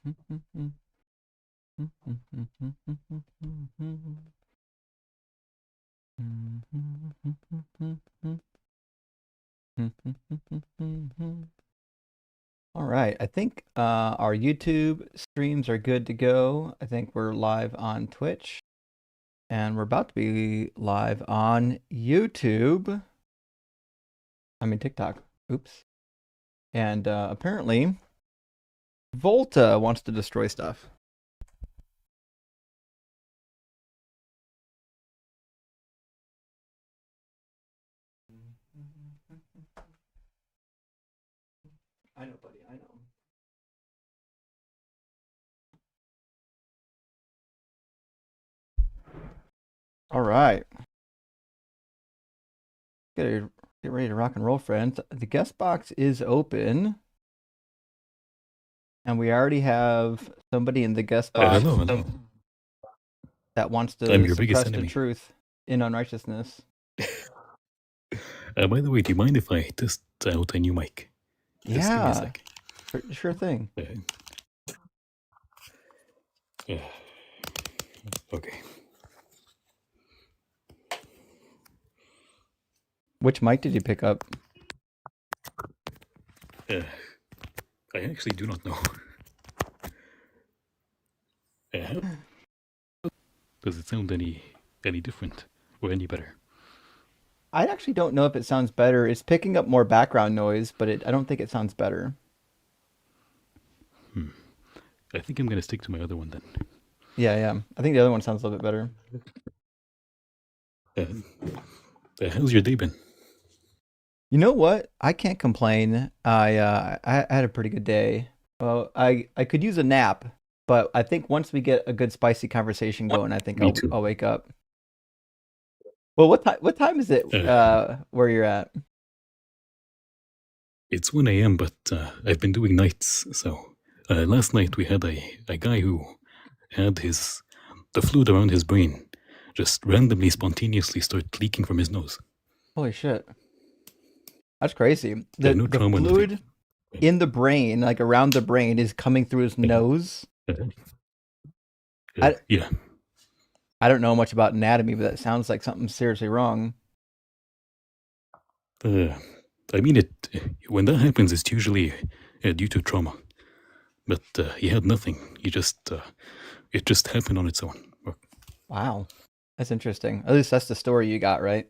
All right, I think our YouTube streams are good to go. I think we're live on Twitch, and we're about to be live on YouTube. I mean TikTok. Oops. And apparently, Volta wants to destroy stuff. I know, buddy. I know. All right. Get ready to rock and roll, friends. The guest box is open. And we already have somebody in the guest box Hello. that wants I'm to your biggest suppress the enemy. truth in unrighteousness. By the way, do you mind if I test out a new mic? Just give me a Yeah, sec. sure thing. Okay. Which mic did you pick up? I actually do not know. Does it sound any different or any better? I actually don't know if it sounds better. It's picking up more background noise, but I don't think it sounds better. I think I'm going to stick to my other one then. Yeah. I think the other one sounds a little bit better. How's your day been? You know what? I can't complain. I had a pretty good day. Well, I could use a nap, but I think once we get a good spicy conversation going, I think I'll wake up. Well, what time is it where you're at? It's 1 a.m., but I've been doing nights. So last night we had a guy who had the fluid around his brain just randomly, spontaneously start leaking from his nose. Holy shit. That's crazy. The trauma fluid in the brain, like around the brain, is coming through his nose. Yeah. I don't know much about anatomy, but that sounds like something seriously wrong. I mean, when that happens, it's usually due to trauma. But he had nothing. It just happened on its own. Wow. That's interesting. At least that's the story you got, right?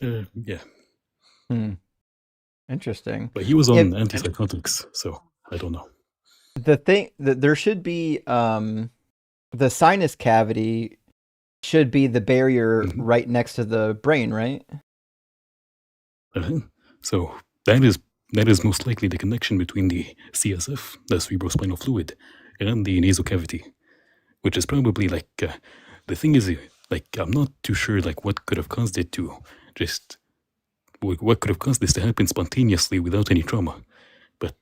Yeah. Interesting. But he was on antipsychotics, so I don't know. The thing that there should be the sinus cavity should be the barrier right next to the brain, right? So that is most likely the connection between the CSF, the cerebrospinal fluid, and the nasal cavity, which is probably like the thing is like I'm not too sure like what could have caused it to just what could have caused this to happen spontaneously without any trauma, but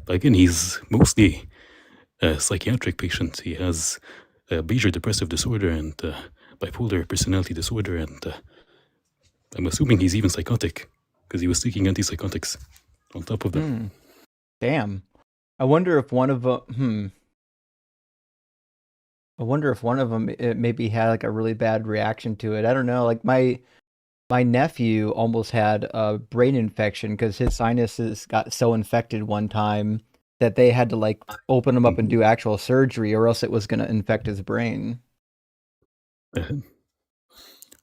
again, he's mostly a psychiatric patient. He has major depressive disorder and bipolar personality disorder, and I'm assuming he's even psychotic because he was taking antipsychotics on top of them. Damn. I wonder if one of them. I wonder if one of them maybe had like a really bad reaction to it. I don't know. Like my nephew almost had a brain infection because his sinuses got so infected one time that they had to like open him up and do actual surgery, or else it was going to infect his brain.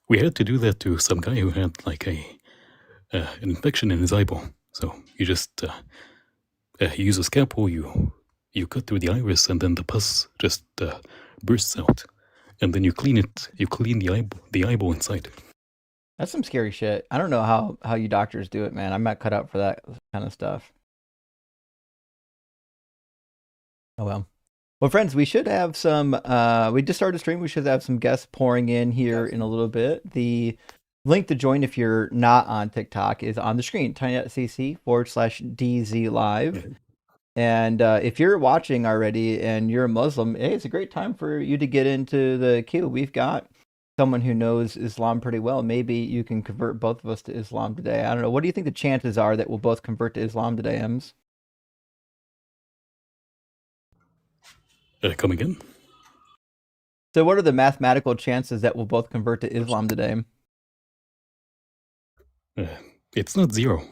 We had to do that to some guy who had like an infection in his eyeball. So you just you use a scalpel, you cut through the iris, and then the pus just bursts out, and then you clean it. You clean the eyeball inside. That's some scary shit. I don't know how you doctors do it, man. I'm not cut out for that kind of stuff. Oh well. Well, friends, we should have some. We just started a stream. We should have some guests pouring in here in a little bit. The link to join if you're not on TikTok is on the screen. tiny.cc/DZ live. And if you're watching already and you're a Muslim, hey, it's a great time for you to get into the queue. We've got someone who knows Islam pretty well. Maybe you can convert both of us to Islam today. I don't know. What do you think the chances are that we'll both convert to Islam today, Ems? Come again? So what are the mathematical chances that we'll both convert to Islam today? Uh, it's not zero,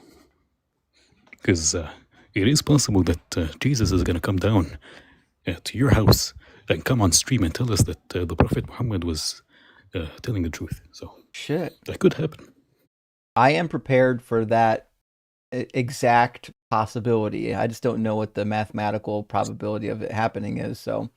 because it is possible that Jesus is going to come down to your house and come on stream and tell us that the Prophet Muhammad was telling the truth. So Shit. that could happen. I am prepared for that exact possibility. I just don't know what the mathematical probability of it happening is. So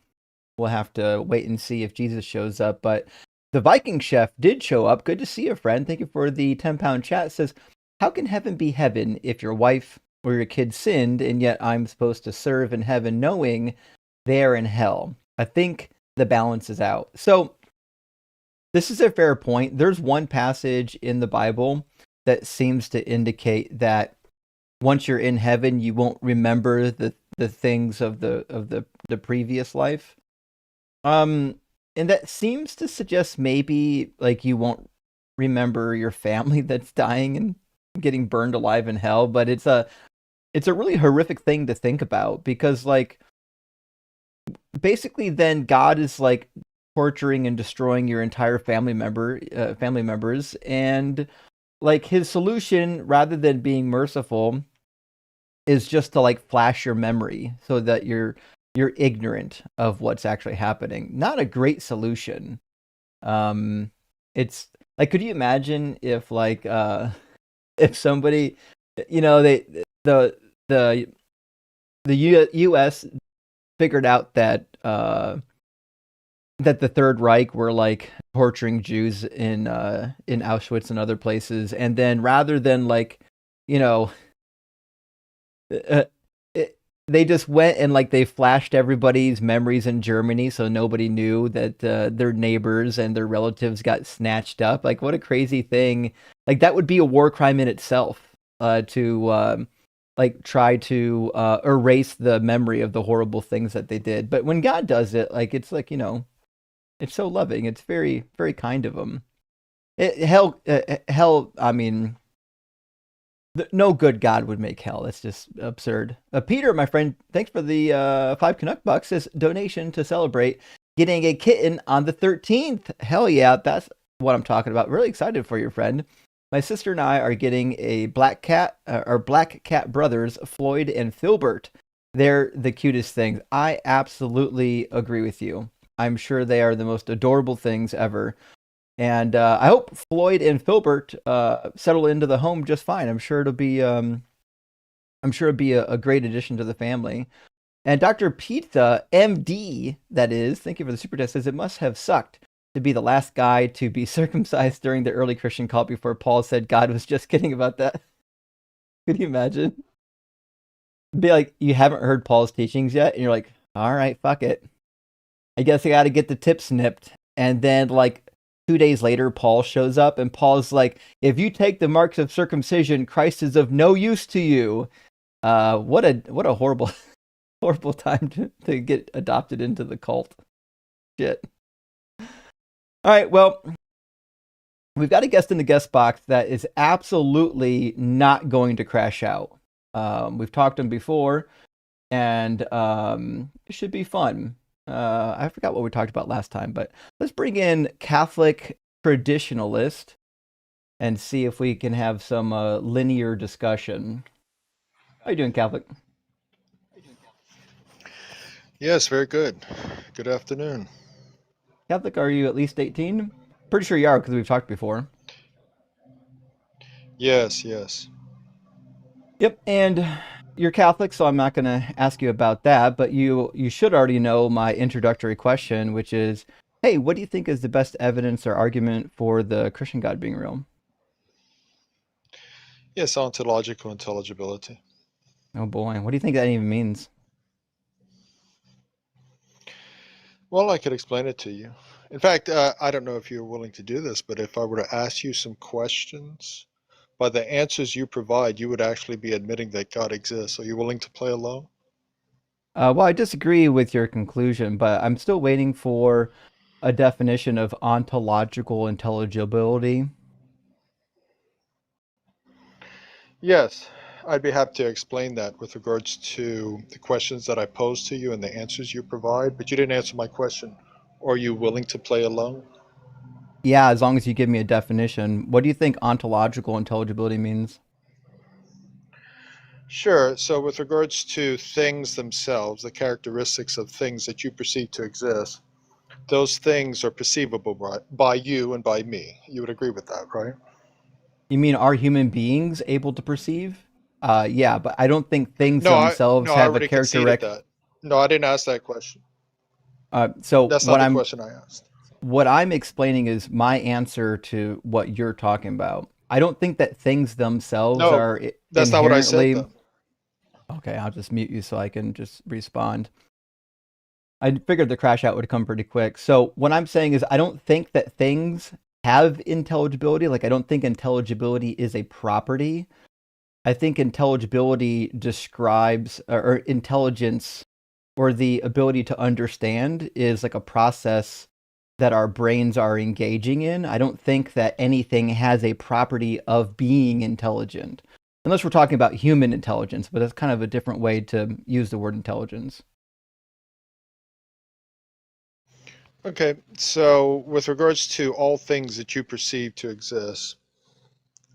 we'll have to wait and see if Jesus shows up. But the Viking chef did show up. Good to see you, friend. Thank you for the 10-pound chat. It says, how can heaven be heaven if your wife or your kid sinned and yet I'm supposed to serve in heaven knowing they're in hell? I think the balance is out. So this is a fair point. There's one passage in the Bible that seems to indicate that once you're in heaven, you won't remember the things of the previous life. And that seems to suggest maybe like you won't remember your family that's dying and getting burned alive in hell, but it's a really horrific thing to think about because like basically then God is like torturing and destroying your entire family members, and like his solution rather than being merciful is just to like flash your memory so that you're ignorant of what's actually happening. Not a great solution. It's like, could you imagine if like if somebody, the U.S. figured out that that the Third Reich were like torturing Jews in Auschwitz and other places, and then rather than like, you know, uh, they just went and like they flashed everybody's memories in Germany, so nobody knew that their neighbors and their relatives got snatched up. Like, what a crazy thing! Like that would be a war crime in itself to like try to erase the memory of the horrible things that they did. But when God does it, like it's like it's so loving. It's very very kind of him. Hell. I mean, no good God would make hell. That's just absurd. Peter, my friend, thanks for the 5 Canuck bucks. This donation to celebrate getting a kitten on the 13th. Hell yeah, that's what I'm talking about. Really excited for your friend. My sister and I are getting a black cat, our black cat brothers, Floyd and Filbert. They're the cutest things. I absolutely agree with you. I'm sure they are the most adorable things ever. And I hope Floyd and Filbert settle into the home just fine. I'm sure it'll be a great addition to the family. And Dr. Pizza, MD, that is, thank you for the super test, says it must have sucked to be the last guy to be circumcised during the early Christian cult before Paul said God was just kidding about that. Could you imagine? Be like, you haven't heard Paul's teachings yet, and you're like, all right, fuck it. I guess I got to get the tip snipped. And then, like, 2 days later, Paul shows up, and Paul's like, if you take the marks of circumcision, Christ is of no use to you. What a horrible, horrible time to get adopted into the cult. Shit. All right, well, we've got a guest in the guest box that is absolutely not going to crash out. We've talked to him before, and it should be fun. I forgot what we talked about last time, but let's bring in Catholic traditionalist and see if we can have some linear discussion. How you doing, Catholic? Yes, very good. Good afternoon. Catholic, are you at least 18? Pretty sure you are because we've talked before. Yes, yes. Yep, and you're Catholic, so I'm not going to ask you about that, but you should already know my introductory question, which is, hey, what do you think is the best evidence or argument for the Christian God being real? Yes, ontological intelligibility. Oh boy, what do you think that even means? Well, I could explain it to you. In fact, I don't know if you're willing to do this, but if I were to ask you some questions, by the answers you provide, you would actually be admitting that God exists. Are you willing to play along? Well, I disagree with your conclusion, but I'm still waiting for a definition of ontological intelligibility. Yes. I'd be happy to explain that with regards to the questions that I posed to you and the answers you provide, but you didn't answer my question. Are you willing to play along? Yeah, as long as you give me a definition. What do you think ontological intelligibility means? Sure. So, with regards to things themselves, the characteristics of things that you perceive to exist, those things are perceivable by you and by me. You would agree with that, right? You mean are human beings able to perceive? Yeah, but I don't think things No, I themselves no, I have a already conceded characteristic. that. No, I didn't ask that question. So That's not the question I asked. what I'm explaining is my answer to what you're talking about. I don't think that things themselves No, are that's not what I said, inherently. though. Okay, I'll just mute you so I can just respond. I figured the crash out would come pretty quick. So what I'm saying is I don't think that things have intelligibility. Like I don't think intelligibility is a property. I think intelligibility describes or intelligence or the ability to understand is like a process that our brains are engaging in. I don't think that anything has a property of being intelligent, unless we're talking about human intelligence, but that's kind of a different way to use the word intelligence. Okay, so with regards to all things that you perceive to exist,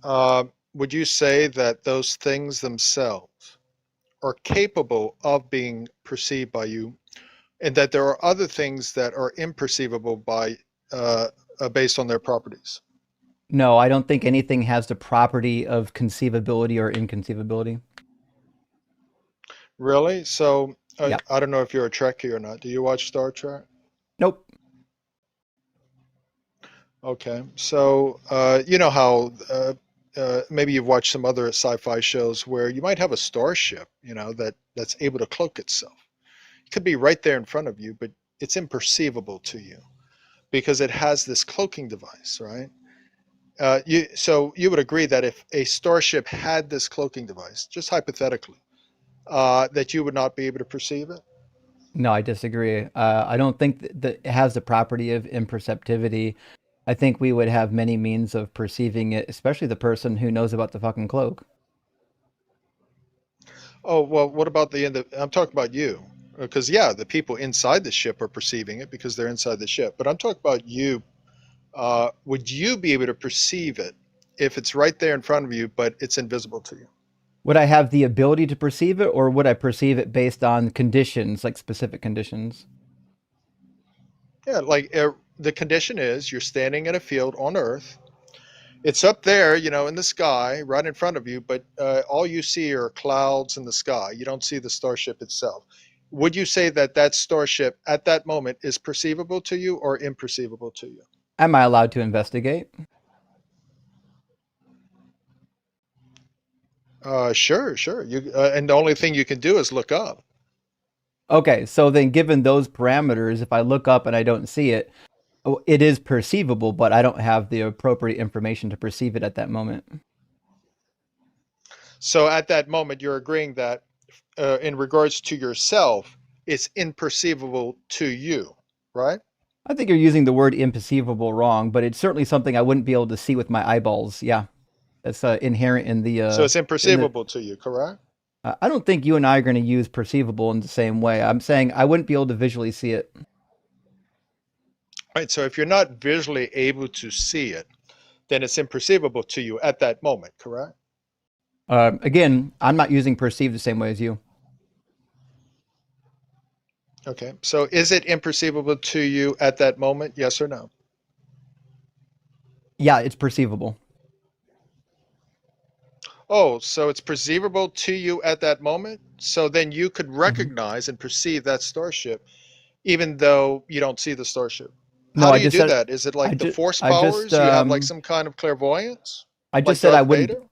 uh, would you say that those things themselves are capable of being perceived by you, and that there are other things that are imperceivable by based on their properties? No, I don't think anything has the property of conceivability or inconceivability. Really? So Yeah. I don't know if you're a Trekkie or not. Do you watch Star Trek? Nope. Okay, so you know how maybe you've watched some other sci-fi shows where you might have a starship, that's able to cloak itself. It could be right there in front of you, but it's imperceivable to you because it has this cloaking device, right? So you would agree that if a starship had this cloaking device, just hypothetically, that you would not be able to perceive it? No, I disagree. I don't think that it has the property of imperceptivity. I think we would have many means of perceiving it, especially the person who knows about the fucking cloak. Oh, well, what about I'm talking about you. Because, yeah, the people inside the ship are perceiving it because they're inside the ship. But I'm talking about you. Would you be able to perceive it if it's right there in front of you, but it's invisible to you? Would I have the ability to perceive it, or would I perceive it based on conditions, like specific conditions? Yeah, like the condition is you're standing in a field on Earth. It's up there, in the sky, right in front of you, but all you see are clouds in the sky. You don't see the starship itself. Would you say that that starship at that moment is perceivable to you or imperceivable to you? Am I allowed to investigate? Sure, sure. And the only thing you can do is look up. Okay, so then given those parameters, if I look up and I don't see it, it is perceivable, but I don't have the appropriate information to perceive it at that moment. So at that moment, you're agreeing that in regards to yourself, it's imperceivable to you, right? I think you're using the word imperceivable wrong, but it's certainly something I wouldn't be able to see with my eyeballs. Yeah, that's inherent So it's in the. imperceivable to you, correct? I don't think you and I are going to use perceivable in the same way. I'm saying I wouldn't be able to visually see it. Right. So if you're not visually able to see it, then it's imperceivable to you at that moment, correct? Again, I'm not using perceive the same way as you. Okay. So is it imperceivable to you at that moment? Yes or no? Yeah, it's perceivable. Oh, so it's perceivable to you at that moment? So then you could Mhm. recognize and perceive that starship even though you don't see the starship. No, How do you do that? Is it I like the just, force I just, powers? You have like some kind of clairvoyance? I just Like said I Darth wouldn't. Vader?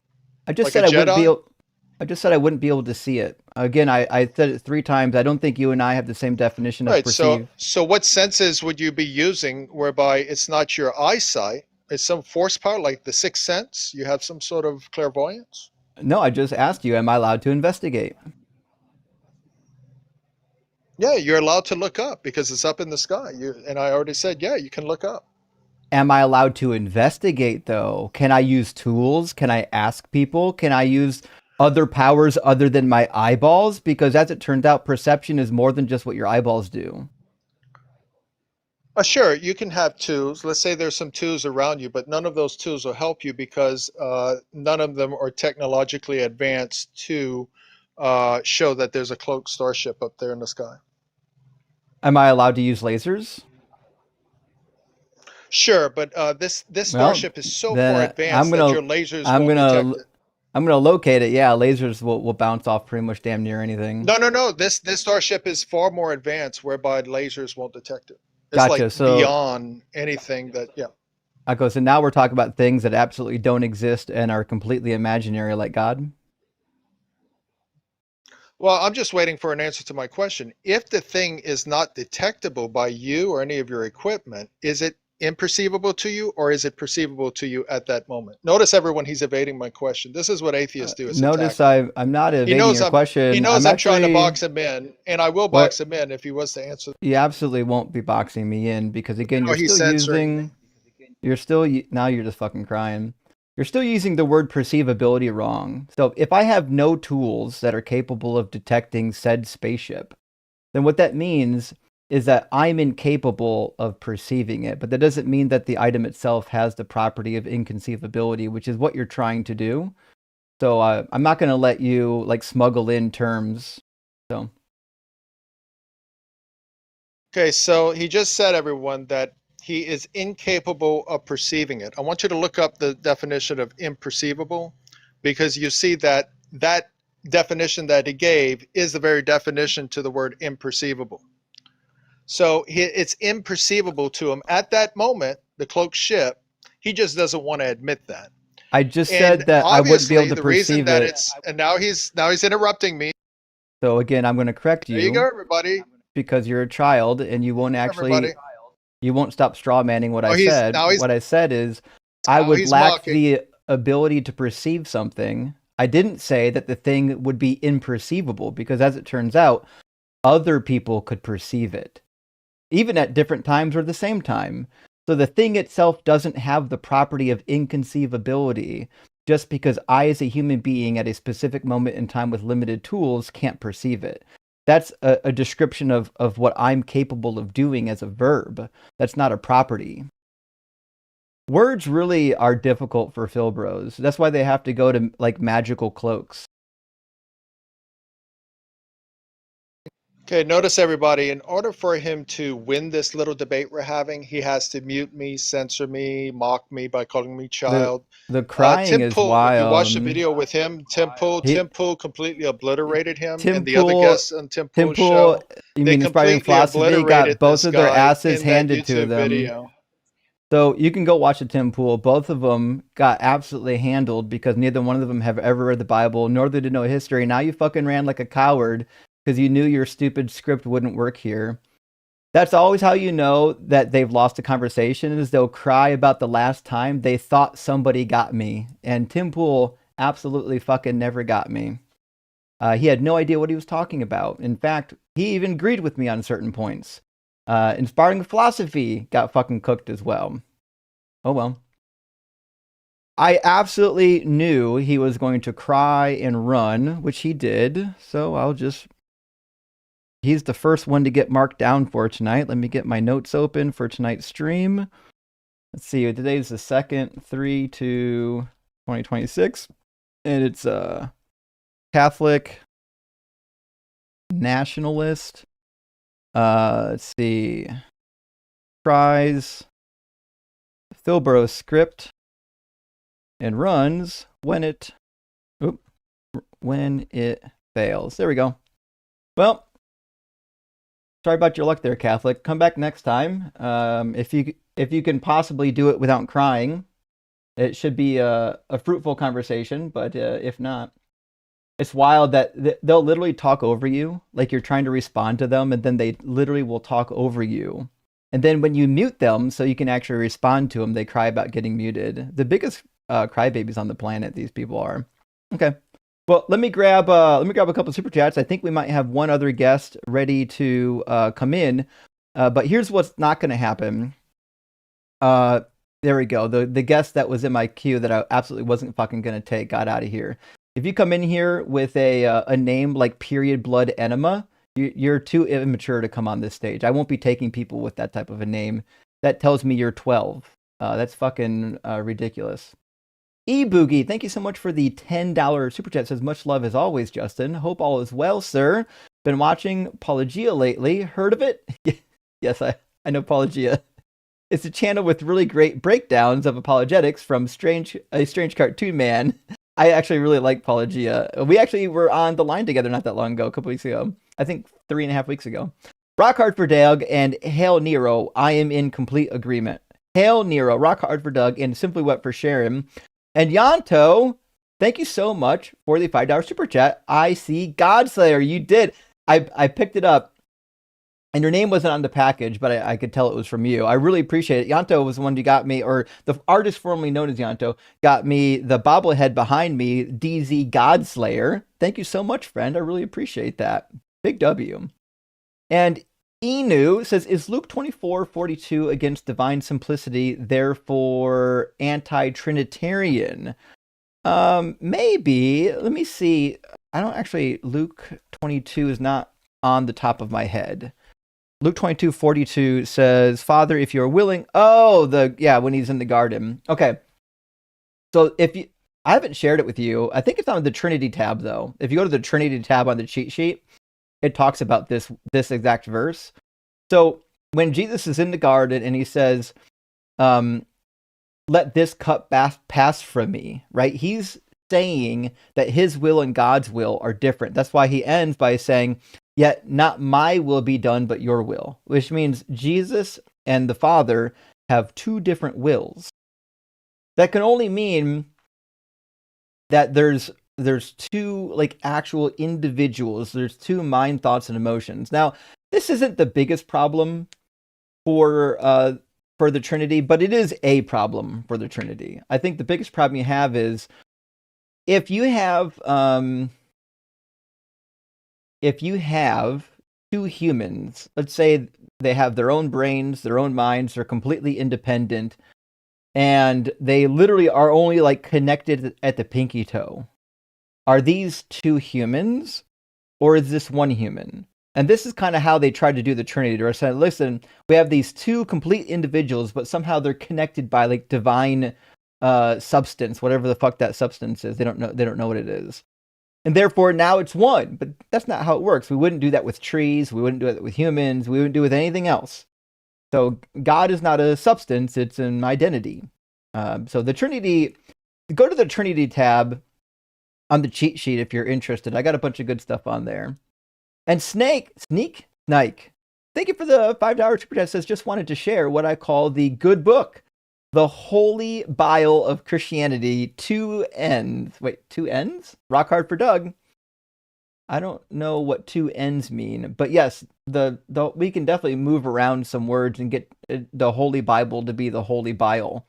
I just Like a said I wouldn't be Jedi? able. I just said I wouldn't be able to see it. Again, I said it 3 times. I don't think you and I have the same definition of Right. So perceive. so what senses would you be using whereby it's not your eyesight, it's some force power like the sixth sense? You have some sort of clairvoyance? No, I just asked you, am I allowed to investigate? Yeah, you're allowed to look up because it's up in the sky. And I already said, yeah, you can look up. Am I allowed to investigate though? Can I use tools? Can I ask people? Can I use other powers other than my eyeballs? Because as it turns out, perception is more than just what your eyeballs do. Sure, you can have tools. Let's say there's some tools around you, but none of those tools will help you because none of them are technologically advanced to show that there's a cloaked starship up there in the sky. Am I allowed to use lasers? Sure, but this Well, starship is so far then advanced that your lasers I'm won't detect it. gonna locate it. Yeah, lasers will bounce off pretty much damn near anything. No. This starship is far more advanced, whereby lasers won't detect it. It's Gotcha. like So beyond anything that, yeah. okay, so now we're talking about things that absolutely don't exist and are completely imaginary, like God. Well, I'm just waiting for an answer to my question. If the thing is not detectable by you or any of your equipment, is it imperceivable to you, or is it perceivable to you at that moment? Notice, everyone, he's evading my question. This is what atheists do, is Notice attack me. I'm not He evading knows your he question. knows I'm trying to box Actually, him in, and I will what box him in if he was to answer. you absolutely won't be boxing me in, because again, No, he's censoring me. now you're just fucking crying. You're still using the word perceivability wrong. So if I have no tools that are capable of detecting said spaceship, then what that means is that I'm incapable of perceiving it. But that doesn't mean that the item itself has the property of inconceivability, which is what you're trying to do. So I'm not going to let you like smuggle in terms. So Okay, so he just said, everyone, that he is incapable of perceiving it. I want you to look up the definition of imperceivable, because you see that that definition that he gave is the very definition to the word imperceivable. So it's imperceivable to him at that moment, the cloaked ship. He just doesn't want to admit that. I just And said that I wouldn't be able obviously, to the reason perceive that it. and now he's interrupting me. So again, I'm going to correct There you go, you everybody. because you're a child and you won't Everybody. stop straw manning what Oh, I said. What I said is I now would he's lack mocking. the ability to perceive something. I didn't say that the thing would be imperceivable, because as it turns out, other people could perceive it, even at different times or the same time. So the thing itself doesn't have the property of inconceivability just because I, as a human being at a specific moment in time with limited tools, can't perceive it. That's a description of what I'm capable of doing as a verb. That's not a property. Words really are difficult for Phil Bros. That's why they have to go to like magical cloaks. Okay, notice, everybody, in order for him to win this little debate we're having, he has to mute me, censor me, mock me by calling me child. The crying Tim is Pool, if you watch the wild. video with him, Tim Pool completely obliterated him, Tim and the other guests on Tim Pool's show, you they mean Inspiring completely Philosophy, got obliterated both this of their guy asses in that handed to YouTube them. video. So you can go watch the Tim Pool. Both of them got absolutely handled because neither one of them have ever read the Bible, nor did they know history. Now you fucking ran like a coward because you knew your stupid script wouldn't work here. That's always how you know that they've lost a conversation, is they'll cry about the last time they thought somebody got me. And Tim Pool absolutely fucking never got me. He had no idea what he was talking about. In fact, he even agreed with me on certain points. Inspiring Philosophy got fucking cooked as well. Oh well. I absolutely knew he was going to cry and run, which he did. So he's the first one to get marked down for tonight. Let me get my notes open for tonight's stream. Let's see. Today's the 2nd, 3/2/2026. And it's Catholic nationalist. Let's see. Tries Philbro script and runs when it fails. There we go. Well, sorry about your luck there, Catholic. Come back next time. If you can possibly do it without crying, it should be a fruitful conversation. But if not, it's wild that they'll literally talk over you, like you're trying to respond to them, and then they literally will talk over you. And then when you mute them so you can actually respond to them, they cry about getting muted. The biggest crybabies on the planet, these people are. Okay. Well, let me grab a couple super chats. I think we might have one other guest ready to come in. But here's what's not going to happen. There we go. The guest that was in my queue that I absolutely wasn't fucking going to take got out of here. If you come in here with a name like Period Blood Enema, you're too immature to come on this stage. I won't be taking people with that type of a name. That tells me you're 12. That's fucking ridiculous. E-Boogie, thank you so much for the $10 super chat. Says, much love as always, Justin. Hope all is well, sir. Been watching Apologia lately. Heard of it? Yes, I know Apologia. It's a channel with really great breakdowns of apologetics from a strange cartoon man. I actually really like Apologia. We actually were on the line together not that long ago, a couple weeks ago. I think 3.5 weeks ago. Rock hard for Doug and Hail Nero. I am in complete agreement. Hail Nero, rock hard for Doug, and Simply Wet for Sharon. And Yanto, thank you so much for the $5 super chat. I see Godslayer. You did. I picked it up. And your name wasn't on the package, but I could tell it was from you. I really appreciate it. Yanto was the one who got me, or the artist formerly known as Yanto, got me the bobblehead behind me, DZ Godslayer. Thank you so much, friend. I really appreciate that. Big W. And Inu says, is Luke 24:42 against divine simplicity, therefore anti-Trinitarian? Maybe. Let me see. I don't actually, Luke 22 is not on the top of my head. Luke 22:42 says, Father, if you're willing. Oh, when he's in the garden. Okay. So I haven't shared it with you. I think it's on the Trinity tab, though. If you go to the Trinity tab on the cheat sheet, it talks about this exact verse. So when Jesus is in the garden and he says, let this cup pass from me, right? He's saying that his will and God's will are different. That's why he ends by saying, yet not my will be done, but your will, which means Jesus and the Father have two different wills. That can only mean that there's two like actual individuals. There's two mind, thoughts, and emotions. Now, this isn't the biggest problem for the Trinity, but it is a problem for the Trinity. I think the biggest problem you have is if you have two humans, let's say they have their own brains, their own minds, they're completely independent, and they literally are only like connected at the pinky toe. Are these two humans, or is this one human? And this is kind of how they tried to do the Trinity. They're saying, listen, we have these two complete individuals, but somehow they're connected by like divine substance, whatever the fuck that substance is. They don't know what it is. And therefore, now it's one. But that's not how it works. We wouldn't do that with trees. We wouldn't do it with humans. We wouldn't do it with anything else. So God is not a substance. It's an identity. So the Trinity, go to the Trinity tab on the cheat sheet if you're interested. I got a bunch of good stuff on there. And Snake, thank you for the $5 super chat. Says, just wanted to share what I call the good book, the Holy Bile of Christianity. 2 ends. Wait, 2 ends? Rock hard for Doug. I don't know what 2 ends mean, but yes, we can definitely move around some words and get the Holy Bible to be the Holy Bile,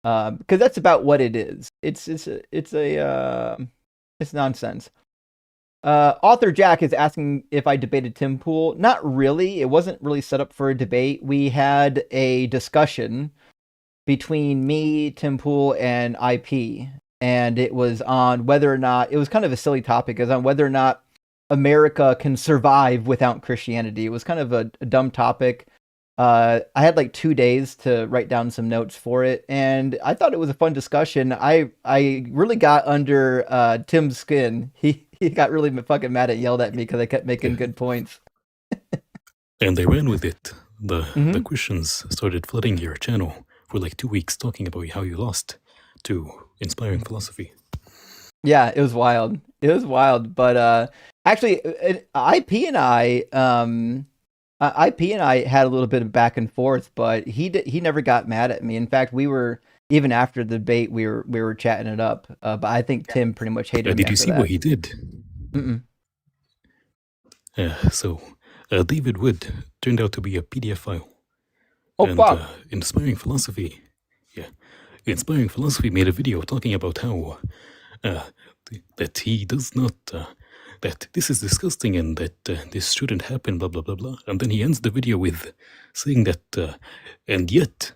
because that's about what it is. It's nonsense. Author Jack is asking if I debated Tim Pool. Not really. It wasn't really set up for a debate. We had a discussion between me, Tim Pool, and IP, and it was on whether or not, it was kind of a silly topic, it was on whether or not America can survive without Christianity. It was kind of a dumb topic. I had like 2 days to write down some notes for it, and I thought it was a fun discussion. I really got under Tim's skin. He got really fucking mad and yelled at me because I kept making good points. And they ran with it. The Christians started flooding your channel for like 2 weeks, talking about how you lost to inspiring philosophy. Yeah, it was wild. But actually, IP and I had a little bit of back and forth, but he never got mad at me. In fact, we were, even after the debate, we were chatting it up. But I think Tim pretty much hated me. Did you see what he did? Mm-mm. So David Wood turned out to be a PDF file. Oh, and, fuck. Inspiring Philosophy made a video talking about how that he does not, that this is disgusting and that this shouldn't happen, blah, blah, blah, blah. And then he ends the video with saying that, and yet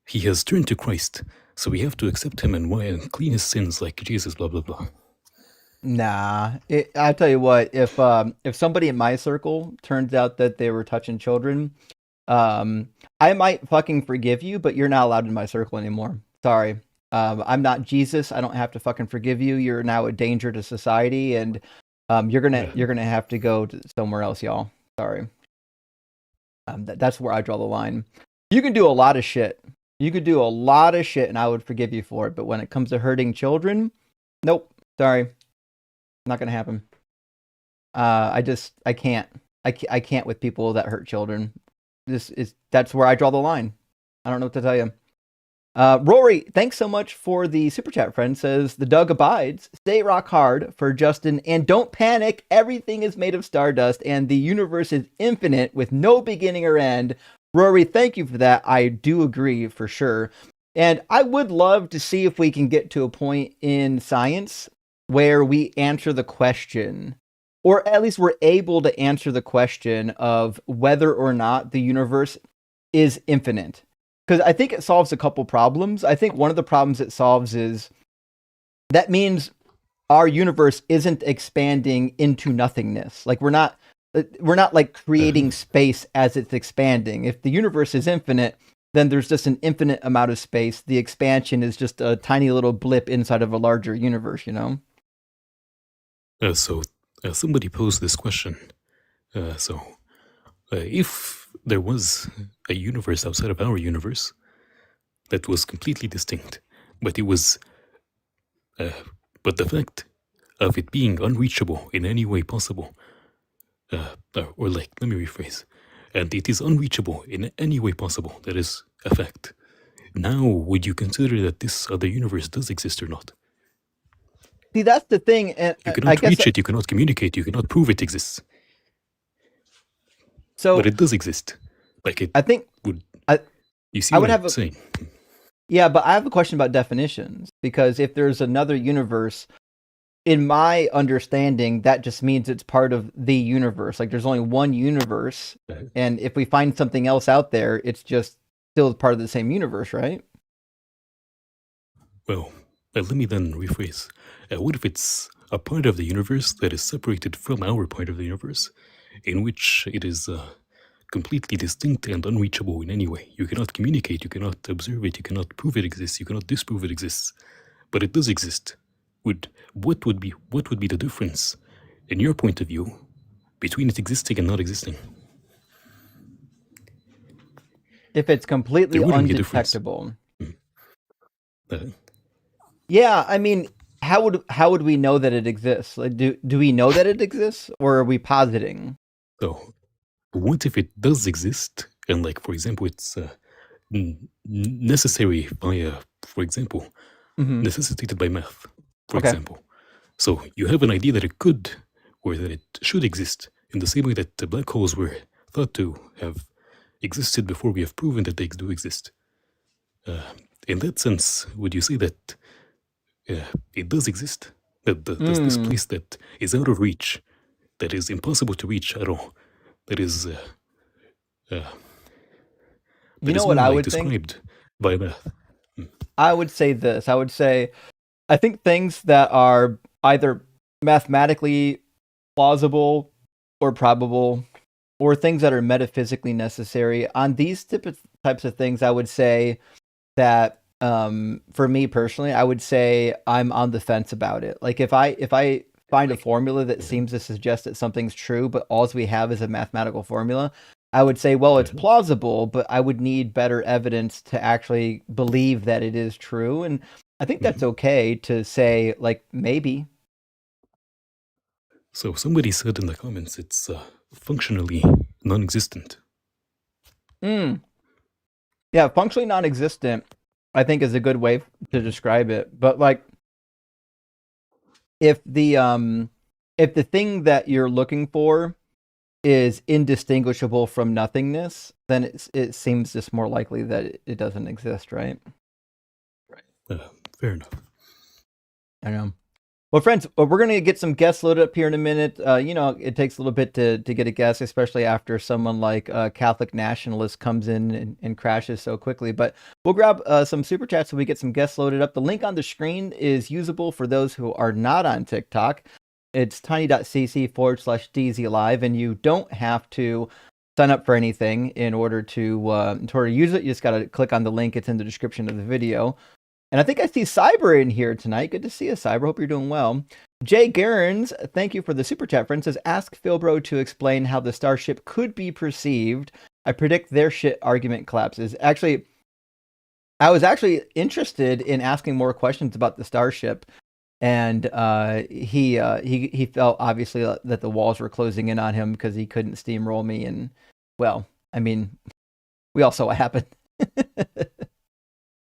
he has turned to Christ, so we have to accept him and clean his sins like Jesus, blah, blah, blah. Nah, I tell you what, if somebody in my circle turns out that they were touching children, um, I might fucking forgive you, but you're not allowed in my circle anymore. Sorry. I'm not Jesus. I don't have to fucking forgive you. You're now a danger to society, and you're gonna Yeah. you're gonna have to go to somewhere else, y'all. Sorry. That's where I draw the line. You can do a lot of shit. You could do a lot of shit, and I would forgive you for it. But when it comes to hurting children, nope. Sorry, not gonna happen. I can't. I can't with people that hurt children. That's where I draw the line. I don't know what to tell you. Rory, thanks so much for the super chat, friend. Says the Doug abides. Stay rock hard for Justin, and don't panic. Everything is made of stardust, and the universe is infinite with no beginning or end. Rory, thank you for that. I do agree for sure. And I would love to see if we can get to a point in science where we answer the question, or at least we're able to answer the question of whether or not the universe is infinite. Because I think it solves a couple problems. I think one of the problems it solves is that means our universe isn't expanding into nothingness. Like we're not like creating space as it's expanding. If the universe is infinite, then there's just an infinite amount of space. The expansion is just a tiny little blip inside of a larger universe, you know? So somebody posed this question. If there was a universe outside of our universe that was completely distinct, but it was, but the fact of it being unreachable in any way possible, or like, let me rephrase, and it is unreachable in any way possible, that is a fact. Now, would you consider that this other universe does exist or not? See, that's the thing. And You I cannot guess reach it, you cannot communicate, you cannot prove it exists. so. But it does exist. Like it I think would. I You see I what would I'm have saying? yeah, but I have a question about definitions because if there's another universe, in my understanding, that just means it's part of the universe. Like there's only one universe, and if we find something else out there, it's just still part of the same universe, right? Well, let me then rephrase. What if it's a part of the universe that is separated from our part of the universe, in which it is completely distinct and unreachable in any way? You cannot communicate, you cannot observe it, you cannot prove it exists, you cannot disprove it exists, but it does exist. What would be the difference, in your point of view, between it existing and not existing? If it's completely There wouldn't be a difference. undetectable. Uh, Yeah, I mean, how would we know that it exists? Like, do we know that it exists, or are we positing? so, what if it does exist, and like, for example, it's necessary by, for example, Mm-hmm. necessitated by math, for Okay. example. So you have an idea that it could, or that it should exist, in the same way that the black holes were thought to have existed before we have proven that they do exist. In that sense, would you say that it does exist? That does this place that is out of reach, that is impossible to reach at all, that is You know what not I like would think? described by math? I would say this. I would say, I think things that are either mathematically plausible or probable, or things that are metaphysically necessary. On these types of things, I would say that for me personally, I would say I'm on the fence about it. Like if I find a formula that seems to suggest that something's true, but all we have is a mathematical formula, I would say, well, it's plausible, but I would need better evidence to actually believe that it is true. And I think that's okay to say, like, maybe. So somebody said in the comments it's functionally non-existent. Yeah, functionally non-existent, I think is a good way to describe it. But like, if the thing that you're looking for is indistinguishable from nothingness, then it seems just more likely that it doesn't exist, right? Fair enough. I know. Well, friends, we're going to get some guests loaded up here in a minute. It takes a little bit to get a guest, especially after someone like Catholic Nationalist comes in and crashes so quickly. But we'll grab some super chats so we get some guests loaded up. The link on the screen is usable for those who are not on TikTok. It's tiny.cc/DZ Live, and you don't have to sign up for anything in order to use it. You just got to click on the link. It's in the description of the video. And I think I see Cyber in here tonight. Good to see you, Cyber. Hope you're doing well. Jay Garens, thank you for the super chat, friend, says, ask Philbro to explain how the starship could be perceived. I predict their shit argument collapses. Actually, I was actually interested in asking more questions about the starship. And he felt, obviously, that the walls were closing in on him because he couldn't steamroll me. And, well, I mean, we all saw what happened.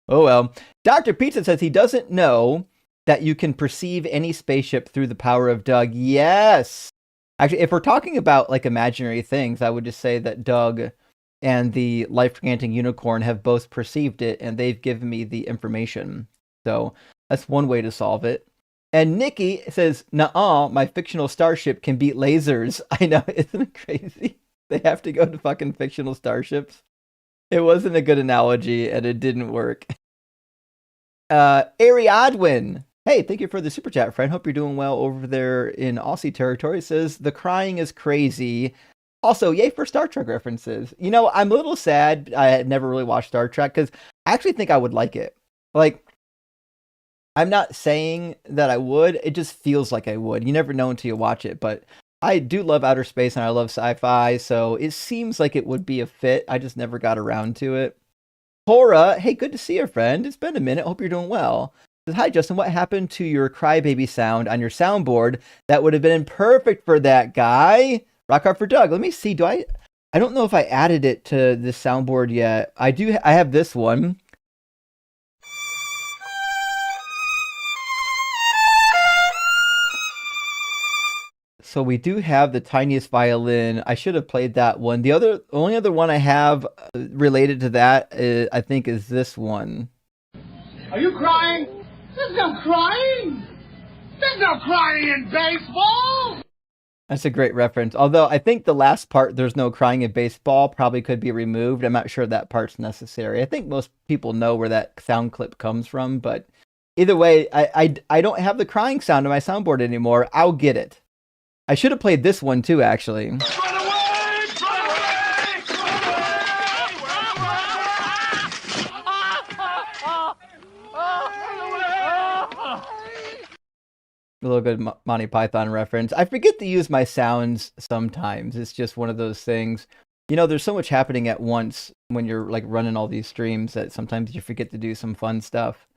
Oh, well. Dr. Pizza says he doesn't know that you can perceive any spaceship through the power of Doug. Yes. Actually, if we're talking about like imaginary things, I would just say that Doug and the life-granting unicorn have both perceived it, and they've given me the information. So that's one way to solve it. And Nikki says, nuh-uh, my fictional starship can beat lasers. I know, isn't it crazy? They have to go to fucking fictional starships. It wasn't a good analogy, and it didn't work. Ariadwin, hey, thank you for the super chat, friend. Hope you're doing well over there in Aussie territory. Says, the crying is crazy. Also, yay for Star Trek references. You know, I'm a little sad I had never really watched Star Trek, because I actually think I would like it. Like, I'm not saying that I would. It just feels like I would. You never know until you watch it, but I do love outer space and I love sci-fi, so it seems like it would be a fit. I just never got around to it. Torah, hey, good to see you, friend. It's been a minute. Hope you're doing well. Says, hi, Justin. What happened to your crybaby sound on your soundboard? That would have been perfect for that guy. Rock hard for Doug. Let me see. I don't know if I added it to the soundboard yet. I do. I have this one. So we do have the tiniest violin. I should have played that one. The only other one I have related to that, I think, is this one. Are you crying? There's no crying. There's no crying in baseball. That's a great reference. Although I think the last part, there's no crying in baseball, probably could be removed. I'm not sure that part's necessary. I think most people know where that sound clip comes from. But either way, I don't have the crying sound on my soundboard anymore. I'll get it. I should have played this one too, actually. Run away! Run away! A little good Monty Python reference. I forget to use my sounds sometimes. It's just one of those things. You know, there's so much happening at once when you're like running all these streams that sometimes you forget to do some fun stuff.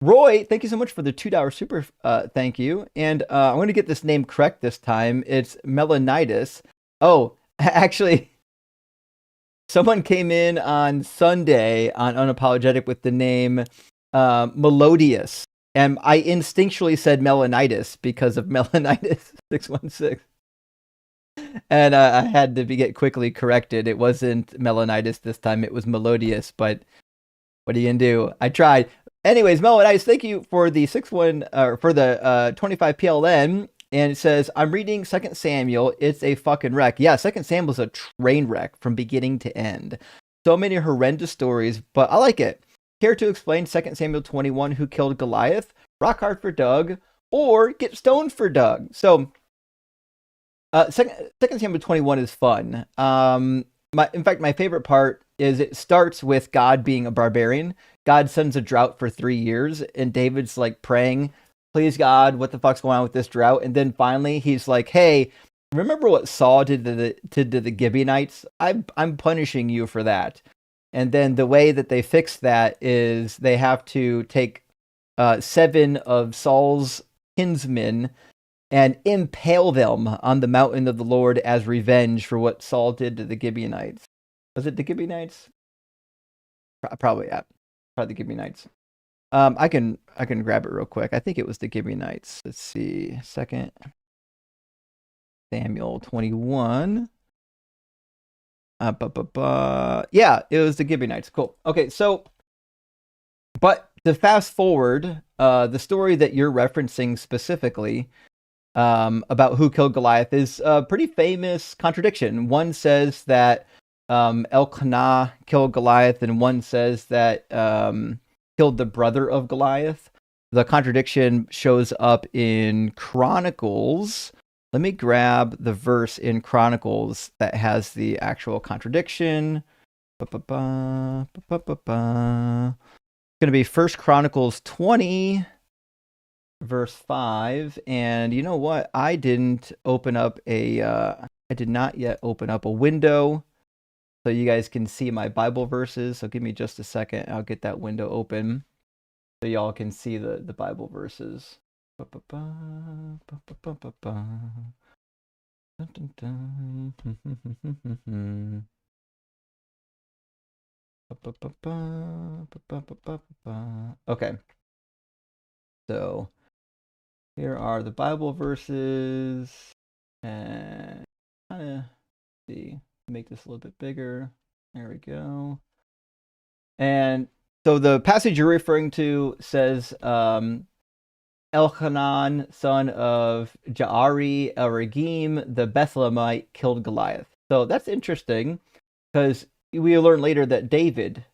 Roy, thank you so much for the $2 super thank you. And I'm going to get this name correct this time. It's Melanitis. Oh, actually, someone came in on Sunday on Unapologetic with the name Melodious. And I instinctually said Melanitis because of Melanitis 616. And I had to get quickly corrected. It wasn't Melanitis this time. It was Melodious. But what are you going to do? I tried. Anyways, Melanitis, thank you for the 25 PLN. And it says, I'm reading 2 Samuel. It's a fucking wreck. Yeah, 2 Samuel's a train wreck from beginning to end. So many horrendous stories, but I like it. Care to explain 2 Samuel 21, who killed Goliath? Rock hard for Doug, or get stoned for Doug. So, 2 Samuel 21 is fun. In fact, my favorite part is it starts with God being a barbarian. God sends a drought for 3 years, and David's like praying, please God, what the fuck's going on with this drought? And then finally he's like, hey, remember what Saul did to the Gibeonites? I'm punishing you for that. And then the way that they fix that is they have to take 7 of Saul's kinsmen and impale them on the mountain of the Lord as revenge for what Saul did to the Gibeonites. Was it the Gibeonites? Probably, yeah. Probably the Gibeonites. I can grab it real quick. I think it was the Gibeonites. Let's see. 2 Samuel 21. Yeah, it was the Gibeonites. Cool. Okay, so, but to fast forward, the story that you're referencing specifically about who killed Goliath is a pretty famous contradiction. One says that Elkanah killed Goliath, and one says that killed the brother of Goliath. The contradiction shows up in Chronicles. Let me grab the verse in Chronicles that has the actual contradiction. It's going to be 1 Chronicles 20, verse 5. And you know what? I did not yet open up a window so you guys can see my Bible verses. So give me just a second. I'll get that window open so y'all can see the Bible verses. Okay. So here are the Bible verses, and kind of see, make this a little bit bigger. There we go. And so the passage you're referring to says, Elchanan, son of Ja'ari el-Regim, the Bethlehemite, killed Goliath. So that's interesting, because we learn later that David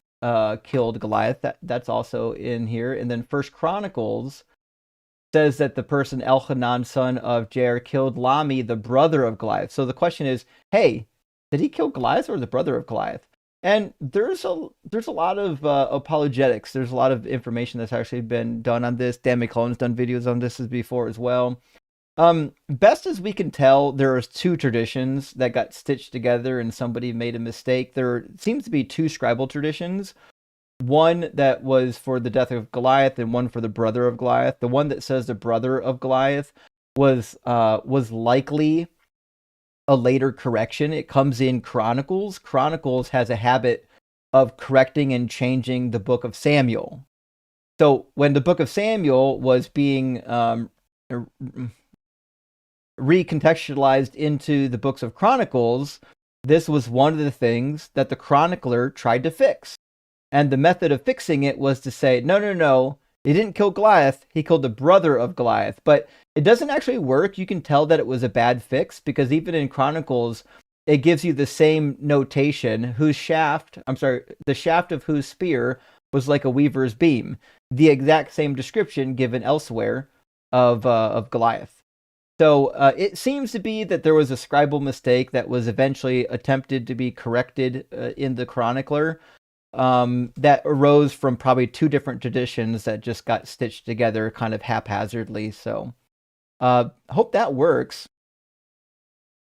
killed Goliath. That's also in here. And then 1 Chronicles says that the person Elchanan, son of Jair, killed Lami, the brother of Goliath. So the question is, hey, did he kill Goliath or the brother of Goliath? And there's a lot of apologetics. There's a lot of information that's actually been done on this. Dan McClellan's done videos on this before as well. Best as we can tell, there are two traditions that got stitched together and somebody made a mistake. There seems to be two scribal traditions. One that was for the death of Goliath and one for the brother of Goliath. The one that says the brother of Goliath was likely a later correction. It comes in Chronicles. Chronicles has a habit of correcting and changing the book of Samuel. So when the book of Samuel was being recontextualized into the books of Chronicles, this was one of the things that the chronicler tried to fix. And the method of fixing it was to say, no, he didn't kill Goliath, he killed the brother of Goliath. But it doesn't actually work. You can tell that it was a bad fix, because even in Chronicles, it gives you the same notation, the shaft of whose spear was like a weaver's beam. The exact same description given elsewhere of Goliath. So it seems to be that there was a scribal mistake that was eventually attempted to be corrected in the chronicler, that arose from probably two different traditions that just got stitched together kind of haphazardly. So hope that works.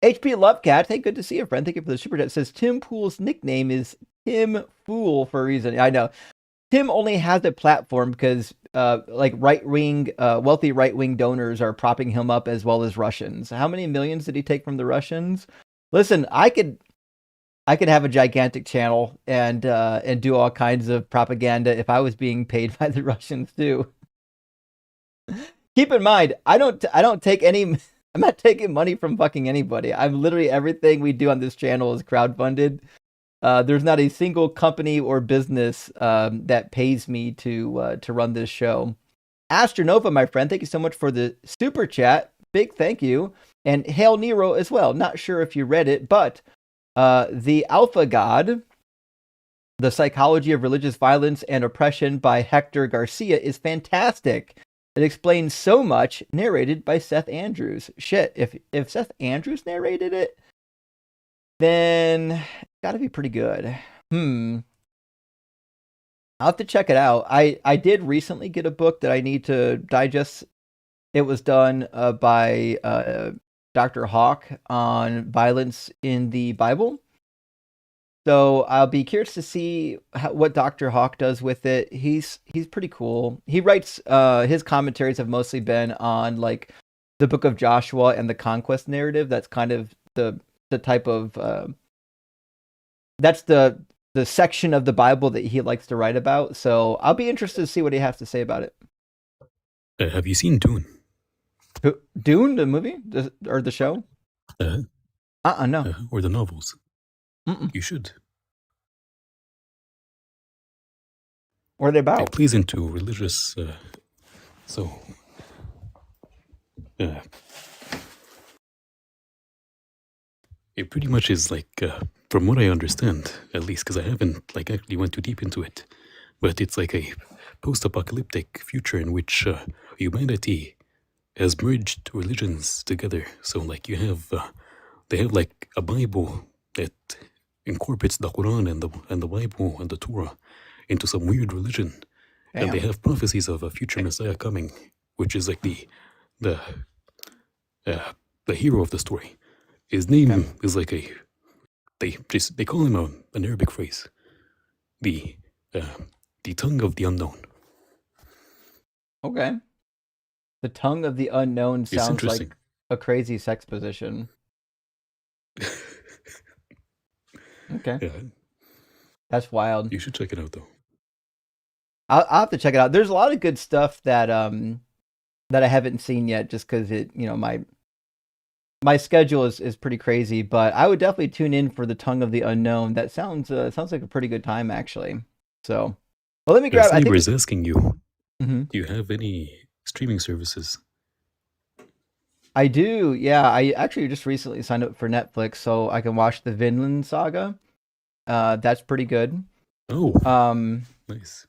HP Lovecat, hey, good to see you, friend. Thank you for the super chat. It says Tim Pool's nickname is Tim Fool for a reason. I know. Tim only has a platform because wealthy right-wing donors are propping him up, as well as Russians. How many millions did he take from the Russians? Listen, I could have a gigantic channel and do all kinds of propaganda if I was being paid by the Russians too. Keep in mind, I don't take any. I'm not taking money from fucking anybody. I'm literally, everything we do on this channel is crowdfunded. There's not a single company or business that pays me to run this show. Astronova, my friend, thank you so much for the super chat. Big thank you. And Hail Nero as well. Not sure if you read it, but The Alpha God, The Psychology of Religious Violence and Oppression by Hector Garcia is fantastic. It explains so much, narrated by Seth Andrews. Shit, if Seth Andrews narrated it, then it's gotta be pretty good. I'll have to check it out. I did recently get a book that I need to digest. It was done by Dr. Hawk on violence in the Bible. So I'll be curious to see what Dr. Hawk does with it. He's pretty cool. He writes, his commentaries have mostly been on like the book of Joshua and the conquest narrative. That's kind of the type of, that's the section of the Bible that he likes to write about. So I'll be interested to see what he has to say about it. Have you seen Dune? Dune, the movie? Or the show? No. Or the novels? Mm-mm. You should. What are they about? It plays into religious So, uh, it pretty much is like, from what I understand, at least, because I haven't like actually went too deep into it, but it's like a post-apocalyptic future in which humanity has merged religions together. So, like, they have like a Bible that incorporates the Quran and the Bible and the Torah into some weird religion, and they Damn. have prophecies of a future Messiah coming, which is like the the hero of the story. His name is like they call him an Arabic phrase, the tongue of the unknown. Okay. The tongue of the unknown It's sounds interesting. like a crazy sex position. Okay. Yeah, That's wild. you should check it out though. I'll have to check it out. There's a lot of good stuff that that I haven't seen yet, just because my schedule is pretty crazy. But I would definitely tune in for the tongue of the unknown. That sounds like a pretty good time actually. So, well, let me grab. Yes, I neighbor think. is asking you, Mhm. do you have any streaming services? I do. Yeah, I actually just recently signed up for Netflix, so I can watch the Vinland Saga. That's pretty good. Oh, Um, nice.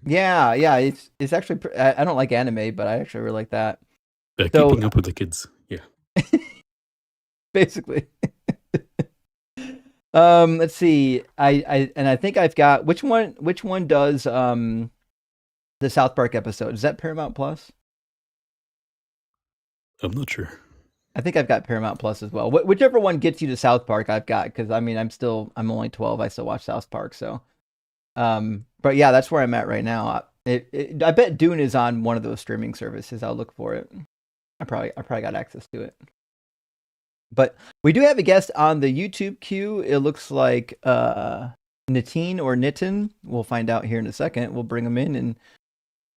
yeah, it's actually. I don't like anime, but I actually really like that. So Keeping up with the kids. Yeah. basically, let's see. I think I've got which one does the South Park episode? Is that Paramount Plus? I'm not sure. I think I've got Paramount Plus as well. Whichever one gets you to South Park, I've got, because I mean I'm only 12. I still watch South Park, so. But yeah, that's where I'm at right now. I bet Dune is on one of those streaming services. I'll look for it. I probably got access to it. But we do have a guest on the YouTube queue. It looks like Nitin or Nitin. We'll find out here in a second. We'll bring him in and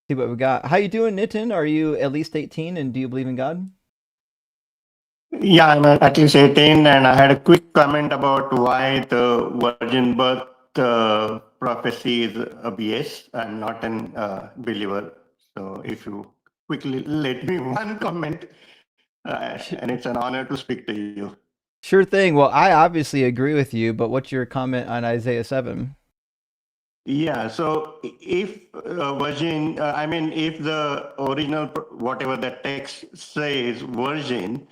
see what we got. How you doing, Nitin? Are you at least 18 and do you believe in God? Yeah, I'm at least 18, and I had a quick comment about why the virgin birth prophecy is a BS. I'm not an believer. So if you quickly let me one comment, and it's an honor to speak to you. Sure thing. Well, I obviously agree with you, but what's your comment on Isaiah 7? Yeah, so if virgin, if the original, whatever the text says virgin,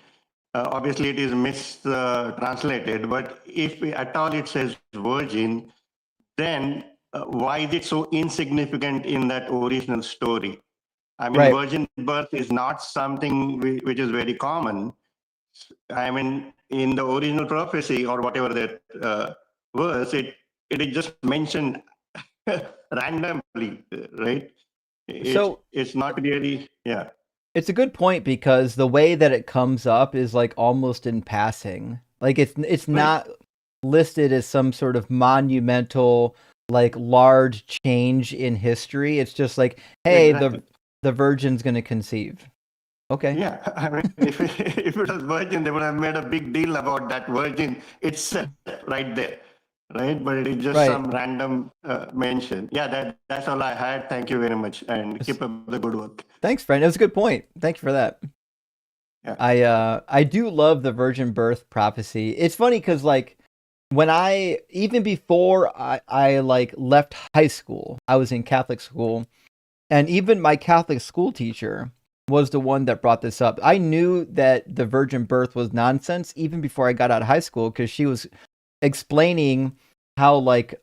obviously it is mistranslated, but if at all it says virgin, then why is it so insignificant in that original story? I mean, Right. virgin birth is not something which is very common. I mean, in the original prophecy or whatever that verse, it is just mentioned randomly, right? It's not really, yeah. It's a good point, because the way that it comes up is like almost in passing. Like it's not listed as some sort of monumental, like large change in history. It's just like, hey, Exactly. the virgin's going to conceive. Okay. Yeah, I mean, if it was virgin, they would have made a big deal about that virgin itself right there, right? But it is just Right. some random mention. Yeah, that's all I had. Thank you very much, and keep up the good work. Thanks, friend. That was a good point. Thank you for that. Yeah. I do love the virgin birth prophecy. It's funny because like when even before I like left high school, I was in Catholic school, and even my Catholic school teacher was the one that brought this up. I knew that the virgin birth was nonsense even before I got out of high school, because she was explaining how like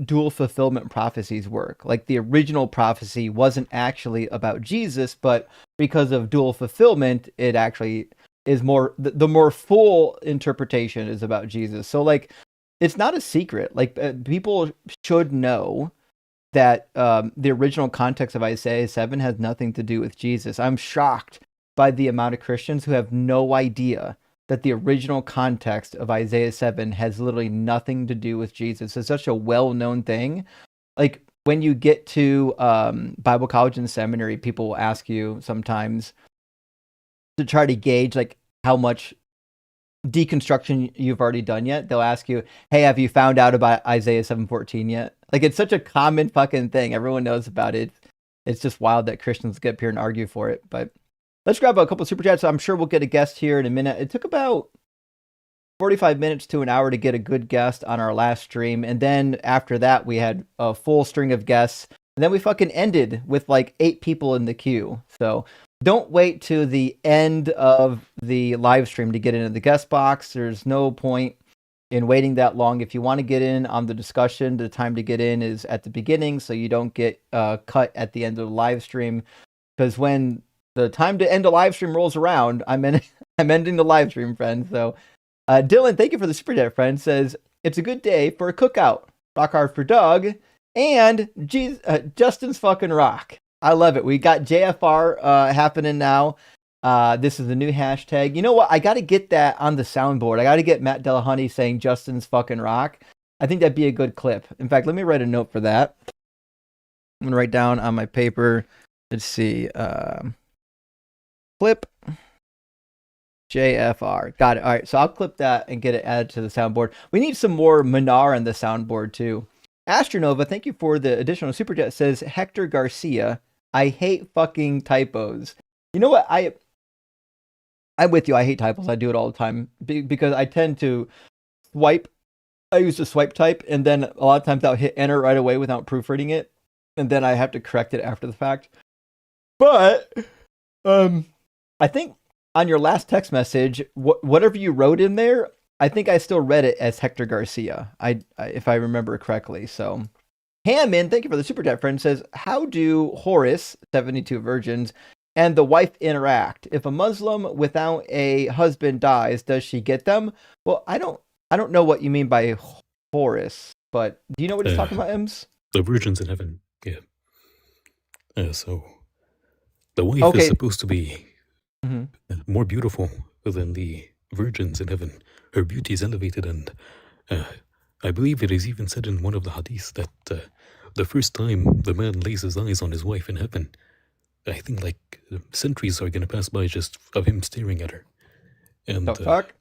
dual fulfillment prophecies work. Like the original prophecy wasn't actually about Jesus, but because of dual fulfillment, it actually is more, the more full interpretation is about Jesus. So like it's not a secret. Like people should know that the original context of Isaiah 7 has nothing to do with Jesus. I'm shocked by the amount of Christians who have no idea that the original context of Isaiah 7 has literally nothing to do with Jesus. It's such a well-known thing. Like when you get to Bible college and seminary, people will ask you sometimes to try to gauge like how much deconstruction you've already done yet. They'll ask you, hey, have you found out about Isaiah 7:14 yet? Like it's such a common fucking thing. Everyone knows about it. It's just wild that Christians get up here and argue for it. But let's grab a couple of super chats. I'm sure we'll get a guest here in a minute. It took about 45 minutes to an hour to get a good guest on our last stream. And then after that, we had a full string of guests. And then we fucking ended with like 8 people in the queue. So don't wait to the end of the live stream to get into the guest box. There's no point in waiting that long. If you want to get in on the discussion, the time to get in is at the beginning, so you don't get cut at the end of the live stream. Because when the time to end a live stream rolls around, I'm ending the live stream, friend. So Dylan, thank you for the super chat, friend. Says it's a good day for a cookout. Rock hard for Doug and Justin's fucking rock. I love it. We got JFR happening now. This is the new hashtag. You know what? I got to get that on the soundboard. I got to get Matt Delahunty saying Justin's fucking rock. I think that'd be a good clip. In fact, let me write a note for that. I'm going to write down on my paper. Let's see. Clip JFR. Got it. All right. So I'll clip that and get it added to the soundboard. We need some more Minar on the soundboard too. Astronova, thank you for the additional super chat. Says Hector Garcia, I hate fucking typos. You know what? I'm with you. I hate typos. I do it all the time because I tend to swipe. I use the swipe type, and then a lot of times I'll hit enter right away without proofreading it, and then I have to correct it after the fact. But I think on your last text message, whatever you wrote in there, I think I still read it as Hector Garcia. If I remember correctly. So Hammond, thank you for the super chat, friend. Says, how do Horus 72 virgins and the wife interact? If a Muslim without a husband dies, does she get them? Well, I don't know what you mean by Horus, but do you know what he's talking about, Ems? The virgins in heaven, yeah. So the wife is supposed to be more beautiful than the virgins in heaven. Her beauty is elevated, and I believe it is even said in one of the hadiths that the first time the man lays his eyes on his wife in heaven, I think like centuries are going to pass by just of him staring at her. And the fuck?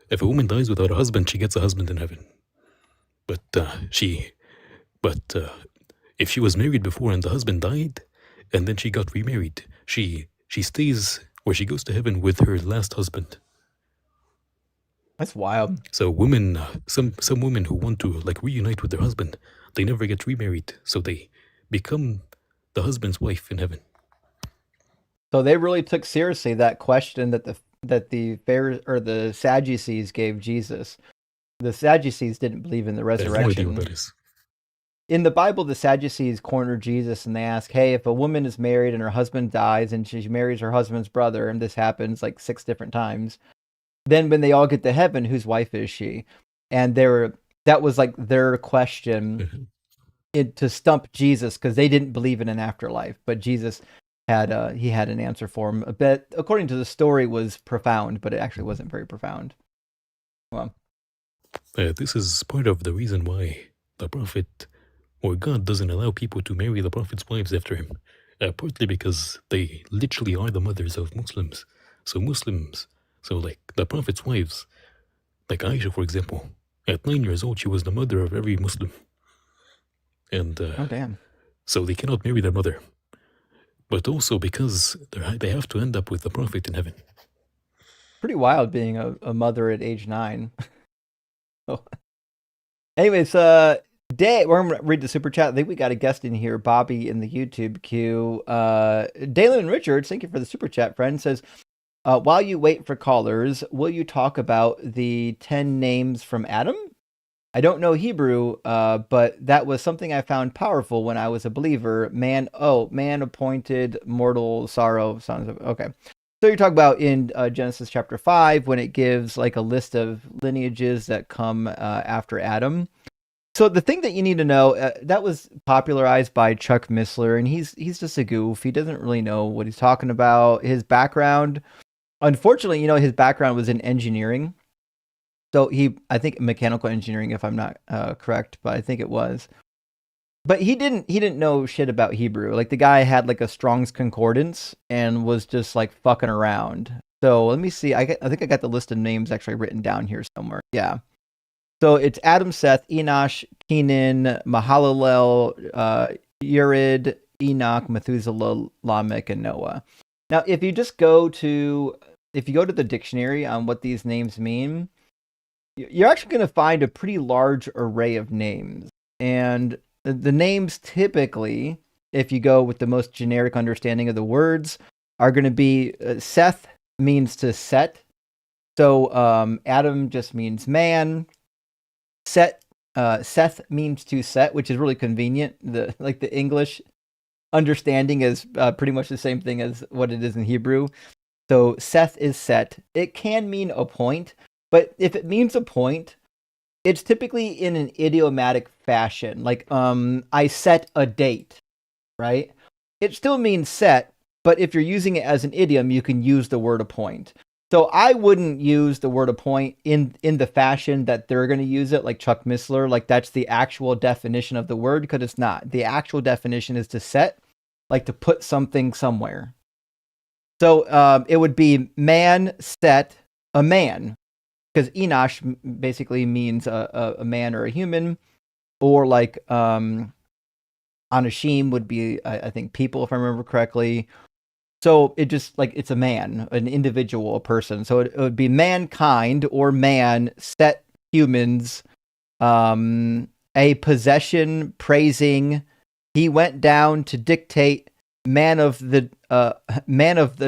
If a woman dies without a husband, she gets a husband in heaven. But if she was married before and the husband died, and then she got remarried, she stays where she goes to heaven with her last husband. That's wild. So women, some women who want to like reunite with their husband, they never get remarried, so they become the husband's wife in heaven. So they really took seriously that question that the Sadducees gave Jesus. The Sadducees didn't believe in the resurrection. I have no idea what that is. In the Bible, the Sadducees cornered Jesus and they ask, hey, if a woman is married and her husband dies and she marries her husband's brother, and this happens like 6 different times, then when they all get to heaven, whose wife is she? And that was like their question to stump Jesus, because they didn't believe in an afterlife. But Jesus had an answer for him. A bit, according to the story, was profound, but it actually wasn't very profound. Well, this is part of the reason why the prophet or God doesn't allow people to marry the prophet's wives after him. Partly because they literally are the mothers of Muslims. So like the prophet's wives, like Aisha, for example, at 9 years old, she was the mother of every Muslim. And oh damn! So they cannot marry their mother. But also because they have to end up with the prophet in heaven. Pretty wild being a mother at age 9. Oh. Anyways, we're going to read the super chat. I think we got a guest in here, Bobby, in the YouTube queue. Dalen Richards, thank you for the super chat, friend, says, while you wait for callers, will you talk about the 10 names from Adam? I don't know Hebrew, but that was something I found powerful when I was a believer. Man appointed, mortal, sorrow, sons of... Okay. So you're talking about in Genesis chapter 5, when it gives like a list of lineages that come after Adam. So the thing that you need to know, that was popularized by Chuck Missler, and he's just a goof. He doesn't really know what he's talking about. His background, unfortunately, his background was in engineering. So I think mechanical engineering, if I'm not correct, but I think it was. But he didn't know shit about Hebrew. Like the guy had like a Strong's Concordance and was just like fucking around. So let me see. I think I got the list of names actually written down here somewhere. Yeah. So it's Adam, Seth, Enosh, Kenan, Mahalalel, Urid, Enoch, Methuselah, Lamech, and Noah. Now, if you go to the dictionary on what these names mean, you're actually going to find a pretty large array of names. And the names typically, if you go with the most generic understanding of the words, are going to be Seth means to set. So Adam just means man. Seth means to set, which is really convenient. The English understanding is pretty much the same thing as what it is in Hebrew. So Seth is set. It can mean a point, but if it means a point, it's typically in an idiomatic fashion. Like I set a date, right? It still means set, but if you're using it as an idiom, you can use the word a point. So I wouldn't use the word a point in the fashion that they're going to use it, like Chuck Missler, like that's the actual definition of the word, because it's not. The actual definition is to set, like to put something somewhere. So it would be man set a man, because Enosh basically means a man or a human, or like Anashim would be, I think, people, if I remember correctly. So it just like it's a man, an individual, a person. So it would be mankind or man set humans, a possession praising. He went down to dictate man of the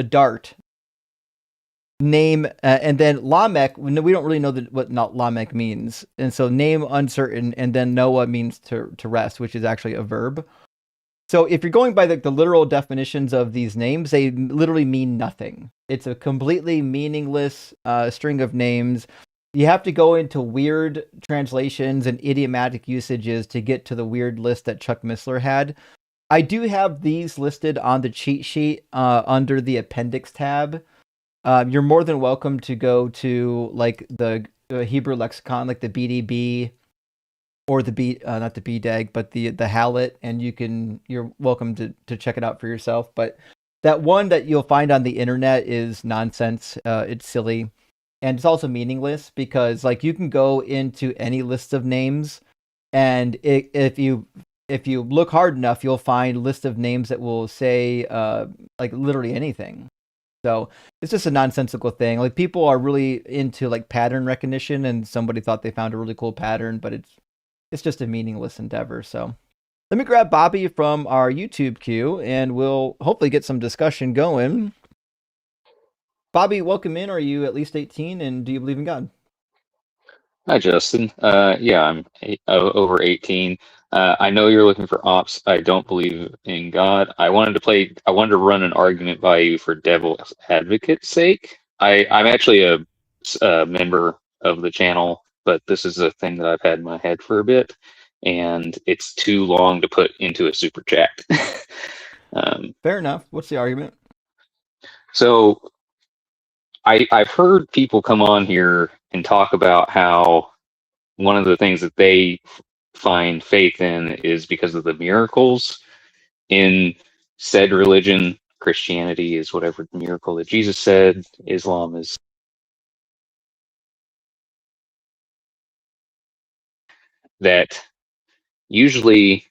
dart. Name and then Lamech. We don't really know what not Lamech means, and so name uncertain, and then Noah means to rest, which is actually a verb. So if you're going by the literal definitions of these names, they literally mean nothing. It's a completely meaningless string of names. You have to go into weird translations and idiomatic usages to get to the weird list that Chuck Missler had. I do have these listed on the cheat sheet under the appendix tab. You're more than welcome to go to like the Hebrew lexicon, like the BDB, or the not the BDAG, but the Hallett, and you're welcome to check it out for yourself. But that one that you'll find on the internet is nonsense. It's silly, and it's also meaningless, because like you can go into any list of names, and if you look hard enough, you'll find a list of names that will say like literally anything. So it's just a nonsensical thing. Like people are really into like pattern recognition, and somebody thought they found a really cool pattern, but it's just a meaningless endeavor. So let me grab Bobby from our YouTube queue, and we'll hopefully get some discussion going. Bobby, welcome in. Are you at least 18, and do you believe in God? Hi, Justin. Yeah, I'm over 18. I know you're looking for ops. I don't believe in God. I wanted to run an argument by you for devil's advocate's sake. I'm actually a member of the channel, but this is a thing that I've had in my head for a bit, and it's too long to put into a super chat. Fair enough. What's the argument? So I've heard people come on here and talk about how one of the things that they find faith in is because of the miracles in said religion. Christianity is whatever miracle that Jesus said. Islam is that. Usually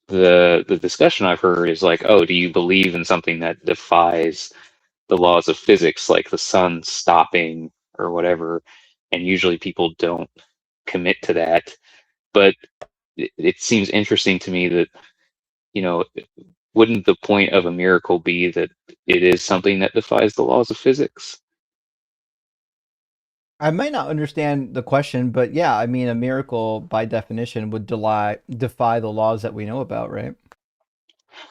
the discussion I've heard is like, oh, do you believe in something that defies the laws of physics, like the sun stopping or whatever? And usually people don't commit to that. But it seems interesting to me that, wouldn't the point of a miracle be that it is something that defies the laws of physics? I might not understand the question, but yeah, I mean, a miracle by definition would defy the laws that we know about, right?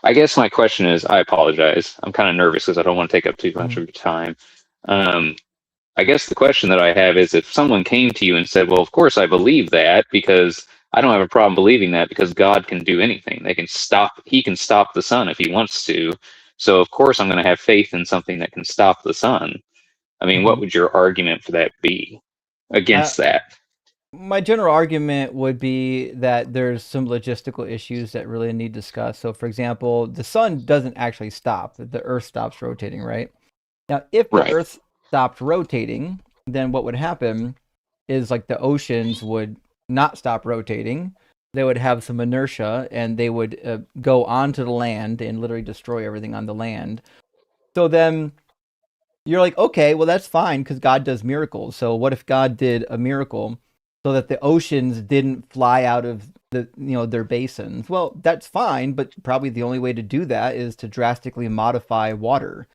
I guess my question is, I apologize. I'm kind of nervous because I don't want to take up too much of your time. I guess the question that I have is, if someone came to you and said, well, of course I believe that, because I don't have a problem believing that, because God can do anything. He can stop the sun if he wants to. So of course I'm going to have faith in something that can stop the sun. I mean, what would your argument for that be against that? My general argument would be that there's some logistical issues that really need discussed. So for example, the sun doesn't actually stop. The earth stops rotating, right? Now, if the earth stopped rotating, then what would happen is like the oceans would not stop rotating, they would have some inertia, and they would go onto the land and literally destroy everything on the land. So then you're like, okay, well, that's fine because God does miracles. So what if God did a miracle so that the oceans didn't fly out of their basins? Well, that's fine, but probably the only way to do that is to drastically modify water.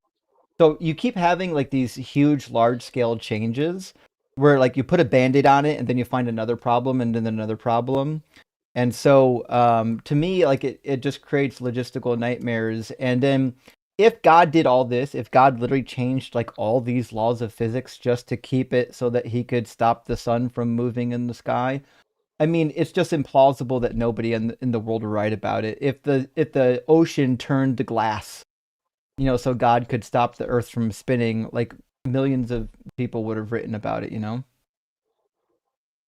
So you keep having like these huge, large scale changes where like you put a band-aid on it and then you find another problem and then another problem. And so to me, like it just creates logistical nightmares. And then if God did all this, if God literally changed like all these laws of physics just to keep it so that he could stop the sun from moving in the sky, I mean, it's just implausible that nobody in the world would write about it. If the ocean turned to glass, so God could stop the earth from spinning, like millions of people would have written about it,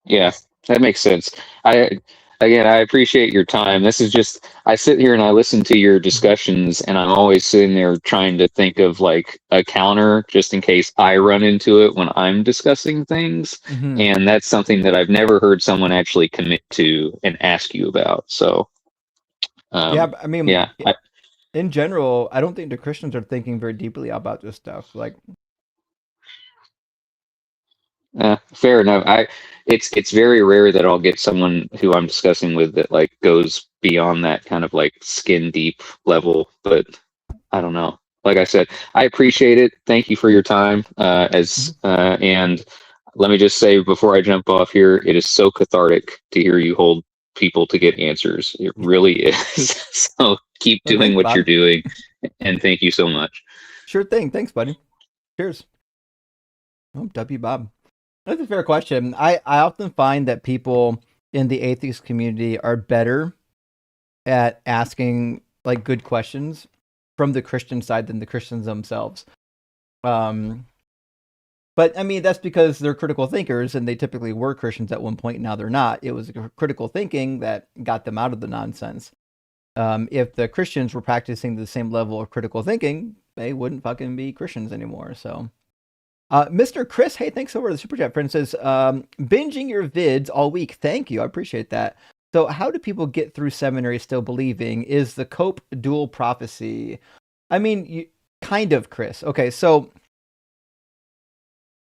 Yeah, that makes sense. I Again, I appreciate your time. This is just I sit here and I listen to your discussions, and I'm always sitting there trying to think of like a counter just in case I run into it when I'm discussing things. Mm-hmm. And that's something that I've never heard someone actually commit to and ask you about. So, Yeah, I mean, yeah, in general, I don't think the Christians are thinking very deeply about this stuff. Like, fair enough. It's very rare that I'll get someone who I'm discussing with that like goes beyond that kind of like skin deep level. But I don't know. Like I said, I appreciate it. Thank you for your time. And let me just say before I jump off here, it is so cathartic to hear you hold people to get answers. It really is. So keep well, doing thanks, what you're Bob. doing, and thank you so much. Sure thing. Thanks, buddy. Cheers. Oh, W. Bob. That's a fair question. I often find that people in the atheist community are better at asking like good questions from the Christian side than the Christians themselves. But I mean, that's because they're critical thinkers and they typically were Christians at one point. Now they're not. It was critical thinking that got them out of the nonsense. If the Christians were practicing the same level of critical thinking, they wouldn't fucking be Christians anymore. So, Mr. Chris, hey, thanks over the super chat friend says, binging your vids all week. Thank you. I appreciate that. So how do people get through seminary still believing? Is the cope dual prophecy? I mean, kind of, Chris. Okay, so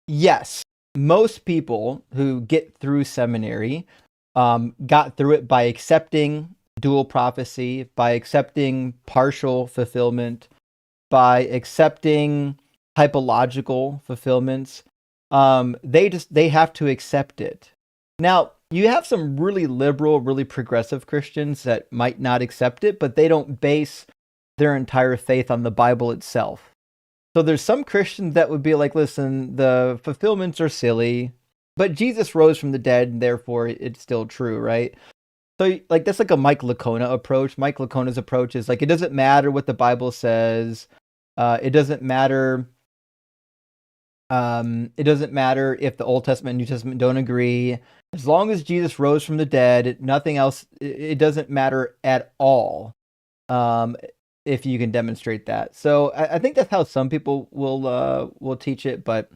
yes, most people who get through seminary got through it by accepting dual prophecy, by accepting partial fulfillment, by accepting typological fulfillments. They have to accept it. Now, you have some really liberal, really progressive Christians that might not accept it, but they don't base their entire faith on the Bible itself. So there's some Christians that would be like, listen, the fulfillments are silly, but Jesus rose from the dead, and therefore it's still true, right? So like that's like a Mike Licona approach. Mike Licona's approach is like, it doesn't matter what the Bible says. It doesn't matter. It doesn't matter if the Old Testament and New Testament don't agree. As long as Jesus rose from the dead, nothing else. It doesn't matter at all. If you can demonstrate that. So I think that's how some people will teach it, but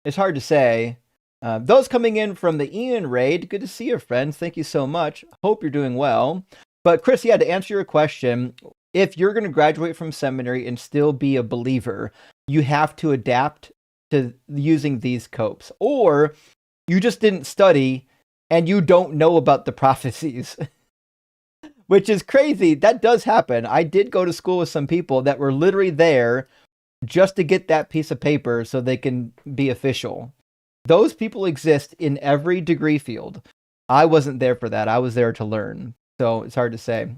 it's hard to say. Those coming in from the Ian raid, good to see you, friends. Thank you so much. Hope you're doing well. But Chris, yeah, to answer your question, if you're going to graduate from seminary and still be a believer, you have to adapt to using these copes, or you just didn't study and you don't know about the prophecies. Which is crazy. That does happen. I did go to school with some people that were literally there just to get that piece of paper so they can be official. Those people exist in every degree field. I wasn't there for that. I was there to learn. So it's hard to say.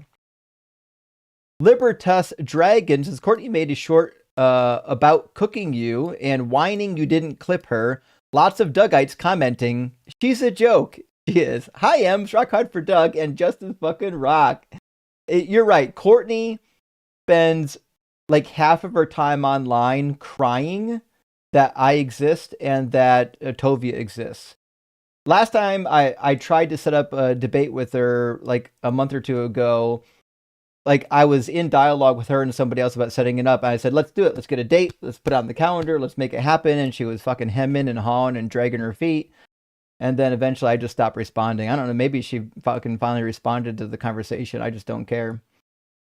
Libertas Dragon says, Courtney made a short about cooking you and whining you didn't clip her. Lots of Dougites commenting, she's a joke. She is. Hi, Ems, rock hard for Doug, and Justin fucking rock. You're right. Courtney spends like half of her time online crying that I exist and that Tovia exists. Last time I tried to set up a debate with her like a month or two ago. Like I was in dialogue with her and somebody else about setting it up. And I said, let's do it. Let's get a date. Let's put it on the calendar. Let's make it happen. And she was fucking hemming and hawing and dragging her feet. And then eventually I just stopped responding. I don't know, maybe she fucking finally responded to the conversation. I just don't care.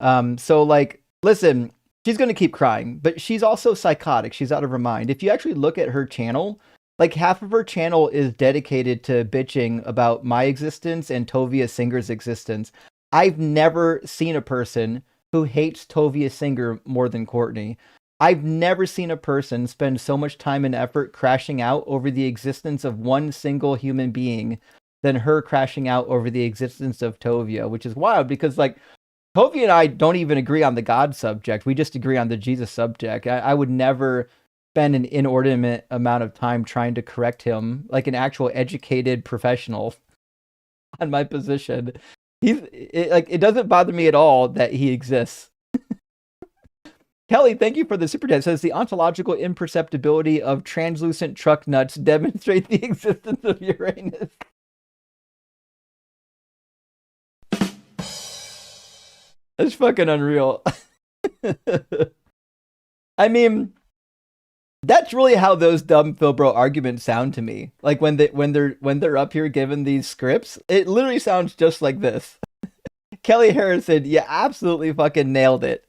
So like, listen, she's going to keep crying, but she's also psychotic. She's out of her mind. If you actually look at her channel, like half of her channel is dedicated to bitching about my existence and Tovia Singer's existence. I've never seen a person who hates Tovia Singer more than Courtney. I've never seen a person spend so much time and effort crashing out over the existence of one single human being than her crashing out over the existence of Tovia, which is wild because like Tovia and I don't even agree on the God subject. We just agree on the Jesus subject. I would never spend an inordinate amount of time trying to correct him like an actual educated professional on my position. It doesn't bother me at all that he exists. Kelly, thank you for the super chat. It says the ontological imperceptibility of translucent truck nuts demonstrate the existence of Uranus. That's fucking unreal. I mean, that's really how those dumb Philbro arguments sound to me. Like when they're up here given these scripts, it literally sounds just like this. Kelly Harrison, you absolutely fucking nailed it.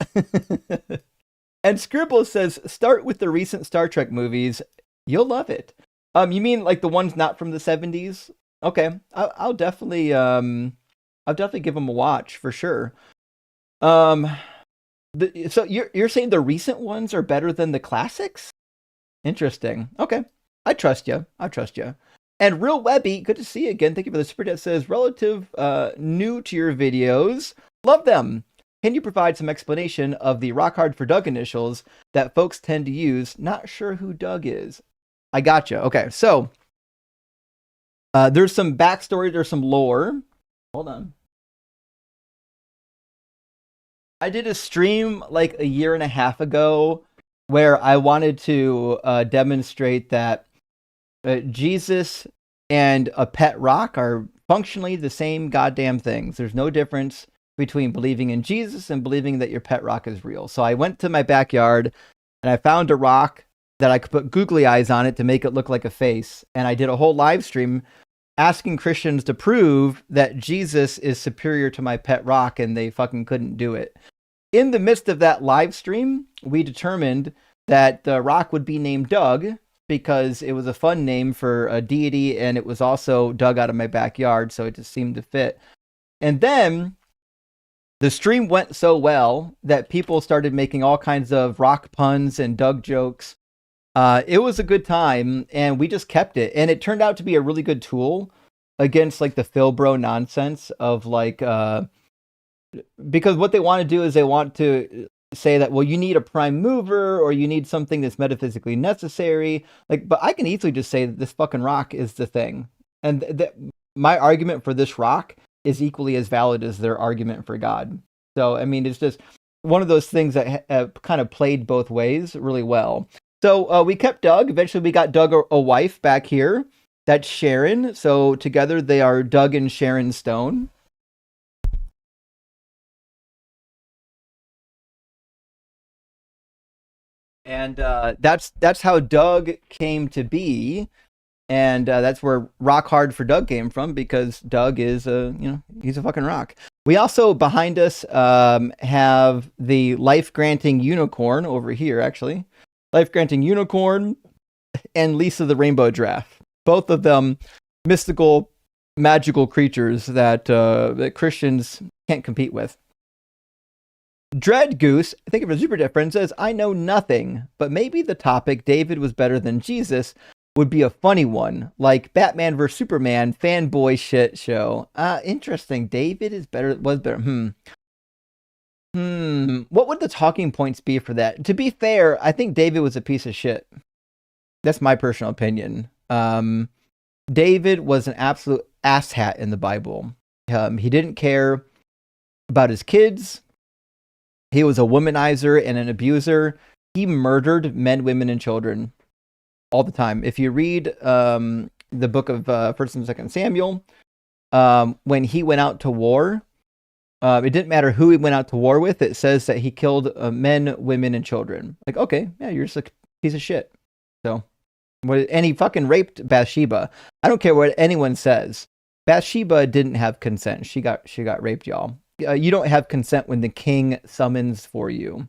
And Scribble says, start with the recent Star Trek movies. You'll love it. You mean like the ones not from the 70s? Okay, I'll definitely give them a watch for sure. So you're saying the recent ones are better than the classics? Interesting. Okay, I trust you. And Real Webby, good to see you again. Thank you for the super chat. Says relative new to your videos, love them. Can you provide some explanation of the Rock Hard for Doug initials that folks tend to use? Not sure who Doug is. I gotcha. Okay, so there's some backstory, there's some lore. Hold on. I did a stream like a year and a half ago where I wanted to demonstrate that Jesus and a pet rock are functionally the same goddamn things. There's no difference between believing in Jesus and believing that your pet rock is real. So I went to my backyard and I found a rock that I could put googly eyes on it to make it look like a face. And I did a whole live stream asking Christians to prove that Jesus is superior to my pet rock, and they fucking couldn't do it. In the midst of that live stream, we determined that the rock would be named Doug because it was a fun name for a deity, and it was also dug out of my backyard, so it just seemed to fit. And then the stream went so well that people started making all kinds of rock puns and Doug jokes. It was a good time, and we just kept it. And it turned out to be a really good tool against like the Philbro nonsense of like, because what they want to do is they want to say that, well, you need a prime mover or you need something that's metaphysically necessary. Like, but I can easily just say that this fucking rock is the thing. And my argument for this rock is equally as valid as their argument for God. So, I mean, it's just one of those things that kind of played both ways really well. So we kept Doug. Eventually we got Doug a wife back here. That's Sharon. So together they are Doug and Sharon Stone. And that's how Doug came to be. And that's where Rock Hard for Doug came from, because Doug is he's a fucking rock. We also behind us have the life-granting unicorn over here, actually. Life-granting unicorn and Lisa the Rainbow Giraffe. Both of them mystical, magical creatures that Christians can't compete with. Dread Goose, I think of it super different, says, I know nothing, but maybe the topic David was better than Jesus would be a funny one, like Batman vs Superman fanboy shit show. Interesting. David was better. What would the talking points be for that? To be fair, I think David was a piece of shit. That's my personal opinion. David was an absolute asshat in the Bible. He didn't care about his kids. He was a womanizer and an abuser. He murdered men, women, and children all the time. If you read the book of 1st and 2nd Samuel, when he went out to war, it didn't matter who he went out to war with. It says that he killed men, women, and children. Like, okay, yeah, you're just a piece of shit. So, And he fucking raped Bathsheba. I don't care what anyone says. Bathsheba didn't have consent. She got raped, y'all. You don't have consent when the king summons for you.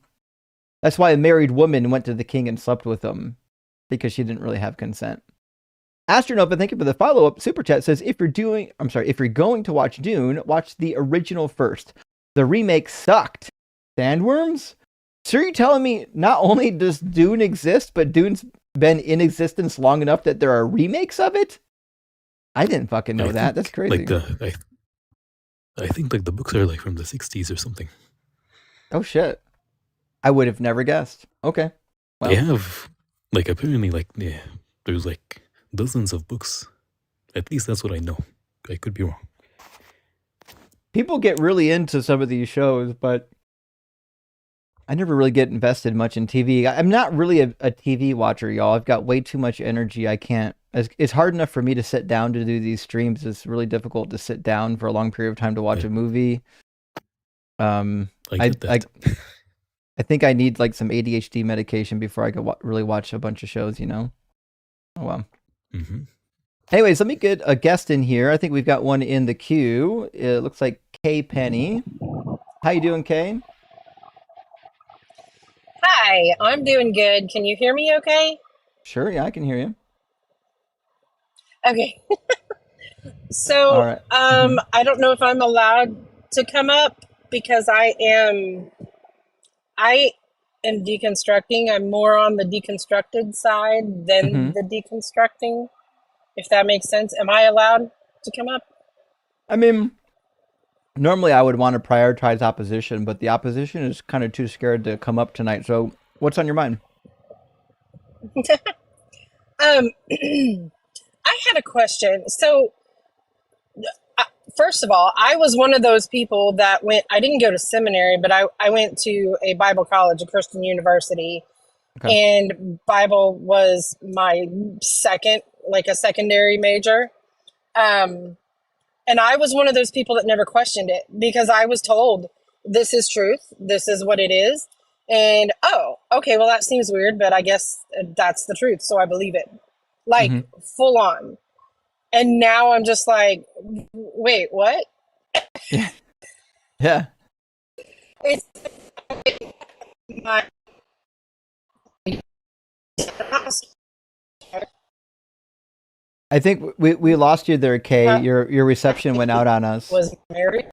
That's why a married woman went to the king and slept with him, because she didn't really have consent. Astronova, thank you for the follow-up. Super chat says, if you're going to watch Dune, watch the original first. The remake sucked. Sandworms? So you're telling me not only does Dune exist, but Dune's been in existence long enough that there are remakes of it? I didn't fucking know that. That's crazy. I think like the books are like from the 60s or something. Oh shit. I would have never guessed. Okay. Well. They have like apparently like there's like dozens of books. At least that's what I know. I could be wrong. People get really into some of these shows, but I never really get invested much in TV. I'm not really a TV watcher, y'all. I've got way too much energy. I can't. It's hard enough for me to sit down to do these streams. It's really difficult to sit down for a long period of time to watch a movie. I think I need like some ADHD medication before I could really watch a bunch of shows, you know? Oh, well. Mm-hmm. Anyways, let me get a guest in here. I think we've got one in the queue. It looks like Kay Penny. How you doing, Kay? Hi, I'm doing good. Can you hear me okay? Sure, yeah, I can hear you. Okay. So, all right. I don't know if I'm allowed to come up because I am deconstructing. I'm more on the deconstructed side than the deconstructing, if that makes sense. Am I allowed to come up? I mean, normally I would want to prioritize opposition, but the opposition is kind of too scared to come up tonight. So what's on your mind? I had a question. So, first of all, I was one of those people that I didn't go to seminary, but I went to a Bible college, a Christian university, and Bible was my a secondary major. And I was one of those people that never questioned it because I was told this is truth. This is what it is. And, oh, okay, well, that seems weird, but I guess that's the truth. So I believe it. Like, full on. And now I'm just like, wait, what? Yeah. It's I think we lost you there, Kay. Your reception went out on us. Was married.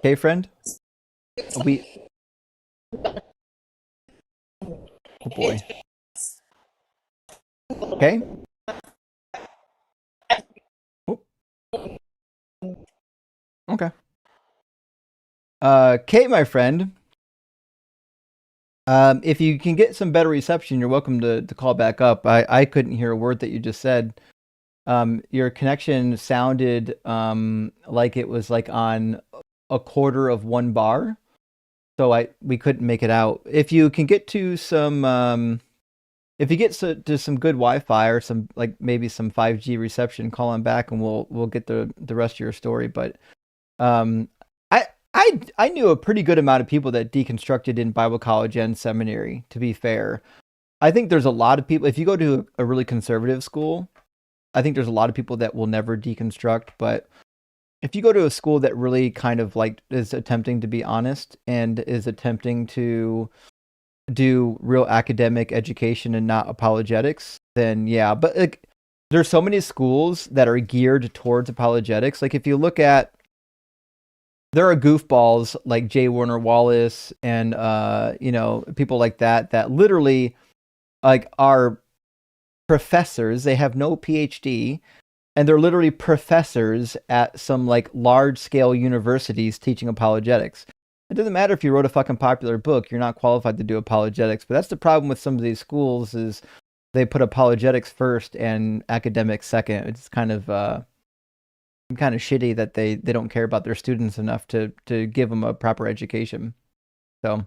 Kay, friend? Oh boy. Okay. Oh. Okay. Kate, my friend, if you can get some better reception, you're welcome to call back up. I couldn't hear a word that you just said. Your connection sounded like it was like on a quarter of one bar, so we couldn't make it out. If you can get to some if you get to some good Wi-Fi or some like maybe some 5G reception, call on back and we'll get the rest of your story. But I knew a pretty good amount of people that deconstructed in Bible college and seminary, to be fair. I think there's a lot of people, if you go to a really conservative school, I think there's a lot of people that will never deconstruct. But if you go to a school that really kind of like is attempting to be honest and is attempting to do real academic education and not apologetics, then yeah. But like, there's so many schools that are geared towards apologetics. Like if you look at, there are goofballs like J. Warner Wallace and people like that literally like are professors. They have no PhD, and they're literally professors at some like large scale universities teaching apologetics. It doesn't matter if you wrote a fucking popular book, you're not qualified to do apologetics. But that's the problem with some of these schools is they put apologetics first and academics second. It's kind of shitty that they don't care about their students enough to give them a proper education. So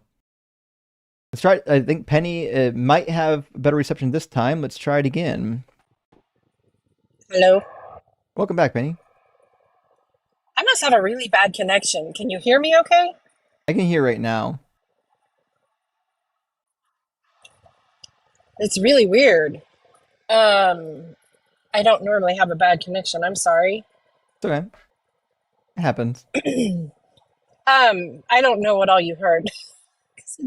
let's try. I think Penny might have better reception this time. Let's try it again. Hello. Welcome back, Penny. I must have a really bad connection. Can you hear me okay? I can hear right now. It's really weird. I don't normally have a bad connection. I'm sorry. It's okay. It happens. I don't know what all you heard.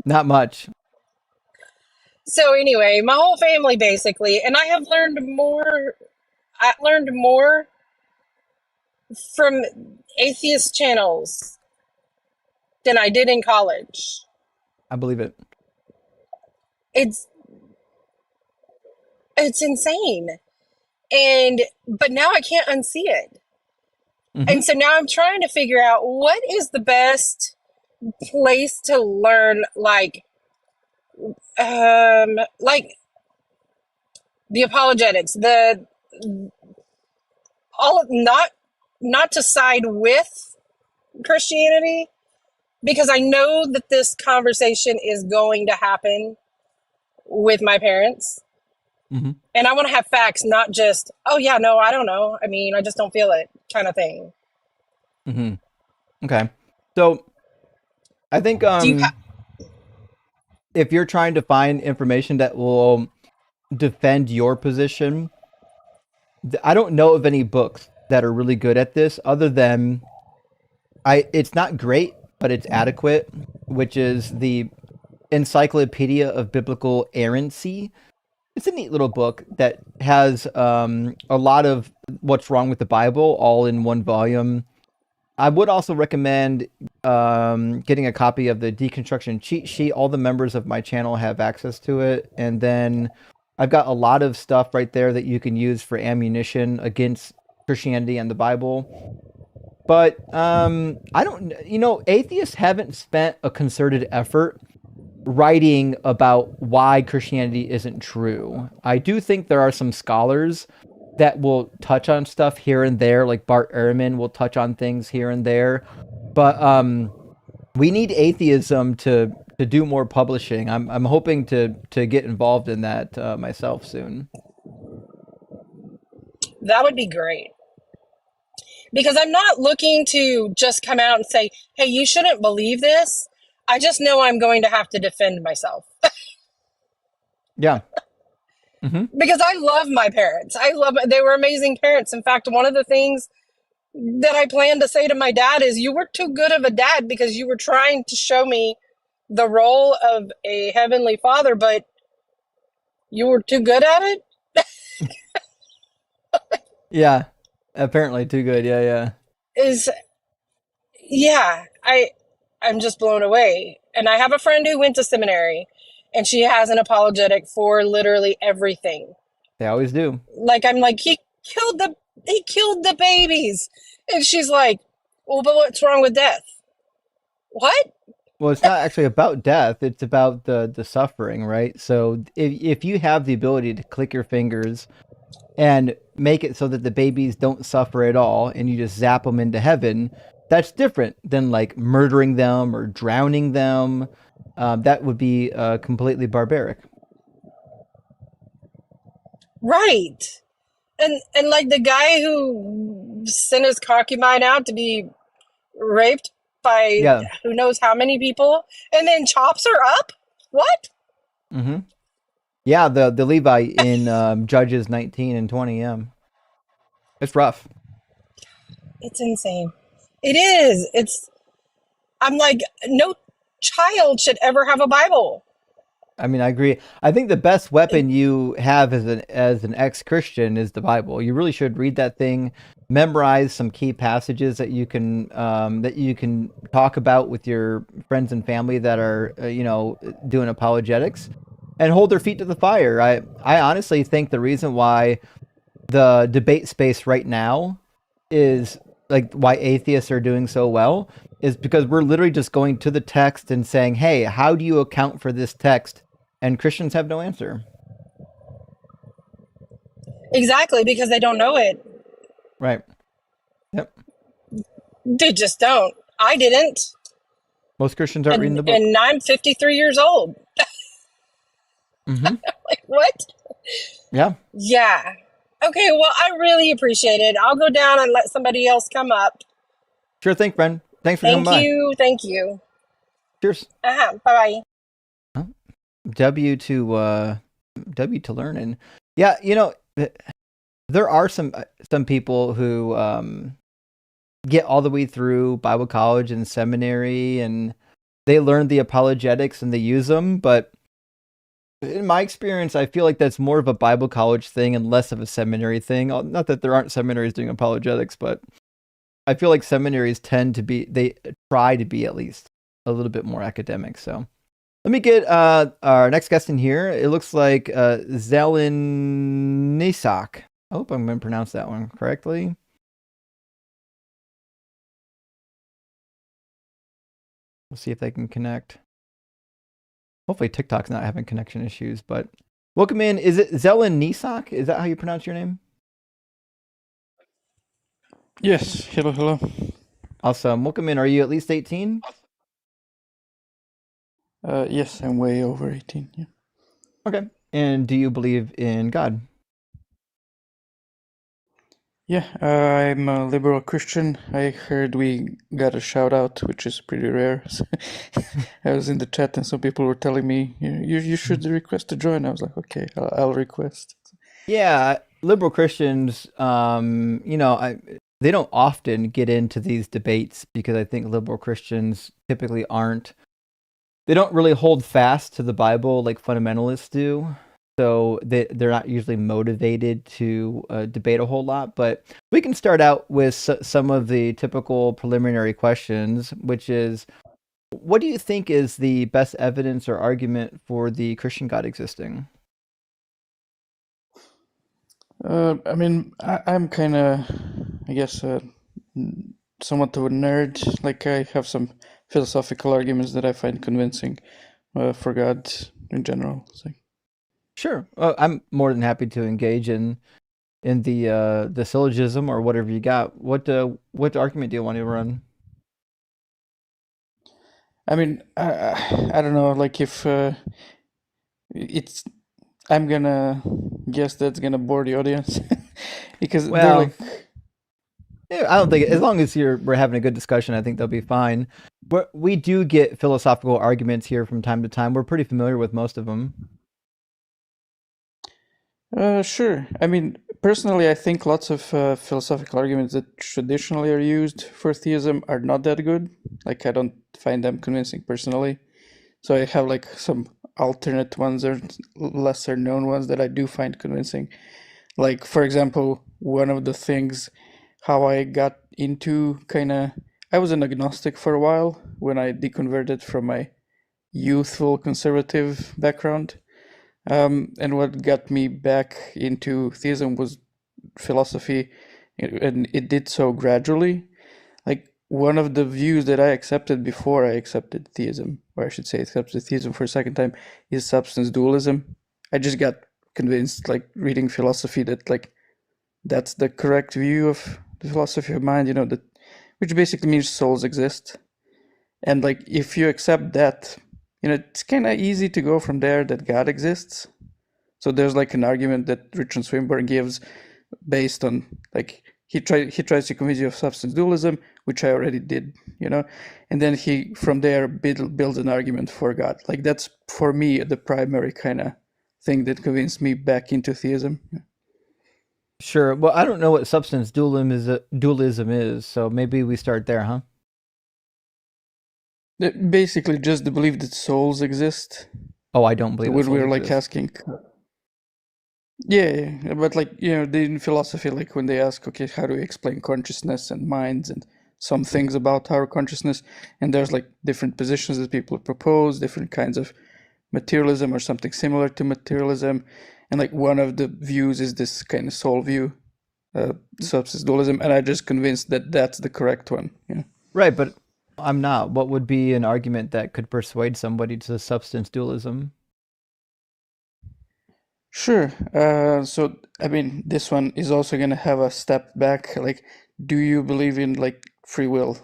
Not much. So anyway, my whole family basically, and I have learned more. I learned more from atheist channels than I did in college. I believe it. It's insane. But now I can't unsee it. Mm-hmm. And so now I'm trying to figure out what is the best place to learn, like the apologetics, not to side with Christianity, because I know that this conversation is going to happen with my parents. Mm-hmm. And I want to have facts, not just, oh yeah, no, I don't know. I mean, I just don't feel it kind of thing. Mm-hmm. Okay. So I think if you're trying to find information that will defend your position, I don't know of any books that are really good at this other than it's not great, but it's adequate, which is the Encyclopedia of Biblical Errancy. It's a neat little book that has a lot of what's wrong with the Bible all in one volume. I would also recommend getting a copy of the Deconstruction cheat sheet. All the members of my channel have access to it. And then I've got a lot of stuff right there that you can use for ammunition against Christianity and the Bible. But I don't, atheists haven't spent a concerted effort writing about why Christianity isn't true. I do think there are some scholars that will touch on stuff here and there, like Bart Ehrman will touch on things here and there. But we need atheism to do more publishing. I'm hoping to get involved in that myself soon. That would be great. Because I'm not looking to just come out and say, hey, you shouldn't believe this. I just know I'm going to have to defend myself. Yeah. Mm-hmm. Because I love my parents. They were amazing parents. In fact, one of the things that I plan to say to my dad is, you were too good of a dad because you were trying to show me the role of a heavenly father, but you were too good at it. Yeah. Apparently too good. Yeah. I'm just blown away. And I have a friend who went to seminary and she has an apologetic for literally everything. They always do. Like, I'm like, he killed the babies. And she's like, well, but what's wrong with death? What? Well, it's not actually about death. It's about the suffering, right? So if you have the ability to click your fingers and make it so that the babies don't suffer at all and you just zap them into heaven, that's different than like murdering them or drowning them. That would be completely barbaric. Right. And like the guy who sent his concubine out to be raped by who knows how many people and then chops her up? What? Mm-hmm. Yeah, the Levite in Judges 19 and 20, yeah. It's rough. It's insane. It is. I'm like, no child should ever have a Bible. I mean, I agree. I think the best weapon you have as an ex-Christian is the Bible. You really should read that thing, memorize some key passages that you can talk about with your friends and family that are doing apologetics, and hold their feet to the fire. I honestly think the reason why the debate space right now is like why atheists are doing so well is because we're literally just going to the text and saying, hey, how do you account for this text? And Christians have no answer. Exactly, because they don't know it. Right. Yep. They just don't. I didn't. Most Christians aren't reading the book. And I'm 53 years old. Mm-hmm. Like, what? Yeah. Yeah. Okay, well, I really appreciate it. I'll go down and let somebody else come up. Sure thing, friend. Thanks for coming by. Thank you. Cheers. Bye-bye. W to W to learning. Yeah, there are some people who get all the way through Bible college and seminary, and they learn the apologetics and they use them. But in my experience, I feel like that's more of a Bible college thing and less of a seminary thing. Not that there aren't seminaries doing apologetics, but I feel like seminaries they try to be at least a little bit more academic. So let me get our next guest in here. It looks like Zelen Nisak. I hope I'm going to pronounce that one correctly. We'll see if they can connect. Hopefully TikTok's not having connection issues, but welcome in. Is it Zelen Nisak? Is that how you pronounce your name? Yes. Hello. Awesome. Welcome in. Are you at least 18? Yes, I'm way over 18. Yeah. Okay. And do you believe in God? Yeah, I'm a liberal Christian. I heard we got a shout out, which is pretty rare. I was in the chat and some people were telling me, you should request to join. I was like, okay, I'll request. Yeah, liberal Christians, they don't often get into these debates because I think liberal Christians typically they don't really hold fast to the Bible like fundamentalists do. So they're not usually motivated to debate a whole lot. But we can start out with some of the typical preliminary questions, which is, what do you think is the best evidence or argument for the Christian God existing? I'm kind of, I guess, somewhat of a nerd. Like, I have some philosophical arguments that I find convincing for God in general. So. Sure. I'm more than happy to engage in the syllogism or whatever you got. What argument do you want to run? I don't know. Like, if I'm gonna guess that's gonna bore the audience because they're like. Yeah, I don't think as long as we're having a good discussion, I think they'll be fine. But we do get philosophical arguments here from time to time. We're pretty familiar with most of them. Sure. Personally, I think lots of philosophical arguments that traditionally are used for theism are not that good. Like, I don't find them convincing personally. So I have like some alternate ones or lesser known ones that I do find convincing. Like, for example, one of the things how I got into I was an agnostic for a while when I deconverted from my youthful conservative background. And what got me back into theism was philosophy, and it did so gradually. Like, one of the views that I accepted before I accepted theism, or I should say accepted theism for a second time, is substance dualism. I just got convinced, like, reading philosophy, that like that's the correct view of the philosophy of mind, that which basically means souls exist. And like, if you accept that, it's kind of easy to go from there that God exists. So there's like an argument that Richard Swinburne gives based on, like, he tries to convince you of substance dualism, which I already did, and then he from there builds an argument for God. Like, that's for me the primary kind of thing that convinced me back into theism. Sure. Well, I don't know what substance dualism is, so maybe we start there, huh? Basically, just the belief that souls exist. Oh, I don't believe. When we're like asking. Yeah, but like, in philosophy, like when they ask, okay, how do we explain consciousness and minds and some things about our consciousness, and there's like different positions that people propose, different kinds of materialism or something similar to materialism, and like one of the views is this kind of soul view, substance dualism, and I just convinced that that's the correct one. Yeah. Right, but I'm not. What would be an argument that could persuade somebody to substance dualism? Sure. So, this one is also going to have a step back. Like, do you believe in like free will?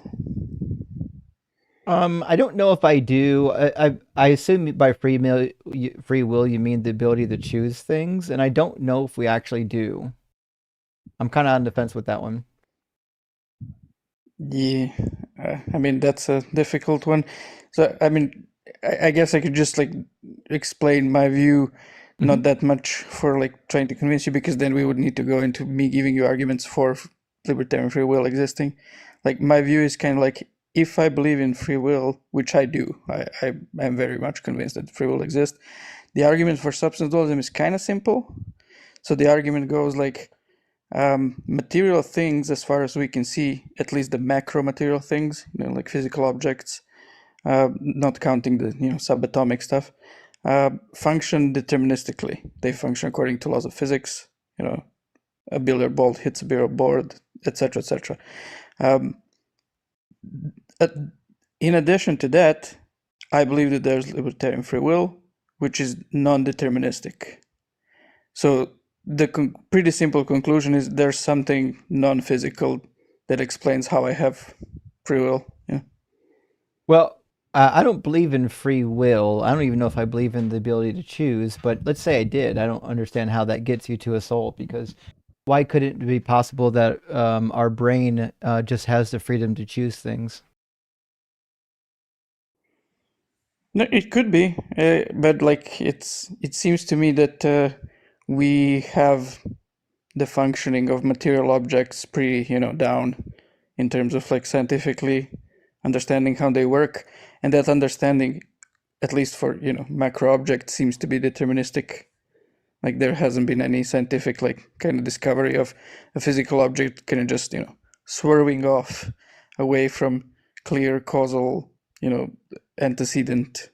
I don't know if I do. I assume by free will you mean the ability to choose things, and I don't know if we actually do. I'm kind of on the fence with that one. Yeah, that's a difficult one. So, I guess I could just like explain my view not that much for like trying to convince you, because then we would need to go into me giving you arguments for libertarian free will existing. Like my view is kind of like, if I believe in free will, which I do, I am very much convinced that free will exists. The argument for substance dualism is kind of simple. So the argument goes like, material things, as far as we can see, at least the macro material things, like physical objects, not counting the subatomic stuff, function deterministically. They function according to laws of physics. A billiard ball hits a billiard board, etc., etc. In addition to that, I believe that there's libertarian free will, which is non-deterministic. So the pretty simple conclusion is there's something non-physical that explains how I have free will. Yeah. Well, I don't believe in free will. I don't even know if I believe in the ability to choose, but let's say I did. I don't understand how that gets you to a soul, because why couldn't it be possible that our brain just has the freedom to choose things? No, it could be, but like it seems to me that we have the functioning of material objects pretty down in terms of like scientifically understanding how they work, and that understanding, at least for macro objects, seems to be deterministic. Like there hasn't been any scientific like kind of discovery of a physical object kind of just swerving off away from clear causal antecedent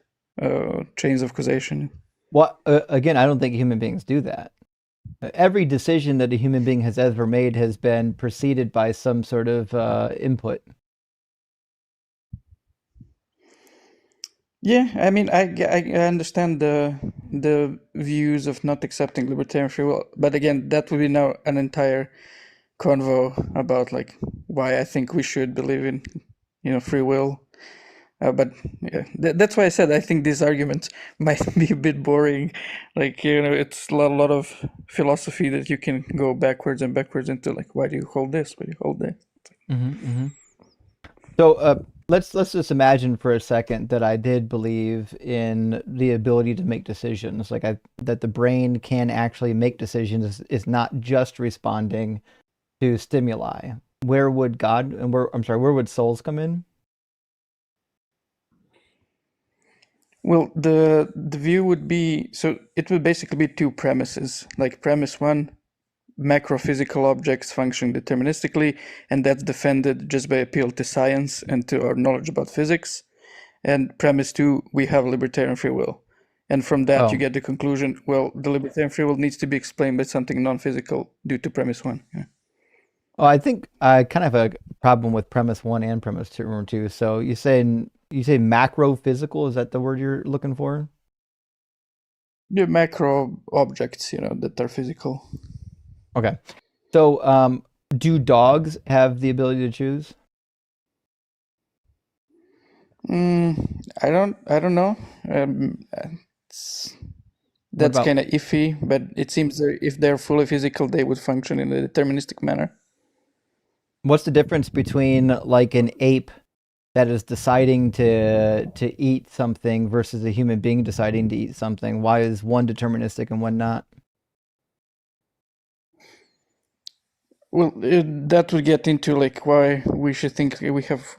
chains of causation. Well, again, I don't think human beings do that. Every decision that a human being has ever made has been preceded by some sort of input. Yeah, I mean, I understand the views of not accepting libertarian free will, but again, that would be now an entire convo about like why I think we should believe in free will. But yeah, that's why I said I think these arguments might be a bit boring. Like it's a lot of philosophy that you can go backwards and backwards into. Like, why do you hold this? Why do you hold that? So let's just imagine for a second that I did believe in the ability to make decisions, like that the brain can actually make decisions, is not just responding to stimuli. Where would God and where would souls come in? Well, the view would be, so it would basically be two premises. Like premise one, macro physical objects function deterministically, and that's defended just by appeal to science and to our knowledge about physics. And premise two, we have libertarian free will. And from that, you get the conclusion, well, the libertarian free will needs to be explained by something non-physical due to premise one. Yeah. Oh, I think I kind of have a problem with premise one and premise two. So you say macro physical, is that the word you're looking for? The macro objects, that are physical. Okay. So do dogs have the ability to choose? I don't know. That's kind of iffy, but it seems that if they're fully physical, they would function in a deterministic manner. What's the difference between like an ape that is deciding to eat something versus a human being deciding to eat something? Why is one deterministic and one not? Well, that would get into like why we should think we have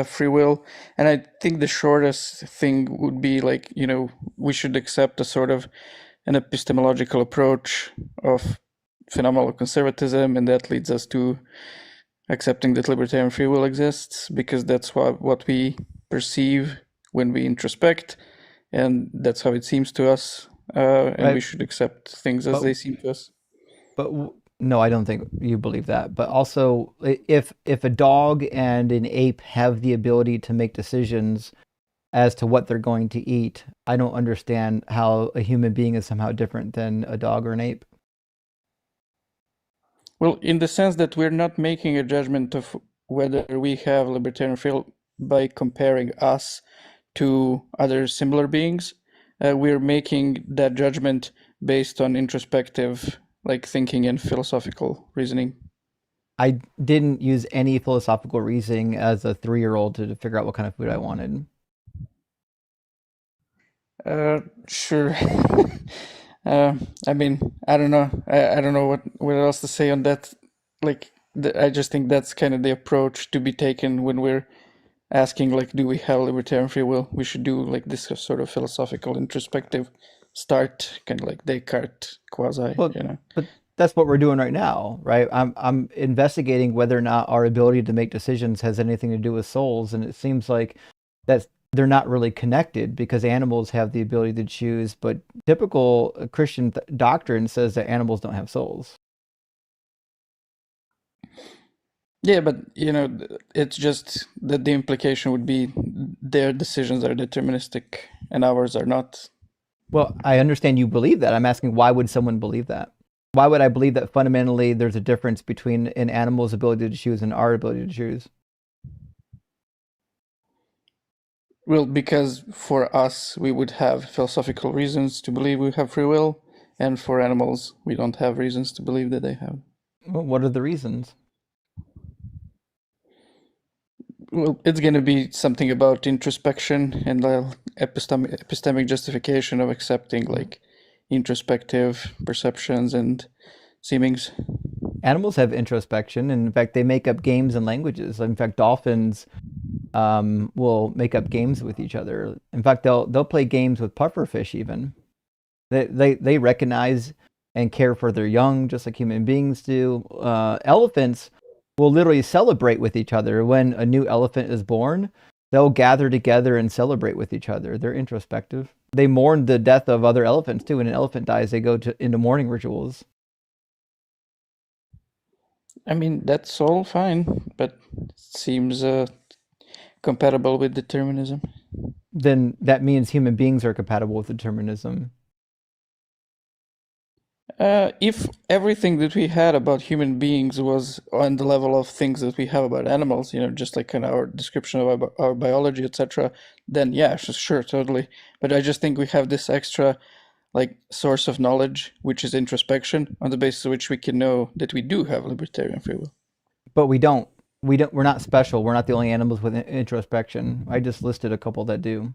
free will, and I think the shortest thing would be like we should accept a sort of an epistemological approach of phenomenal conservatism, and that leads us to accepting that libertarian free will exists, because that's what we perceive when we introspect, and that's how it seems to us, and we should accept things as they seem to us. But no, I don't think you believe that. But also, if a dog and an ape have the ability to make decisions as to what they're going to eat, I don't understand how a human being is somehow different than a dog or an ape. Well, in the sense that we're not making a judgment of whether we have libertarian free will by comparing us to other similar beings. We're making that judgment based on introspective, like thinking and philosophical reasoning. I didn't use any philosophical reasoning as a 3-year-old to figure out what kind of food I wanted. Sure. I mean, I don't know. I don't know what else to say on that. Like, I just think that's kind of the approach to be taken when we're asking, like, do we have libertarian free will? We should do like this sort of philosophical introspective start, kind of like Descartes quasi, Well, you know. but that's what we're doing right now, right? I'm investigating whether or not our ability to make decisions has anything to do with souls, and it seems like that's they're not really connected because animals have the ability to choose, but typical Christian doctrine says that animals don't have souls. Yeah, but you know, it's just that the implication would be their decisions are deterministic and ours are not. Well, I understand you believe that. I'm asking, why would someone believe that? Why would I believe that fundamentally there's a difference between an animal's ability to choose and our ability to choose? Well, because for us, we would have philosophical reasons to believe we have free will, and for animals, we don't have reasons to believe that they have. Well, what are the reasons? Well, it's going to be something about introspection and epistemic justification of accepting like introspective perceptions and seemings. Animals have introspection, and in fact, they make up games and languages. In fact, dolphins will make up games with each other. In fact, they'll play games with pufferfish even. They recognize and care for their young just like human beings do. Elephants will literally celebrate with each other when a new elephant is born. They'll gather together and celebrate with each other. They're introspective. They mourn the death of other elephants too. When an elephant dies, they go into mourning rituals. I mean, that's all fine, but it seems compatible with determinism. Then that means human beings are compatible with determinism. If everything that we had about human beings was on the level of things that we have about animals, you know, just like in our description of our biology, etc., then yeah, sure, totally. But I just think we have this extra like source of knowledge, which is introspection, on the basis of which we can know that we do have libertarian free will. But we don't. We're not special. We're not the only animals with introspection. I just listed a couple that do.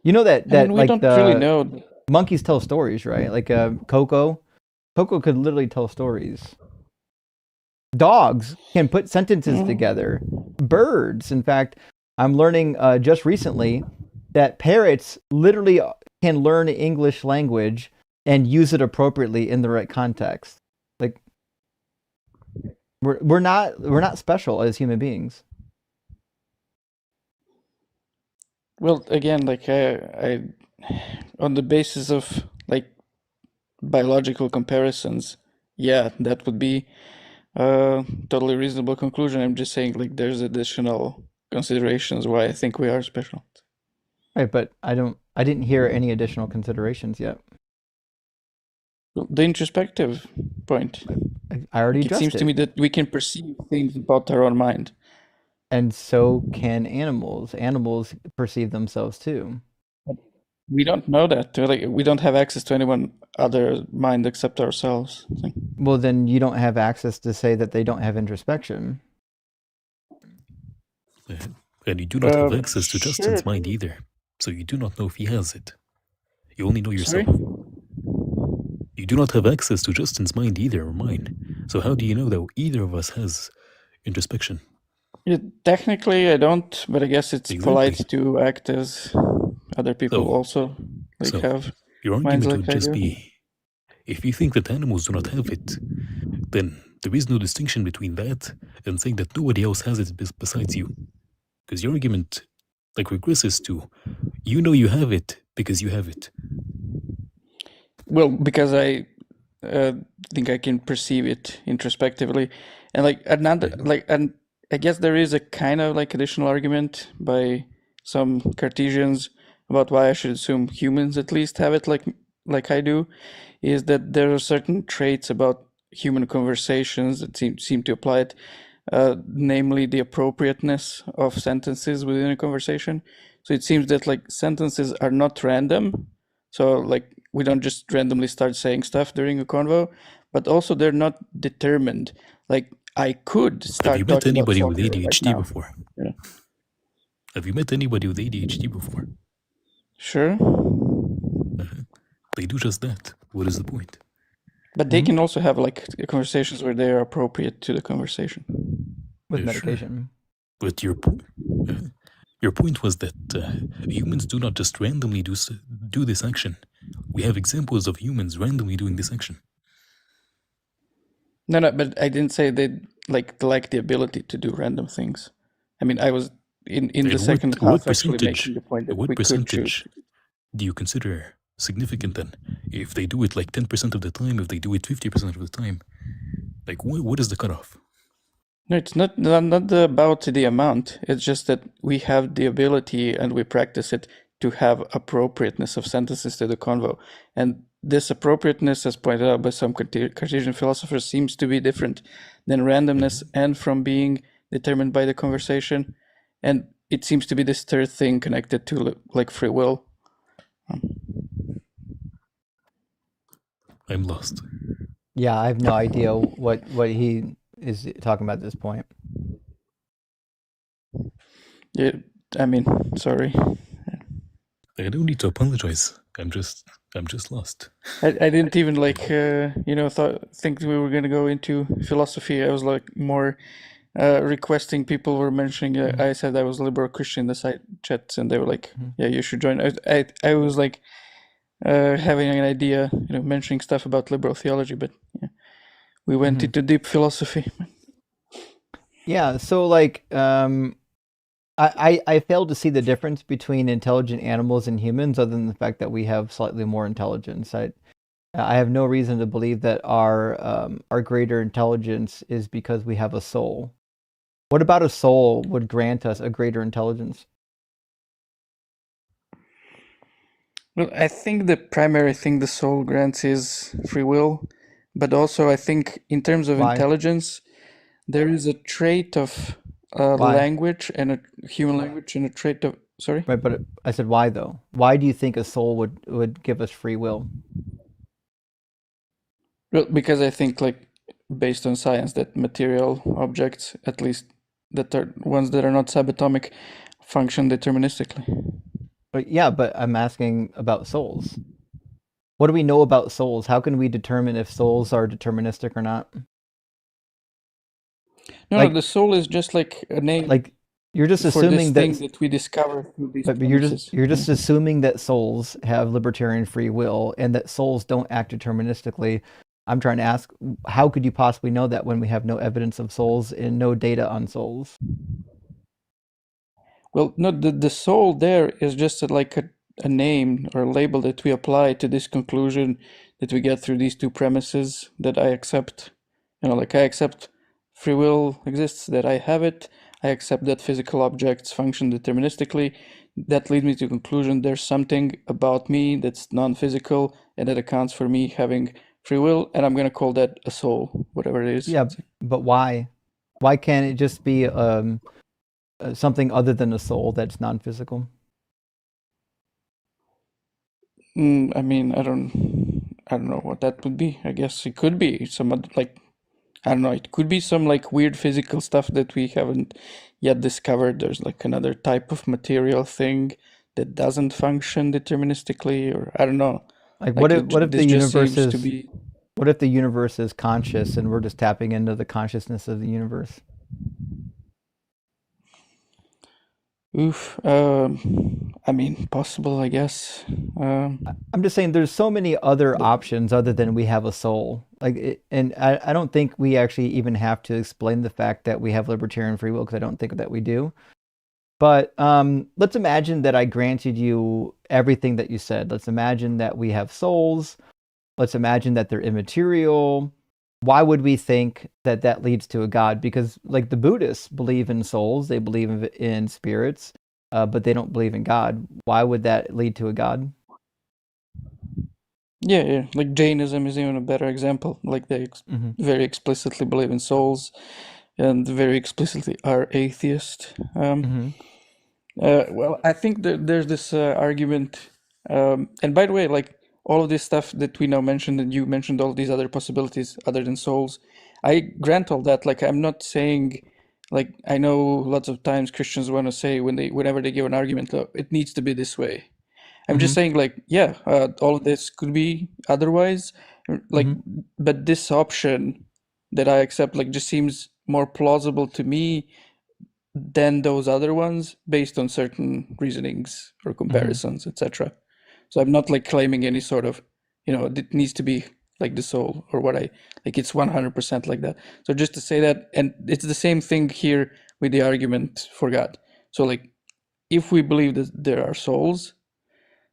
You know that I mean, we like don't the really know. monkeys tell stories, right? Like Coco could literally tell stories. Dogs can put sentences together. Birds, in fact, I'm learning just recently that parrots literally can learn English language and use it appropriately in the right context. Like we're not special as human beings. Well, again, like I on the basis of like biological comparisons, yeah, that would be a totally reasonable conclusion. I'm just saying, like, there's additional considerations why I think we are special. Right, but I didn't hear any additional considerations yet. The introspective point. I already It addressed seems it. to me that we can perceive things about our own mind. And so can animals. Animals perceive themselves too. We don't know that. Like, we don't have access to anyone other mind except ourselves. Well, then you don't have access to say that they don't have introspection. And you do not have access to Justin's mind either. So you do not know if he has it. You only know yourself. Sorry? You do not have access to Justin's mind either, or mine. So how do you know that either of us has introspection? Yeah, technically, I don't, but I guess it's polite to act as other people also have. Your argument would just be, if you think that animals do not have it, then there is no distinction between that and saying that nobody else has it besides you. Because your argument, like, regresses to, you know you have it because you have it. Well, because I think I can perceive it introspectively, and like another, and I guess there is a kind of like additional argument by some Cartesians about why I should assume humans at least have it like I do, is that there are certain traits about human conversations that seem to apply it, namely the appropriateness of sentences within a conversation. So it seems that like sentences are not random. So like we don't just randomly start saying stuff during a convo, but also they're not determined. Like I could start. Have you met anybody with ADHD right before? Yeah. Have you met anybody with ADHD before? Sure. they do just that. What is the point? But they can also have like conversations where they are appropriate to the conversation. With Sure. medication. But your point was that humans do not just randomly do this action. We have examples of humans randomly doing this action. No, but I didn't say they like the ability to do random things. I mean, I was in the second half actually making the point that what we could percentage choose. do you consider significant then? If they do it like 10% of the time, if they do it 50% of the time, like what is the cutoff? No, it's not about the amount. It's just that we have the ability and we practice it to have appropriateness of sentences to the convo. And this appropriateness, as pointed out by some Cartesian philosophers, seems to be different than randomness and from being determined by the conversation. And it seems to be this third thing connected to like free will. I'm lost. Yeah, I have no idea what he is talking about at this point. Yeah, I mean, sorry. I don't need to apologize. I'm just lost. I didn't even like think we were gonna go into philosophy. I was like more requesting. People were mentioning. I said I was liberal Christian in the side chats, and they were like, "Yeah, you should join." I was like having an idea, mentioning stuff about liberal theology, but yeah, we went into deep philosophy. Yeah, so like I failed to see the difference between intelligent animals and humans, other than the fact that we have slightly more intelligence. I have no reason to believe that our greater intelligence is because we have a soul. What about a soul would grant us a greater intelligence? Well, I think the primary thing the soul grants is free will, but also I think in terms of intelligence, there is a trait of language and a human language and a trait of sorry. Right, but I said why though? Why do you think a soul would give us free will? Well, because I think like based on science that material objects, at least that are ones that are not subatomic, function deterministically. But yeah, but I'm asking about souls. What do we know about souls? How can we determine if souls are deterministic or not? No, the soul is just like a name. Like you're just assuming that we discover through these but you're just assuming that souls have libertarian free will and that souls don't act deterministically. I'm trying to ask, how could you possibly know that when we have no evidence of souls and no data on souls? Well, no, the soul there is just like a name or a label that we apply to this conclusion that we get through these two premises that I accept. Like I accept free will exists, that I have it. I accept that physical objects function deterministically. That leads me to the conclusion there's something about me that's non-physical and that accounts for me having free will, and I'm going to call that a soul, whatever it is. Yeah, but why? Why can't it just be something other than a soul that's non-physical? I mean, I don't know what that would be. I guess it could be some like, I don't know, it could be some like weird physical stuff that we haven't yet discovered. There's like another type of material thing that doesn't function deterministically, or I don't know. Like what if the universe is what if the universe is conscious and we're just tapping into the consciousness of the universe? I mean, possible, I guess. I'm just saying there's so many other options other than we have a soul. And I don't think we actually even have to explain the fact that we have libertarian free will, because I don't think that we do. But let's imagine that I granted you everything that you said. Let's imagine that we have souls. Let's imagine that they're immaterial. Why would we think that that leads to a God? Because like the Buddhists believe in souls, they believe in spirits, but they don't believe in God. Why would that lead to a God? Yeah. Like Jainism is even a better example. Like they very explicitly believe in souls and very explicitly are atheist. Well, I think there's this argument. And by the way, like all of this stuff that we now mentioned, and you mentioned all these other possibilities other than souls, I grant all that. Like I'm not saying, like I know lots of times Christians want to say whenever they give an argument, it needs to be this way. I'm just saying, like, yeah, all of this could be otherwise, like, but this option that I accept, like, just seems more plausible to me than those other ones based on certain reasonings or comparisons, etc. So I'm not like claiming any sort of, it needs to be like the soul or what like it's 100% like that. So just to say that, and it's the same thing here with the argument for God. So like, if we believe that there are souls,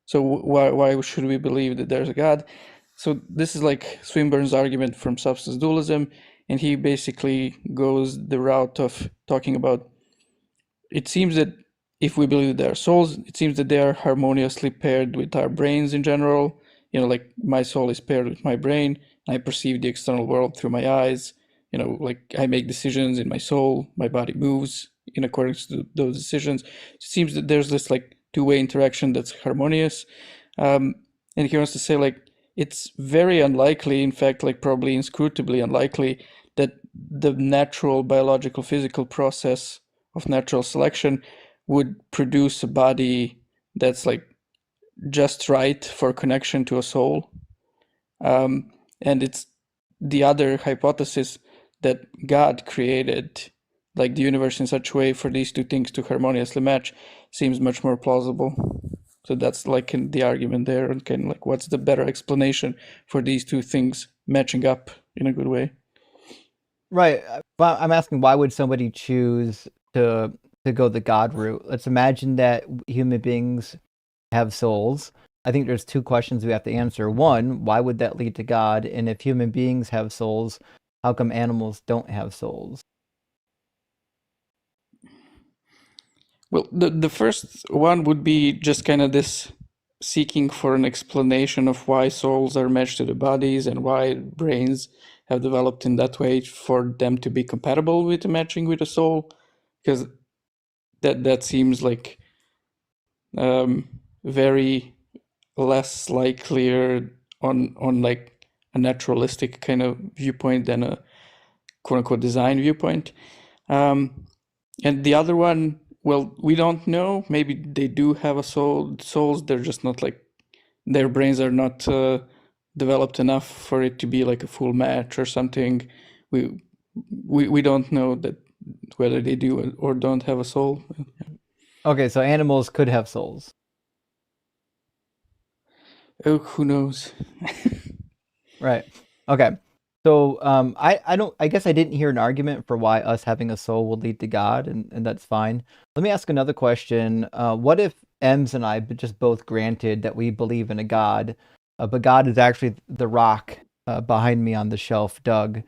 so why should we believe that there's a God? So this is like Swinburne's argument from substance dualism, and he basically goes the route of talking about, it seems that if we believe that there are souls, it seems that they are harmoniously paired with our brains in general. Like my soul is paired with my brain. I perceive the external world through my eyes. Like I make decisions in my soul. My body moves in accordance to those decisions. It seems that there's this like two-way interaction that's harmonious. And he wants to say like, it's very unlikely, in fact, like probably inscrutably unlikely, that the natural biological physical process of natural selection would produce a body that's like just right for connection to a soul. And it's the other hypothesis that God created like the universe in such a way for these two things to harmoniously match seems much more plausible. So that's like the argument there, and kind of like what's the better explanation for these two things matching up in a good way. Right. But I'm asking, why would somebody choose to go the God route? Let's imagine that human beings have souls. I think there's two questions we have to answer. One, why would that lead to God? And if human beings have souls, how come animals don't have souls? Well, the first one would be just kind of this seeking for an explanation of why souls are matched to the bodies and why brains have developed in that way for them to be compatible with the matching with a soul, because that seems like very less likely on like a naturalistic kind of viewpoint than a quote unquote design viewpoint. And the other one, well, we don't know. Maybe they do have a souls. They're just not like, their brains are not developed enough for it to be like a full match or something. We don't know that whether they do or don't have a soul. Okay, so animals could have souls. Oh, who knows? Right. Okay. So I guess I didn't hear an argument for why us having a soul will lead to God, and that's fine. Let me ask another question. What if Ems and I just both granted that we believe in a God, but God is actually the rock behind me on the shelf, Doug?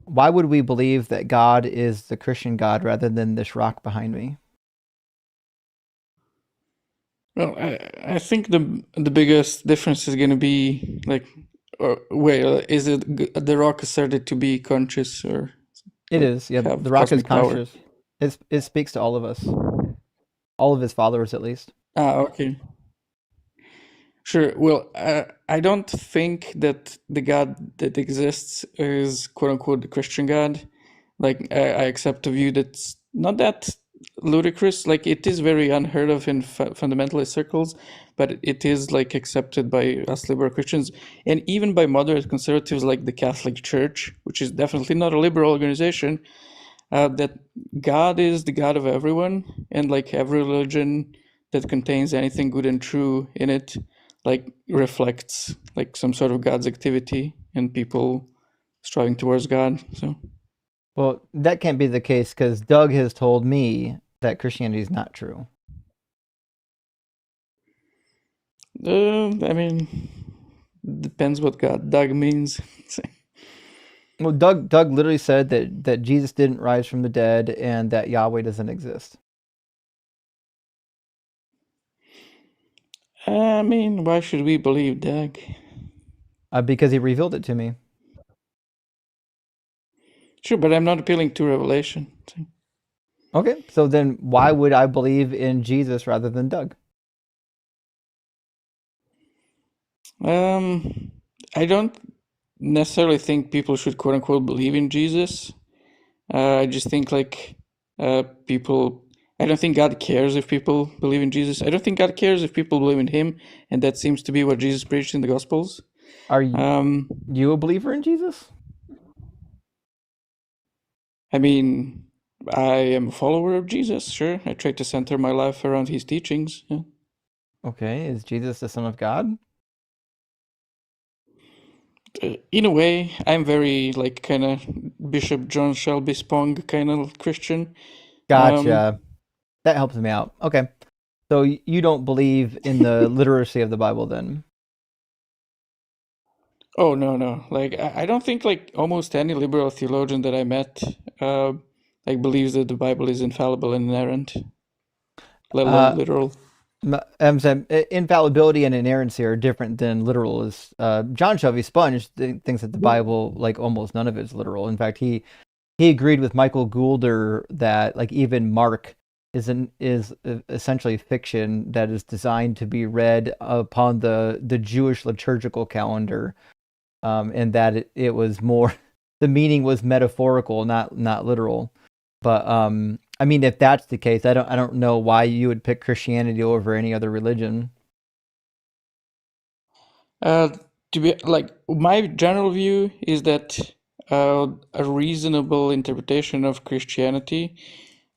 Why would we believe that God is the Christian God rather than this rock behind me? Well, I think the biggest difference is going to be like, is it the rock asserted to be conscious or? It is, yeah. The rock is conscious. It speaks to all of us, all of his followers at least. Okay. Sure. Well, I don't think that the God that exists is quote unquote the Christian God. Like I accept a view that's not that ludicrous. Like it is very unheard of in fundamentalist circles, but it is like accepted by us liberal Christians and even by moderate conservatives like the Catholic Church, which is definitely not a liberal organization. That God is the God of everyone, and like every religion that contains anything good and true in it, like reflects like some sort of God's activity and people striving towards God. So. Well, that can't be the case because Doug has told me that Christianity is not true. I mean, depends what God Doug means. Well, Doug literally said that Jesus didn't rise from the dead and that Yahweh doesn't exist. I mean, why should we believe Doug? Because he revealed it to me. Sure, but I'm not appealing to revelation. Okay, so then why would I believe in Jesus rather than Doug? I don't necessarily think people should quote unquote believe in Jesus. I just think like people, I don't think God cares if people believe in Jesus. I don't think God cares if people believe in him, and that seems to be what Jesus preached in the Gospels. Are you a believer in Jesus? I mean, I am a follower of Jesus, sure. I try to center my life around his teachings. Yeah. Okay, is Jesus the Son of God? In a way, I'm very like kind of Bishop John Shelby Spong kind of Christian. Gotcha. That helps me out. Okay. So you don't believe in the literacy of the Bible then? Oh no. Like I don't think like almost any liberal theologian that I met like believes that the Bible is infallible and inerrant, let alone literal. I'm saying infallibility and inerrancy are different than literal. Is John Shelby Sponge thinks that the Bible, like almost none of it's literal. In fact, he agreed with Michael Goulder that like even Mark is essentially fiction that is designed to be read upon the Jewish liturgical calendar, and that it was more the meaning was metaphorical, not literal. But I mean, if that's the case, I don't know why you would pick Christianity over any other religion. To be like my general view is that a reasonable interpretation of Christianity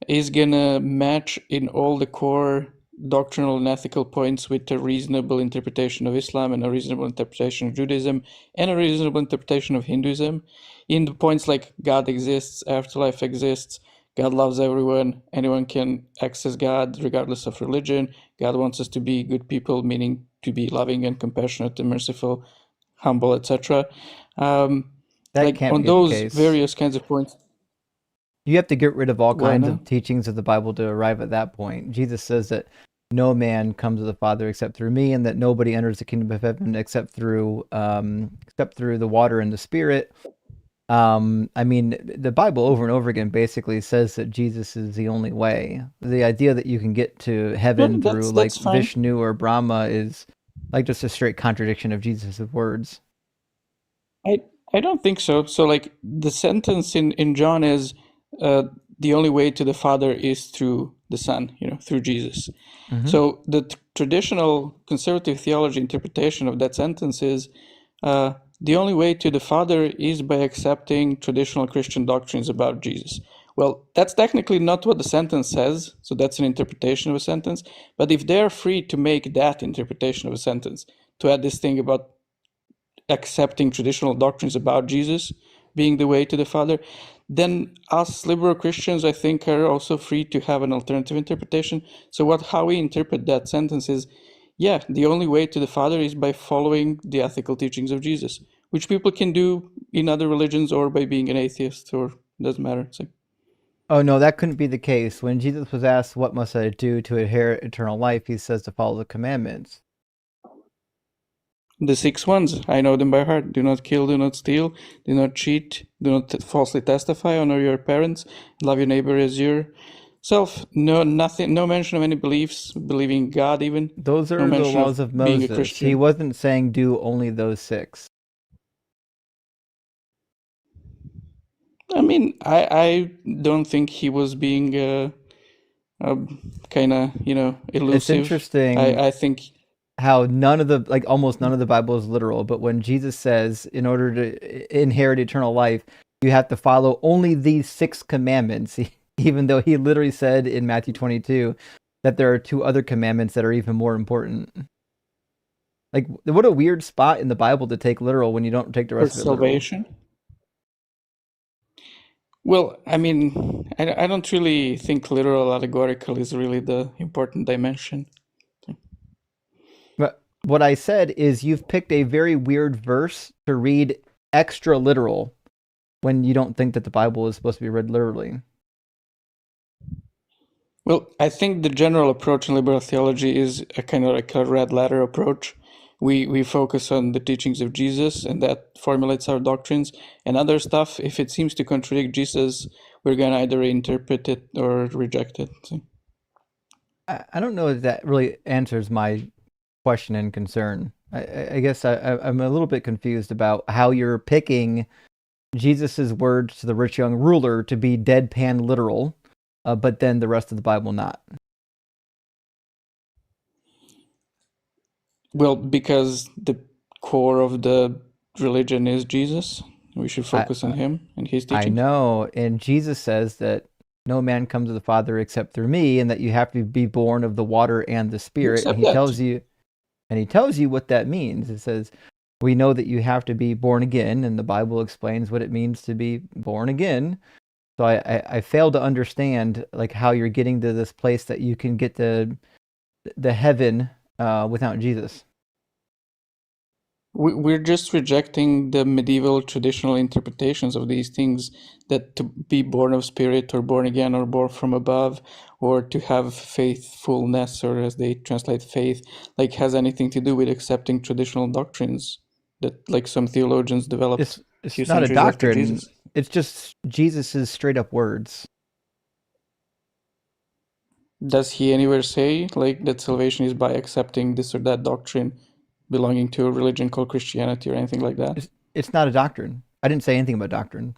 is gonna match in all the core doctrinal and ethical points with a reasonable interpretation of Islam and a reasonable interpretation of Judaism and a reasonable interpretation of Hinduism. In the points like God exists, afterlife exists, God loves everyone, anyone can access God regardless of religion. God wants us to be good people, meaning to be loving and compassionate and merciful, humble, etc. That like can't on be the those case. various kinds of points. You have to get rid of all Why kinds not? of teachings of the Bible to arrive at that point. Jesus says that no man comes to the Father except through me, and that nobody enters the kingdom of heaven except through the water and the Spirit. I mean, the Bible over and over again basically says that Jesus is the only way. The idea that you can get to heaven Yeah, through like that's fine. Vishnu or Brahma is like just a straight contradiction of Jesus' words. I don't think so. So like the sentence in John is the only way to the Father is through the Son, through Jesus. Mm-hmm. So the traditional conservative theology interpretation of that sentence is the only way to the Father is by accepting traditional Christian doctrines about Jesus. Well, that's technically not what the sentence says, so that's an interpretation of a sentence. But if they're free to make that interpretation of a sentence, to add this thing about accepting traditional doctrines about Jesus being the way to the Father, then us liberal Christians, I think, are also free to have an alternative interpretation. So how we interpret that sentence is, yeah, the only way to the Father is by following the ethical teachings of Jesus, which people can do in other religions or by being an atheist, or doesn't matter. So, Oh no, that couldn't be the case. When Jesus was asked, "What must I do to inherit eternal life?" he says to follow the commandments. the 6 ones, I know them by heart. Do not kill, do not steal, do not cheat, do not falsely testify, honor your parents, love your neighbor as yourself. No, nothing, no mention of any beliefs, believing God even. Those No are the mention laws of being a Moses. He Christian. wasn't saying do only those 6. I mean, I don't think he was being kind of, elusive. It's interesting I think how almost none of the Bible is literal, but when Jesus says in order to inherit eternal life, you have to follow only these 6 commandments, even though he literally said in Matthew 22 that there are 2 other commandments that are even more important. Like, what a weird spot in the Bible to take literal when you don't take the for rest of it literal. salvation. Well, I mean, I don't really think literal allegorical is really the important dimension. But what I said is you've picked a very weird verse to read extra literal when you don't think that the Bible is supposed to be read literally. Well, I think the general approach in liberal theology is a kind of like a red letter approach. We focus on the teachings of Jesus, and that formulates our doctrines. And other stuff, if it seems to contradict Jesus, we're going to either interpret it or reject it. So. I don't know if that really answers my question and concern. I guess I'm a little bit confused about how you're picking Jesus's words to the rich young ruler to be deadpan literal, but then the rest of the Bible not? Well, because the core of the religion is Jesus. We should focus on him and his I teachings. know, and Jesus says that no man comes to the Father except through me, and that you have to be born of the water and the Spirit. Accept And he that. tells you what that means. It says, we know that you have to be born again, and the Bible explains what it means to be born again. So I fail to understand like how you're getting to this place that you can get to the heaven without Jesus. We're just rejecting the medieval traditional interpretations of these things, that to be born of spirit or born again or born from above or to have faithfulness, or as they translate faith, like has anything to do with accepting traditional doctrines that like some theologians developed a few It's not a centuries after doctrine. Jesus. It's just Jesus's straight up words. Does he anywhere say like that salvation is by accepting this or that doctrine belonging to a religion called Christianity or anything like that? It's not a doctrine. I didn't say anything about doctrine.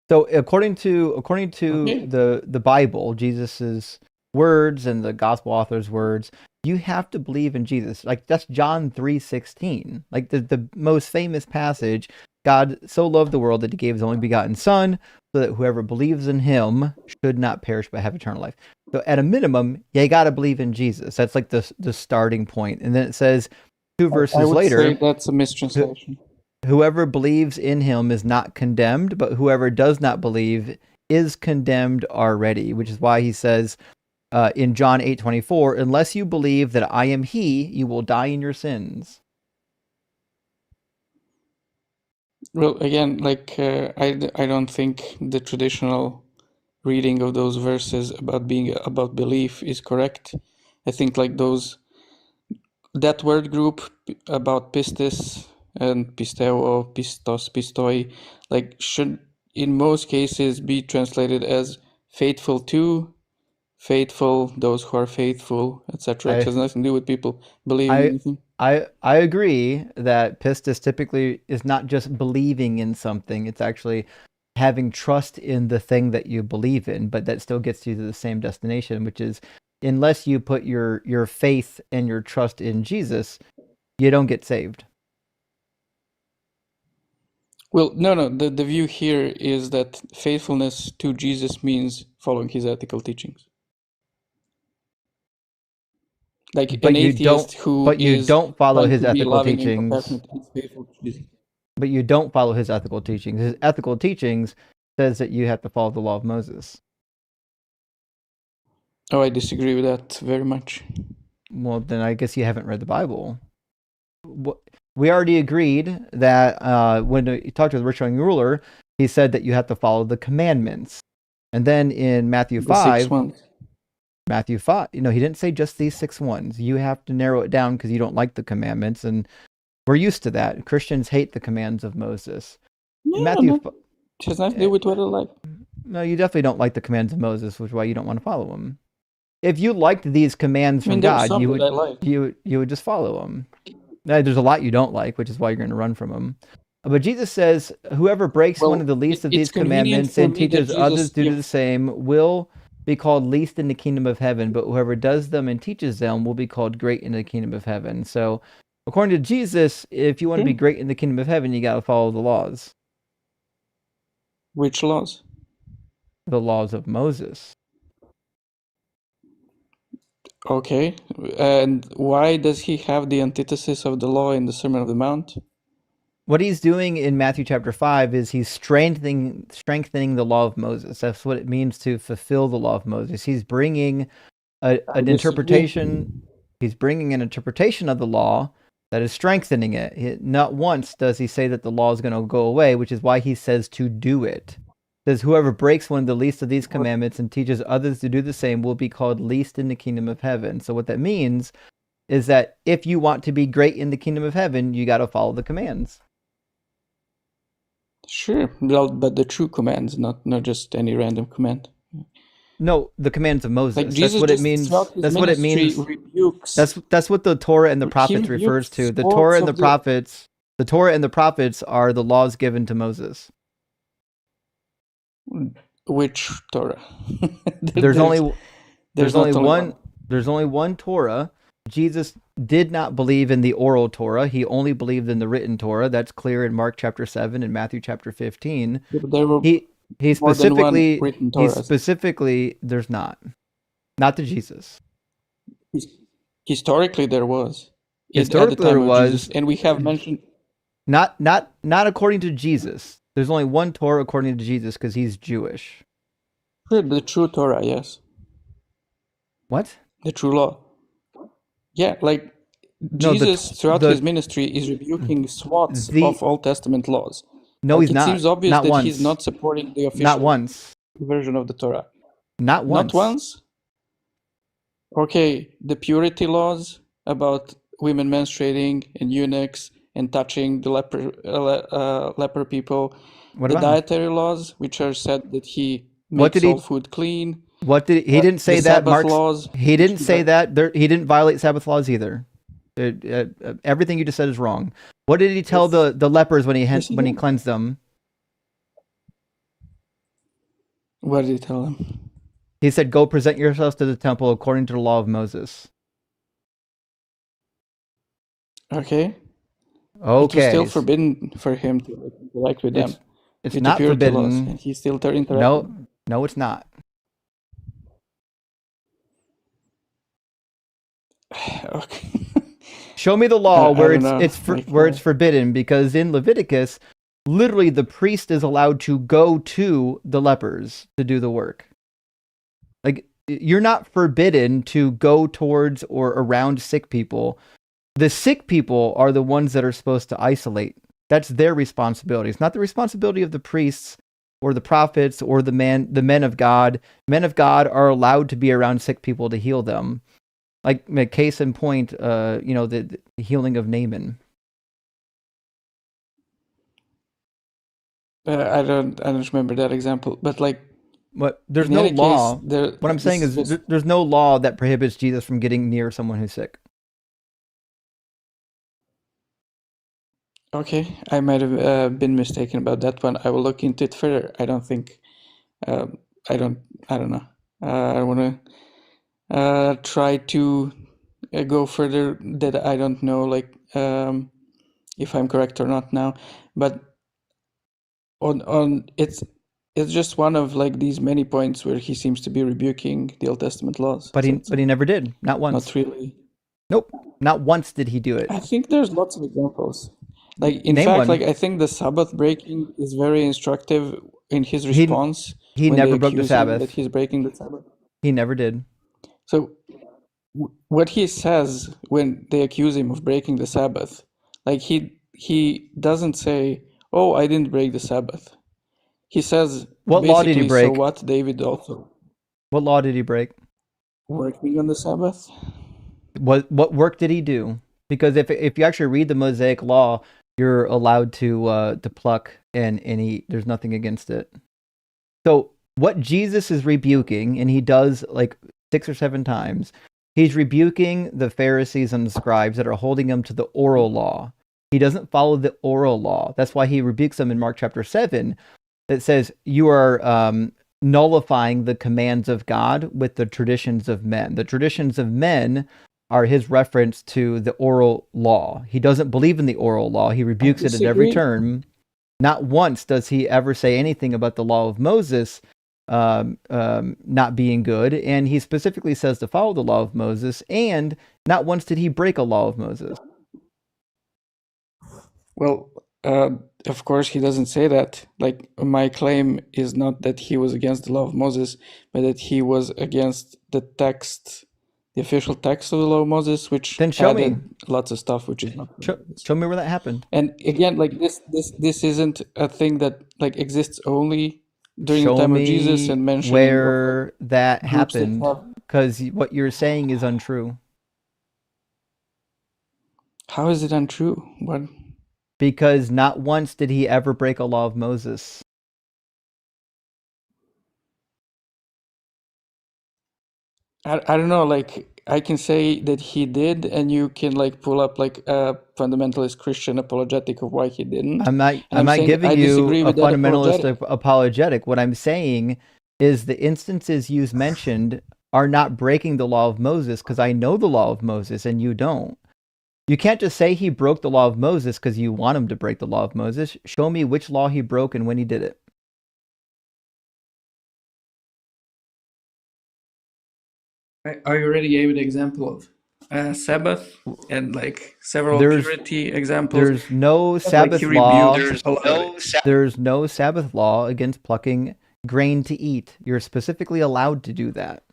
So according to Okay. the Bible, Jesus's words and the gospel author's words, you have to believe in Jesus. Like that's John 3:16. Like the most famous passage, God so loved the world that he gave his only begotten son, so that whoever believes in him should not perish but have eternal life. So at a minimum, you got to believe in Jesus. That's like the starting point. And then it says two verses I would later, say that's a mistranslation. whoever believes in him is not condemned, but whoever does not believe is condemned already, which is why he says in John 8:24, unless you believe that I am he, you will die in your sins. Well, again, like I don't think the traditional reading of those verses about being about belief is correct. I think like that word group about pistis and pisteo, pistos, pistoi, like should in most cases be translated as faithful to, faithful, those who are faithful, etc. It has nothing to do with people believing I anything. I agree that pistis typically is not just believing in something, it's actually having trust in the thing that you believe in, but that still gets you to the same destination, which is unless you put your faith and your trust in Jesus, you don't get saved. Well, no. The view here is that faithfulness to Jesus means following his ethical teachings. Like But an you atheist don't who is follow trying his to be ethical loving and teachings. compassionate is faithful to Jesus. But you don't follow his ethical teachings. His ethical teachings says that you have to follow the law of Moses. Oh, I disagree with that very much. Well, then I guess you haven't read the Bible. We already agreed that when you talked to the rich young ruler, he said that you have to follow the commandments. And then in Matthew 5, he didn't say just these 6 ones. You have to narrow it down because you don't like the commandments, and we're used to that. Christians hate the commands of Moses. No, Matthew, it has nothing to do with what I like. No, you definitely don't like the commands of Moses, which is why you don't want to follow them. If you liked these commands from God, you would just follow them. There's a lot you don't like, which is why you're going to run from them. But Jesus says, whoever breaks one of the least of these commandments and teaches others to do the same will be called least in the kingdom of heaven, but whoever does them and teaches them will be called great in the kingdom of heaven. So, according to Jesus, if you want to be great in the kingdom of heaven, you got to follow the laws. Which laws? The laws of Moses. Okay, and why does he have the antithesis of the law in the Sermon on the Mount? What he's doing in Matthew chapter 5 is he's strengthening the law of Moses. That's what it means to fulfill the law of Moses. He's bringing an interpretation. He's bringing an interpretation of the law that is strengthening it. Not once does he say that the law is going to go away, which is why he says to do it. It says, whoever breaks one of the least of these commandments and teaches others to do the same will be called least in the kingdom of heaven. So what that means is that if you want to be great in the kingdom of heaven, you got to follow the commands. Sure, but the true commands, not just any random command. No, the commands of Moses. Like Jesus, that's what it means. That's what it means. Rebukes. That's what the Torah and the prophets refers to. The Torah and the prophets. The Torah and the prophets are the laws given to Moses. Which Torah? There's only there's only not only one. There's only one Torah. Jesus did not believe in the oral Torah. He only believed in the written Torah. That's clear in Mark chapter 7 and Matthew chapter 15. Yeah, but there were He more than one specifically written Torahs. there's not to Jesus. Historically, there was. At the Historically, there time of was. Jesus, and we have mentioned. Not according to Jesus. There's only one Torah according to Jesus because he's Jewish. Sure, the true Torah, yes. What? The true law. Yeah, like Jesus throughout his ministry is rebuking swaths of Old Testament laws. No, like, he's not. It seems obvious not that once. he's not supporting the official version of the Torah. Not once. Not once? Okay, the purity laws about women menstruating and eunuchs and touching the leper people. What the about dietary laws, which are said that he makes all food clean. What did he didn't say that? Sabbath laws. He didn't say that. He didn't violate Sabbath laws either. Everything you just said is wrong. What did he tell the lepers when he cleansed them? What did he tell them? He said, "Go present yourselves to the temple according to the law of Moses." Okay. Okay. It was still forbidden for him to interact with them. It's not forbidden. Laws, and he still interacted. No, it's not. Okay. Show me the law where it's forbidden, because in Leviticus, literally the priest is allowed to go to the lepers to do the work. Like, you're not forbidden to go towards or around sick people. The sick people are the ones that are supposed to isolate. That's their responsibility. It's not the responsibility of the priests or the prophets or the men of God. Men of God are allowed to be around sick people to heal them. Like, case in point, the healing of Naaman. I don't remember that example, but like, there's no law. What I'm saying is there's no law that prohibits Jesus from getting near someone who's sick. Okay, I might have been mistaken about that one. I will look into it further. I don't think. I don't know. I want to try to go further. That I don't know, like, if I'm correct or not now. But on it's just one of like these many points where he seems to be rebuking the Old Testament laws. But he never did. Not once. Not really. Nope. Not once did he do it. I think there's lots of examples. Like, in fact, like, I think the Sabbath breaking is very instructive in his response. He never broke the Sabbath. That he's breaking the Sabbath. He never did. So, what he says when they accuse him of breaking the Sabbath, like, he doesn't say, "Oh, I didn't break the Sabbath." He says, "What law did he break?" So what? David also. What law did he break? Working on the Sabbath. What work did he do? Because if you actually read the Mosaic law, you're allowed to pluck and eat. There's nothing against it. So what Jesus is rebuking, and he does like 6 or 7 times, he's rebuking the Pharisees and the scribes that are holding him to the oral law. He doesn't follow the oral law. That's why he rebukes them in Mark chapter 7. That says you are nullifying the commands of God with the traditions of men. The traditions of men are his reference to the oral law. He doesn't believe in the oral law. He rebukes it at every turn. Not once does he ever say anything about the law of Moses not being good. And he specifically says to follow the law of Moses. And not once did he break a law of Moses. Well, of course, he doesn't say that. Like, my claim is not that he was against the law of Moses, but that he was against the text, the official text of the law of Moses, which then show me lots of stuff, which is not. Show me where that happened. And again, like, this isn't a thing that like exists only during the time of Jesus and mentioning where that happened, because what you're saying is untrue. How is it untrue? What? Because not once did he ever break a law of Moses. I don't know, like, I can say that he did, and you can like pull up like a fundamentalist Christian apologetic of why he didn't. I'm not And I'm saying giving I you disagree a with that fundamentalist apologetic. apologetic. What I'm saying is the instances you mentioned are not breaking the law of Moses, because I know the law of Moses and you don't. You can't just say he broke the law of Moses because you want him to break the law of Moses. Show me which law he broke and when he did it. I already gave the example of Sabbath and like several There's purity examples. there's no Like he Sabbath law. rebuked a lot of it. There's no Sabbath law against plucking grain to eat. You're specifically allowed to do that.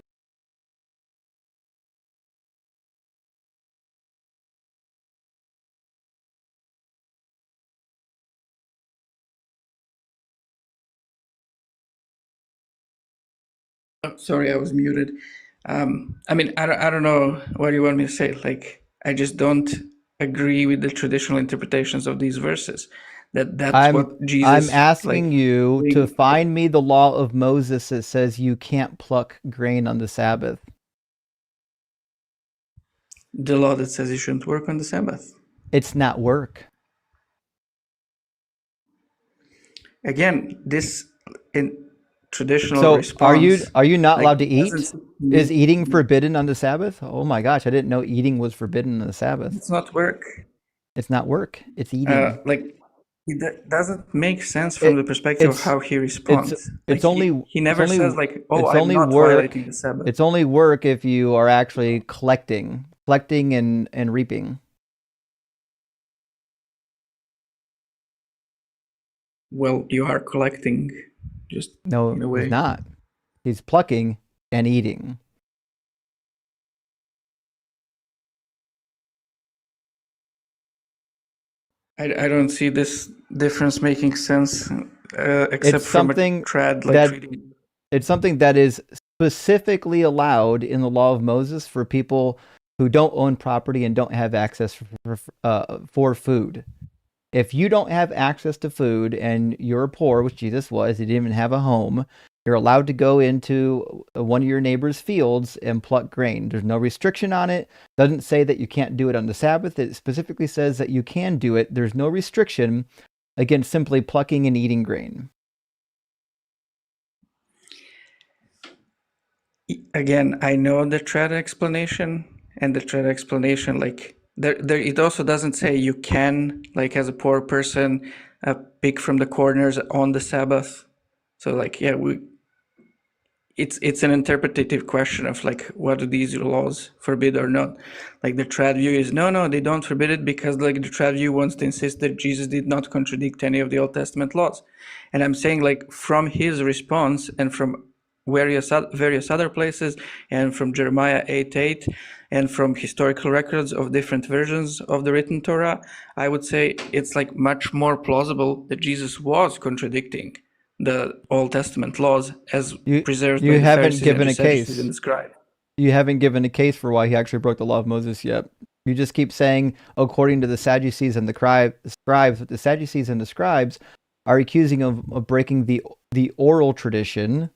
Oh, sorry, I was muted. I mean, I don't know what you want me to say. Like, I just don't agree with the traditional interpretations of these verses. That's what Jesus. I'm asking like, you to doing- find me the law of Moses that says you can't pluck grain on the Sabbath. the law that says you shouldn't work on the Sabbath. It's not work. Again, this in traditional So response. are you not like, allowed to eat? doesn't- Is eating forbidden on the Sabbath? Oh my gosh, I didn't know eating was forbidden on the Sabbath. It's not work. It's not work. It's eating. Like, it doesn't make sense from the perspective of how he responds. It's like, only he never it's only, says like, "Oh, it's I'm only not work. violating the Sabbath." It's only work if you are actually collecting and reaping. Well, you are collecting, just No, in a way. he's not. He's plucking and eating. I don't see this difference making sense, except It's from a something trad like that treating. it's something that is specifically allowed in the law of Moses for people who don't own property and don't have access for food. If you don't have access to food and you're poor, which Jesus was, he didn't even have a home, you're allowed to go into one of your neighbor's fields and pluck grain. There's no restriction on it. Doesn't say that you can't do it on the Sabbath. It specifically says that you can do it. There's no restriction against simply plucking and eating grain. Again, I know the trad explanation, and the trad explanation, like there, it also doesn't say you can, like as a poor person, pick from the corners on the Sabbath. So, like, yeah, it's an interpretative question of like, what do these laws forbid or not? Like the trad view is no, they don't forbid it because like the trad view wants to insist that Jesus did not contradict any of the Old Testament laws. And I'm saying like from his response and from various other places and from Jeremiah 8:8 and from historical records of different versions of the written Torah, I would say it's like much more plausible that Jesus was contradicting the Old Testament laws as preserved by the Pharisees and the Sadducees and the scribes. You haven't given a case for why he actually broke the law of Moses yet. You just keep saying, according to the Sadducees and the scribes, but the Sadducees and the scribes are accusing of breaking the oral tradition,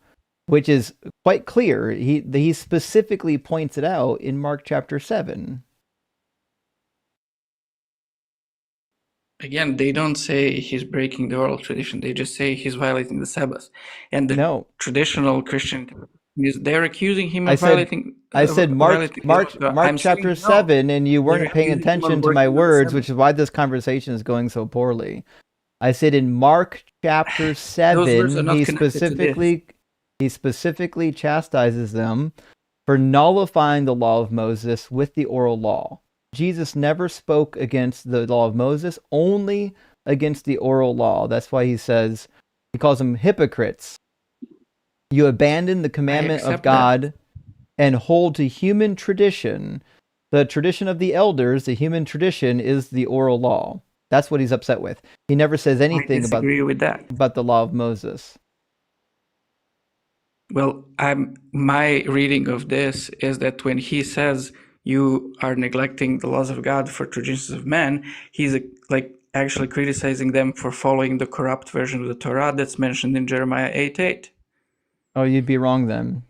which is quite clear. He specifically points it out in Mark chapter 7. Again, they don't say he's breaking the oral tradition. They just say he's violating the Sabbath. And the traditional Christian, they're accusing him of violating. I said Mark chapter 7, and you weren't paying attention to my words, which is why this conversation is going so poorly. I said in Mark chapter 7, he specifically chastises them for nullifying the law of Moses with the oral law. Jesus never spoke against the law of Moses, only against the oral law. That's why he calls them hypocrites. You abandon the commandment of God and hold to human tradition. The tradition of the elders, the human tradition, is the oral law. That's what he's upset with. He never says anything about the law of Moses. Well, my reading of this is that when he says you are neglecting the laws of God for traditions of man, he's like actually criticizing them for following the corrupt version of the Torah that's mentioned in Jeremiah 8:8. Oh, you'd be wrong then.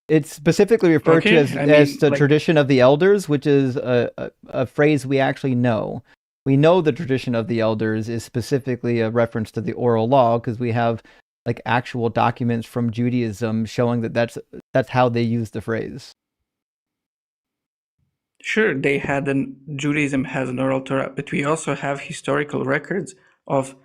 It's specifically referred to Okay, as the like, tradition of the elders, which is a phrase we actually know. We know the tradition of the elders is specifically a reference to the oral law because we have like actual documents from Judaism showing that that's how they use the phrase. sure, Judaism has an oral Torah, but we also have historical records of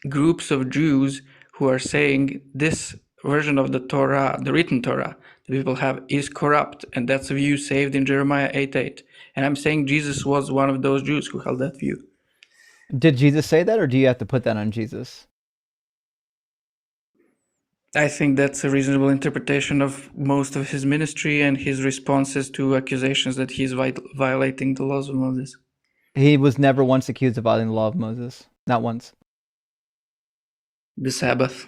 groups of Jews who are saying this version of the Torah, the written Torah, the people have is corrupt, and that's a view saved in Jeremiah 8:8. And I'm saying Jesus was one of those Jews who held that view. Did Jesus say that, or do you have to put that on Jesus? I think that's a reasonable interpretation of most of his ministry and his responses to accusations that he's violating the laws of Moses. He was never once accused of violating the law of Moses. Not once. The Sabbath.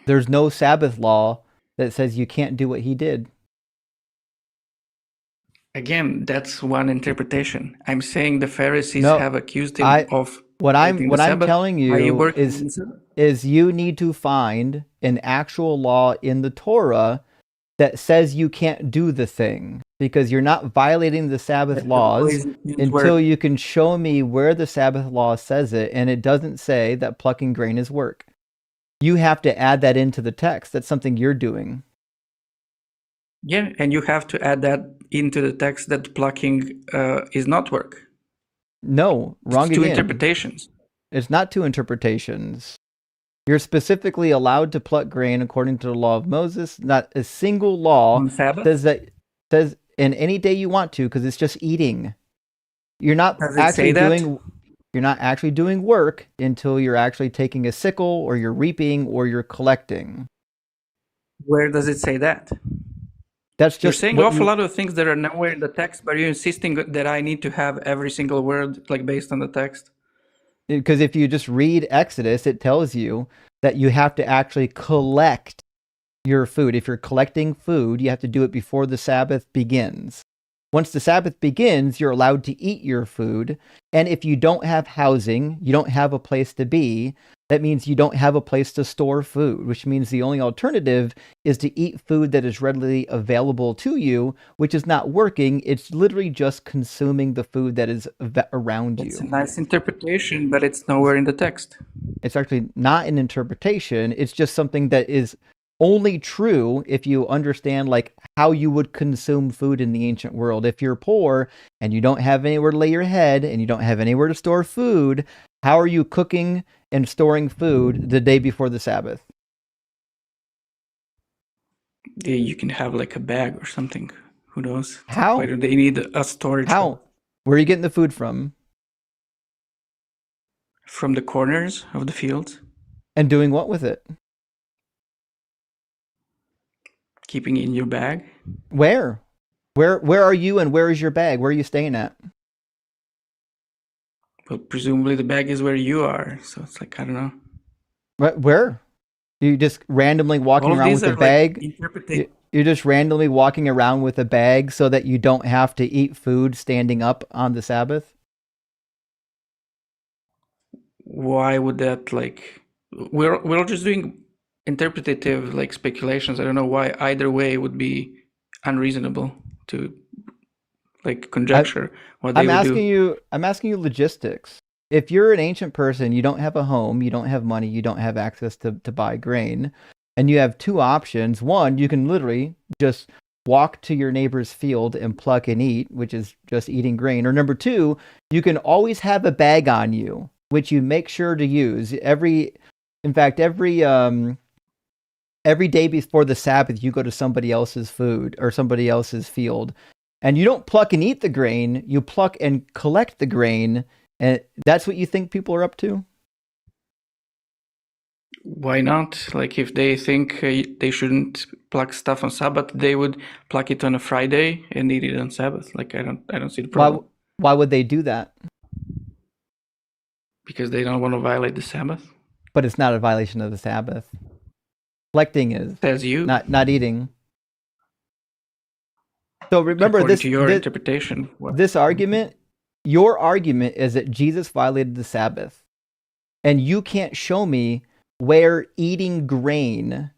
There's no Sabbath law that says you can't do what he did. Again, that's one interpretation. I'm saying the Pharisees have accused him of what I'm Sabbath. telling you is you need to find an actual law in the Torah that says you can't do the thing, because you're not violating the Sabbath laws until you can show me where the Sabbath law says it, and it doesn't say that plucking grain is work. You have to add that into the text. That's something you're doing. Yeah, and you have to add that into the text that plucking is not work. No, wrong it's again. Two interpretations. It's not two interpretations. You're specifically allowed to pluck grain according to the law of Moses. Not a single law says in any day you want to, because it's just eating. You're not actually doing work until you're actually taking a sickle, or you're reaping, or you're collecting. Where does it say that? That's just you're saying an awful lot of things that are nowhere in the text, but you're insisting that I need to have every single word like based on the text. Because if you just read Exodus, it tells you that you have to actually collect your food. If you're collecting food, you have to do it before the Sabbath begins. Once the Sabbath begins, you're allowed to eat your food. And if you don't have housing, you don't have a place to be, that means you don't have a place to store food, which means the only alternative is to eat food that is readily available to you, which is not working. It's literally just consuming the food that is around you. It's a nice interpretation, but it's nowhere in the text. It's actually not an interpretation. It's just something that is only true if you understand like how you would consume food in the ancient world. If you're poor and you don't have anywhere to lay your head and you don't have anywhere to store food, how are you cooking and storing food the day before the Sabbath? Yeah, you can have like a bag or something. Who knows? How? Why do they need a storage? How? Where are you getting the food from? From the corners of the fields. And doing what with it? Keeping it in your bag. Where? Where are you, and where is your bag? Where are you staying at? Well, presumably the bag is where you are. So it's like, I don't know. Where? You just randomly walking around with a bag? You're just randomly walking around with a bag so that you don't have to eat food standing up on the Sabbath? Why would that, like... We're all just doing interpretative like speculations. I don't know why either way would be unreasonable to like conjecture what they would do. I'm asking you logistics. If you're an ancient person, you don't have a home, you don't have money, you don't have access to buy grain, and you have two options. One, you can literally just walk to your neighbor's field and pluck and eat, which is just eating grain. Or number two, you can always have a bag on you, which you make sure to use every day before the Sabbath. You go to somebody else's food or somebody else's field, and you don't pluck and eat the grain, you pluck and collect the grain. And that's what you think people are up to? Why not? Like if they think they shouldn't pluck stuff on Sabbath, they would pluck it on a Friday and eat it on Sabbath. Like I don't see the problem. Why would they do that? Because they don't want to violate the Sabbath. But it's not a violation of the Sabbath. Collecting is. Says you. Not eating. So remember according to your interpretation. This argument, your argument is that Jesus violated the Sabbath. And you can't show me where eating grain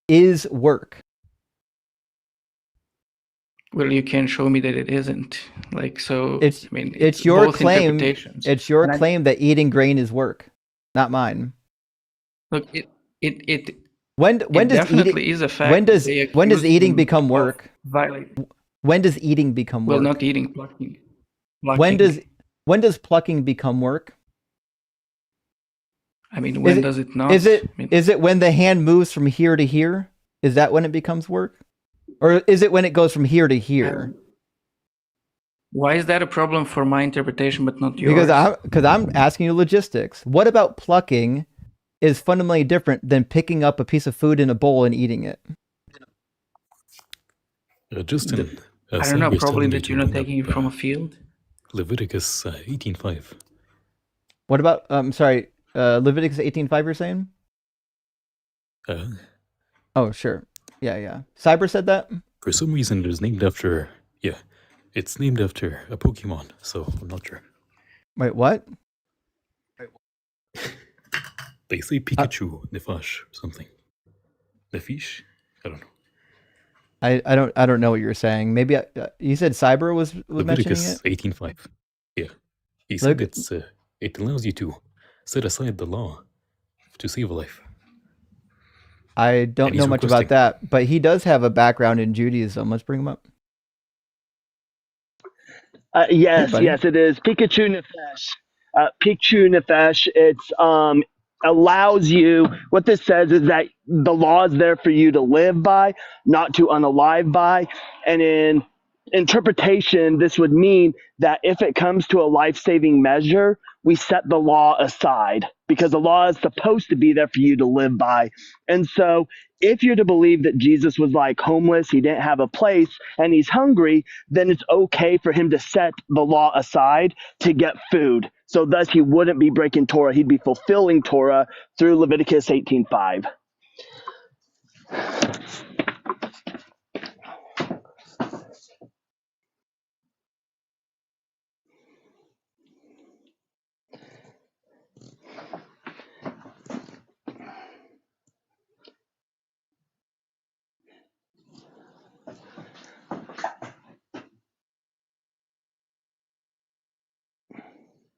is work. Well, you can't show me that it isn't. Like, so, It's I mean, it's your both claim. interpretations. It's your And claim that eating grain is work, not mine. look, When it does definitely eating is a fact. when does They when does accused eating him become of work? violating. When does eating become Well, work? not eating, plucking. When does plucking become work? I mean, when does it not? Is it I mean, is it when the hand moves from here to here? Is that when it becomes work? Or is it when it goes from here to here? Why is that a problem for my interpretation but not yours? Because I'm asking you logistics. What about plucking is fundamentally different than picking up a piece of food in a bowl and eating it? Justin, I don't know, probably that you're not taking it from a field. Leviticus 18:5. What about, Leviticus 18:5 you're saying? Oh, sure. Yeah. Cyber said that? For some reason, it's named after a Pokemon, so I'm not sure. Wait, what? They say Pikachu Nefesh or something. Nefesh? I don't know. I don't know what you're saying. Maybe you said Cyber was Leviticus mentioning it? 18:5. Yeah, he said it allows you to set aside the law to save a life. I don't know much about that, but he does have a background in Judaism. Let's bring him up. Yes, it is. Pikachu Nefesh. Pikachu Nefesh, it's allows you, what this says is that the law is there for you to live by, not to unalive by. And in interpretation, this would mean that if it comes to a life-saving measure, we set the law aside because the law is supposed to be there for you to live by. And so if you're to believe that Jesus was like homeless, he didn't have a place, and he's hungry, then it's okay for him to set the law aside to get food. So thus he wouldn't be breaking Torah. He'd be fulfilling Torah through Leviticus 18:5.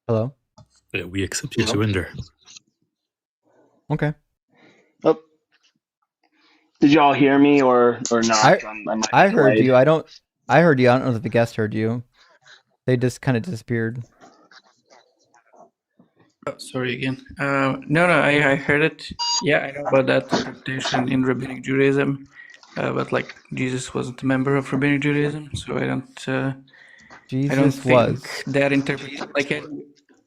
Hello? We accept your surrender. Okay. Oh. Did y'all hear me or not? I heard you. I heard you. I don't know if the guest heard you. They just kind of disappeared. Oh, sorry again. No, I heard it. Yeah, I know about that interpretation in Rabbinic Judaism, but like Jesus wasn't a member of Rabbinic Judaism, so I don't think that interpretation, like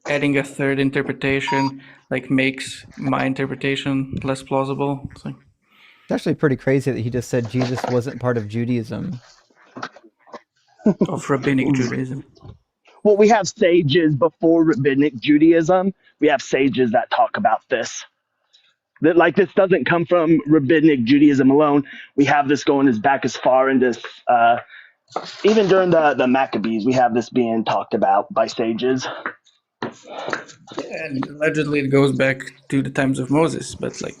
adding a third interpretation, like makes my interpretation less plausible. So. It's actually pretty crazy that he just said Jesus wasn't part of Judaism. Of Rabbinic Judaism. Well, we have sages before Rabbinic Judaism. We have sages that talk about this. That like this doesn't come from Rabbinic Judaism alone. We have this going as back as far into even during the Maccabees. We have this being talked about by sages. And allegedly it goes back to the times of Moses, but like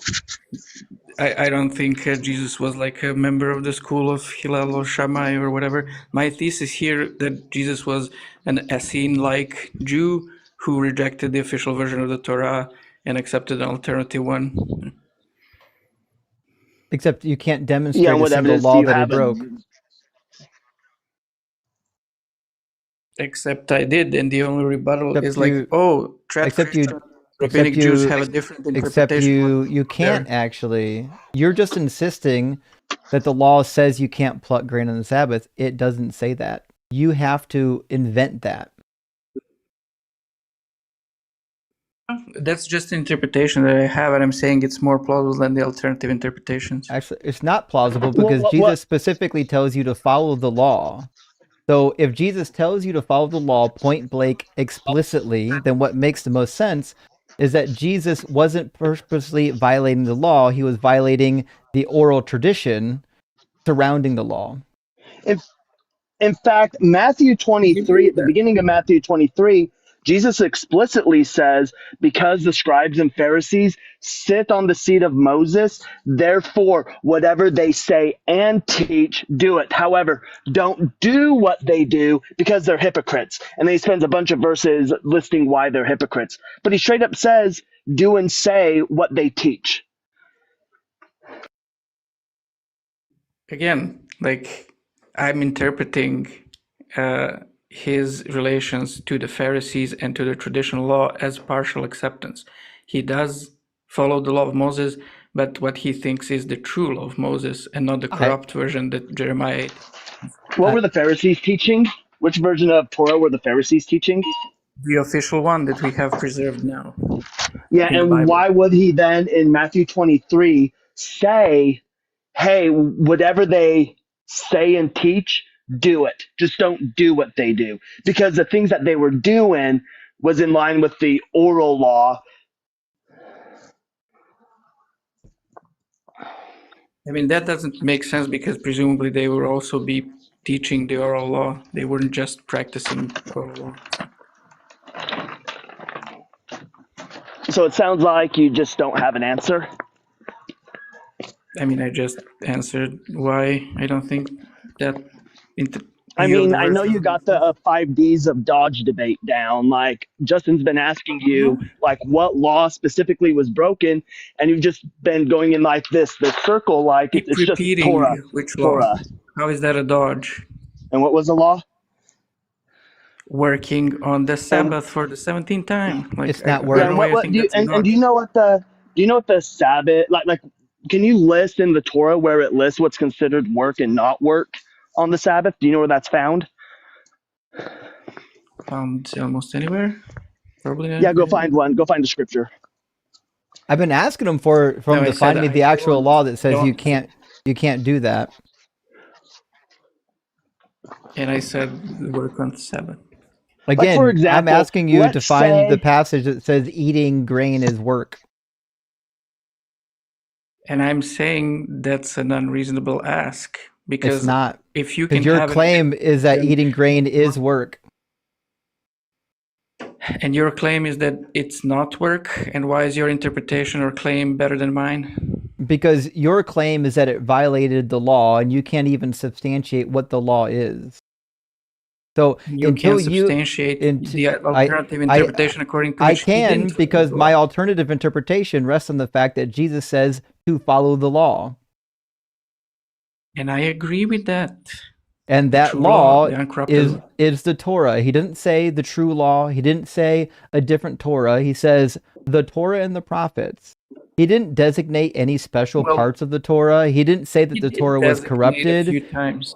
I don't think Jesus was like a member of the school of Hillel or Shammai or whatever. My thesis here that Jesus was an Essene-like Jew who rejected the official version of the Torah and accepted an alternative one. Except you can't demonstrate a single law that he broke. Except I did, and the only rebuttal is like, oh, Rabbinic Jews have a different interpretation. Except you can't actually. You're just insisting that the law says you can't pluck grain on the Sabbath. It doesn't say that. You have to invent that. That's just an interpretation that I have, and I'm saying it's more plausible than the alternative interpretations. Actually, it's not plausible because Jesus specifically tells you to follow the law. So if Jesus tells you to follow the law point blank explicitly, then what makes the most sense is that Jesus wasn't purposely violating the law. He was violating the oral tradition surrounding the law. In fact, Matthew 23, at the beginning of Matthew 23, Jesus explicitly says, because the scribes and Pharisees sit on the seat of Moses, therefore, whatever they say and teach, do it. However, don't do what they do because they're hypocrites. And then he spends a bunch of verses listing why they're hypocrites. But he straight up says, do and say what they teach. Again, like, I'm interpreting his relations to the Pharisees and to the traditional law as partial acceptance. He does follow the law of Moses, but what he thinks is the true law of Moses and not the corrupt version that Jeremiah ate. What were the Pharisees teaching? Which version of Torah were the Pharisees teaching? The official one that we have preserved now. Yeah, and why would he then in Matthew 23 say, hey, whatever they say and teach, do it. Just don't do what they do. Because the things that they were doing was in line with the oral law. I mean, that doesn't make sense because presumably they will also be teaching the oral law. They weren't just practicing oral law. So it sounds like you just don't have an answer. I mean, I just answered why I don't think that. I mean, I know you got the 5Ds of Dodge debate down. Like, Justin's been asking you, like, what law specifically was broken, and you've just been going in like this circle, like it's just Torah. Which law? Torah. How is that a dodge? And what was the law? Working on the Sabbath for the 17th time. Like, it's not working. And do you know what the Sabbath like? Can you list in the Torah where it lists what's considered work and not work on the Sabbath? Do you know where that's found? Found almost anywhere. Probably. Yeah, go find one. Go find the scripture. I've been asking him to find me the actual law that says you can't do that. And I said work on the Sabbath. Again, like, for example, I'm asking you to find the passage that says eating grain is work. And I'm saying that's an unreasonable ask because it's not. If you can, your claim is that eating grain is work, and your claim is that it's not work. And why is your interpretation or claim better than mine? Because your claim is that it violated the law, and you can't even substantiate what the law is. So you can't substantiate the alternative interpretation according to which I can, because my alternative interpretation rests on the fact that Jesus says to follow the law. And I agree with that. And that law is the Torah. He didn't say the true law. He didn't say a different Torah. He says the Torah and the prophets. He didn't designate any special parts of the Torah. He didn't say that the Torah was corrupted. A few times.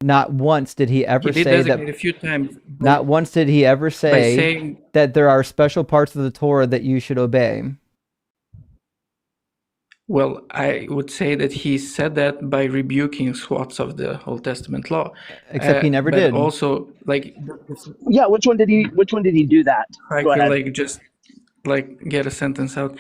Not once did he ever say that. A few times. Not once did he ever say that there are special parts of the Torah that you should obey. Well, I would say that he said that by rebuking swaths of the Old Testament law. Except he never did. Also, like, yeah, which one did he do that? I Go ahead. Like just like get a sentence out.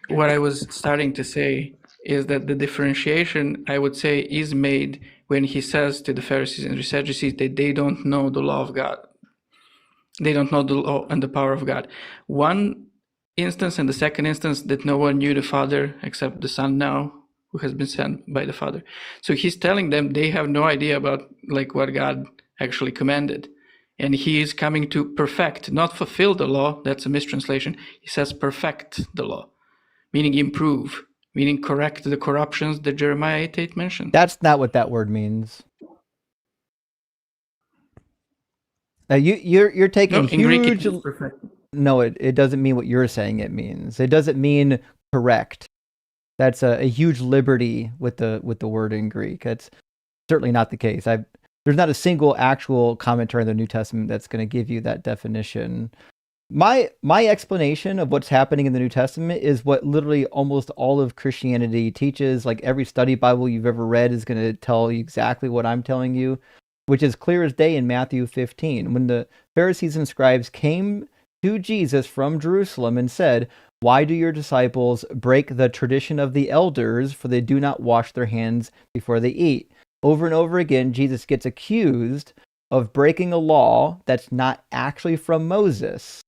What I was starting to say is that the differentiation, I would say, is made when he says to the Pharisees and the Sadducees that they don't know the law of God. They don't know the law and the power of God. One instance and the second instance that no one knew the Father except the Son now, who has been sent by the Father. So he's telling them they have no idea about like what God actually commanded. And he is coming to perfect, not fulfill the law. That's a mistranslation. He says perfect the law, meaning improve, meaning correct the corruptions that Jeremiah 8:8 mentioned. That's not what that word means. You're taking huge. No, it doesn't mean what you're saying it means. It doesn't mean correct. That's a huge liberty with the word in Greek. That's certainly not the case. There's not a single actual commentary in the New Testament that's going to give you that definition. My explanation of what's happening in the New Testament is what literally almost all of Christianity teaches. Like every study Bible you've ever read is going to tell you exactly what I'm telling you, which is clear as day in Matthew 15. When the Pharisees and scribes came to Jesus from Jerusalem and said, "Why do your disciples break the tradition of the elders, for they do not wash their hands before they eat?" Over and over again, Jesus gets accused of breaking a law that's not actually from Moses,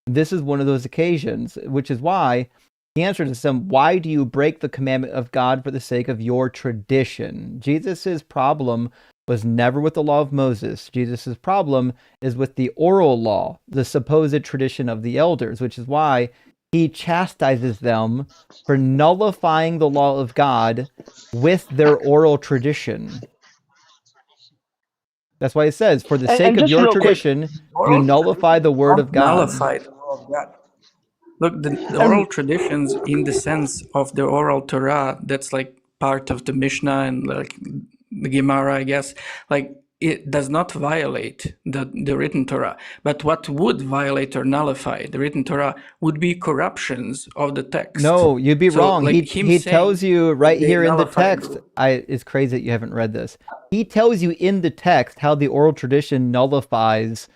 this is one of those occasions, which is why he answers them, why do you break the commandment of God for the sake of your tradition? Jesus's problem was never with the law of Moses. Jesus's problem is with the oral law, the supposed tradition of the elders, which is why he chastises them for nullifying the law of God with their oral tradition. That's why it says, for the sake of your tradition, you nullify the word of God. Nullify the law of God. Look, the oral traditions, in the sense of the oral Torah, that's like part of the Mishnah and like the Gemara, I guess. Like, it does not violate the written Torah. But what would violate or nullify the written Torah would be corruptions of the text. No, you'd be wrong. Like he tells you right here in the text. It's crazy that you haven't read this. He tells you in the text how the oral tradition nullifies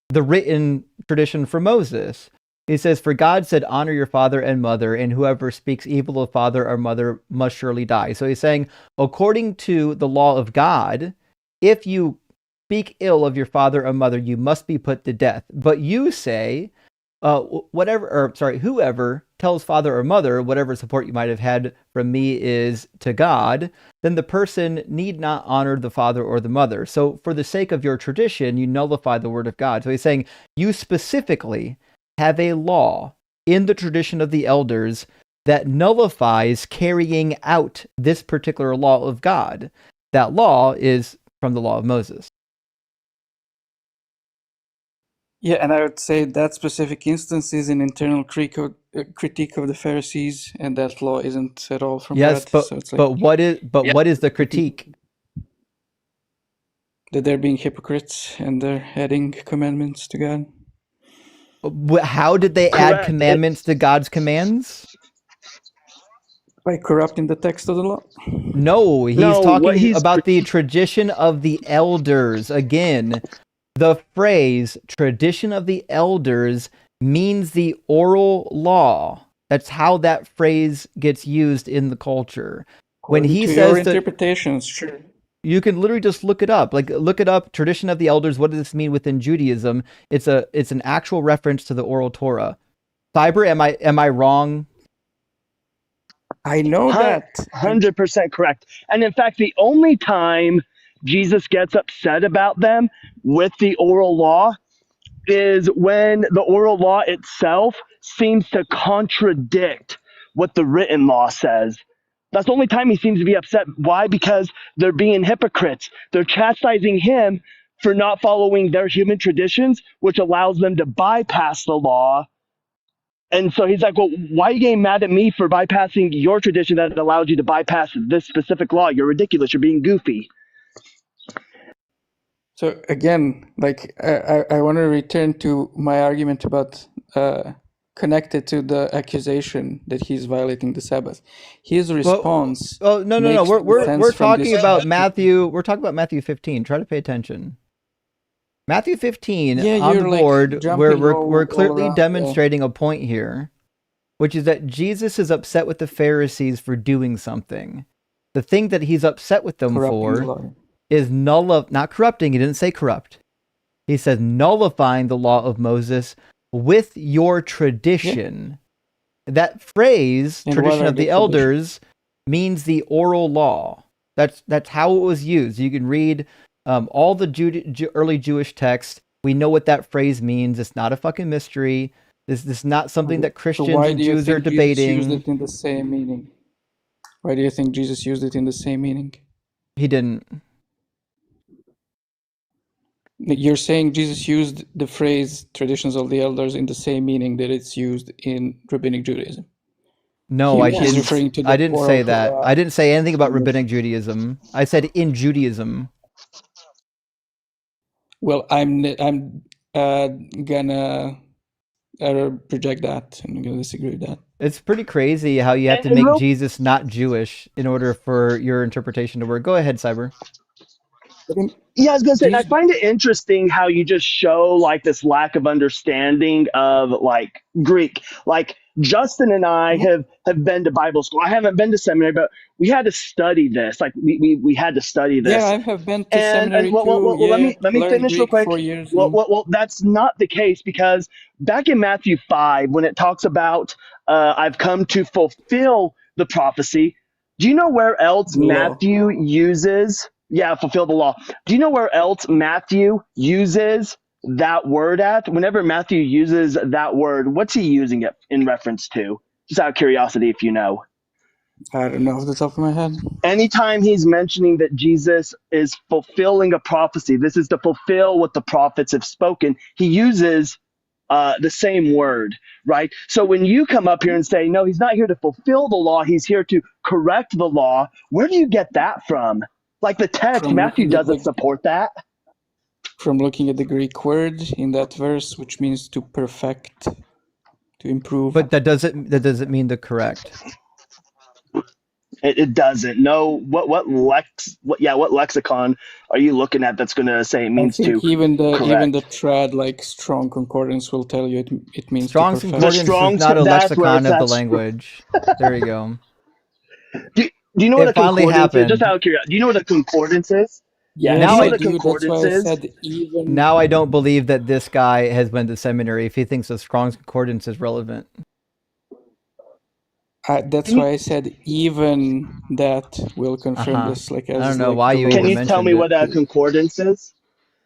the written tradition for Moses. He says, for God said, honor your father and mother, and whoever speaks evil of father or mother must surely die. So he's saying, according to the law of God, if you speak ill of your father or mother, you must be put to death. But you say, whoever tells father or mother, whatever support you might have had from me is to God, then the person need not honor the father or the mother. So for the sake of your tradition, you nullify the word of God. So he's saying, you specifically have a law in the tradition of the elders that nullifies carrying out this particular law of God. That law is from the law of Moses. Yeah, and I would say that specific instance is an internal critique of the Pharisees, and that law isn't at all from God. But so it's like, what is the critique? That they're being hypocrites and they're adding commandments to God. How did they add commandments to God's commands? By corrupting the text of the law. No, he's talking about the tradition of the elders. Again, the phrase tradition of the elders means the oral law. That's how that phrase gets used in the culture. When he says your interpretations, sure. You can literally just look it up. Like, look it up. Tradition of the elders. What does this mean within Judaism? It's an actual reference to the oral Torah. Cyber, am I wrong? I know that. 100% correct. And in fact, the only time Jesus gets upset about them with the oral law is when the oral law itself seems to contradict what the written law says. That's the only time he seems to be upset. Why? Because they're being hypocrites. They're chastising him for not following their human traditions, which allows them to bypass the law. And so he's like, well, why are you getting mad at me for bypassing your tradition that allowed you to bypass this specific law? You're ridiculous. You're being goofy. So again, like I want to return to my argument about connected to the accusation that he's violating the Sabbath. His response. No. We're talking about Matthew. We're talking about Matthew 15. Try to pay attention. Matthew 15 on the board, where we're clearly demonstrating a point here, which is that Jesus is upset with the Pharisees for doing something. The thing that he's upset with them for is not corrupting. He didn't say corrupt. He says nullifying the law of Moses with your tradition. Yeah. That phrase, tradition of the elders, means the oral law. That's how it was used. You can read all the early Jewish texts. We know what that phrase means. It's not a fucking mystery. This is not something that Christians and Jews are debating. Jesus used it in the same meaning? Why do you think Jesus used it in the same meaning? He didn't. You're saying Jesus used the phrase traditions of the elders in the same meaning that it's used in rabbinic Judaism? No, I didn't say that. I didn't say anything about rabbinic Judaism. I said in Judaism. Well, I'm gonna reject that. I'm gonna disagree with that. It's pretty crazy how you have to make Jesus not Jewish in order for your interpretation to work. Go ahead, Cyber. Yeah, I was gonna say, and I find it interesting how you just show like this lack of understanding of like Greek. Like Justin and I have been to Bible school. I haven't been to seminary, but we had to study this. Like we had to study Yeah, this. I have been to And seminary too. let Yeah, me learned finish real Greek quick. 4 years. Well, that's not the case, because back in Matthew 5, when it talks about I've come to fulfill the prophecy, do you know where else The law. Matthew uses? Yeah, fulfill the law. Do you know where else Matthew uses that word at? Whenever Matthew uses that word, what's he using it in reference to? Just out of curiosity, if you know. I don't know off the top of my head. Anytime he's mentioning that Jesus is fulfilling a prophecy, this is to fulfill what the prophets have spoken, he uses the same word, right? So when you come up here and say, no, he's not here to fulfill the law, he's here to correct the law, where do you get that from? Like the text, Matthew doesn't support that. From looking at the Greek word in that verse, which means to perfect, to improve. But that doesn't mean to correct. It doesn't. No, what lexicon are you looking at that's going to say it means I think to even the correct? trad, like Strong Concordance, will tell you it means Strong's to perfect. Concordance is not a lexicon of the language. There you go. Do you know what a concordance is? Just out of curiosity, do you know what a concordance is? Yeah, Yes, do you know I what a do. concordance That's why I is? said even. Now I don't believe that this guy has been to seminary if he thinks the Strong's Concordance is relevant. That's why I said even that will confirm this. Like, as I don't know like why you even Can you mentioned tell me it. what a concordance is?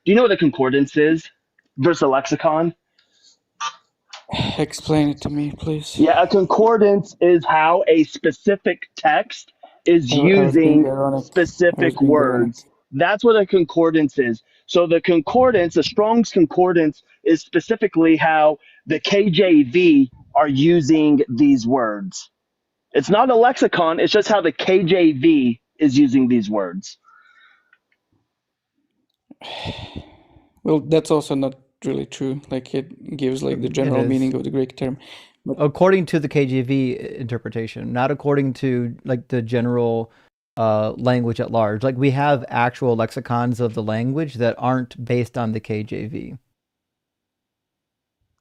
Do you know what a concordance is versus a lexicon? Explain it to me, please. Yeah, a concordance is how a specific text is using specific words. That's what a concordance is. So the concordance, the Strong's Concordance, is specifically how the KJV are using these words. It's not a lexicon, it's just how the KJV is using these words. Well, that's also not really true. Like, it gives like the general meaning of the Greek term. But according to the KJV interpretation, not according to like the general language at large. Like we have actual lexicons of the language that aren't based on the KJV.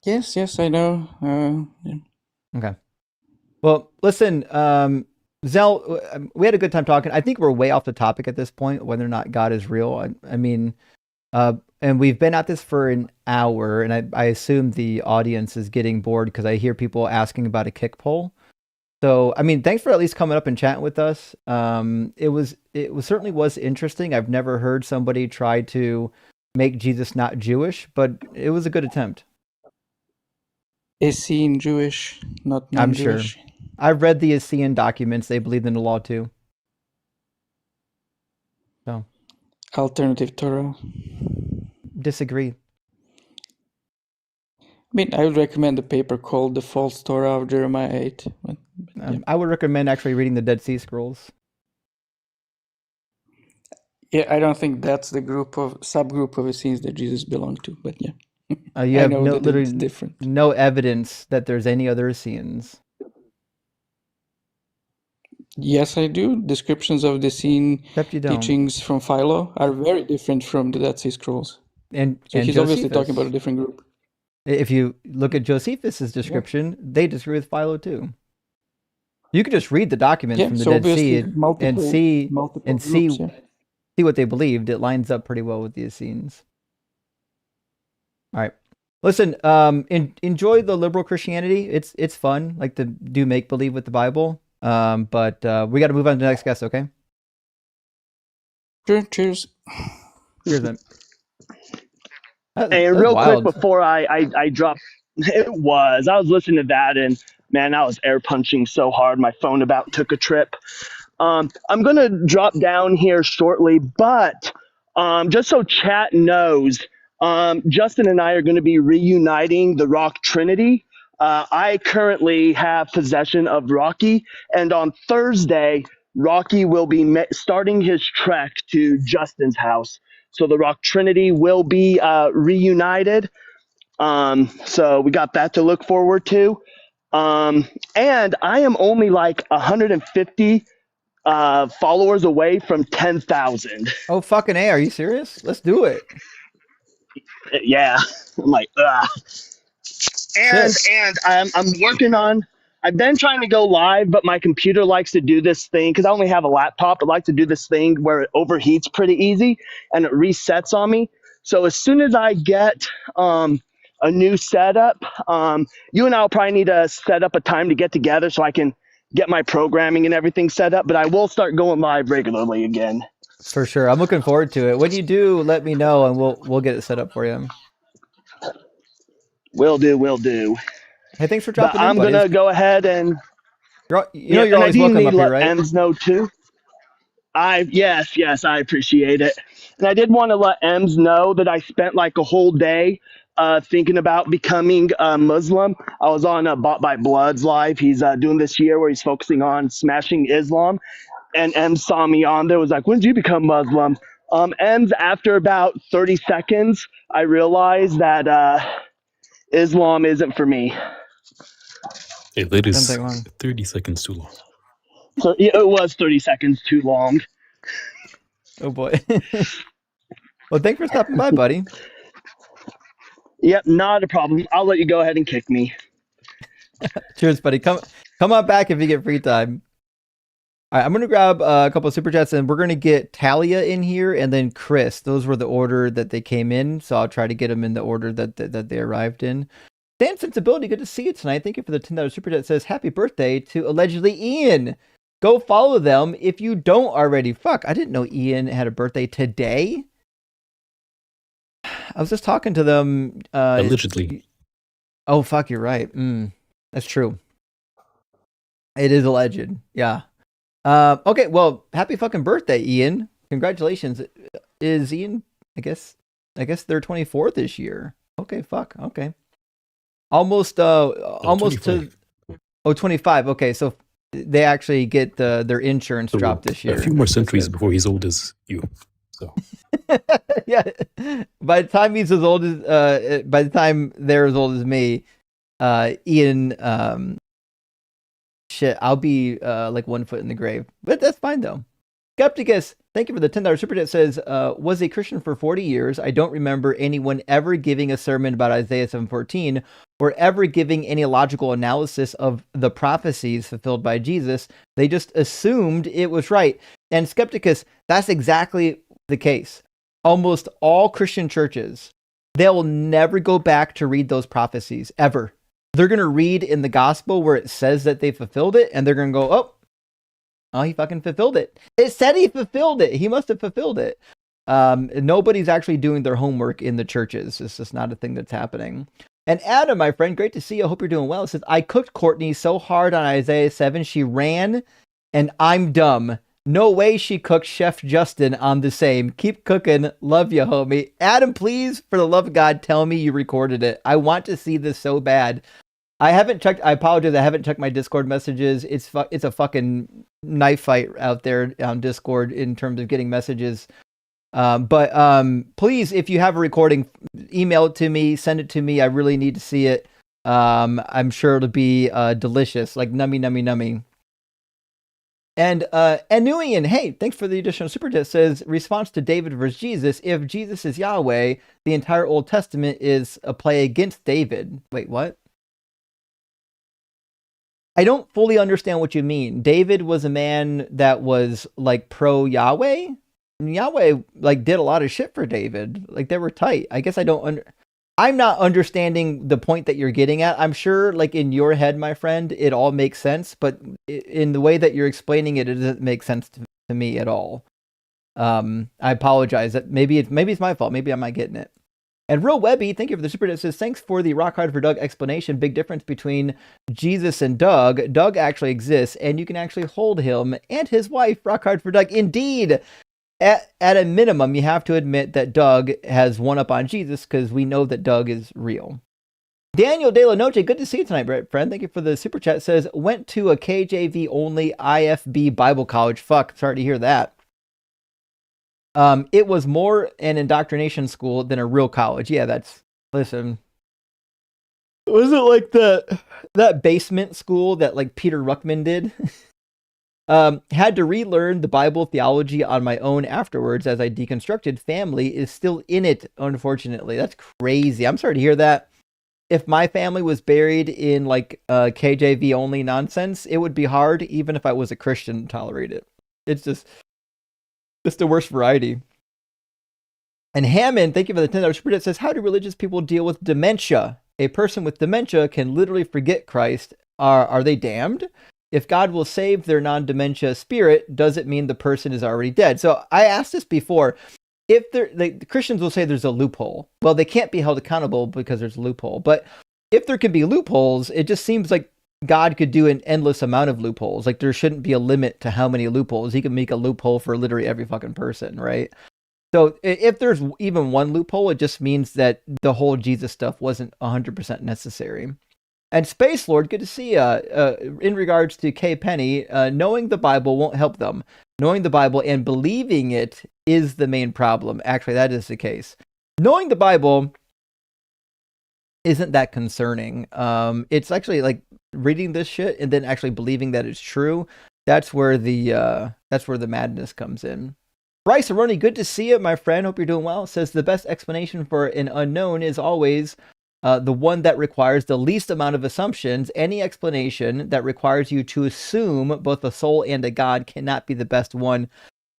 Yes, I know. Yeah. Okay. Well, listen, Zell, we had a good time talking. I think we're way off the topic at this point, whether or not God is real. I mean, and we've been at this for an hour, and I assume the audience is getting bored because I hear people asking about a kick poll. So, I mean, thanks for at least coming up and chatting with us. It certainly was interesting. I've never heard somebody try to make Jesus not Jewish, but it was a good attempt. Essene Jewish, not non-Jewish. I'm sure. I've read the Essene documents. They believed in the law too. So, alternative Torah. Disagree. I mean, I would recommend a paper called The False Torah of Jeremiah 8. But yeah. I would recommend actually reading the Dead Sea Scrolls. Yeah, I don't think that's the subgroup of Essenes that Jesus belonged to, but yeah. You have literally no evidence that there's any other Essenes. Yes, I do. Descriptions of the Essene teachings from Philo are very different from the Dead Sea Scrolls. And he's obviously talking about a different group. If you look at Josephus' description, they disagree with Philo too. You could just read the documents from the Dead Sea and see what they believed. It lines up pretty well with the Essenes. All right. Listen, enjoy the liberal Christianity. It's fun, like to do make believe with the Bible. But we got to move on to the next guest, okay? Sure, cheers. Cheers, man. Hey, real quick before I drop, I was listening to that and man, I was air punching so hard my phone about took a trip. I'm gonna drop down here shortly, but just so chat knows, Justin and I are going to be reuniting the Rock Trinity. I currently have possession of Rocky, and on Thursday, Rocky will be starting his trek to Justin's house. So the Rock Trinity will be reunited. So we got that to look forward to. And I am only like 150 followers away from 10,000. Oh, fucking A, are you serious? Let's do it. Yeah. I'm like, ugh. And I'm working on. I've been trying to go live, but my computer likes to do this thing because I only have a laptop. It likes to do this thing where it overheats pretty easy and it resets on me. So as soon as I get a new setup, you and I will probably need to set up a time to get together so I can get my programming and everything set up. But I will start going live regularly again. For sure, I'm looking forward to it. When you do, let me know and we'll get it set up for you. Will do. Hey, thanks for dropping in, I'm buddy. gonna go ahead and you're always welcome up here, right? Ems know too. Yes, I appreciate it. And I did want to let Ems know that I spent like a whole day thinking about becoming a Muslim. I was on Bought by Bloods live. He's doing this year where he's focusing on smashing Islam. And Ems saw me on there, was like, when did you become Muslim? Ems, after about 30 seconds, I realized that Islam isn't for me. That is 30 seconds too long. So it was 30 seconds too long. Oh boy. Well, thanks for stopping by, buddy. Yep, not a problem. I'll let you go ahead and kick me. Cheers, buddy. Come on back if you get free time. All right, I'm gonna grab a couple of super chats and we're gonna get Talia in here and then Chris. Those were the order that they came in, so I'll try to get them in the order that they arrived in. Dan Sensibility, good to see you tonight. Thank you for the $10 super chat. It says happy birthday to allegedly Ian. Go follow them if you don't already. Fuck, I didn't know Ian had a birthday today. I was just talking to them. Allegedly. Oh, fuck, you're right. That's true. It is alleged. Yeah. Okay, well, happy fucking birthday, Ian. Congratulations. Is Ian, I guess they're 24 this year. Okay, fuck. Okay. Almost 25. to 25. Okay, so they actually get their insurance dropped this year. A few more centuries before he's old as you. So yeah. By the time he's as old as by the time they're as old as me, Ian shit, I'll be like 1 foot in the grave. But that's fine though. Skepticus, thank you for the $10 super chat. Says, was a Christian for 40 years. I don't remember anyone ever giving a sermon about Isaiah 7:14 or ever giving any logical analysis of the prophecies fulfilled by Jesus. They just assumed it was right. And Skepticus, that's exactly the case. Almost all Christian churches, they'll never go back to read those prophecies ever. They're going to read in the gospel where it says that they fulfilled it, and they're going to go, oh, he fucking fulfilled it. It said he fulfilled it. He must have fulfilled it. Nobody's actually doing their homework in the churches. It's just not a thing that's happening. And Adam, my friend, great to see you. I hope you're doing well. It says, I cooked Courtney so hard on Isaiah 7, she ran, and I'm dumb. No way she cooked Chef Justin on the same. Keep cooking. Love you, homie. Adam, please, for the love of God, tell me you recorded it. I want to see this so bad. I haven't checked. I apologize. I haven't checked my Discord messages. It's a fucking knife fight out there on Discord in terms of getting messages. But please, if you have a recording, email it to me. Send it to me. I really need to see it. I'm sure it'll be delicious, like nummy. And Anuian, hey, thanks for the additional super chat. Says response to David versus Jesus. If Jesus is Yahweh, the entire Old Testament is a play against David. Wait, what? I don't fully understand what you mean. David was a man that was like pro Yahweh. Yahweh like did a lot of shit for David. Like they were tight. I guess I'm not understanding the point that you're getting at. I'm sure like in your head, my friend, it all makes sense, but in the way that you're explaining it, it doesn't make sense to me at all. I apologize. That maybe it's my fault. Maybe I'm not getting it. And Real Webby, thank you for the super chat. Says, thanks for the rock hard for Doug explanation. Big difference between Jesus and Doug. Doug actually exists, and you can actually hold him and his wife. Rock hard for Doug. Indeed. At a minimum, you have to admit that Doug has one up on Jesus because we know that Doug is real. Daniel De La Noche, good to see you tonight, friend. Thank you for the super chat. Says, went to a KJV only IFB Bible college. Fuck, sorry to hear that. It was more an indoctrination school than a real college. Yeah, listen. Was it like that basement school that like Peter Ruckman did? Had to relearn the Bible theology on my own afterwards as I deconstructed. Family is still in it, unfortunately. That's crazy. I'm sorry to hear that. If my family was buried in like KJV only nonsense, it would be hard even if I was a Christian to tolerate it. It's the worst variety. And Hammond, thank you for the $10 super chat, says, how do religious people deal with dementia? A person with dementia can literally forget Christ. Are they damned? If God will save their non-dementia spirit, does it mean the person is already dead? So I asked this before. If the Christians will say there's a loophole. Well, they can't be held accountable because there's a loophole. But if there can be loopholes, it just seems like God could do an endless amount of loopholes. Like there shouldn't be a limit to how many loopholes. He can make a loophole for literally every fucking person, right? So if there's even one loophole, it just means that the whole Jesus stuff wasn't 100% necessary. And Space Lord, good to see you. In regards to K. Penny, knowing the Bible won't help them. Knowing the Bible and believing it is the main problem. Actually, that is the case. Knowing the Bible isn't that concerning. It's actually like reading this shit and then actually believing that it's true. That's where the madness comes in. Bryce Aroni, good to see you, my friend. Hope you're doing well. Says the best explanation for an unknown is always the one that requires the least amount of assumptions. Any explanation that requires you to assume both a soul and a God cannot be the best one.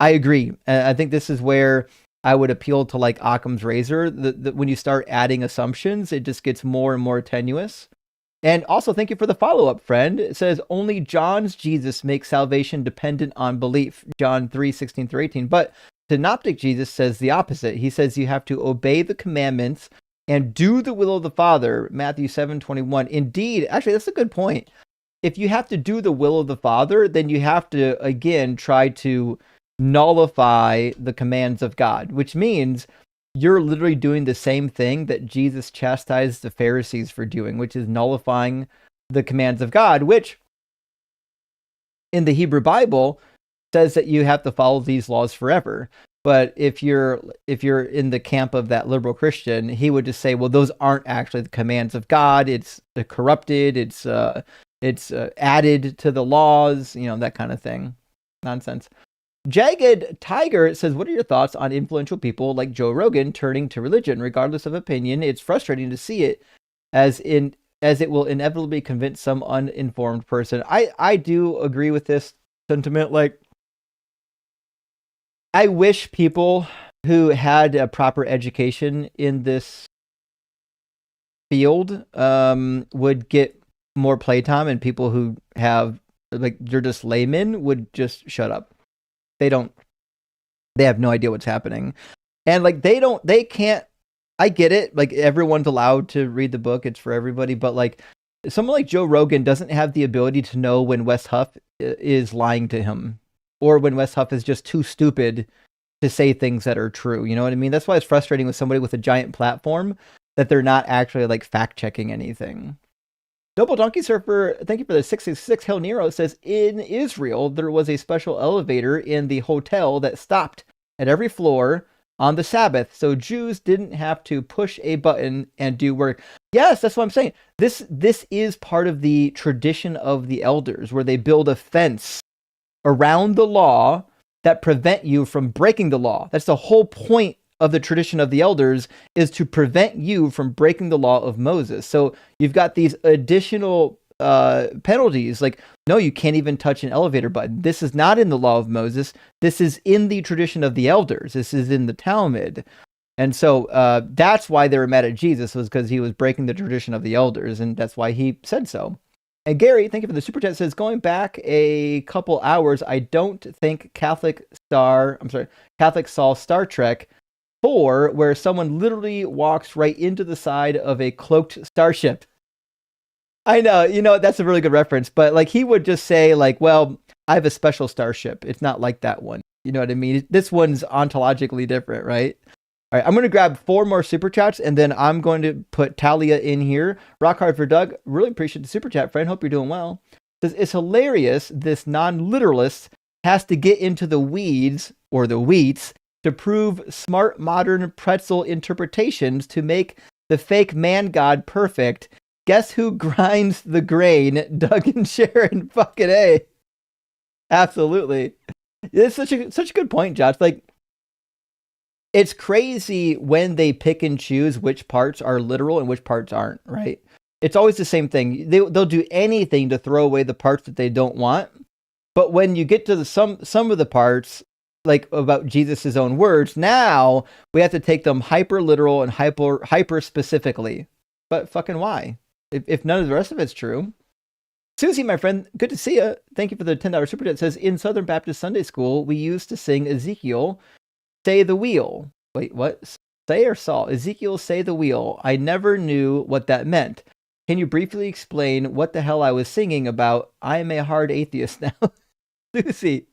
I agree. I think this is where I would appeal to like Occam's razor. When you start adding assumptions, it just gets more and more tenuous. And also, thank you for the follow-up, friend. It says, only John's Jesus makes salvation dependent on belief. John 3:16-18. But Synoptic Jesus says the opposite. He says you have to obey the commandments and do the will of the Father. Matthew 7:21. Indeed, actually, that's a good point. If you have to do the will of the Father, then you have to, again, try to nullify the commands of God, which means you're literally doing the same thing that Jesus chastised the Pharisees for doing, which is nullifying the commands of God, which in the Hebrew Bible says that you have to follow these laws forever. But if you're in the camp of that liberal Christian, he would just say, well, those aren't actually the commands of God. It's corrupted. It's added to the laws, that kind of thing. Nonsense. Jagged Tiger says, what are your thoughts on influential people like Joe Rogan turning to religion? Regardless of opinion, it's frustrating to see it as it will inevitably convince some uninformed person. I do agree with this sentiment. Like, I wish people who had a proper education in this field would get more playtime, and people who have, like, they're just laymen would just shut up. They have no idea what's happening. And like, they can't, I get it. Like, everyone's allowed to read the book. It's for everybody. But like, someone like Joe Rogan doesn't have the ability to know when Wes Huff is lying to him, or when Wes Huff is just too stupid to say things that are true. You know what I mean? That's why it's frustrating with somebody with a giant platform that they're not actually like fact checking anything. Double Donkey Surfer, thank you for the 666. Hell Nero says, in Israel, there was a special elevator in the hotel that stopped at every floor on the Sabbath, so Jews didn't have to push a button and do work. Yes, that's what I'm saying. This is part of the tradition of the elders, where they build a fence around the law that prevent you from breaking the law. That's the whole point of the tradition of the elders, is to prevent you from breaking the law of Moses. So you've got these additional penalties, like, no, you can't even touch an elevator button. This is not in the law of Moses. This is in the tradition of the elders. This is in the Talmud. And so that's why they were mad at Jesus, was because he was breaking the tradition of the elders, and that's why he said so. And Gary, thank you for the super chat, says, going back a couple hours, I don't think Catholic saw Star Trek 4, where someone literally walks right into the side of a cloaked starship. I know, that's a really good reference, but like, he would just say like, well, I have a special starship. It's not like that one. You know what I mean? This one's ontologically different, right? All right, I'm going to grab 4 more super chats, and then I'm going to put Talia in here. Rock hard for Doug. Really appreciate the super chat, friend. Hope you're doing well. Says, it's hilarious this non-literalist has to get into the weeds, or the wheats, to prove smart modern pretzel interpretations to make the fake man god perfect. Guess who grinds the grain? Doug and Sharon. Fucking A. Absolutely. It's such a good point, Josh. Like, it's crazy when they pick and choose which parts are literal and which parts aren't, right? It's always the same thing. They'll do anything to throw away the parts that they don't want. But when you get to some of the parts, like about Jesus' own words, now we have to take them hyper literal and hyper specifically. But fucking why? If none of the rest of it's true. Susie, my friend, good to see you. Thank you for the $10 super chat. It says, in Southern Baptist Sunday School, we used to sing Ezekiel, say the wheel. Wait, what? Say or saw? Ezekiel, say the wheel. I never knew what that meant. Can you briefly explain what the hell I was singing about? I am a hard atheist now. Lucy,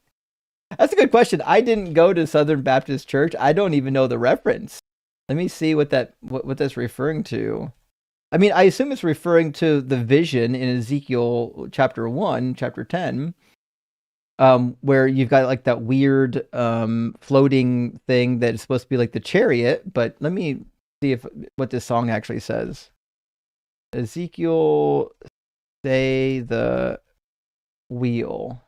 that's a good question. I didn't go to Southern Baptist Church. I don't even know the reference. Let me see what that's referring to. I mean, I assume it's referring to the vision in Ezekiel chapter 1, chapter 10, where you've got like that weird floating thing that's supposed to be like the chariot. But let me see what this song actually says. Ezekiel, say the wheel.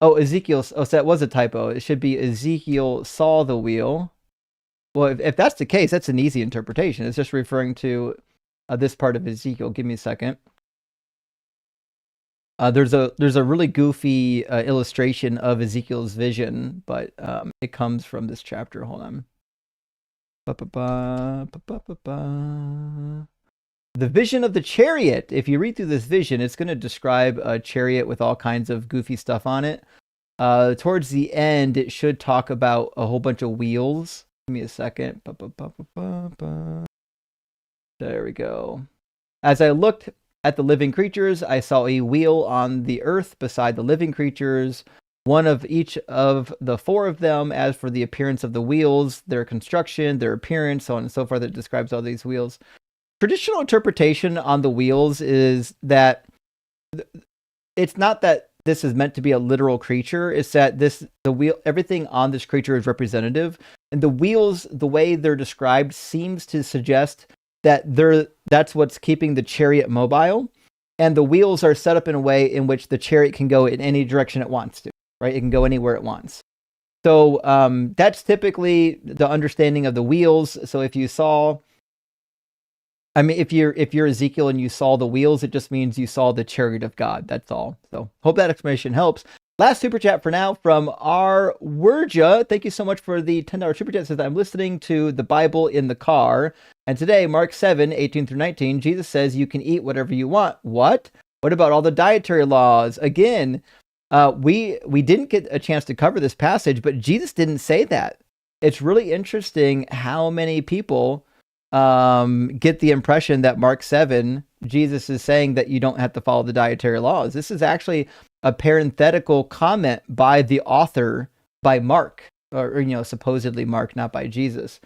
Oh, Ezekiel. Oh, so that was a typo. It should be Ezekiel saw the wheel. Well, if that's the case, that's an easy interpretation. It's just referring to this part of Ezekiel. Give me a second. There's a really goofy illustration of Ezekiel's vision, but it comes from this chapter. Hold on. The vision of the chariot. If you read through this vision, it's going to describe a chariot with all kinds of goofy stuff on it. Towards the end, it should talk about a whole bunch of wheels. Give me a second. There we go. As I looked at the living creatures, I saw a wheel on the earth beside the living creatures, one of each of the four of them. As for the appearance of the wheels, their construction, their appearance, so on and so forth, it describes all these wheels. Traditional interpretation on the wheels is that it's not that this is meant to be a literal creature. It's that the wheel, everything on this creature is representative, and the wheels, the way they're described, seems to suggest that that's what's keeping the chariot mobile, and the wheels are set up in a way in which the chariot can go in any direction it wants to. Right? It can go anywhere it wants. So that's typically the understanding of the wheels. So if you saw, I mean, if you're Ezekiel and you saw the wheels, it just means you saw the chariot of God. That's all. So hope that explanation helps. Last super chat for now from our Wurja. Thank you so much for the $10 super chat. It says, I'm listening to the Bible in the car, and today, Mark 7:18-19, Jesus says you can eat whatever you want. What? What about all the dietary laws? Again, we didn't get a chance to cover this passage, but Jesus didn't say that. It's really interesting how many people get the impression that Mark 7, Jesus is saying that you don't have to follow the dietary laws. This is actually a parenthetical comment by the author, by Mark, or supposedly Mark, not by Jesus.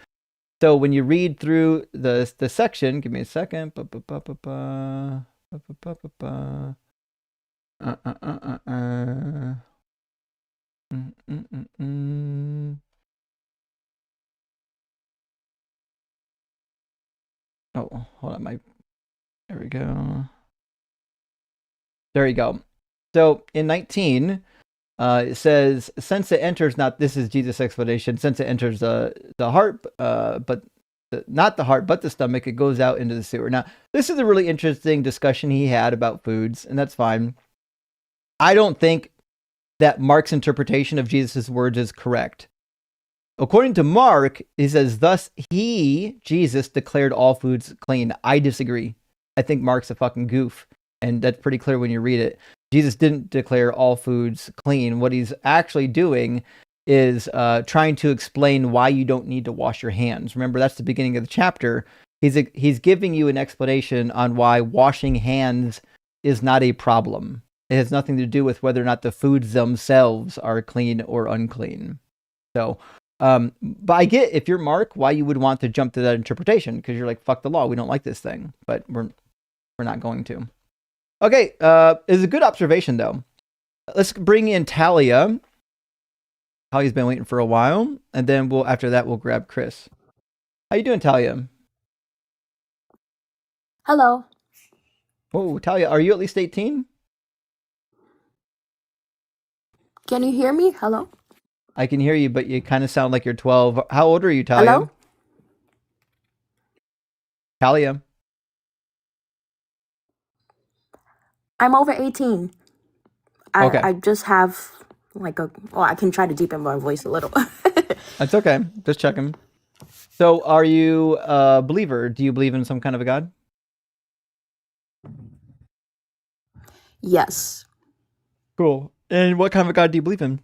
So when you read through the section, give me a second. Oh, hold on. There we go. There you go. So in 19, it says, since it enters not, this is Jesus' explanation, since it enters the heart, but not the heart, but the stomach, it goes out into the sewer. Now, this is a really interesting discussion he had about foods, and that's fine. I don't think that Mark's interpretation of Jesus' words is correct. According to Mark, he says, thus he, Jesus, declared all foods clean. I disagree. I think Mark's a fucking goof, and that's pretty clear when you read it. Jesus didn't declare all foods clean. What he's actually doing is trying to explain why you don't need to wash your hands. Remember, that's the beginning of the chapter. He's giving you an explanation on why washing hands is not a problem. It has nothing to do with whether or not the foods themselves are clean or unclean. So, but I get, if you're Mark, why you would want to jump to that interpretation, because you're like, fuck the law, we don't like this thing, but we're not going to. Okay, it's a good observation though. Let's bring in Talia. Talia's been waiting for a while, and then after that we'll grab Chris. How you doing, Talia? Hello. Oh, Talia, are you at least 18? Can you hear me? Hello? I can hear you, but you kind of sound like you're 12. How old are you, Talia? Hello? Talia? I'm over 18. Okay. I just have like I can try to deepen my voice a little. That's okay. Just checking. So are you a believer? Do you believe in some kind of a God? Yes. Cool. And what kind of a God do you believe in?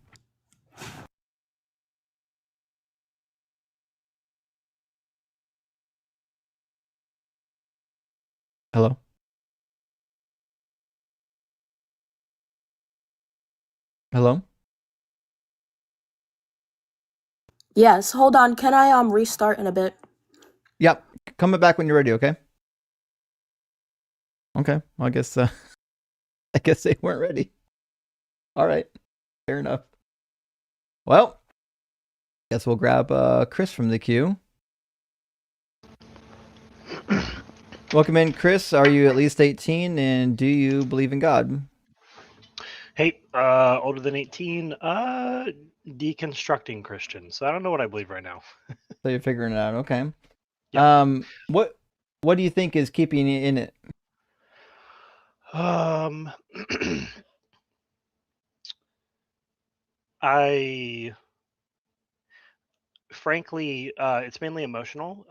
Hello? Hello? Yes. Hold on. Can I restart in a bit? Yep. Come back when you're ready, okay? Okay. Well, I guess they weren't ready. All right. Fair enough. Well, guess we'll grab Chris from the queue. Welcome in, Chris. Are you at least 18, and do you believe in God? Hey, older than 18, deconstructing Christian. So I don't know what I believe right now. So you're figuring it out, okay. Yeah. What do you think is keeping you in it? Frankly, it's mainly emotional.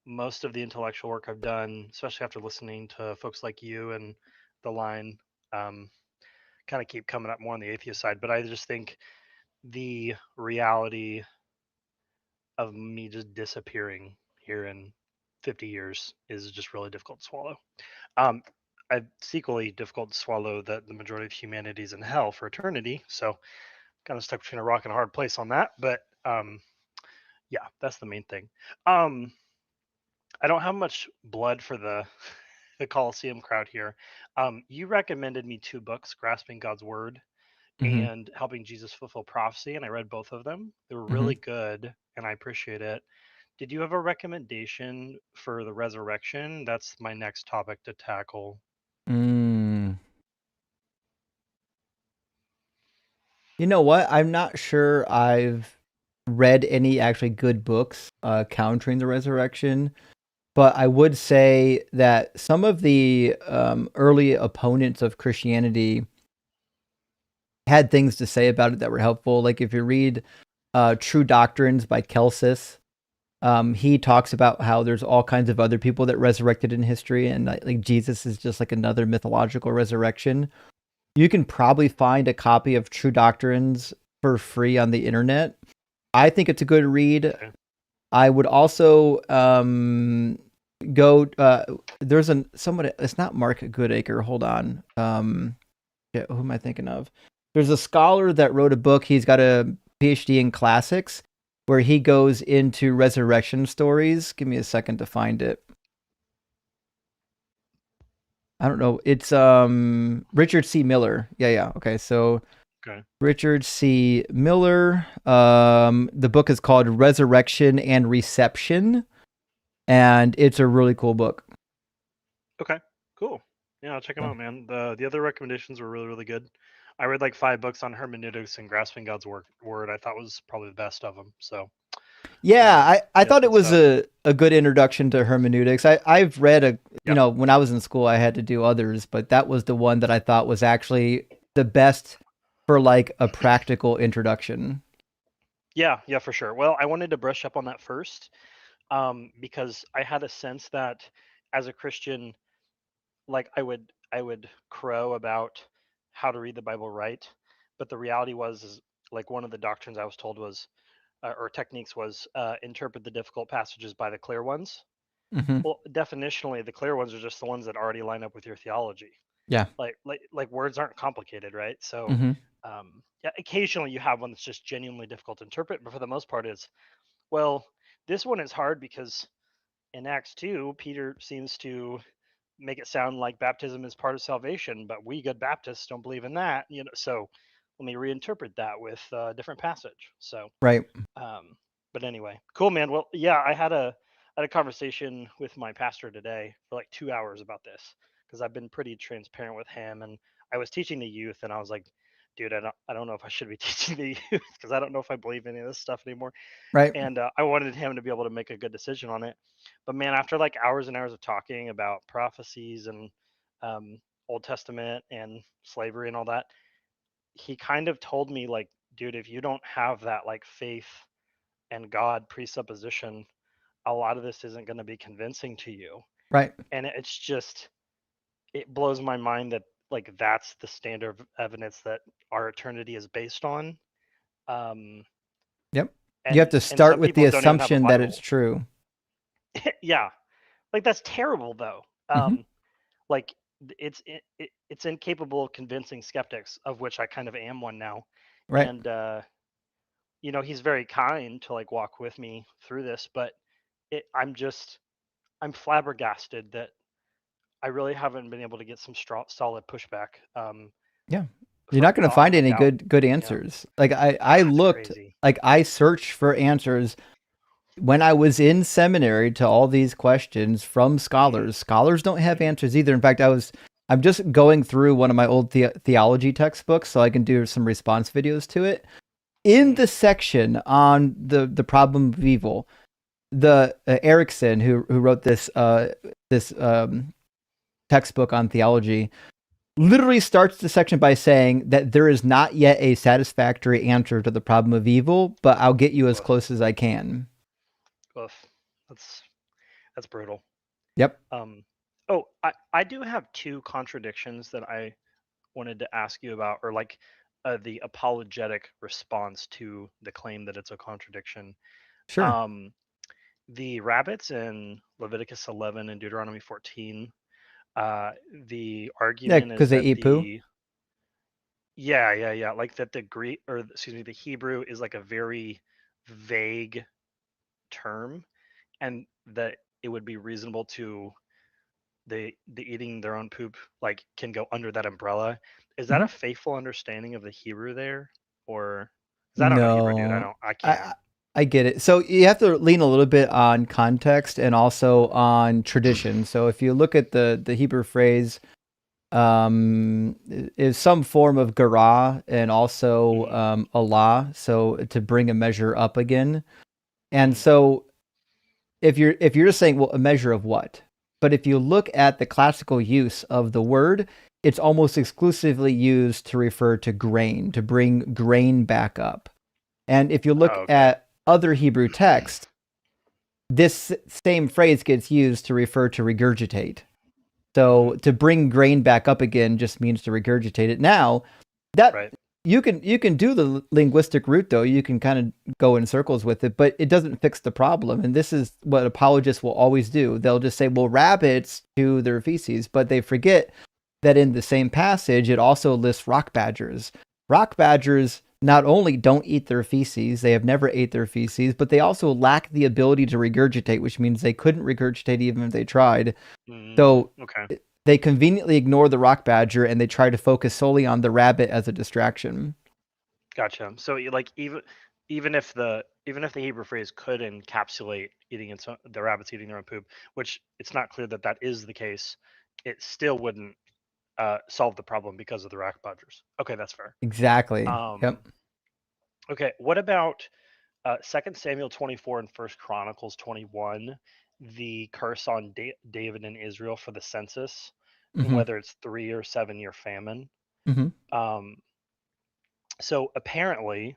Most of the intellectual work I've done, especially after listening to folks like you and the line, kind of keep coming up more on the atheist side. But I just think the reality of me just disappearing here in 50 years is just really difficult to swallow. It's equally difficult to swallow that the majority of humanity is in hell for eternity. So kind of stuck between a rock and a hard place on that. But yeah, that's the main thing. I don't have much blood for the the Coliseum crowd here. You recommended me 2 books, Grasping God's Word Mm-hmm. and Helping Jesus Fulfill Prophecy, and I read both of them. They were Mm-hmm. really good, and I appreciate it. Did you have a recommendation for the resurrection? That's my next topic to tackle. You know what? I'm not sure I've read any actually good books countering the resurrection, but I would say that some of the early opponents of Christianity had things to say about it that were helpful. Like if you read True Doctrines by Celsus, he talks about how there's all kinds of other people that resurrected in history, and like Jesus is just like another mythological resurrection. You can probably find a copy of True Doctrines for free on the internet. I think it's a good read. Okay. I would also go. There's someone. It's not Mark Goodacre. Hold on. Yeah, who am I thinking of? There's a scholar that wrote a book. He's got a PhD in classics, where he goes into resurrection stories. Give me a second to find it. I don't know. It's Richard C. Miller. Yeah. Okay, so Okay. Richard C. Miller. The book is called Resurrection and Reception, and it's a really cool book. Okay. Cool. Yeah, I'll check them out, man. The other recommendations were really, really good. I read like 5 books on hermeneutics and grasping God's word. I thought was probably the best of them. So yeah, I thought it good was stuff. a good introduction to hermeneutics. I've read you know, when I was in school, I had to do others, but that was the one that I thought was actually the best for like a practical introduction. Yeah, for sure. Well, I wanted to brush up on that first, because I had a sense that as a Christian, like I would crow about how to read the Bible right, but the reality is like one of the doctrines I was told was, or techniques was, interpret the difficult passages by the clear ones. Mm-hmm. Well, definitionally, the clear ones are just the ones that already line up with your theology. Yeah. Like words aren't complicated, right? So, Mm-hmm. yeah, occasionally you have one that's just genuinely difficult to interpret, but for the most part, is well, this one is hard because in Acts 2, Peter seems to make it sound like baptism is part of salvation, but we good Baptists don't believe in that. So let me reinterpret that with a different passage. So, Right. But anyway, cool, man. Well, yeah, I had a conversation with my pastor today for like 2 hours about this because I've been pretty transparent with him, and I was teaching the youth, and I was like, dude, I don't know if I should be teaching the youth because I don't know if I believe any of this stuff anymore. Right. And I wanted him to be able to make a good decision on it. But man, after like hours and hours of talking about prophecies and Old Testament and slavery and all that, he kind of told me like, dude, if you don't have that like faith and God presupposition, a lot of this isn't going to be convincing to you. Right. And it's just, it blows my mind that like that's the standard of evidence that our eternity is based on. Yep. You have to start with the assumption that it's true. Yeah. Like that's terrible though. Like it's incapable of convincing skeptics, of which I kind of am one now. Right. And you know, he's very kind to like walk with me through this, but I'm flabbergasted that I really haven't been able to get some solid pushback. Yeah. You're not going to find any good answers. Yeah. Like I looked, crazy. Like I searched for answers when I was in seminary to all these questions from scholars. Scholars don't have answers either. In fact, I'm just going through one of my old theology textbooks so I can do some response videos to it. In the section on the problem of evil, the Erickson, who wrote this textbook on theology, literally starts the section by saying that there is not yet a satisfactory answer to the problem of evil, but I'll get you as close as I can. Oof. That's brutal. Yep. I do have two contradictions that I wanted to ask you about, or like the apologetic response to the claim that it's a contradiction. Sure. The rabbits in Leviticus 11 and Deuteronomy 14. The argument because they eat poo. Yeah. Like that the Hebrew is like a very vague term, and that it would be reasonable to the eating their own poop like can go under that umbrella. Is that a faithful understanding of the Hebrew there, or is that no Hebrew, dude? I can't. I get it. So you have to lean a little bit on context and also on tradition. So if you look at the Hebrew phrase, is some form of gara and also Allah, so to bring a measure up again. And so if you're just saying, well, a measure of what? But if you look at the classical use of the word, it's almost exclusively used to refer to grain, to bring grain back up. And if you look at other Hebrew texts, this same phrase gets used to refer to regurgitate. So to bring grain back up again just means to regurgitate it. Now, that you can do the linguistic route, though. You can kind of go in circles with it, but it doesn't fix the problem. And this is what apologists will always do. They'll just say, well, rabbits chew their feces, but they forget that in the same passage, it also lists rock badgers. Rock badgers not only don't eat their feces, they have never ate their feces, but they also lack the ability to regurgitate, which means they couldn't regurgitate even if they tried. So they conveniently ignore the rock badger and they try to focus solely on the rabbit as a distraction. Gotcha. So like even if the Hebrew phrase could encapsulate the rabbits eating their own poop, which it's not clear that is the case, it still wouldn't solve the problem because of the rock badgers. Okay, that's fair. Exactly. Yep. Okay, what about 2 Samuel 24 and 1 Chronicles 21, the curse on David and Israel for the census, whether it's 3 or 7 year famine? So apparently,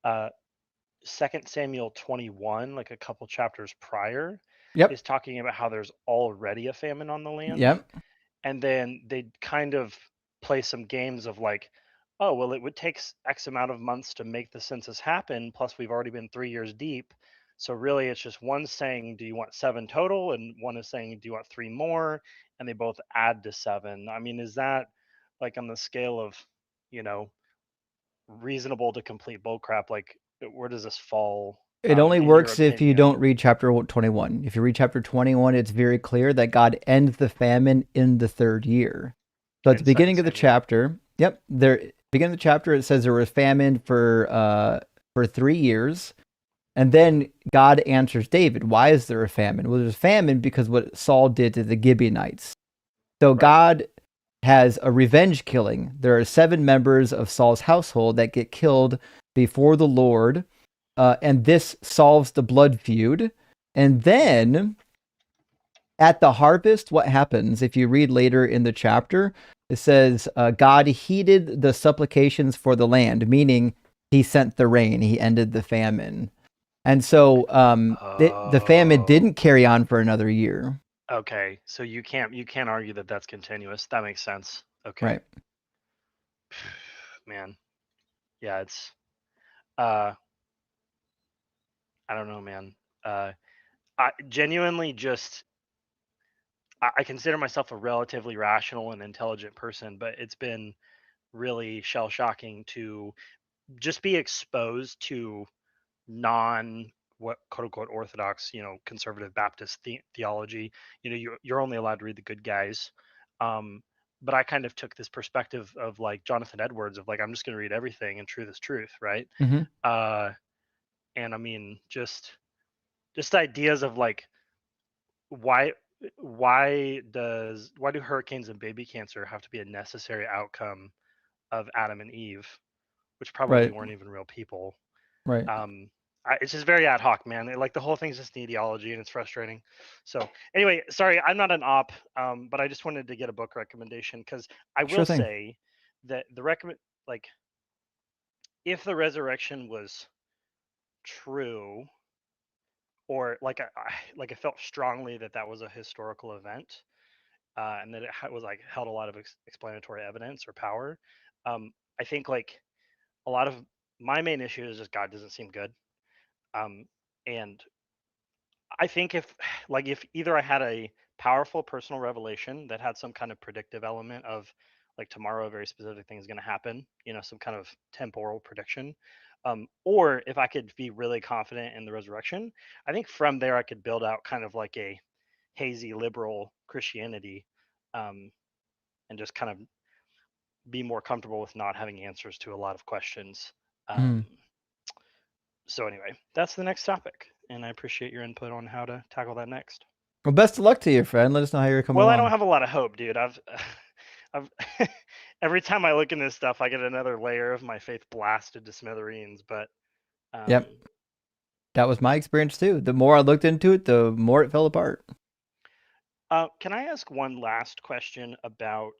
2 Samuel 21, like a couple chapters prior, is talking about how there's already a famine on the land. Yep. And then they kind of play some games of like, oh, well, it would take X amount of months to make the census happen. Plus, we've already been 3 years deep. So really, it's just one saying, do you want 7 total? And one is saying, do you want 3 more? And they both add to 7. I mean, is that like on the scale of, reasonable to complete bullcrap? Like, where does this fall? It only works if you don't read chapter 21. If you read chapter 21, it's very clear that God ends the famine in the 3rd year. So at the beginning of the chapter, beginning of the chapter, it says there was famine for 3 years. And then God answers David, why is there a famine? Well, there's a famine because what Saul did to the Gibeonites. So God has a revenge killing. There are 7 members of Saul's household that get killed before the Lord, and this solves the blood feud. And then at the harvest, what happens? If you read later in the chapter, it says, God heeded the supplications for the land, meaning he sent the rain, he ended the famine. And so the famine didn't carry on for another year. Okay, so you can't argue that that's continuous. That makes sense. Okay. Right. Man. Yeah, it's I don't know, man. I genuinely just I consider myself a relatively rational and intelligent person, but it's been really shell shocking to just be exposed to non what quote unquote orthodox, conservative Baptist theology. You're only allowed to read the good guys. But I kind of took this perspective of like Jonathan Edwards of like I'm just going to read everything and truth is truth, right? Mm-hmm. And I mean just ideas of like why do hurricanes and baby cancer have to be a necessary outcome of Adam and Eve, which probably Right. weren't even real people. Right. It's just very ad hoc, man. Like the whole thing's just an ideology, and it's frustrating. So anyway, sorry, I'm not an op, but I just wanted to get a book recommendation because I will say that like if the resurrection was true, or like I felt strongly that that was a historical event, and that it was like held a lot of explanatory evidence or power. I think like a lot of my main issue is just God doesn't seem good. And I think if either I had a powerful personal revelation that had some kind of predictive element of like tomorrow a very specific thing is going to happen, some kind of temporal prediction, or if I could be really confident in the resurrection, I think from there I could build out kind of like a hazy liberal Christianity, and just kind of be more comfortable with not having answers to a lot of questions. So anyway, that's the next topic, and I appreciate your input on how to tackle that next. Well, best of luck to you, friend. Let us know how you're coming along. I don't have a lot of hope, dude. I've every time I look in this stuff, I get another layer of my faith blasted to smithereens. But yep, that was my experience too. The more I looked into it, the more it fell apart. Can I ask one last question about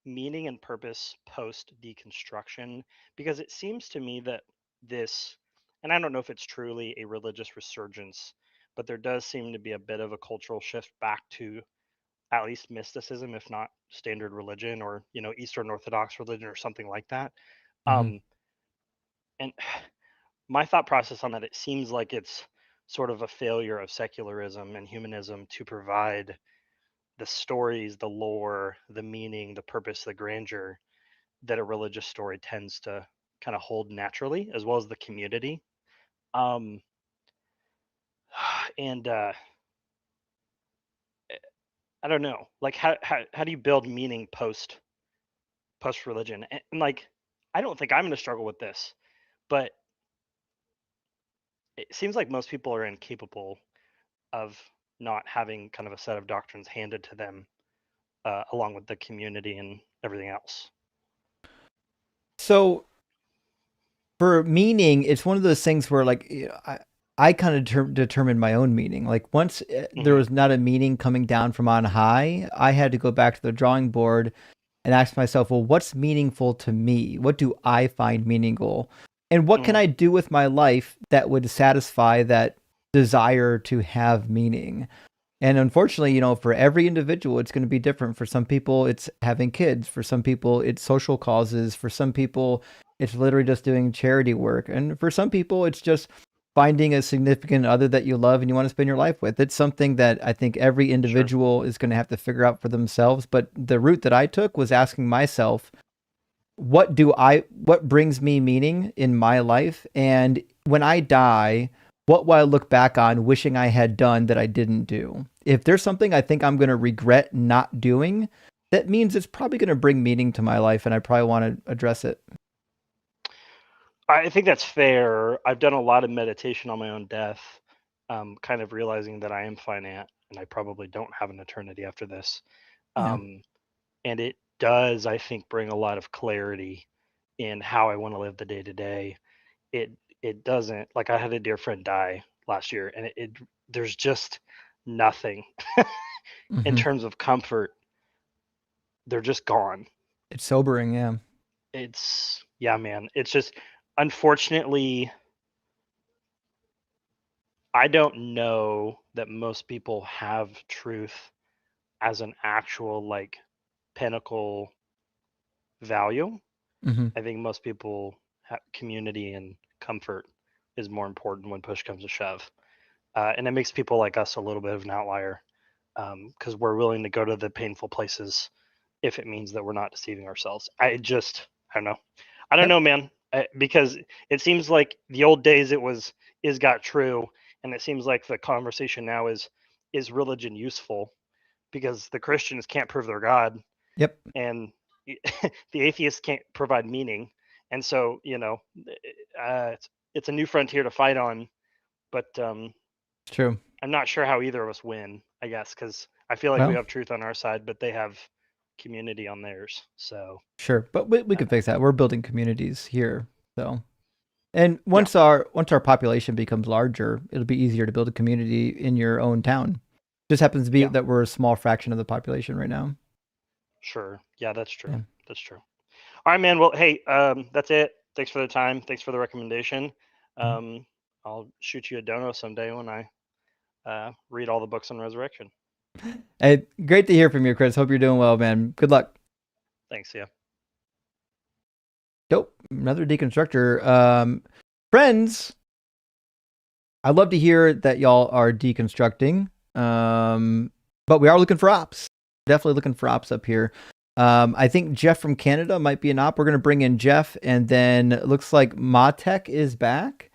meaning and purpose post deconstruction? Because it seems to me that this, and I don't know if it's truly a religious resurgence, but there does seem to be a bit of a cultural shift back to at least mysticism, if not standard religion or Eastern Orthodox religion or something like that. And my thought process on that, it seems like it's sort of a failure of secularism and humanism to provide the stories, the lore, the meaning, the purpose, the grandeur that a religious story tends to kind of hold naturally, as well as the community. And I don't know, like how do you build meaning post religion? And like, I don't think I'm going to struggle with this, but it seems like most people are incapable of not having kind of a set of doctrines handed to them, along with the community and everything else. So for meaning, it's one of those things where like I kind of determined my own meaning. Like once there was not a meaning coming down from on high, I had to go back to the drawing board and ask myself, well, what's meaningful to me? What do I find meaningful? And what can I do with my life that would satisfy that desire to have meaning? And unfortunately, for every individual, it's going to be different. For some people, it's having kids. For some people, it's social causes. For some people, it's literally just doing charity work. And for some people, it's just finding a significant other that you love and you want to spend your life with. It's something that I think every individual is going to have to figure out for themselves. But the route that I took was asking myself, what brings me meaning in my life? And when I die, what will I look back on wishing I had done that I didn't do? If there's something I think I'm going to regret not doing, that means it's probably going to bring meaning to my life, and I probably want to address it. I think that's fair. I've done a lot of meditation on my own death, kind of realizing that I am finite and I probably don't have an eternity after this. And it does, I think, bring a lot of clarity in how I want to live the day to day. It doesn't, like, I had a dear friend die last year, and there's just nothing in terms of comfort. They're just gone. It's sobering, yeah. Yeah, man. It's just, unfortunately, I don't know that most people have truth as an actual, like, pinnacle value. I think most people have community and comfort is more important when push comes to shove. And it makes people like us a little bit of an outlier, because we're willing to go to the painful places if it means that we're not deceiving ourselves. I don't know. I don't know, man, because it seems like the old days is got true, and it seems like the conversation now is religion useful, because the Christians can't prove their God. Yep. And the atheists can't provide meaning, and so it's a new frontier to fight on. But true. I'm not sure how either of us win, I guess, because I feel like we have truth on our side, but they have community on theirs. So sure, but we can fix that. We're building communities here, so. And once our population becomes larger, it'll be easier to build a community in your own town. Just happens to be that we're a small fraction of the population right now. Sure. Yeah, that's true. Yeah. That's true. All right, man. Well, hey, that's it. Thanks for the time. Thanks for the recommendation. I'll shoot you a dono someday when I read all the books on resurrection. Hey, great to hear from you, Chris. Hope you're doing well, man. Good luck. Thanks. Yeah. Dope. Another deconstructor. Friends, I'd love to hear that y'all are deconstructing. But we are looking for ops. Definitely looking for ops up here. I think Jeff from Canada might be an op. We're going to bring in Jeff, and then it looks like Matek is back.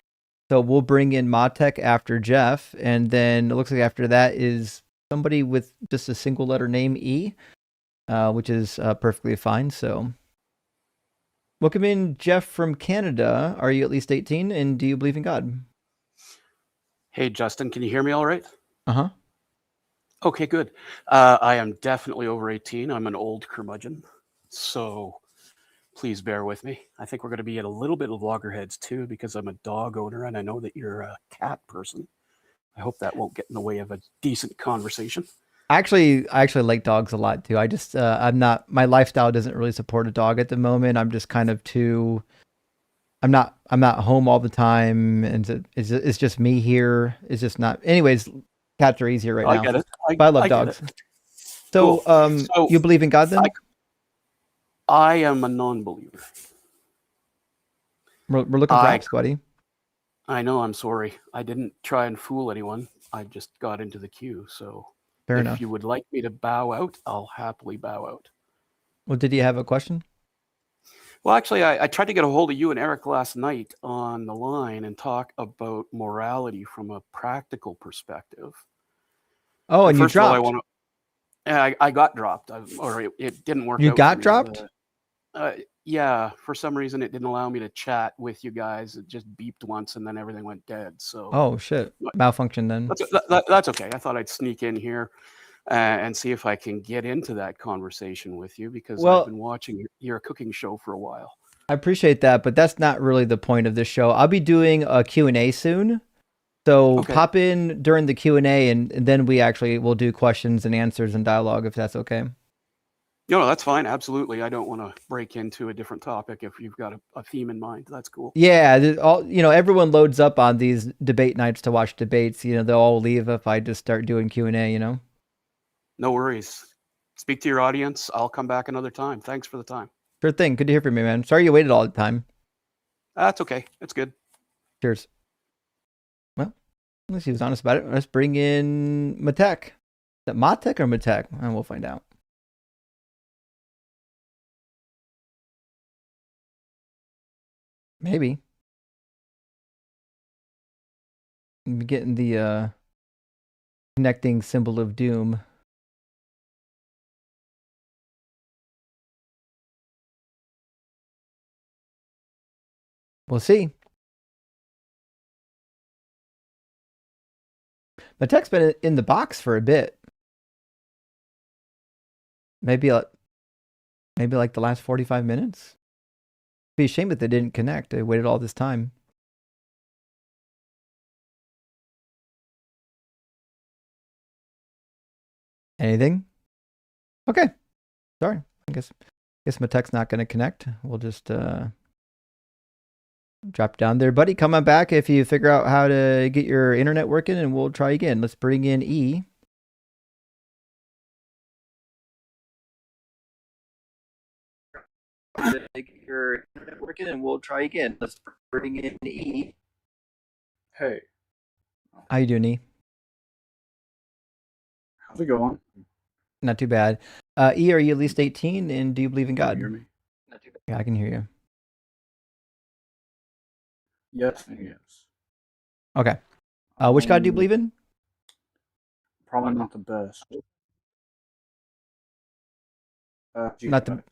So we'll bring in Matek after Jeff, and then it looks like after that is somebody with just a single letter name, E, which is perfectly fine. So welcome in, Jeff from Canada. Are you at least 18, and do you believe in God? Hey, Justin, can you hear me all right? Uh-huh. Okay, good. I am definitely over 18. I'm an old curmudgeon, so please bear with me. I think we're going to be at a little bit of loggerheads too, because I'm a dog owner and I know that you're a cat person. I hope that won't get in the way of a decent conversation. I actually like dogs a lot too. I just my lifestyle doesn't really support a dog at the moment. I'm just kind of I'm not home all the time, and it's just me here. It's just not. Anyways, cats are easier right now. I get it. But I love dogs. So, Cool. So you believe in God then? I am a non-believer. We're looking for ops, buddy. I know. I'm sorry. I didn't try and fool anyone. I just got into the queue. So Fair if enough. you would like me to bow out, I'll happily bow out. Well, did you have a question? Well, actually, I tried to get a hold of you and Eric last night on the line and talk about morality from a practical perspective. Oh, and you dropped. All, I got dropped, or it didn't work. You out got dropped? Yeah, for some reason it didn't allow me to chat with you guys. It just beeped once and then everything went dead. So oh shit, malfunction then. That's okay. I thought I'd sneak in here and see if I can get into that conversation with you, because I've been watching your cooking show for a while. I appreciate that, but that's not really the point of this show. I'll be doing a Q&A soon. So pop in during the Q&A, and then we'll do questions and answers and dialogue, if that's okay. No, that's fine. Absolutely. I don't want to break into a different topic if you've got a theme in mind. That's cool. Yeah, everyone loads up on these debate nights to watch debates. They'll all leave if I just start doing Q&A, No worries. Speak to your audience. I'll come back another time. Thanks for the time. Sure thing. Good to hear from you, man. Sorry you waited all the time. That's okay. It's good. Cheers. Well, at least he was honest about it. Let's bring in Matek. Is that Matek or Matek? And we'll find out. Maybe. I'm getting the connecting symbol of doom. We'll see. Matek's been in the box for a bit. Maybe Maybe like the last 45 minutes. Be a shame that they didn't connect. They waited all this time. Anything? Okay. Sorry. I guess my tech's not going to connect. We'll just drop down there. Buddy, come on back if you figure out how to get your internet working, and we'll try again. Let's bring in E. Get your internet working, and we'll try again. Let's bring in E. Hey. How you doing, E? How's it going? Not too bad. E, are you at least 18, and do you believe in God? Can you hear me? Not too bad. Yeah, I can hear you. Yes and yes. Okay. Which God do you believe in? Probably not the best. Not the.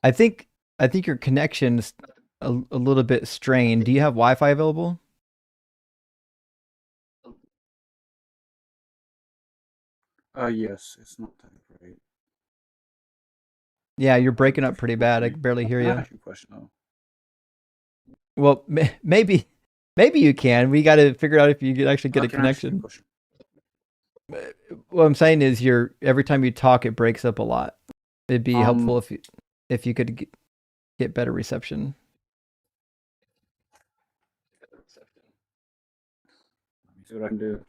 I think your connection's a little bit strained. Do you have Wi-Fi available? Yes, it's not that great. Yeah, you're breaking up pretty bad. I can barely hear you. Ask you a question though. Well, maybe you can. We got to figure out if you could actually get a connection. What I'm saying is, every time you talk, it breaks up a lot. It'd be helpful if you could get better reception. Let me see what I can do.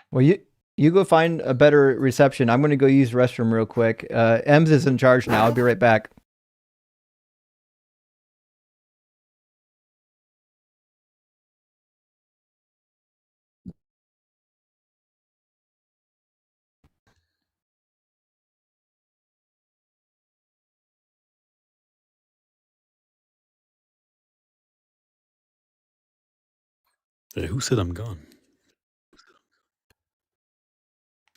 Well, you go find a better reception. I'm going to go use the restroom real quick. Ems is in charge now. I'll be right back. Who said I'm gone?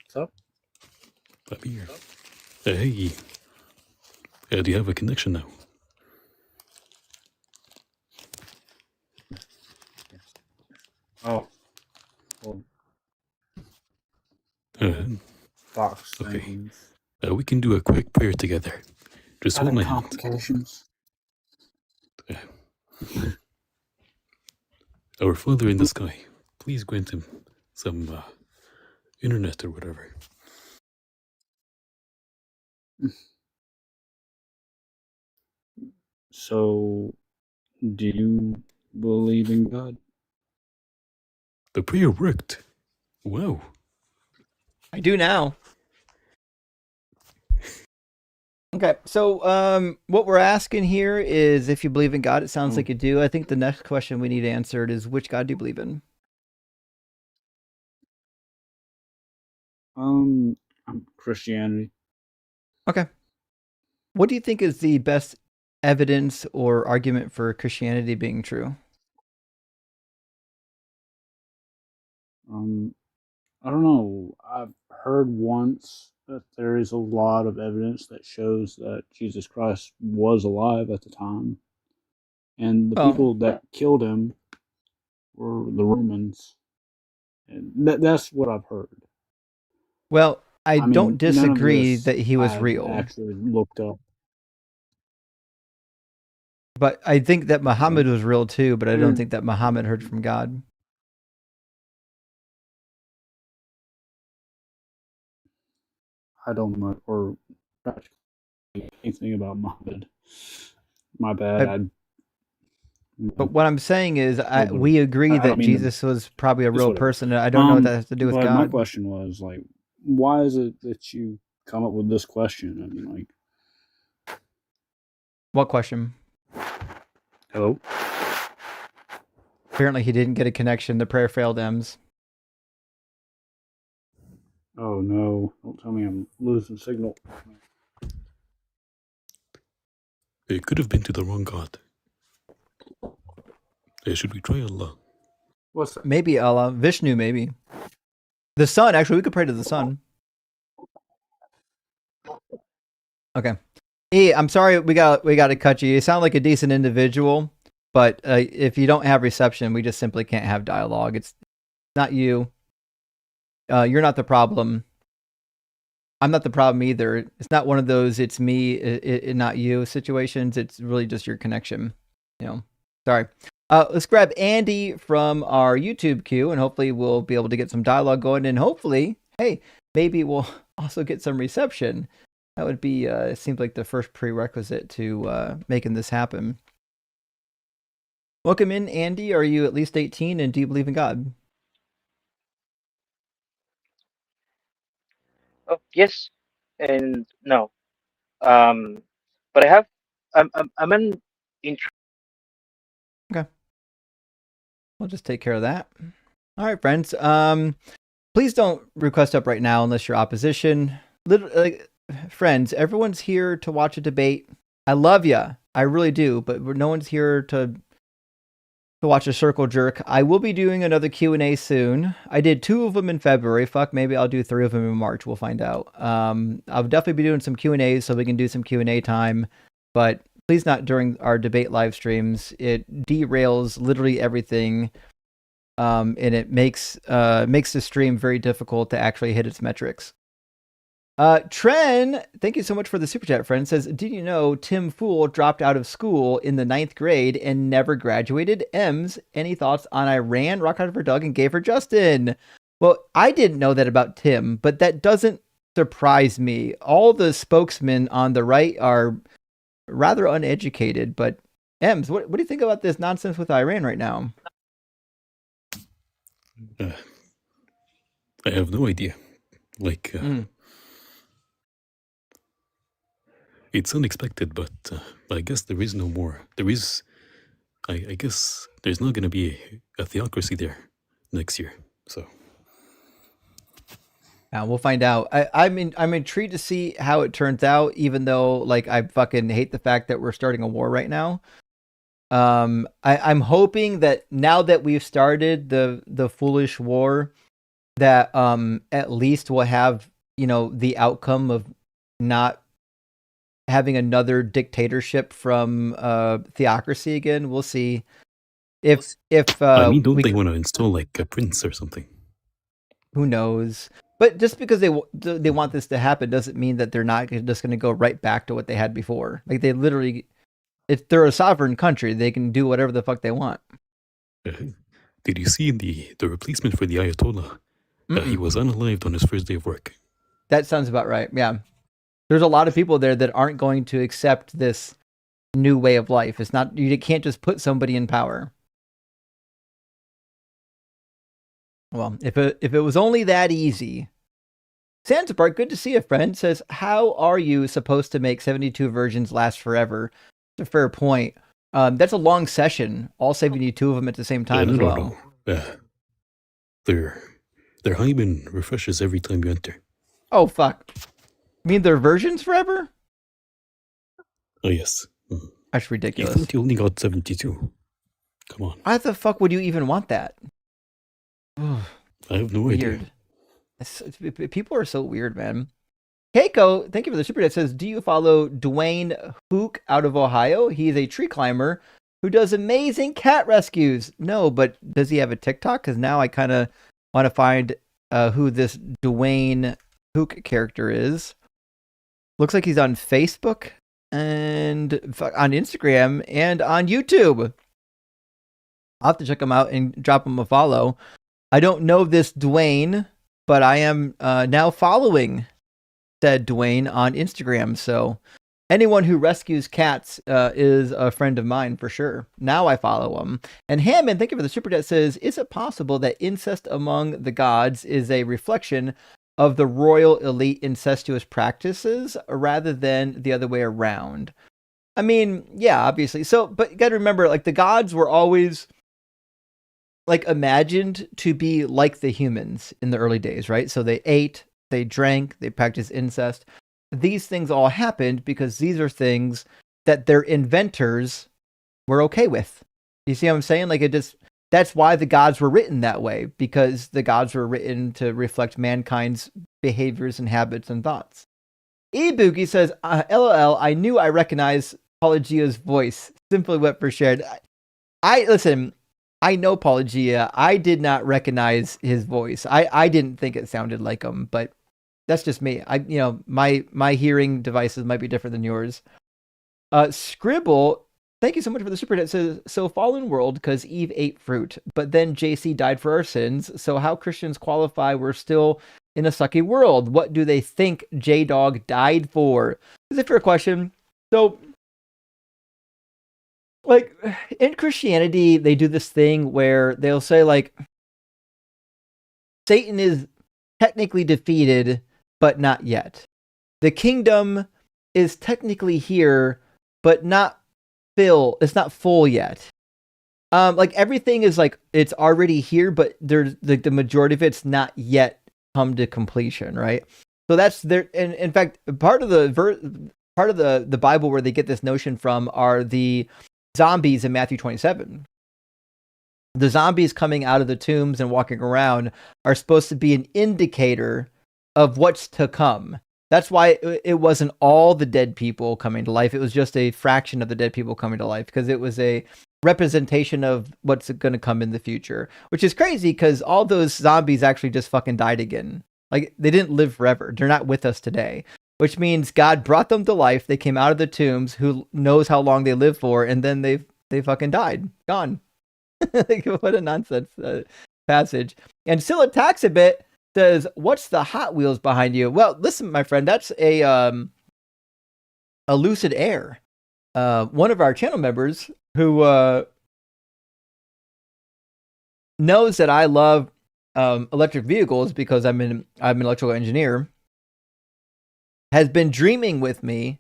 What's up? I'm here. Hey. Do you have a connection now? Oh. Well. Fox. Okay. We can do a quick prayer together. Just hold my hand. Complications. Our Father in the sky, please grant him some internet or whatever. So, do you believe in God? The prayer worked. Wow. I do now. Okay, so what we're asking here is if you believe in God. It sounds like you do. I think the next question we need answered is, which God do you believe in? Christianity. Okay. What do you think is the best evidence or argument for Christianity being true? I don't know. I've heard once that there is a lot of evidence that shows that Jesus Christ was alive at the time. And the people that killed him were the Romans. And that's what I've heard. Well, I don't disagree that he was I've real. actually looked up. But I think that Muhammad was real too, but I don't think that Muhammad heard from God. I don't know or practically anything about Muhammad. My bad. But what I'm saying is, we agree that Jesus was probably a real person, and I don't know what that has to do with God. My question was, like, why is it that you come up with this question? I mean, like... What question? Hello? Apparently he didn't get a connection. The prayer failed, Ems. Oh, no. Don't tell me I'm losing signal. It could have been to the wrong God. Should we try Allah? What's that? Maybe Allah. Vishnu, maybe. The sun. Actually, we could pray to the sun. Okay. E, I'm sorry we got to cut you. You sound like a decent individual, but if you don't have reception, we just simply can't have dialogue. It's not you. You're not the problem. I'm not the problem either. It's not one of those "it's me, not you" situations. It's really just your connection. Sorry. Let's grab Andy from our YouTube queue, and hopefully we'll be able to get some dialogue going. And hopefully, hey, maybe we'll also get some reception. That would be, it seems like the first prerequisite to making this happen. Welcome in, Andy. Are you at least 18, and do you believe in God? Oh, yes and no. But I'm an Okay. We'll just take care of that. All right, friends. Please don't request up right now unless you're opposition. Friends, everyone's here to watch a debate. I love ya. I really do, but no one's here to watch a circle jerk. I will be doing another Q&A soon. I did 2 of them in February. Fuck, maybe I'll do 3 of them in March. We'll find out. I'll definitely be doing some Q&As so we can do some Q&A time, but please not during our debate live streams. It derails literally everything, and it makes the stream very difficult to actually hit its metrics. Tren, thank you so much for the super chat, friend. Says, did you know Tim Fool dropped out of school in the 9th grade and never graduated? Ems, any thoughts on Iran? Rock hard for Doug and gay for Justin. Well, I didn't know that about Tim, but that doesn't surprise me. All the spokesmen on the right are rather uneducated, but Ems, what do you think about this nonsense with Iran right now? I have no idea. It's unexpected, but I guess there is no more. There is, I guess there's not going to be a theocracy there next year. So we'll find out. I'm intrigued to see how it turns out, even though I fucking hate the fact that we're starting a war right now. I'm hoping that now that we've started the foolish war, that at least we'll have the outcome of not having another dictatorship from theocracy again. We'll see. If don't they want to install a prince or something? Who knows? But just because they want this to happen doesn't mean that they're not just going to go right back to what they had before. They literally, if they're a sovereign country, they can do whatever the fuck they want. Did you see the replacement for the Ayatollah? He was unalived on his first day of work. That sounds about right. Yeah. There's a lot of people there that aren't going to accept this new way of life. It's not, you can't just put somebody in power. Well, if it was only that easy. Sandspark, good to see you, friend. Says, how are you supposed to make 72 versions last forever? It's a fair point. That's a long session. All 72 of them at the same time as well. Their hymen refreshes every time you enter. Oh, fuck. You mean their versions forever? Oh, yes. That's ridiculous. You thought you only got 72. Come on. Why the fuck would you even want that? I have no idea. People are so weird, man. Keiko, thank you for the super chat. Says, do you follow Dwayne Hook out of Ohio? He's a tree climber who does amazing cat rescues. No, but does he have a TikTok? Because now I kind of want to find who this Dwayne Hook character is. Looks like he's on Facebook and on Instagram and on YouTube. I'll have to check him out and drop him a follow. I don't know this Dwayne, but I am now following said Dwayne on Instagram. So anyone who rescues cats is a friend of mine for sure. Now I follow him. And Hammond, thank you for the super chat, says, is it possible that incest among the gods is a reflection of the royal elite incestuous practices rather than the other way around? I mean, yeah, obviously. So, but you got to remember, the gods were always imagined to be like the humans in the early days, right? So they ate, they drank, they practiced incest. These things all happened because these are things that their inventors were okay with. You see what I'm saying? That's why the gods were written that way, because the gods were written to reflect mankind's behaviors and habits and thoughts. Ibuki says, LOL, I knew I recognized Apologia's voice. Simply what for shared. Listen, I know Apologia. I did not recognize his voice. I didn't think it sounded like him, but That's just me. My hearing devices might be different than yours. Scribble, thank you so much for the super chat. Says, so fallen world because Eve ate fruit, but then JC died for our sins. So how Christians qualify we're still in a sucky world? What do they think J-Dog died for? Is it a fair question? So, like, in Christianity, they do this thing where they'll say, like, Satan is technically defeated, but not yet. The kingdom is technically here, but not it's not full yet. Like everything is like it's already here, but there's the majority of it's not yet come to completion, right? So that's there. And in fact, part of the Bible where they get this notion from are the zombies in Matthew 27. The zombies coming out of the tombs and walking around are supposed to be an indicator of what's to come. That's why it wasn't all the dead people coming to life. It was just a fraction of the dead people coming to life because it was a representation of what's going to come in the future, which is crazy because all those zombies actually just fucking died again. Like they didn't live forever. They're not with us today, which means God brought them to life. They came out of the tombs. Who knows how long they lived for? And then they fucking died. Gone. Like, what a nonsense passage. And still attacks a bit. Says, what's the Hot Wheels behind you? Well, listen, my friend, that's a Lucid Air. One of our channel members who knows that I love electric vehicles because I'm an electrical engineer, has been dreaming with me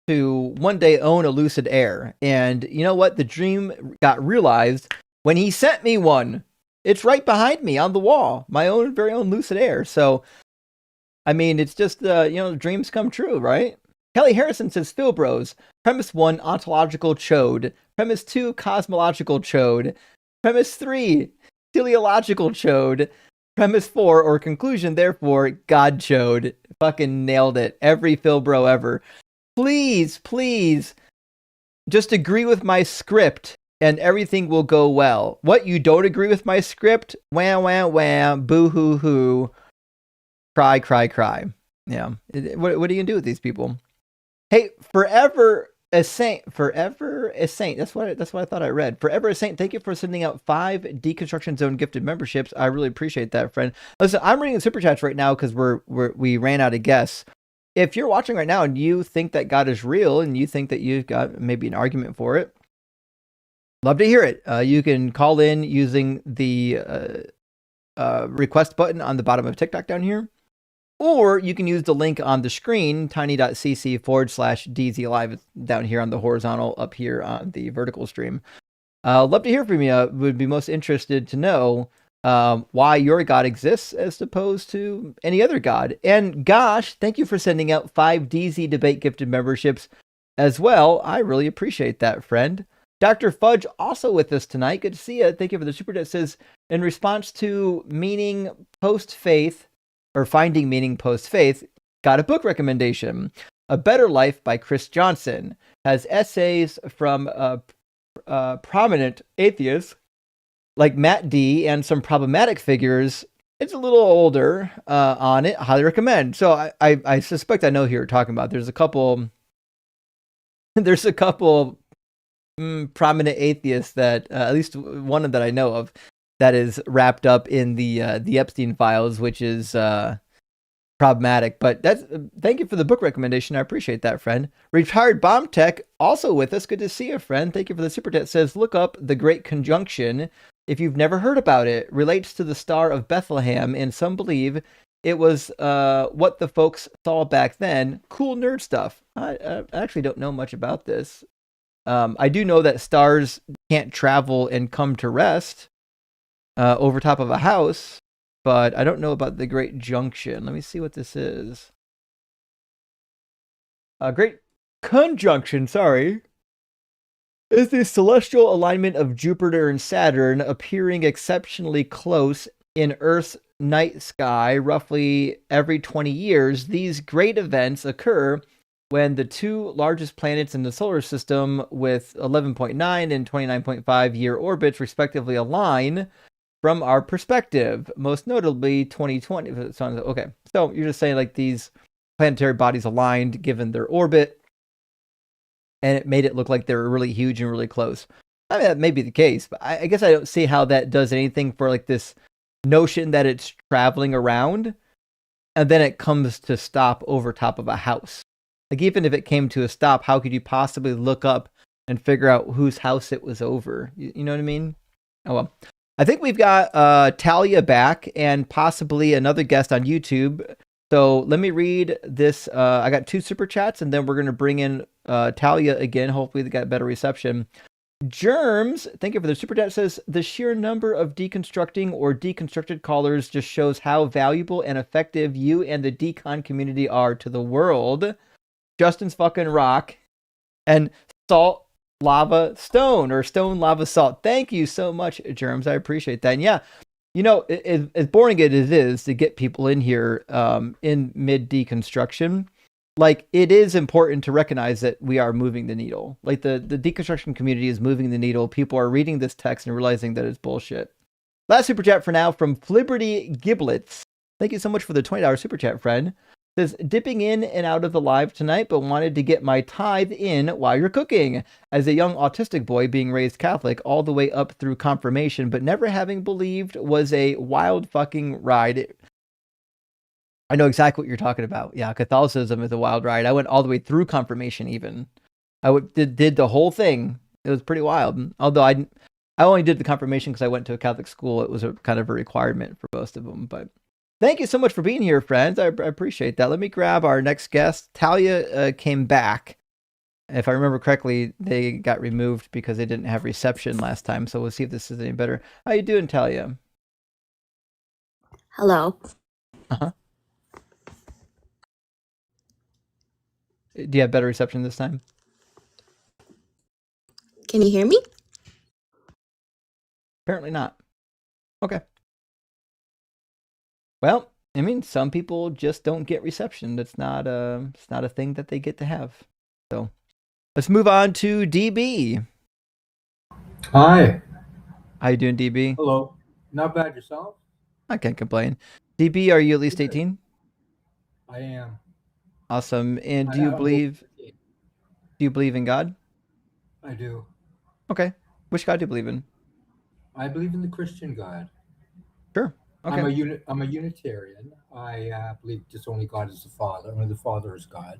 to one day own a Lucid Air. And you know what? The dream got realized when he sent me one. It's right behind me on the wall, my own very own Lucid Air. So, I mean, it's just, dreams come true, right? Kelly Harrison says, Phil Bros, premise 1, ontological chode. Premise 2, cosmological chode. Premise 3, teleological chode. Premise 4, or conclusion, therefore, God chode. Fucking nailed it. Every Phil Bro ever. Please, just agree with my script. And everything will go well. What, you don't agree with my script? Wham, boo hoo hoo. Cry. Yeah. What are you gonna do with these people? Hey, forever a saint. That's what I thought I read. Forever a saint. Thank you for sending out 5 Deconstruction Zone gifted memberships. I really appreciate that, friend. Listen, I'm reading the super chats right now because we ran out of guests. If you're watching right now and you think that God is real and you think that you've got maybe an argument for it, love to hear it. You can call in using the request button on the bottom of TikTok down here, or you can use the link on the screen, tiny.cc/DZ Live. It's down here on the horizontal, up here on the vertical stream. Love to hear from you. Would be most interested to know why your God exists as opposed to any other God. And gosh, thank you for sending out 5 DZ Debate gifted memberships as well. I really appreciate that, friend. Dr. Fudge also with us tonight. Good to see you. Thank you for the super chat. Says, in response to meaning post-faith or finding meaning post-faith, got a book recommendation. A Better Life by Chris Johnson. Has essays from prominent atheists like Matt D and some problematic figures. It's a little older on it. Highly recommend. So I suspect I know who you're talking about. There's a couple prominent atheists that at least one that I know of that is wrapped up in the Epstein files, which is problematic. But thank you for the book recommendation. I appreciate that, friend. Retired Bomb Tech also with us. Good to see you, friend. Thank you for the super chat. Says, look up The Great Conjunction if you've never heard about it. Relates to the Star of Bethlehem, and some believe it was what the folks saw back then. Cool nerd stuff. I actually don't know much about this. I do know that stars can't travel and come to rest over top of a house, but I don't know about the Great Junction. Let me see what this is. Great Conjunction, sorry, is the celestial alignment of Jupiter and Saturn appearing exceptionally close in Earth's night sky roughly every 20 years. These great events occur when the 2 largest planets in the solar system with 11.9 and 29.5 year orbits respectively align. from our perspective, most notably 2020. Okay, so you're just saying like these planetary bodies aligned given their orbit, and it made it look like they were really huge and really close. I mean, that may be the case, but I guess I don't see how that does anything for like this notion that it's traveling around and then it comes to stop over top of a house. Like, even if it came to a stop, how could you possibly look up and figure out whose house it was over? You know what I mean? Oh, well. I think we've got Talia back and possibly another guest on YouTube. So let me read this. I got 2 super chats, and then we're going to bring in Talia again. Hopefully they got better reception. Germs, thank you for the super chat, says the sheer number of deconstructing or deconstructed callers just shows how valuable and effective you and the decon community are to the world. Justin's fucking rock. And Salt Lava Stone, or Stone Lava Salt. Thank you so much, Germs. I appreciate that. And yeah, you know, as boring as it is to get people in here in mid deconstruction, like, it is important to recognize that we are moving the needle. Like, the deconstruction community is moving the needle. People are reading this text and realizing that it's bullshit. Last super chat for now from Fliberty Giblets. Thank you so much for the $20 super chat, friend. Says, dipping in and out of the live tonight, but wanted to get my tithe in while you're cooking. As a young autistic boy being raised Catholic all the way up through confirmation, but never having believed, was a wild fucking ride. I know exactly what you're talking about. Yeah, Catholicism is a wild ride. I went all the way through confirmation even. I did the whole thing. It was pretty wild. Although I only did the confirmation because I went to a Catholic school. It was a kind of a requirement for most of them. But thank you so much for being here, friends. I appreciate that. Let me grab our next guest. Talia came back. If I remember correctly, they got removed because they didn't have reception last time. So we'll see if this is any better. How you doing, Talia? Hello. Uh-huh. Do you have better reception this time? Can you hear me? Apparently not. Okay. Well, I mean, some people just don't get reception. It's not a thing that they get to have. So let's move on to DB. Hi. How you doing, DB? Hello. Not bad, yourself? I can't complain. DB, are you at least 18? I am. Awesome. And do you believe in God? I do. Okay. Which God do you believe in? I believe in the Christian God. Sure. Okay. I'm a Unitarian. I believe just only God is the Father. Only the Father is God.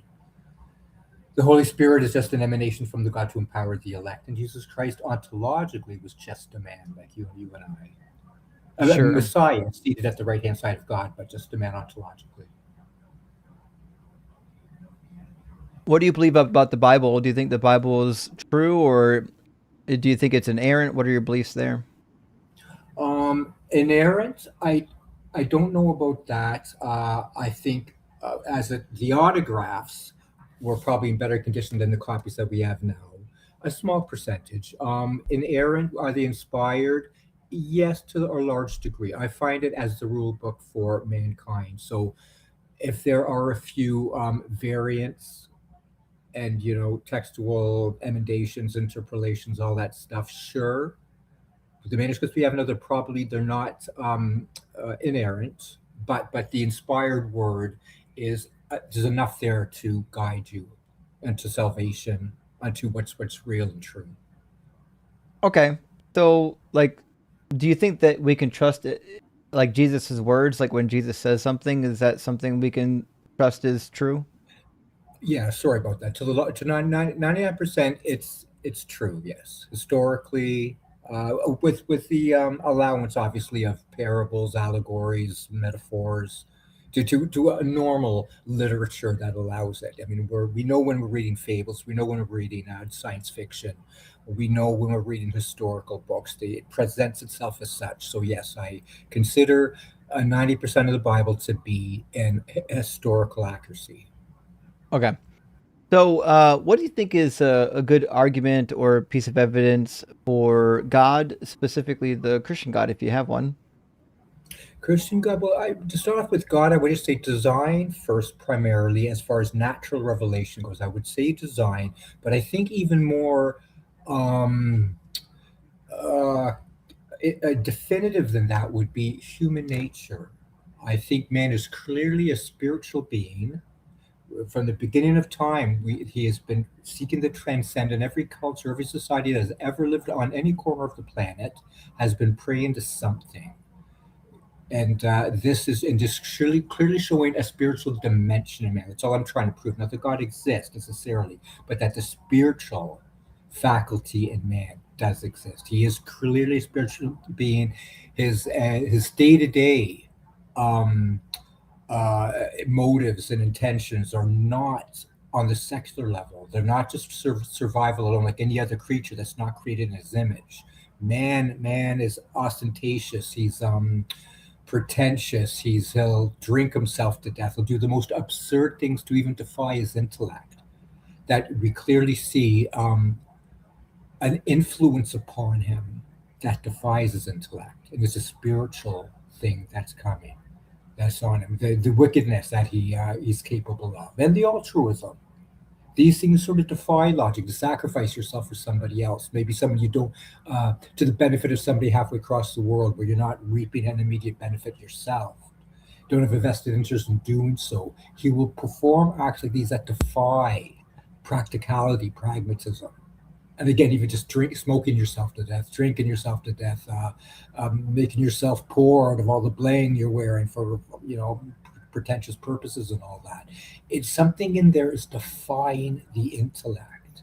The Holy Spirit is just an emanation from the God to empower the elect. And Jesus Christ ontologically was just a man like you and I. Sure. A Messiah seated at the right-hand side of God, but just a man ontologically. What do you believe about the Bible? Do you think the Bible is true, or do you think it's inerrant? What are your beliefs there? Inerrant, I don't know about that. I think the autographs were probably in better condition than the copies that we have now. A small percentage. Inerrant, are they inspired? Yes, to a large degree. I find it as the rule book for mankind. So if there are a few variants and, textual emendations, interpolations, all that stuff, sure. The manuscripts we have now, they're not inerrant, but the inspired word is there's enough there to guide you into salvation, unto what's real and true. Okay, so like, do you think that we can trust it, like Jesus's words? Like when Jesus says something, is that something we can trust is true? Yeah, sorry about that. To 99%, it's true. Yes, historically. With the allowance, obviously, of parables, allegories, metaphors, to a normal literature that allows it. I mean, we know when we're reading fables, we know when we're reading science fiction, we know when we're reading historical books. It presents itself as such. So yes, I consider 90% of the Bible to be an historical accuracy. Okay. So what do you think is a good argument or piece of evidence for God, specifically the Christian God, if you have one? Christian God, well, to start off with God, I would just say design first, primarily, as far as natural revelation goes. I would say design, but I think even more definitive than that would be human nature. I think man is clearly a spiritual being. From the beginning of time, he has been seeking the transcendent. Every culture, every society that has ever lived on any corner of the planet has been praying to something. And this is and just clearly showing a spiritual dimension in man. That's all I'm trying to prove. Not that God exists necessarily, but that the spiritual faculty in man does exist. He is clearly a spiritual being. His day-to-day motives and intentions are not on the secular level. They're not just survival alone, like any other creature that's not created in his image. Man is ostentatious. He's pretentious. He'll drink himself to death. He'll do the most absurd things to even defy his intellect. That we clearly see an influence upon him that defies his intellect, and it's a spiritual thing that's coming. That's on him. The wickedness that he's capable of, and the altruism. These things sort of defy logic. To sacrifice yourself for somebody else, maybe somebody you don't, to the benefit of somebody halfway across the world, where you're not reaping an immediate benefit yourself. Don't have a vested interest in doing so. He will perform acts like these that defy practicality, pragmatism. And again, even just smoking yourself to death, drinking yourself to death, making yourself poor out of all the bling you're wearing for, pretentious purposes and all that. It's something in there is defying the intellect.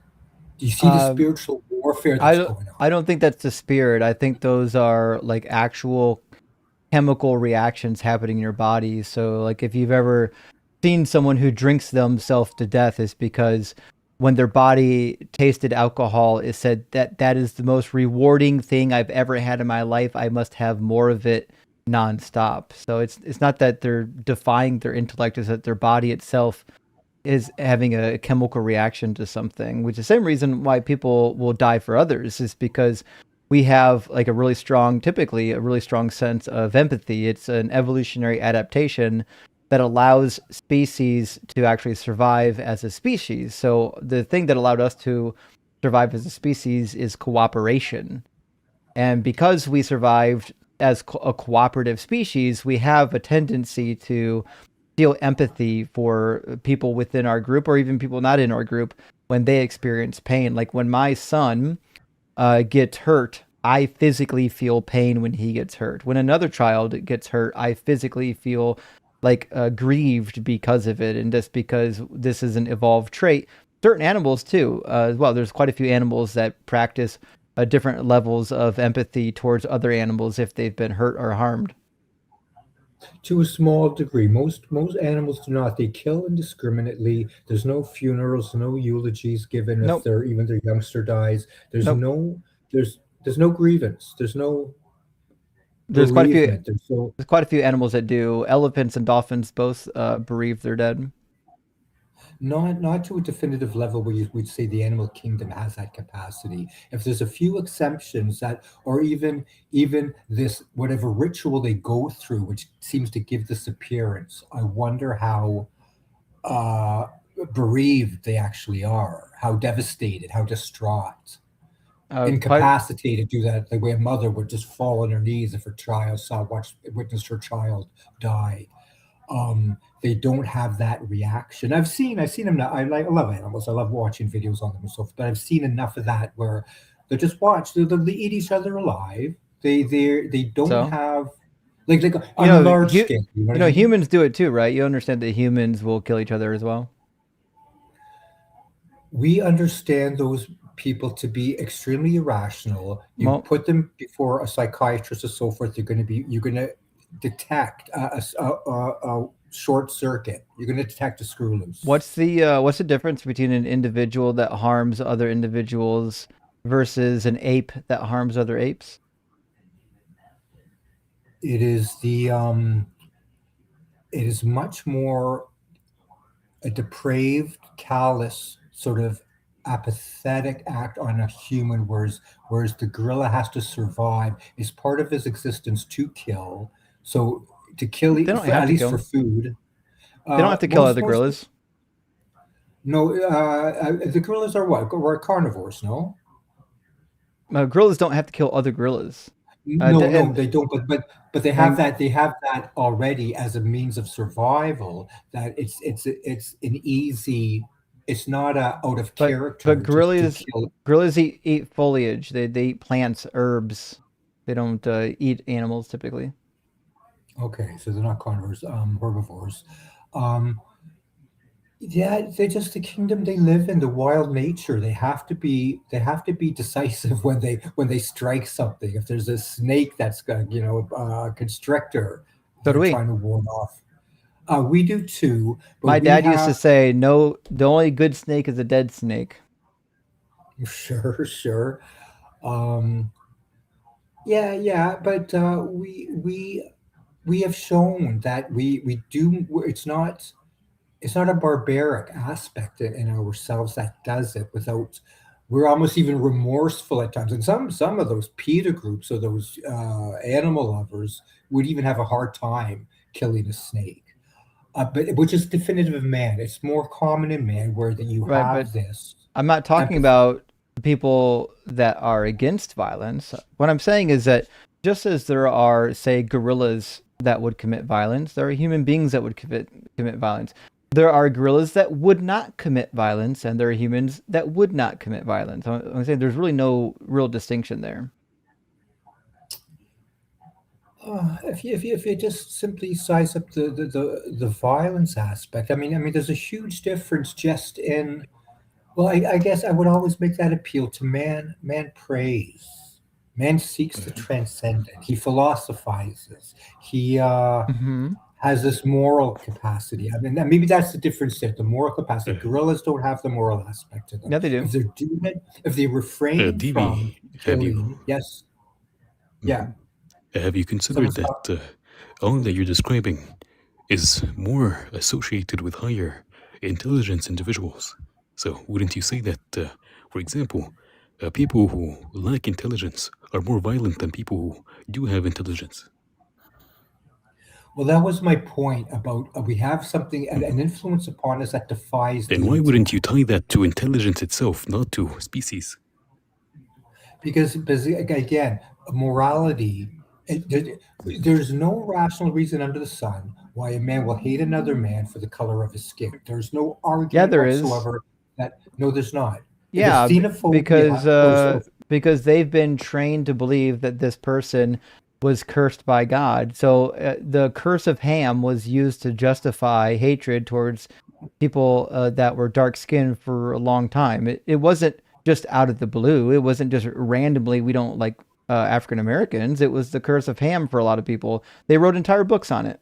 Do you see the spiritual warfare that's going on? I don't think that's the spirit. I think those are like actual chemical reactions happening in your body. So like if you've ever seen someone who drinks themselves to death, it's because when their body tasted alcohol, it said that is the most rewarding thing I've ever had in my life. I must have more of it nonstop. So it's not that they're defying their intellect, it's that their body itself is having a chemical reaction to something, which is the same reason why people will die for others, is because we have like typically a really strong sense of empathy. It's an evolutionary adaptation that allows species to actually survive as a species. So the thing that allowed us to survive as a species is cooperation. And because we survived as a cooperative species, we have a tendency to feel empathy for people within our group or even people not in our group when they experience pain. Like when my son gets hurt, I physically feel pain when he gets hurt. When another child gets hurt, I physically feel like grieved because of it, and just because this is an evolved trait. Certain animals too, as well. There's quite a few animals that practice different levels of empathy towards other animals if they've been hurt or harmed. To a small degree, most animals do not. They kill indiscriminately. There's no funerals, no eulogies given if their youngster dies. There's there's no grievance. There's quite a few animals that do. Elephants and dolphins both bereave their dead. Not to a definitive level where you would say the animal kingdom has that capacity. If there's a few exceptions that, or even this whatever ritual they go through, which seems to give this appearance, I wonder how bereaved they actually are, how devastated, how distraught, incapacitated to do that. The way a mother would just fall on her knees if her child witnessed her child die. They don't have that reaction. I've seen them now. I love animals. I love watching videos on them and so forth, but I've seen enough of that where they just watch. They eat each other alive. They don't have like on a large scale. Humans do it too, right? You understand that humans will kill each other as well. We understand those people to be extremely irrational. You put them before a psychiatrist or so forth. You're going to detect a short circuit. You're going to detect a screw loose. What's the difference between an individual that harms other individuals versus an ape that harms other apes? It is it is much more a depraved, callous, sort of apathetic act on a human, whereas the gorilla has to survive. It's part of his existence to kill. So to kill, at least for food. They don't have to kill other gorillas. No, the gorillas are what? We're carnivores, no? Gorillas don't have to kill other gorillas. No, they don't. But they have that. They have that already as a means of survival. That it's an easy. It's not out of character. But gorillas eat foliage. They eat plants, herbs. They don't eat animals typically. Okay, so they're not carnivores, herbivores. Yeah, they're just the kingdom they live in, the wild nature. They have to be decisive when they strike something. If there's a snake that's got, a constrictor, So do we. Trying to ward off. We do too. But my dad used to say, "No, the only good snake is a dead snake." Sure. Yeah, but we have shown that we do. It's not a barbaric aspect in ourselves that does it without. We're almost even remorseful at times, and some of those PETA groups or those animal lovers would even have a hard time killing a snake. But which is definitive of man. It's more common in man where that you have this. I'm not talking about people that are against violence. What I'm saying is that just as there are, say, gorillas that would commit violence, there are human beings that would commit violence. There are gorillas that would not commit violence, and there are humans that would not commit violence. I'm saying there's really no real distinction there. If you just simply size up the violence aspect, I mean, there's a huge difference just in. Well, I guess I would always make that appeal to man. Man prays. Man seeks the transcendent. He philosophizes. He has this moral capacity. I mean, maybe that's the difference there, the moral capacity. Gorillas don't have the moral aspect to them. Yeah, they do. If they're doing it, if they refrain from killing, yes. Yeah. Have you considered that all that you're describing is more associated with higher intelligence individuals? So wouldn't you say that, for example, people who lack intelligence are more violent than people who do have intelligence? Well, that was my point about we have something, an influence upon us that defies. Then why wouldn't you tie that to intelligence itself, not to species? Because again, morality, there's no rational reason under the sun why a man will hate another man for the color of his skin. There's no argument whatsoever that, no, there's not. Yeah, because they've been trained to believe that this person was cursed by God. So the curse of Ham was used to justify hatred towards people that were dark-skinned for a long time. It wasn't just out of the blue. It wasn't just randomly, we don't like African Americans. It was the curse of Ham for a lot of people. They wrote entire books on it.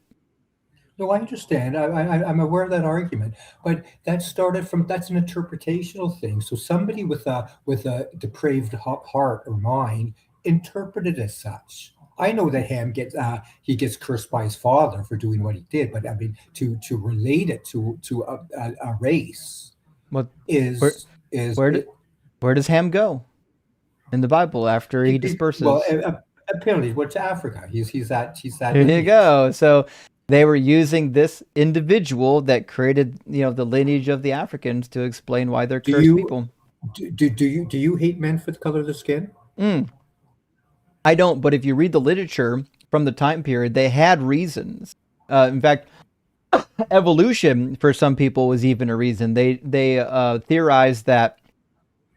No, I understand. I'm aware of that argument, but that's an interpretational thing. So somebody with a depraved heart or mind interpreted as such. I know that Ham gets cursed by his father for doing what he did, but I mean to relate it to a race where does Ham go in the Bible after he disperses? Well, apparently, what's Africa? He's that. Here you go. So they were using this individual that created, the lineage of the Africans to explain why they're cursed people. Do you hate men for the color of their skin? I don't, but if you read the literature from the time period, they had reasons. In fact, evolution for some people was even a reason. They theorized that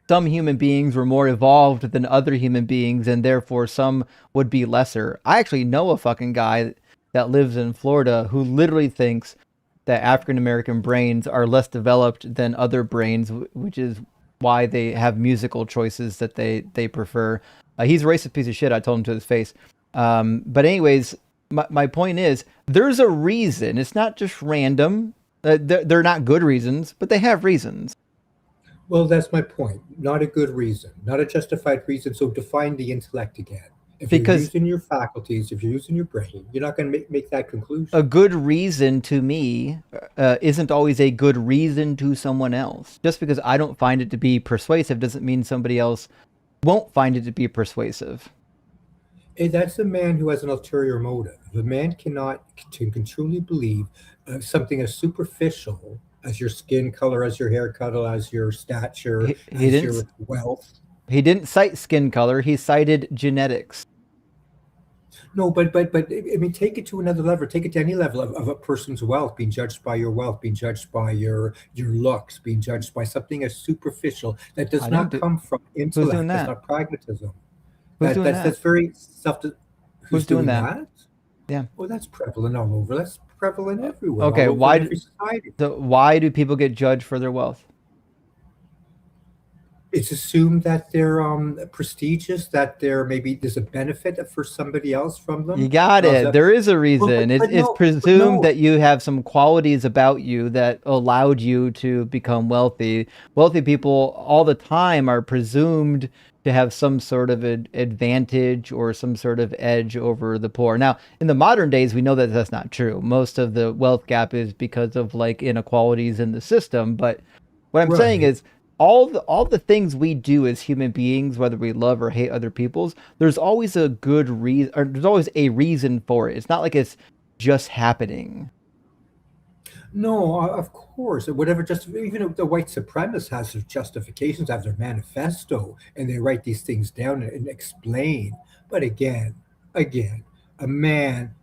some human beings were more evolved than other human beings, and therefore some would be lesser. I actually know a fucking guy that lives in Florida who literally thinks that African American brains are less developed than other brains, which is why they have musical choices that they prefer. He's a racist piece of shit. I told him to his face. But anyways, my point is, there's a reason. It's not just random. They're not good reasons, but they have reasons. Well, that's my point. Not a good reason, not a justified reason. So define the intellect again. If you're using your faculties, if you're using your brain, you're not going to make that conclusion. A good reason to me isn't always a good reason to someone else. Just because I don't find it to be persuasive doesn't mean somebody else won't find it to be persuasive. That's a man who has an ulterior motive. The man can truly believe something as superficial as your skin color, as your hair color, as your stature, as your wealth. He didn't cite skin color. He cited genetics. No, but I mean, take it to another level. Take it to any level of a person's wealth, being judged by your wealth, being judged by your looks, being judged by something as superficial that does not come from Who's doing intellect. That's that? not pragmatism. Who's doing that? That's very self. Who's doing that? Yeah. Well, that's prevalent all over. That's prevalent everywhere. Okay, all over every society. So why do people get judged for their wealth? It's assumed that they're prestigious, that there's a benefit for somebody else from them. You got it. There is a reason. It's presumed that you have some qualities about you that allowed you to become wealthy. Wealthy people all the time are presumed to have some sort of advantage or some sort of edge over the poor. Now, in the modern days, we know that that's not true. Most of the wealth gap is because of like inequalities in the system. But what I'm saying is, all the things we do as human beings, whether we love or hate other people's, there's always a good reason, or there's always a reason for it. It's not like it's just happening. No, of course. Whatever, even the white supremacists has their justifications, have their manifesto, and they write these things down and explain. But again, a man,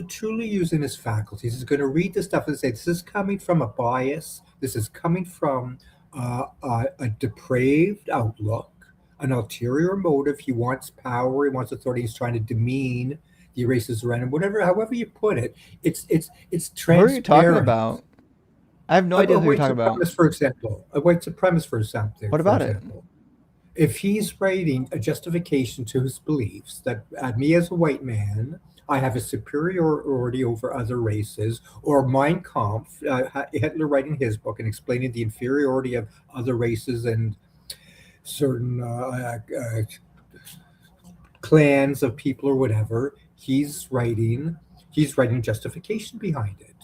truly using his faculties, is going to read this stuff and say, this is coming from a bias. This is coming from a depraved outlook, an ulterior motive. He wants power. He wants authority. He's trying to demean the races around him. However you put it, it's transparent. What are you talking about? I have no idea what you're talking about. For example, a white supremacist, for example. What about it? If he's writing a justification to his beliefs that me as a white man, I have a superiority over other races, or Mein Kampf, Hitler writing his book and explaining the inferiority of other races and certain clans of people or whatever, he's writing justification behind it.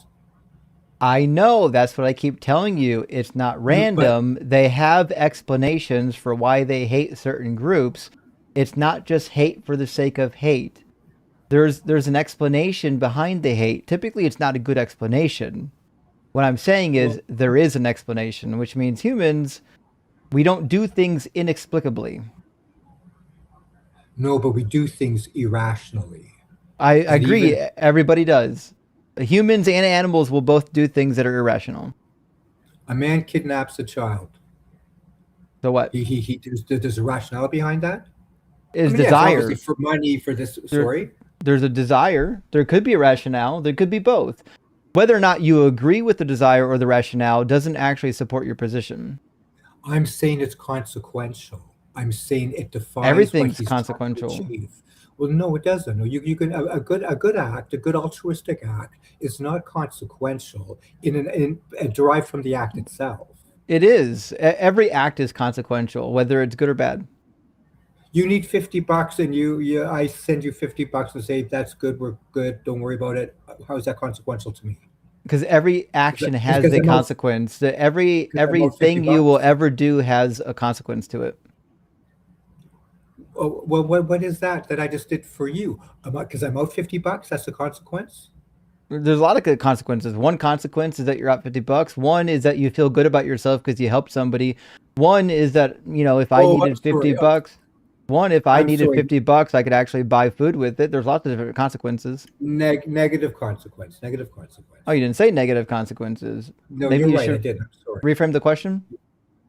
I know, that's what I keep telling you. It's not random. They have explanations for why they hate certain groups. It's not just hate for the sake of hate. There's an explanation behind the hate. Typically, it's not a good explanation. What I'm saying is there is an explanation, which means humans, we don't do things inexplicably. No, but we do things irrationally. I agree. Everybody does. Humans and animals will both do things that are irrational. A man kidnaps a child. So what? There's a rationale behind that? Desire. For money, for this, There's a desire. There could be a rationale. There could be both. Whether or not you agree with the desire or the rationale doesn't actually support your position. I'm saying it's consequential. I'm saying it defines everything's consequential. Well, no, it doesn't. No, you can a good act, a good altruistic act, is not consequential derived from the act itself. It is. Every act is consequential, whether it's good or bad. You need $50, and I send you $50 and say that's good. We're good. Don't worry about it. How is that consequential to me? Because every action has a consequence. Everything you will ever do has a consequence to it. Oh, well, what is that I just did for you? Because I'm out $50, that's the consequence? There's a lot of good consequences. One consequence is that you're out $50. One is that you feel good about yourself because you helped somebody. One is that, if I needed $50, if I needed $50, I could actually buy food with it. There's lots of different consequences. Negative consequence. Oh, you didn't say negative consequences. No, maybe you're right. I didn't. I'm sorry. Reframe the question.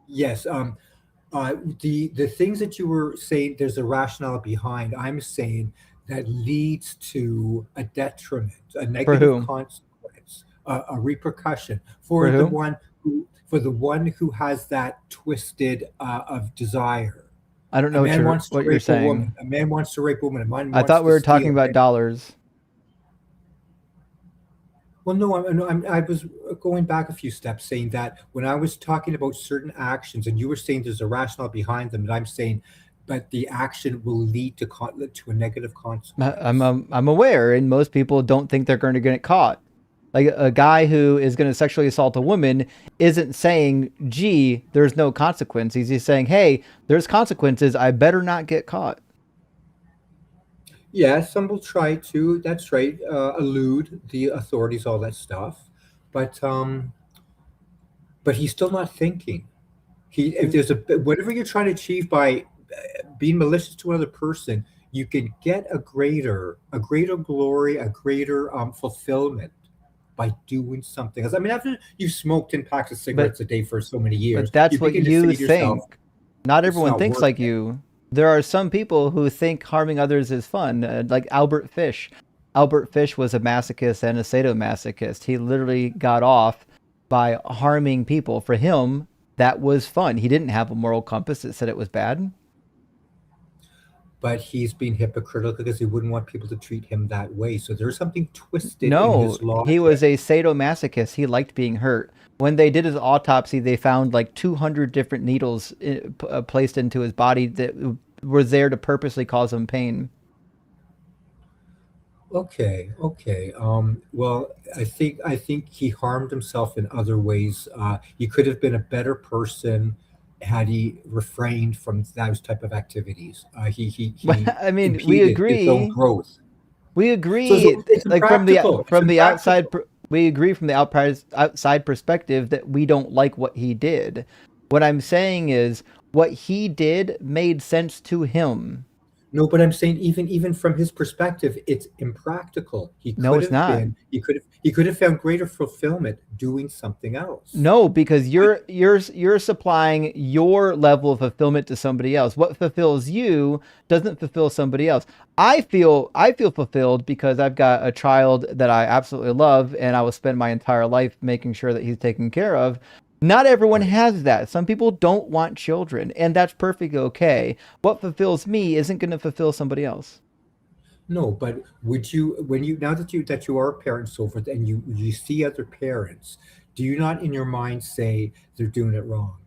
Yes. The things that you were saying, there's a rationale behind. I'm saying that leads to a detriment, a negative consequence, a repercussion for the one who has that twisted of desire. I don't know what you're saying. A man wants to rape a woman. I thought we were talking about dollars. Well, no, I was going back a few steps, saying that when I was talking about certain actions, and you were saying there's a rationale behind them, and I'm saying, but the action will lead to a negative consequence. I'm aware, and most people don't think they're going to get caught. Like a guy who is going to sexually assault a woman isn't saying, "Gee, there's no consequence." He's just saying, "Hey, there's consequences. I better not get caught." Yeah, some will try to, that's right, elude the authorities, all that stuff. But he's still not thinking. If there's whatever you're trying to achieve by being malicious to another person, you can get a greater glory, a greater fulfillment by doing something else. I mean, after you've smoked 10 packs of cigarettes a day for so many years, but that's you what begin to you say to yourself, think. Not it's everyone not thinks worth like it. you. There are some people who think harming others is fun, like Albert Fish. Albert Fish was a masochist and a sadomasochist. He literally got off by harming people. For him, that was fun. He didn't have a moral compass that said it was bad. But he's being hypocritical because he wouldn't want people to treat him that way. So there's something twisted in No, his logic. he was a sadomasochist. He liked being hurt. When they did his autopsy, they found like 200 different needles placed into his body that were there to purposely cause him pain. Okay. Well, I think he harmed himself in other ways. He could have been a better person had he refrained from those type of activities. He I mean, we impeded his own agree. growth. We So agree, it's like from impractical. the outside, we agree from the outside perspective that we don't like what he did. What I'm saying is, what he did made sense to him. No, but I'm saying even from his perspective, it's impractical. No, it's not. He could have found greater fulfillment doing something else. No, because you're supplying your level of fulfillment to somebody else. What fulfills you doesn't fulfill somebody else. I feel fulfilled because I've got a child that I absolutely love, and I will spend my entire life making sure that he's taken care of. Not everyone has that. Some people don't want children, and that's perfectly okay. What fulfills me isn't going to fulfill somebody else. No, but would you, when you, now that you are a parent and so forth, and you see other parents, do you not in your mind say they're doing it wrong?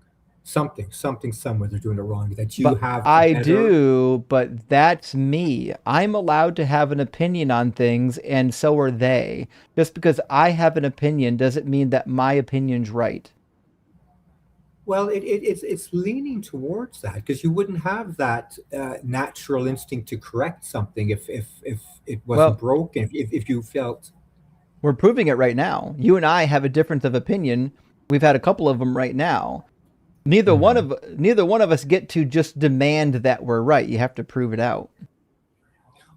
Something somewhere they're doing it wrong, that you But have I better. do, but that's me. I'm allowed to have an opinion on things, and so are they. Just because I have an opinion doesn't mean that my opinion's right. Well, it's leaning towards that, because you wouldn't have that natural instinct to correct something if it wasn't broken. If you felt. We're proving it right now. You and I have a difference of opinion. We've had a couple of them right now. Neither one of us get to just demand that we're right. You have to prove it out.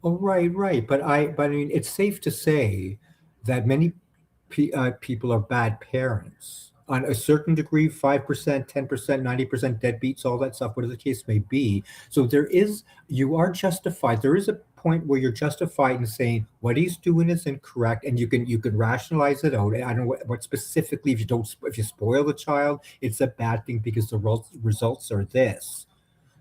Oh, right. But I mean, it's safe to say that many people are bad parents. On a certain degree, 5%, 10%, 90% deadbeats, all that stuff, whatever the case may be. So you are justified. There is a point where you're justified in saying what he's doing is incorrect, and you can rationalize it out. I don't know what specifically, if you spoil the child, it's a bad thing because the results are this.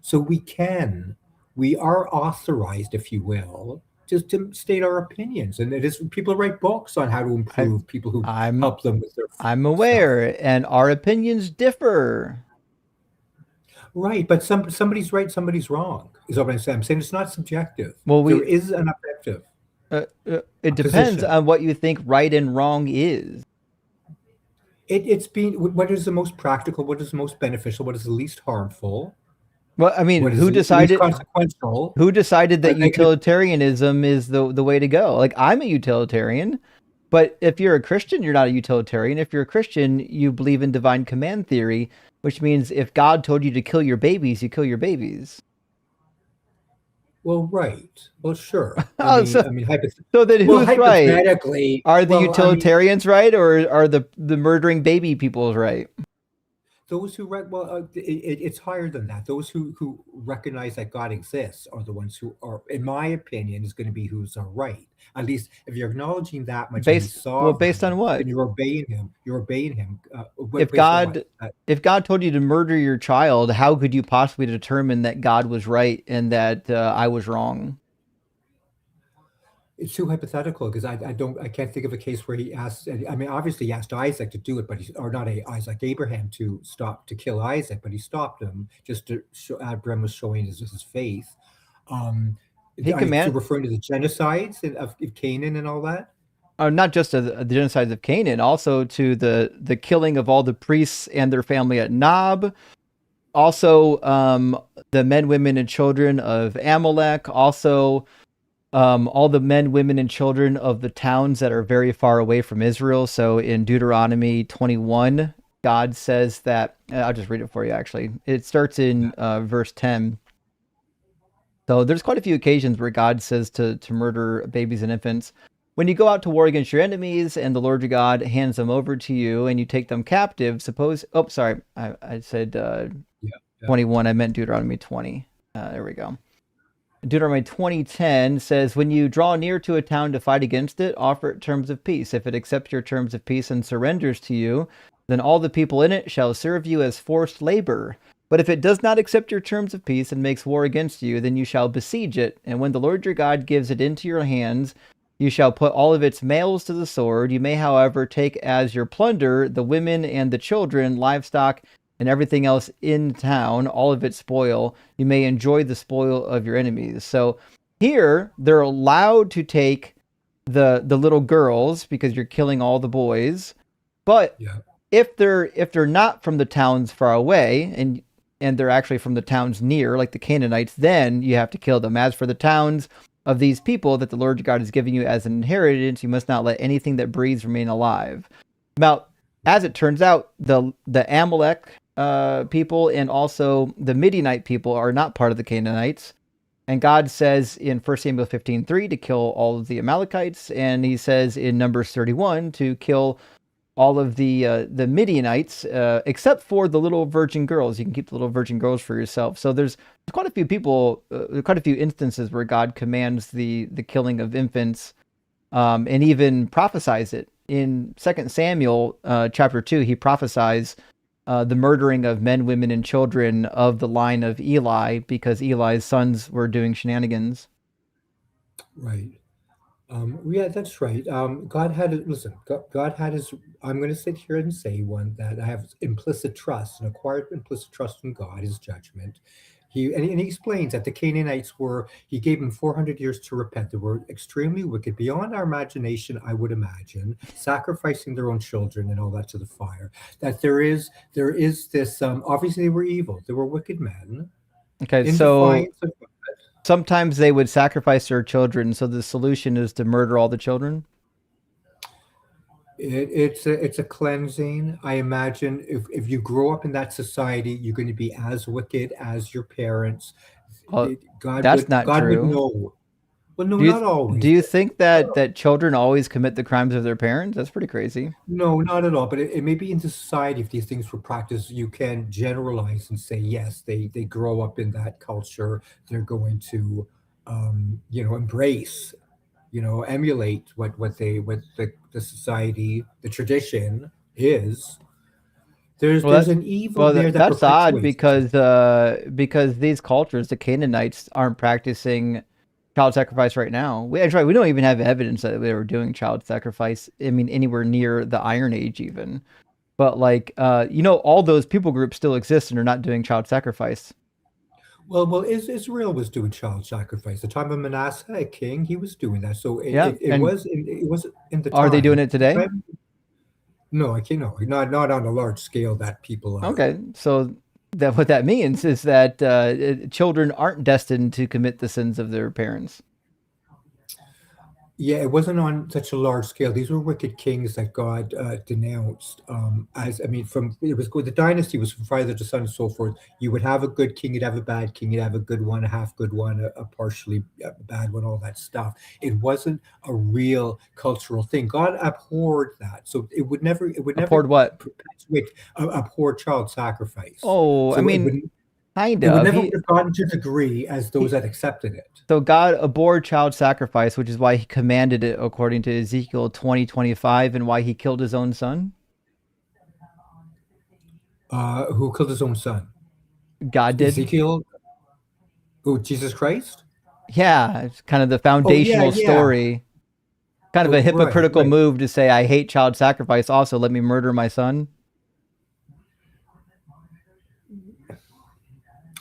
So we are authorized, if you will, just to state our opinions, and it is people write books on how to improve people who help them with their. I'm aware, and our opinions differ. Right, but somebody's right, somebody's wrong. Is what I'm saying. I'm saying it's not subjective. Well, there is an objective. It depends on what you think right and wrong is. It's being what is the most practical, what is the most beneficial, what is the least harmful. Well, I mean, who decided that utilitarianism is the way to go? Like, I'm a utilitarian, but if you're a Christian, you're not a utilitarian. If you're a Christian, you believe in divine command theory, which means if God told you to kill your babies, you kill your babies. Well, right. Well, sure. So then who's right? Are the utilitarians right, or are the murdering baby peoples right? Those who it's higher than that. Those who recognize that God exists are the ones who are, in my opinion, is going to be who's right. At least if you're acknowledging that much, based on what? And you're obeying him. If God told you to murder your child, how could you possibly determine that God was right and that I was wrong? It's too hypothetical, because I can't think of a case where he asked. I mean, obviously he asked Isaac to do it, but Abraham to kill Isaac, but he stopped him just to show Abraham was showing his faith. Referring to the genocides of Canaan and all that. Not just the genocides of Canaan, also to the killing of all the priests and their family at Nob. Also, the men, women, and children of Amalek. Also, all the men, women, and children of the towns that are very far away from Israel. So in Deuteronomy 21, God says that, I'll just read it for you, actually. It starts in verse 10. So there's quite a few occasions where God says to murder babies and infants. When you go out to war against your enemies and the Lord your God hands them over to you and you take them captive, I said 21, I meant Deuteronomy 20. There we go. Deuteronomy 20:10 says, when you draw near to a town to fight against it, offer it terms of peace. If it accepts your terms of peace and surrenders to you, then all the people in it shall serve you as forced labor. But if it does not accept your terms of peace and makes war against you, then you shall besiege it. And when the Lord your God gives it into your hands, you shall put all of its males to the sword. You may, however, take as your plunder the women and the children, livestock, and everything else in town, all of its spoil. You may enjoy the spoil of your enemies. So here, they're allowed to take the little girls because you're killing all the boys. But if they're not from the towns far away and they're actually from the towns near, like the Canaanites, then you have to kill them. As for the towns of these people that the Lord your God is giving you as an inheritance, you must not let anything that breathes remain alive. Now, as it turns out, the Amalek people and also the Midianite people are not part of the Canaanites. And God says in 1 Samuel 15:3 to kill all of the Amalekites, and he says in Numbers 31 to kill all of the Midianites, except for the little virgin girls. You can keep the little virgin girls for yourself. So there's quite a few people, quite a few instances where God commands the killing of infants, and even prophesies it. In 2 Samuel chapter 2, he prophesies the murdering of men, women, and children of the line of Eli because Eli's sons were doing shenanigans. Right. Yeah, that's right. God had, listen, God had his, I'm going to sit here and say one that I have implicit trust, an acquired implicit trust in God, his judgment. He explains that the Canaanites he gave them 400 years to repent. They were extremely wicked, beyond our imagination, I would imagine, sacrificing their own children and all that to the fire. That there is this, obviously they were evil. They were wicked men. Okay, so sometimes they would sacrifice their children, so the solution is to murder all the children? It's a cleansing. I imagine if you grow up in that society, you're going to be as wicked as your parents. God would know. Well, no, not always. Do you think that children always commit the crimes of their parents? That's pretty crazy. No, not at all. But it may be in society, if these things were practiced, you can generalize and say, yes, they grow up in that culture. They're going to, embrace, emulate what the society, the tradition is. There's an evil there that's odd because these cultures, the Canaanites, aren't practicing child sacrifice right now. We don't even have evidence that they were doing child sacrifice. I mean, anywhere near the Iron Age even. But all those people groups still exist and are not doing child sacrifice. Well, Israel was doing child sacrifice. The time of Manasseh, a king, he was doing that. So it was in the time. Are they doing it today? No, I can't. No, not on a large scale that people are. Okay, so what that means is that children aren't destined to commit the sins of their parents. Yeah, it wasn't on such a large scale. These were wicked kings that God denounced. The dynasty was from father to son and so forth. You would have a good king, you'd have a bad king, you'd have a good one, a half good one, a partially bad one, all that stuff. It wasn't a real cultural thing. God abhorred that, so it would never abhorred what? Abhorred child sacrifice. Oh, so kind of. It would never have gotten to the degree as those that accepted it. So God abhorred child sacrifice, which is why he commanded it according to Ezekiel 20:25, and why he killed his own son? Who killed his own son? God did. Ezekiel? Who, Jesus Christ? Yeah, it's kind of the foundational story. Kind of a hypocritical move to say, I hate child sacrifice, also let me murder my son.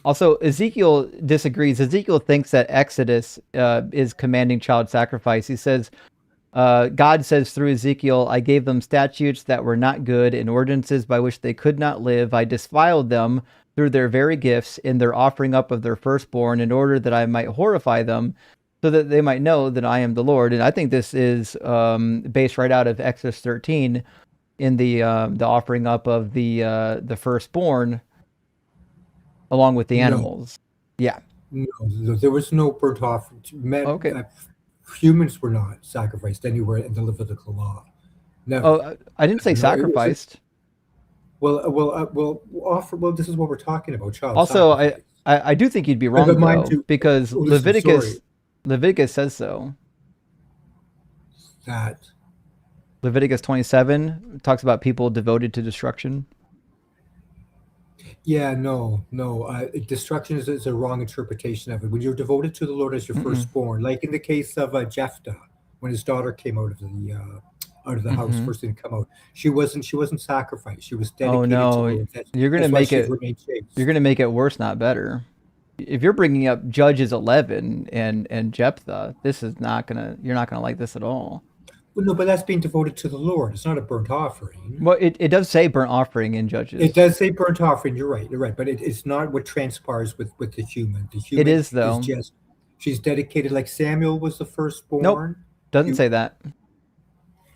Also, Ezekiel disagrees. Ezekiel thinks that Exodus is commanding child sacrifice. He says, God says through Ezekiel, I gave them statutes that were not good and ordinances by which they could not live. I defiled them through their very gifts in their offering up of their firstborn in order that I might horrify them so that they might know that I am the Lord. And I think this is based right out of Exodus 13 in the offering up of the firstborn along with the animals. Yeah. No, there was no burnt offering. Okay. Humans were not sacrificed anywhere in the Levitical law. Never. Oh, I didn't say sacrificed. Well, this is what we're talking about, child Also, sacrifice. I do think you'd be wrong though, because Leviticus says so. That Leviticus 27 talks about people devoted to destruction. Yeah, no. Destruction is a wrong interpretation of it. When you're devoted to the Lord as your firstborn, like in the case of Jephthah, when his daughter came out of the house, first thing to come out, she wasn't sacrificed. She was dedicated to the Lord. You're gonna make it worse, not better. If you're bringing up Judges 11 and Jephthah, you're not gonna like this at all. Well, no, but that's being devoted to the Lord. It's not a burnt offering. Well, it does say burnt offering in Judges. It does say burnt offering. You're right. But it's not what transpires with the human. The human it is though. She's dedicated. Like Samuel was the firstborn. Nope, doesn't say that.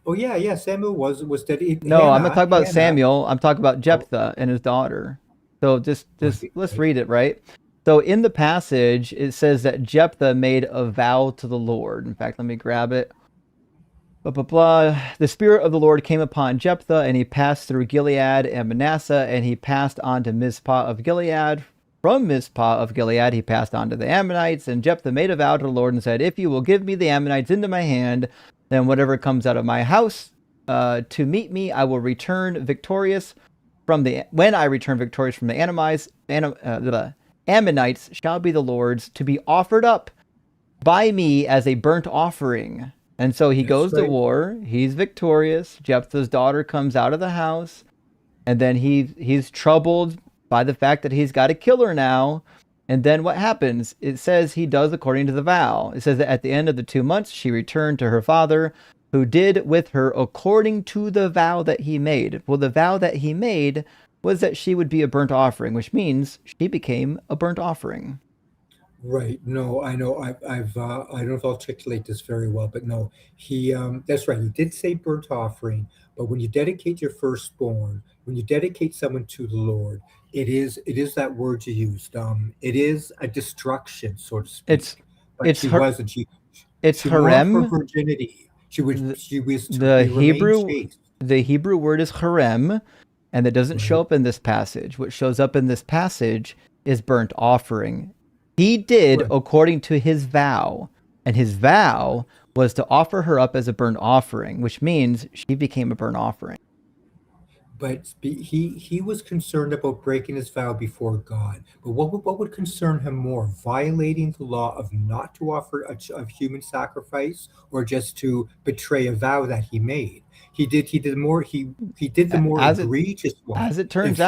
Oh yeah. Samuel was dedicated. No, I'm not talking about Samuel. I'm talking about Jephthah and his daughter. So just let's read it, right? So in the passage, it says that Jephthah made a vow to the Lord. In fact, let me grab it. The Spirit of the Lord came upon Jephthah, and he passed through Gilead and Manasseh, and he passed on to Mizpah of Gilead. From Mizpah of Gilead, he passed on to the Ammonites, and Jephthah made a vow to the Lord and said, if you will give me the Ammonites into my hand, then whatever comes out of my house to meet me, I will return victorious when I return victorious from the Ammonites shall be the Lord's, to be offered up by me as a burnt offering. And so he goes to war. He's victorious. Jephthah's daughter comes out of the house, and then he's troubled by the fact that he's got to kill her now. And then what happens? It says he does according to the vow. It says that at the end of the 2 months, she returned to her father, who did with her according to the vow that he made. Well, the vow that he made was that she would be a burnt offering, which means she became a burnt offering. Right. No, I know. I don't know if I'll articulate this very well, but no, that's right. He did say burnt offering, but when you dedicate your firstborn, when you dedicate someone to the Lord, it is that word you used. It is a destruction, so to speak. It's harem. For virginity. She was the Hebrew word is harem, and it doesn't show up in this passage. What shows up in this passage is burnt offering. He did according to his vow, and his vow was to offer her up as a burnt offering, which means she became a burnt offering. But he was concerned about breaking his vow before God. But what would concern him more, violating the law of not to offer a human sacrifice, or just to betray a vow that he made? He did the more egregious one. As it turns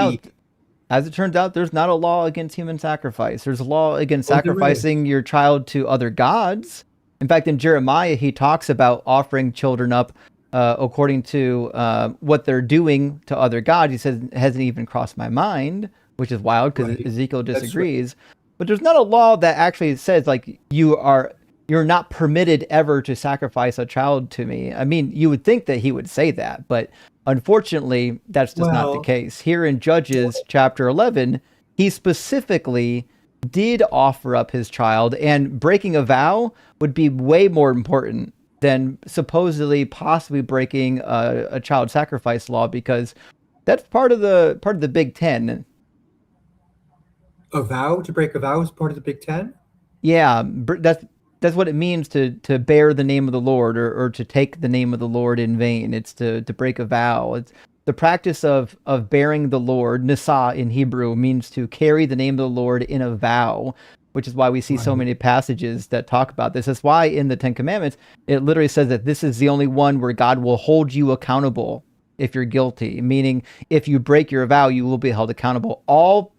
out, there's not a law against human sacrifice. There's a law against sacrificing your child to other gods. In fact, in Jeremiah, he talks about offering children up according to what they're doing to other gods. He says, it hasn't even crossed my mind, which is wild because Ezekiel disagrees. But there's not a law that actually says, like, you're not permitted ever to sacrifice a child to me. I mean, you would think that he would say that, but unfortunately, that's just not the case. Here in Judges chapter 11, he specifically did offer up his child, and breaking a vow would be way more important than possibly breaking a child sacrifice law, because that's part of the Big Ten. To break a vow is part of the Big Ten? Yeah, that's what it means to bear the name of the Lord, or to take the name of the Lord in vain. It's to break a vow. It's the practice of bearing the Lord. Nisa in Hebrew means to carry the name of the Lord in a vow, which is why we see so many passages that talk about this. That's why in the Ten Commandments, it literally says that this is the only one where God will hold you accountable if you're guilty, meaning if you break your vow, you will be held accountable. All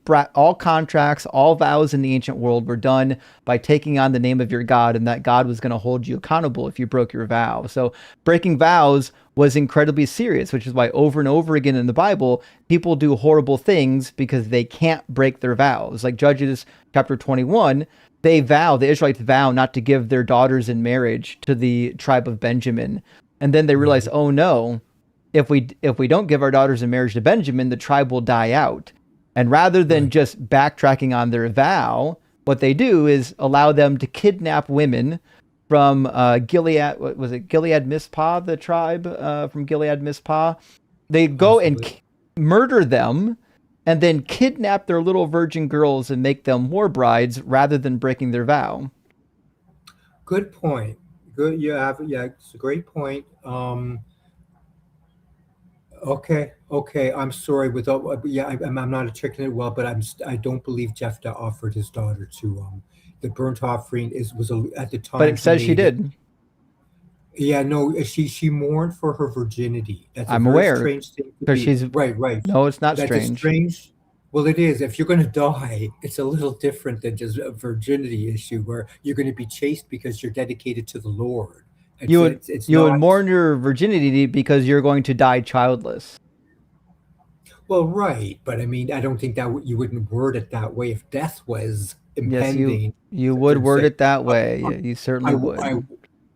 contracts, all vows in the ancient world were done by taking on the name of your God, and that God was going to hold you accountable if you broke your vow. So breaking vows was incredibly serious, which is why over and over again in the Bible, people do horrible things because they can't break their vows. Like Judges chapter 21, the Israelites vow not to give their daughters in marriage to the tribe of Benjamin. And then they realize, oh no, if we don't give our daughters in marriage to Benjamin, the tribe will die out. And rather than just backtracking on their vow, what they do is allow them to kidnap women from Gilead. What was it? Gilead Mizpah, the tribe from Gilead Mizpah. They go and murder them, and then kidnap their little virgin girls and make them war brides rather than breaking their vow. Good point. Good. Yeah, it's a great point. Okay. I'm sorry. I'm not articulating it well, but I don't believe Jephthah offered his daughter to the burnt offering. At the time. But it says she did. Yeah, no, she mourned for her virginity. That's I'm a very aware. strange thing. Because she's right. No, it's not That's strange. Strange. Well, it is. If you're going to die, it's a little different than just a virginity issue where you're going to be chaste because you're dedicated to the Lord. You would mourn your virginity because you're going to die childless. Well, right, but I mean, I don't think that you wouldn't word it that way if death was impending. Yes, you would word it that way. You certainly would.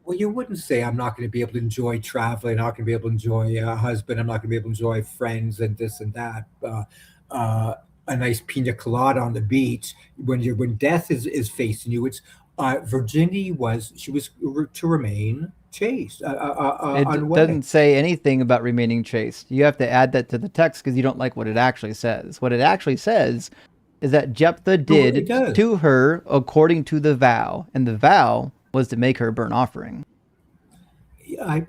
Well, you wouldn't say I'm not going to be able to enjoy traveling. I'm not going to be able to enjoy a husband. I'm not going to be able to enjoy friends and this and that. A nice pina colada on the beach when death is facing you. It's virginity she was to remain chaste. It doesn't say anything about remaining chaste. You have to add that to the text because you don't like what it actually says. What it actually says is that Jephthah did to her according to the vow, and the vow was to make her a burnt offering. I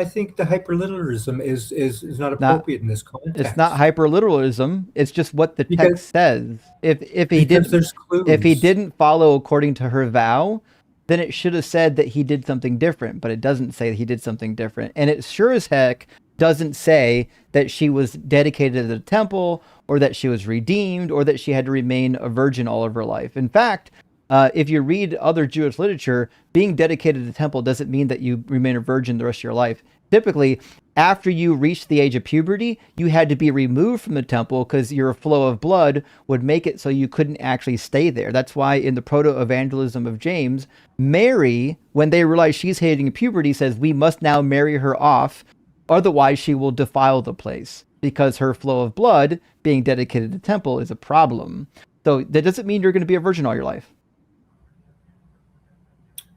think the hyperliteralism is not appropriate in this context. It's not hyperliteralism. It's just what the text says. If he didn't follow according to her vow, then it should have said that he did something different, but it doesn't say that he did something different. And it sure as heck doesn't say that she was dedicated to the temple or that she was redeemed or that she had to remain a virgin all of her life. In fact, if you read other Jewish literature, being dedicated to the temple doesn't mean that you remain a virgin the rest of your life. Typically, after you reached the age of puberty, you had to be removed from the temple because your flow of blood would make it so you couldn't actually stay there. That's why in the proto-evangelism of James, Mary, when they realize she's hitting puberty, says, we must now marry her off, otherwise she will defile the place, because her flow of blood, being dedicated to the temple, is a problem. So that doesn't mean you're going to be a virgin all your life.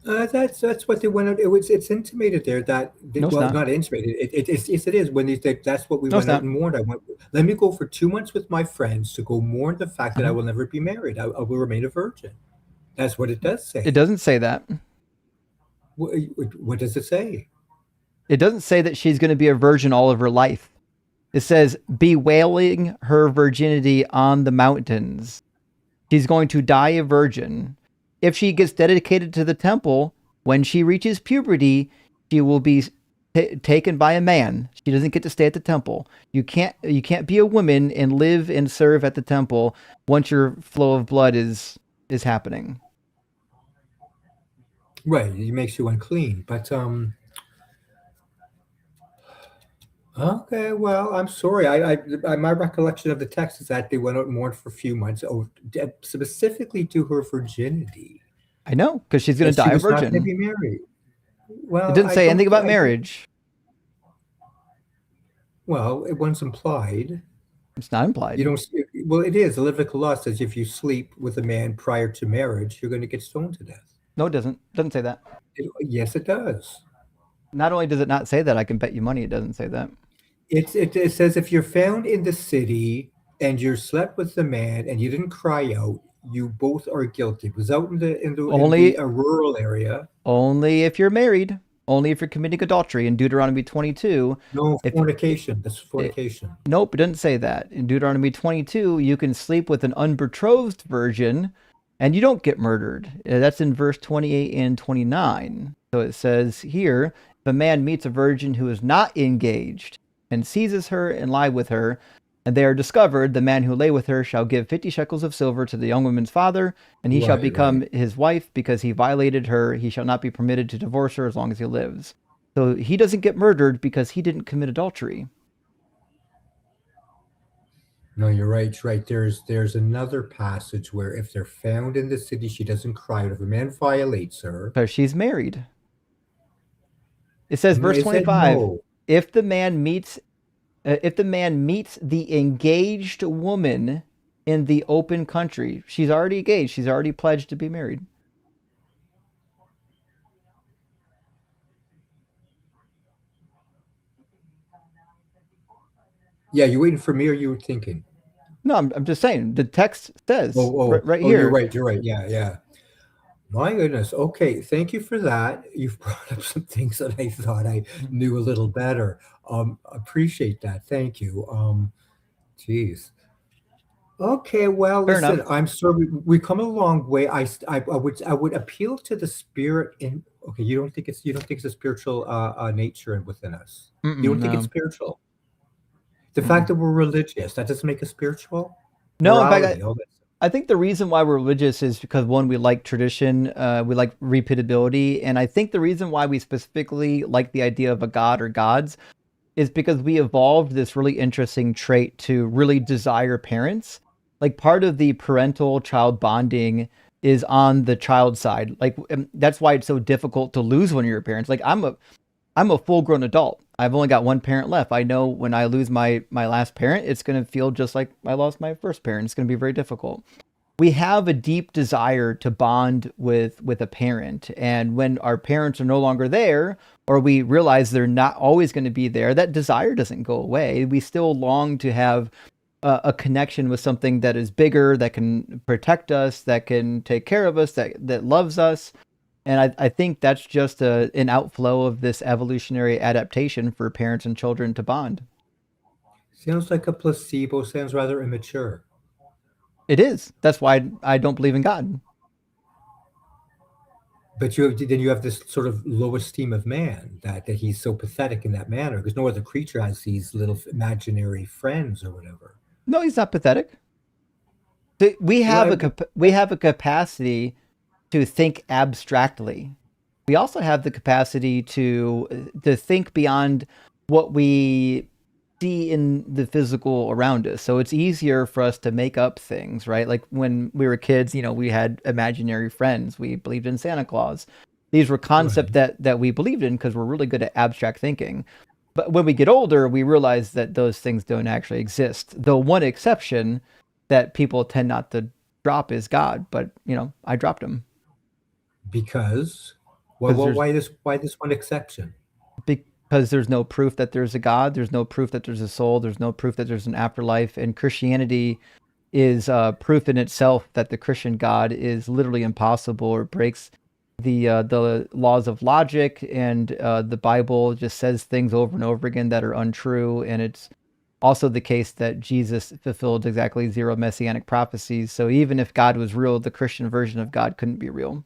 That's what they went out. It's intimated there that not intimated. It is when they say that's what we went out and mourned. Let me go for 2 months with my friends to go mourn the fact that I will never be married. I will remain a virgin. That's what it does say. It doesn't say that. What does it say? It doesn't say that she's going to be a virgin all of her life. It says bewailing her virginity on the mountains. She's going to die a virgin. If she gets dedicated to the temple, when she reaches puberty, she will be taken by a man. She doesn't get to stay at the temple. You can't be a woman and live and serve at the temple once your flow of blood is happening. Right, it makes you unclean. But okay, well, I'm sorry. My recollection of the text is that they went out and mourned for a few months, specifically to her virginity. I know, because she's going to die a virgin. Not going to be married. Well, it didn't say anything about marriage. Well, it was implied. It's not implied. Well, it is. The Levitical law says if you sleep with a man prior to marriage, you're going to get stoned to death. No, it doesn't. It doesn't say that. Yes, it does. Not only does it not say that, I can bet you money it doesn't say that. It says if you're found in the city and you slept with the man and you didn't cry out, you both are guilty. It was out in a rural area. Only if you're married. Only if you're committing adultery. In Deuteronomy 22. No, fornication. That's fornication. Nope, it doesn't say that. In Deuteronomy 22, you can sleep with an unbetrothed virgin and you don't get murdered. That's in verse 28 and 29. So it says here, if a man meets a virgin who is not engaged and seizes her and lie with her, and they are discovered, the man who lay with her shall give 50 shekels of silver to the young woman's father, and he shall become his wife because he violated her. He shall not be permitted to divorce her as long as he lives. So he doesn't get murdered because he didn't commit adultery. No, you're right. There's another passage where if they're found in the city, she doesn't cry out. If a man violates her, because she's married. It says, verse 25, if the man meets the engaged woman in the open country. She's already engaged. She's already pledged to be married. Yeah, you waiting for me, or you were thinking? No, I'm just saying. The text says right oh, here. You're right. You're right. Yeah. My goodness. Okay, thank you for that. You've brought up some things that I thought I knew a little better. Appreciate that. Thank you. Geez. Okay, well, Fair listen, enough. I'm sorry, we come a long way. I would appeal to the spirit in. Okay, you don't think it's a spiritual nature within us. You don't think it's No. spiritual. The fact that we're religious, that doesn't make us spiritual. No, in Morality, fact, all that. I think the reason why we're religious is because, one, we like tradition, we like repeatability, and I think the reason why we specifically like the idea of a god or gods is because we evolved this really interesting trait to really desire parents. Like, part of the parental child bonding is on the child side. Like, that's why it's so difficult to lose one of your parents. Like, I'm a full grown adult. I've only got one parent left. I know when I lose my last parent, it's going to feel just like I lost my first parent. It's going to be very difficult. We have a deep desire to bond with a parent, and when our parents are no longer there, or we realize they're not always going to be there, that desire doesn't go away. We still long to have a connection with something that is bigger, that can protect us, that can take care of us, that loves us. And I think that's just an outflow of this evolutionary adaptation for parents and children to bond. Sounds like a placebo. Sounds rather immature. It is. That's why I don't believe in God. But then you have this sort of low esteem of man, that he's so pathetic in that manner, because no other creature has these little imaginary friends or whatever. No, he's not pathetic. We have a capacity to think abstractly. We also have the capacity to think beyond what we see in the physical around us. So it's easier for us to make up things, right? Like when we were kids, we had imaginary friends. We believed in Santa Claus. These were concepts that we believed in because we're really good at abstract thinking. But when we get older, we realize that those things don't actually exist. The one exception that people tend not to drop is God, but I dropped him. Because why this one exception? Because there's no proof that there's a God, there's no proof that there's a soul, there's no proof that there's an afterlife, and Christianity is proof in itself that the Christian God is literally impossible or breaks the laws of logic, and the Bible just says things over and over again that are untrue, and it's also the case that Jesus fulfilled exactly 0 messianic prophecies. So even if God was real, the Christian version of God couldn't be real.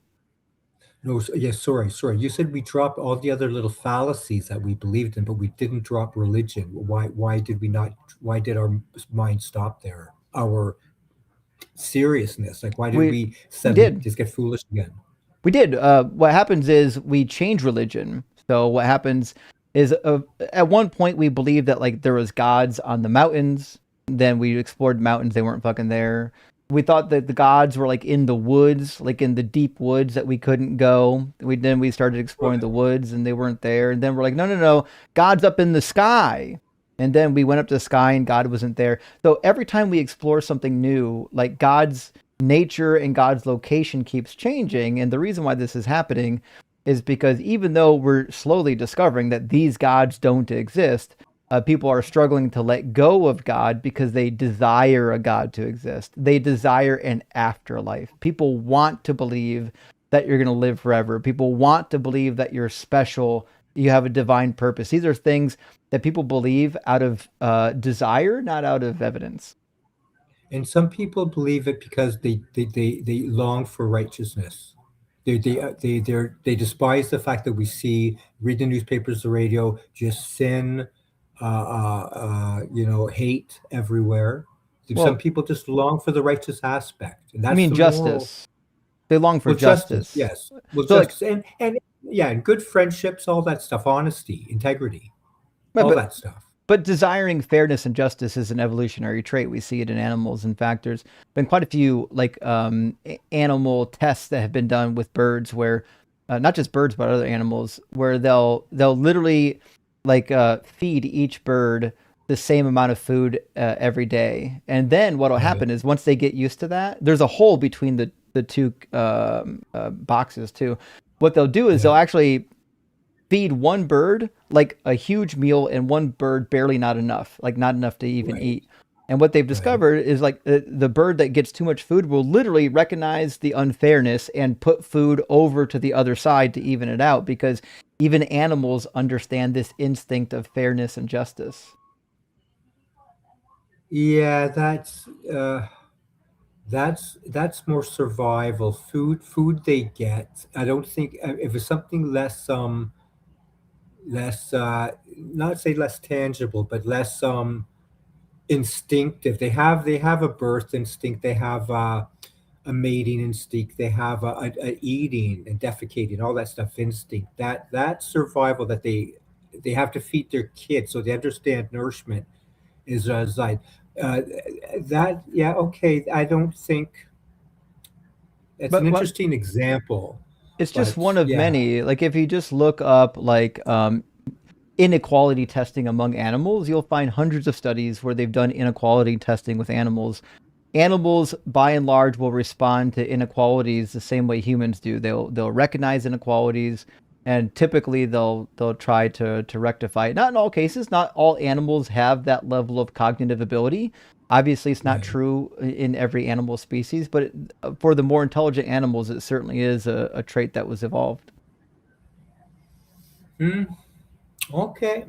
No, yes, sorry. You said we dropped all the other little fallacies that we believed in, but we didn't drop religion. Why did we not? Why did our mind stop there? Our seriousness, like why did we suddenly just get foolish again? We did. What happens is we change religion. So what happens is at one point we believed that like there was gods on the mountains. Then we explored mountains. They weren't fucking there. We thought that the gods were like in the woods, like in the deep woods that we couldn't go. Then we started exploring the woods and they weren't there. And then we're like, no, God's up in the sky. And then we went up to the sky and God wasn't there. So every time we explore something new, like God's nature and God's location keeps changing. And the reason why this is happening is because even though we're slowly discovering that these gods don't exist, people are struggling to let go of God because they desire a God to exist. They desire an afterlife. People want to believe that you're going to live forever. People want to believe that you're special. You have a divine purpose. These are things that people believe out of desire, not out of evidence. And some people believe it because they long for righteousness. They despise the fact that we read the newspapers, the radio, just sin, hate everywhere. Some people just long for the righteous aspect. And that's justice. They long for justice. Yes. Well, so justice and good friendships, all that stuff, honesty, integrity, all that stuff. But desiring fairness and justice is an evolutionary trait. We see it in animals. In fact, there's been quite a few animal tests that have been done with birds where, not just birds, but other animals, where they'll literally feed each bird the same amount of food every day. And then what will happen is once they get used to that, there's a hole between the two boxes too. What they'll do is they'll actually feed one bird like a huge meal and one bird barely not enough to even eat. And what they've discovered is like the bird that gets too much food will literally recognize the unfairness and put food over to the other side to even it out, because even animals understand this instinct of fairness and justice. Yeah, that's more survival. Food they get. I don't think if it's something less not say less tangible, but less instinctive. They have a birth instinct. They have a mating instinct. They have a eating and defecating, all that stuff instinct. That survival that they have to feed their kids, so they understand nourishment is like that. Yeah, okay. I don't think it's an interesting example. It's just one of many. Like if you just look up like inequality testing among animals, you'll find hundreds of studies where they've done inequality testing with animals. Animals, by and large, will respond to inequalities the same way humans do. They'll recognize inequalities, and typically they'll try to rectify it. Not in all cases. Not all animals have that level of cognitive ability. Obviously, it's not true in every animal species, but for the more intelligent animals, it certainly is a trait that was evolved. Okay.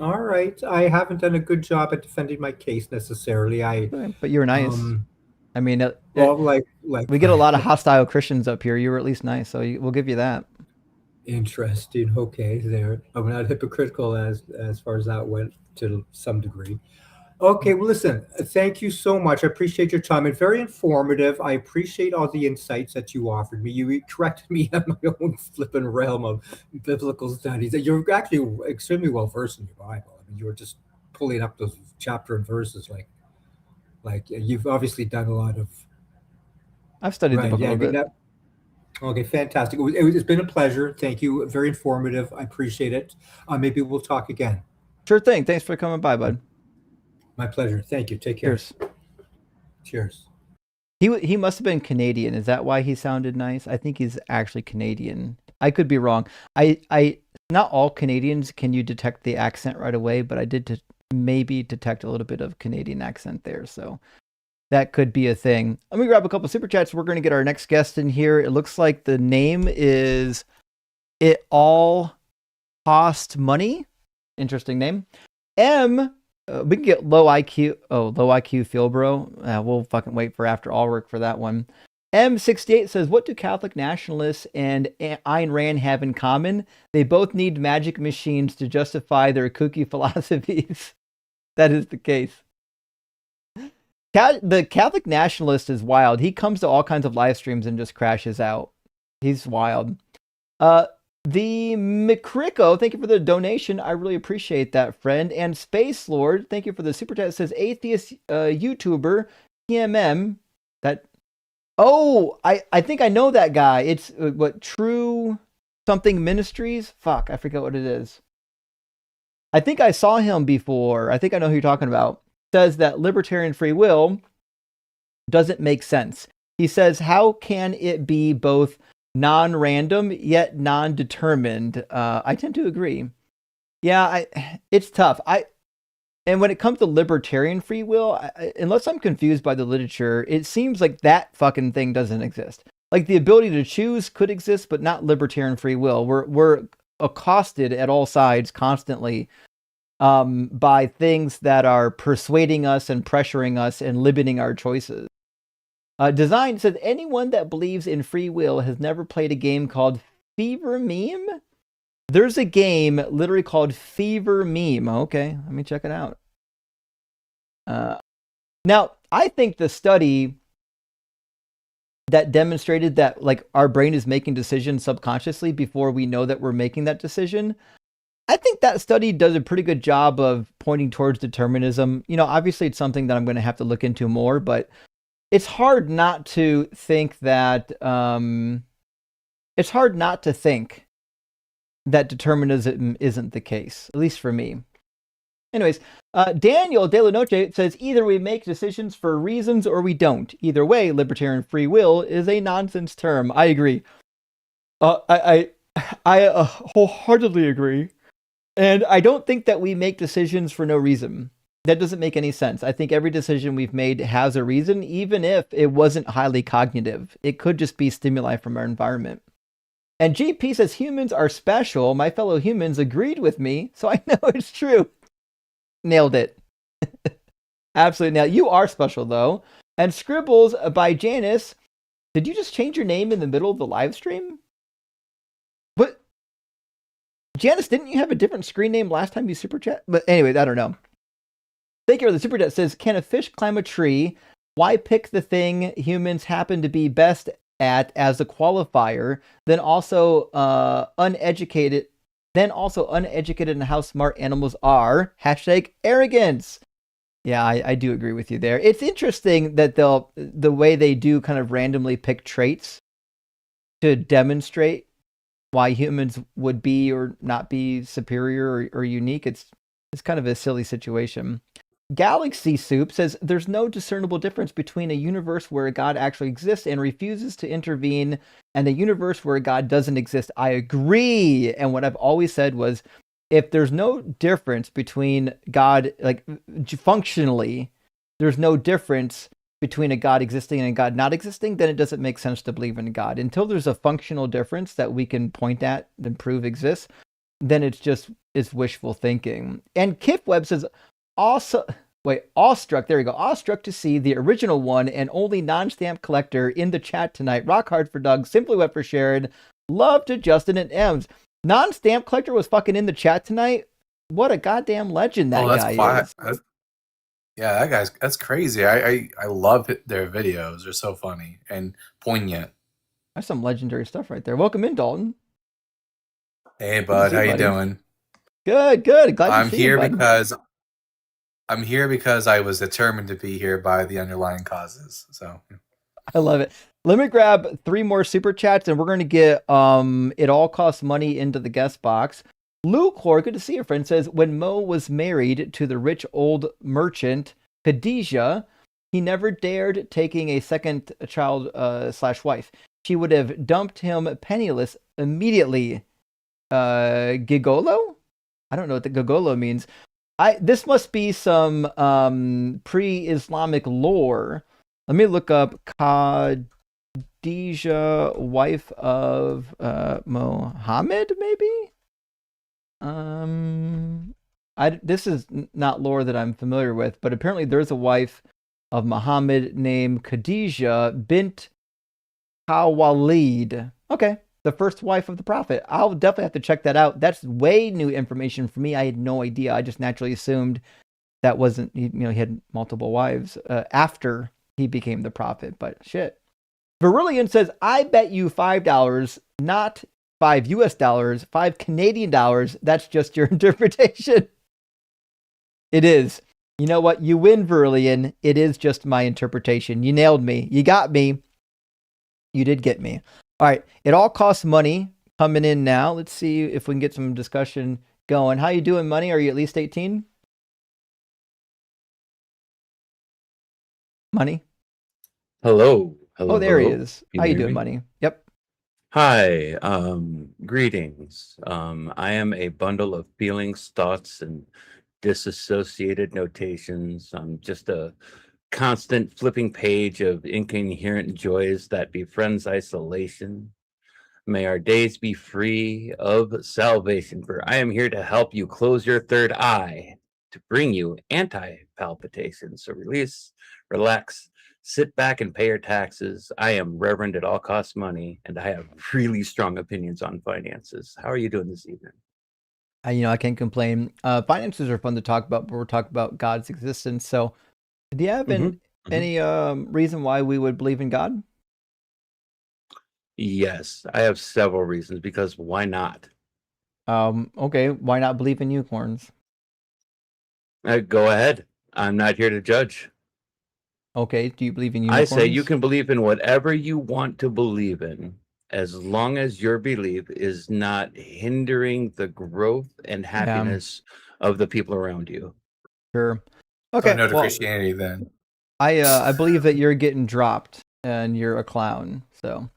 All right. I haven't done a good job at defending my case necessarily. But you're nice. I mean, we get a lot of hostile Christians up here. You were at least nice, so we'll give you that. Interesting. Okay, there. I'm not hypocritical as far as that went to some degree. Okay, well, listen, thank you so much. I appreciate your time. It's very informative. I appreciate all the insights that you offered me. You corrected me on my own flipping realm of biblical studies. You're actually extremely well versed in your Bible. I mean, you were just pulling up those chapter and verses like you've obviously done a lot of. I've studied the book a little bit. Okay, fantastic. It's been a pleasure. Thank you. Very informative. I appreciate it. Maybe we'll talk again. Sure thing. Thanks for coming by, bud. My pleasure. Thank you. Take care. Cheers. He must have been Canadian. Is that why he sounded nice? I think he's actually Canadian. I could be wrong. Not all Canadians can you detect the accent right away, but I did maybe detect a little bit of Canadian accent there. So that could be a thing. Let me grab a couple super chats. We're going to get our next guest in here. It looks like the name is It All Cost Money. Interesting name. We can get low IQ Philbro. We'll fucking wait for after all work for that one. M68 says, what do Catholic nationalists and Ayn Rand have in common? They both need magic machines to justify their kooky philosophies. That is the case. The Catholic nationalist is wild. He comes to all kinds of live streams and just crashes out. He's wild. The McCrico, thank you for the donation. I really appreciate that, friend. And Space Lord, thank you for the super chat. It says atheist YouTuber PMM. I think I know that guy. It's True Something Ministries? Fuck, I forget what it is. I think I saw him before. I think I know who you're talking about. Says that libertarian free will doesn't make sense. He says, how can it be both non-random yet non-determined? I tend to agree. Yeah, it's tough. And when it comes to libertarian free will, unless I'm confused by the literature, it seems like that fucking thing doesn't exist. Like the ability to choose could exist, but not libertarian free will. We're accosted at all sides constantly by things that are persuading us and pressuring us and limiting our choices. Design says, anyone that believes in free will has never played a game called Fever Meme? There's a game literally called Fever Meme. Okay, let me check it out. Now, I think the study that demonstrated that like our brain is making decisions subconsciously before we know that we're making that decision, I think that study does a pretty good job of pointing towards determinism. You know, obviously it's something that I'm going to have to look into more, but it's hard not to think that determinism isn't the case, at least for me. Anyways, Daniel De La Noche says either we make decisions for reasons or we don't. Either way, libertarian free will is a nonsense term. I agree. I wholeheartedly agree. And I don't think that we make decisions for no reason. That doesn't make any sense. I think every decision we've made has a reason, even if it wasn't highly cognitive. It could just be stimuli from our environment. And GP says humans are special. My fellow humans agreed with me, so I know it's true. Nailed it. Absolutely nailed it. You are special, though. And Scribbles by Janice. Did you just change your name in the middle of the live stream? What? Janice, didn't you have a different screen name last time you super chat? But anyway, I don't know. Thank you for the super chat. Says, can a fish climb a tree? Why pick the thing humans happen to be best at as a qualifier? Then also uneducated and how smart animals are. Hashtag arrogance. Yeah, I do agree with you there. It's interesting that the way they do kind of randomly pick traits to demonstrate why humans would be or not be superior or unique. It's kind of a silly situation. Galaxy Soup says there's no discernible difference between a universe where God actually exists and refuses to intervene and a universe where God doesn't exist. I agree. And what I've always said was, if there's no difference between God, like functionally, there's no difference between a God existing and a God not existing, then it doesn't make sense to believe in God. Until there's a functional difference that we can point at and prove exists, then it's wishful thinking. And Kipweb says, awestruck, there you go, awestruck to see the original one and only non-stamp collector in the chat tonight. Rock hard for Doug, simply wet for Sharon, love to Justin and Ems. Non-stamp collector was fucking in the chat tonight. What a goddamn legend that guy is. Yeah, that's crazy. I love their videos. They're so funny and poignant. That's some legendary stuff right there. Welcome in, Dalton. Hey, bud. How you doing? Good. Glad I'm to see here you, bud. I'm here because I was determined to be here by the underlying causes. So I love it. Let me grab 3 more super chats and we're going to get It All Costs Money into the guest box. Luke Lore, good to see you, friend, says, when Mo was married to the rich old merchant Khadijah, he never dared taking a second child / wife. She would have dumped him penniless immediately. Gigolo? I don't know what the gigolo means. This must be some pre-Islamic lore. Let me look up Khadijah, wife of Muhammad, maybe? This is not lore that I'm familiar with, but apparently there's a wife of Muhammad named Khadijah bint Khawalid. Okay, the first wife of the prophet. I'll definitely have to check that out. That's way new information for me. I had no idea. I just naturally assumed that wasn't, he had multiple wives after he became the prophet, but shit. Verillion says, I bet you $5, not $5 US, $5 Canadian dollars. That's just your interpretation. It is. You know what? You win, Verillion. It is just my interpretation. You nailed me. You got me. You did get me. All right. It All Costs Money coming in now. Let's see if we can get some discussion going. How you doing, Money? Are you at least 18? Money? Hello. Oh, there he is. How you doing, Money? Yep. Hi. Greetings. I am a bundle of feelings, thoughts, and disassociated notations. I'm just a constant flipping page of incoherent joys that befriends isolation. May our days be free of salvation, for I am here to help you close your third eye, to bring you anti-palpitation. So release, relax, sit back and pay your taxes. I am Reverend It All Costs Money, and I have really strong opinions on finances. How are you doing this evening? I can't complain. Finances are fun to talk about, but we're talking about God's existence. So do you have any reason why we would believe in God? Yes, I have several reasons, because why not? Okay, why not believe in unicorns? Go ahead. I'm not here to judge. Okay, do you believe in unicorns? I say you can believe in whatever you want to believe in, as long as your belief is not hindering the growth and happiness of the people around you. Sure. So Okay. no to Christianity then. I believe that you're getting dropped and you're a clown. So,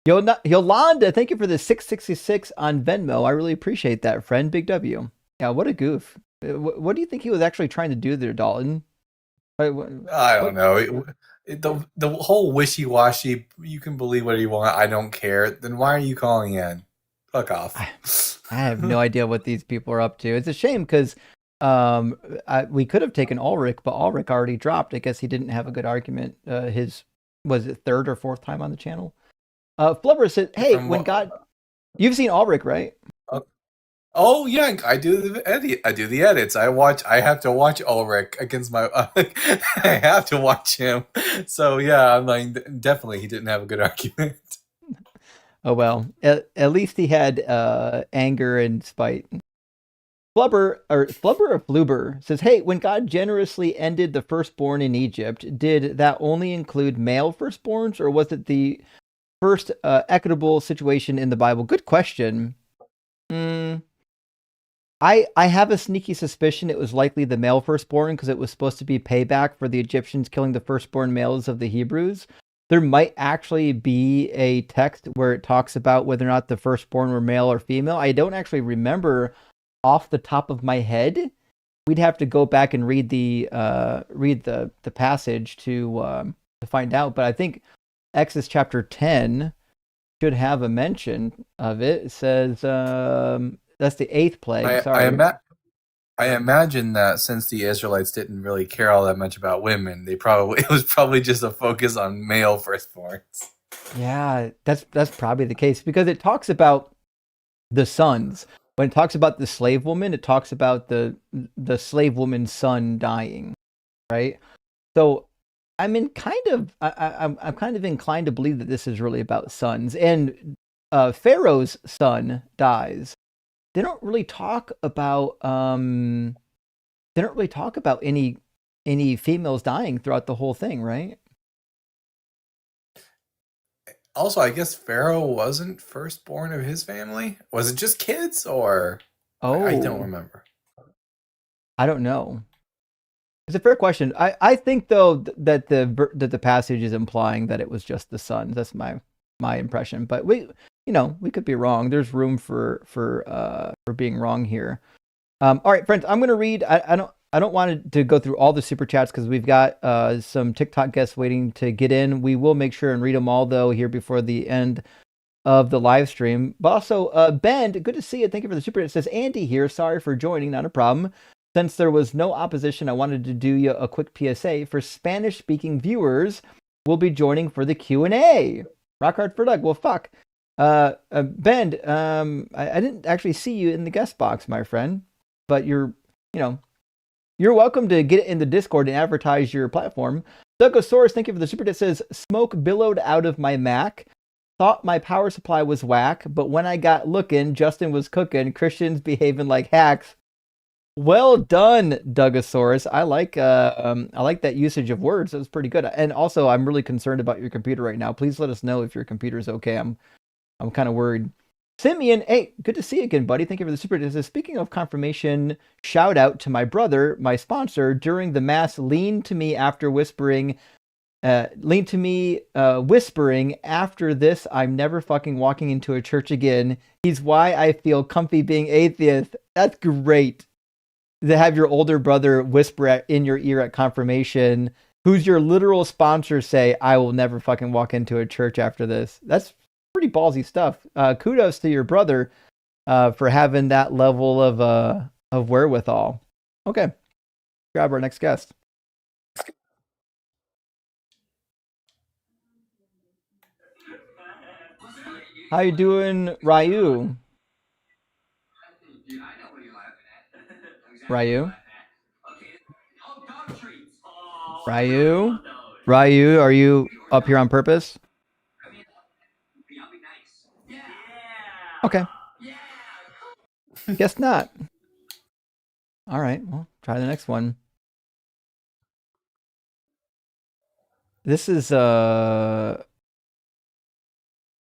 Yolanda, thank you for the 666 on Venmo. I really appreciate that, friend. Big W. Yeah, what a goof. What do you think he was actually trying to do there, Dalton? I don't know. The whole wishy-washy, you can believe whatever you want, I don't care. Then why are you calling in? Fuck off. I have no idea what these people are up to. It's a shame because we could have taken Ulrich, but Ulrich already dropped. I guess he didn't have a good argument. Was it third or fourth time on the channel? Flubber said, "Hey, you've seen Ulrich, right?" Oh yeah, I do the edits. I have to watch Ulrich against my. I have to watch him. So yeah, I'm like, definitely he didn't have a good argument. Oh well, at least he had anger and spite. Flubber or Fluber says, "Hey, when God generously ended the firstborn in Egypt, did that only include male firstborns, or was it the first equitable situation in the Bible?" Good question. I have a sneaky suspicion it was likely the male firstborn because it was supposed to be payback for the Egyptians killing the firstborn males of the Hebrews. There might actually be a text where it talks about whether or not the firstborn were male or female. I don't actually remember off the top of my head. We'd have to go back and read the passage to find out. But I think Exodus chapter 10 should have a mention of it. It says that's the 8th plague. I imagine that since the Israelites didn't really care all that much about women, it was probably just a focus on male firstborns. Yeah, that's probably the case because it talks about the sons. When it talks about the slave woman, it talks about the slave woman's son dying, right? So I'm kind of inclined to believe that this is really about sons. And Pharaoh's son dies. They don't really talk about any females dying throughout the whole thing, right? Also, I guess Pharaoh wasn't firstborn of his family. Was it just kids, or I don't remember. I don't know. It's a fair question. I think though that the passage is implying that it was just the sons. That's my impression. But we could be wrong. There's room for being wrong here. All right, friends, I'm going to read. I don't want to go through all the super chats because we've got some TikTok guests waiting to get in. We will make sure and read them all though here before the end of the live stream. But also, Ben, good to see you. Thank you for the super. It says Andy here. Sorry for joining. Not a problem. Since there was no opposition, I wanted to do you a quick PSA for Spanish-speaking viewers. We'll be joining for the Q&A. Rock hard for Doug. Well, fuck. Ben, I didn't actually see you in the guest box, my friend, but you're welcome to get in the Discord and advertise your platform. Dougosaurus, thank you for the super. It says, smoke billowed out of my Mac. Thought my power supply was whack, but when I got looking, Justin was cooking. Christians behaving like hacks. Well done, Dougosaurus. I like that usage of words. That was pretty good. And also, I'm really concerned about your computer right now. Please let us know if your computer is okay. I'm kind of worried. Simeon, hey, good to see you again, buddy. Thank you for the super. It says, speaking of confirmation, shout out to my brother, my sponsor. During the mass, lean to me whispering. After this, I'm never fucking walking into a church again. He's why I feel comfy being atheist. That's great. To have your older brother whisper in your ear at confirmation, who's your literal sponsor, say, I will never fucking walk into a church after this. That's pretty ballsy stuff. Kudos to your brother for having that level of wherewithal. Okay, grab our next guest. How you doing, Ryu? Ryu? Ryu, are you up here on purpose? Okay. Guess not. All right, well, try the next one. This is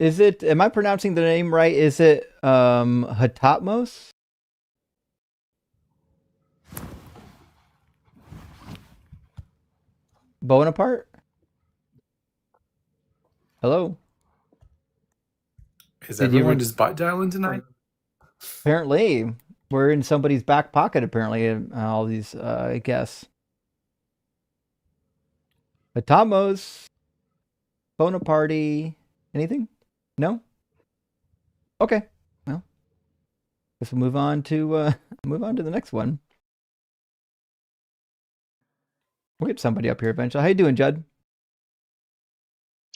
it, am I pronouncing the name right? Is it Hatatmos? Bonaparte? Hello? Is Did everyone you just bot dialing tonight? apparently we're in somebody's back pocket apparently, all these guests. Atamos, Bonaparte, anything? No? Okay. Well, guess we'll move on to the next one. We'll get somebody up here eventually. How you doing, Judd?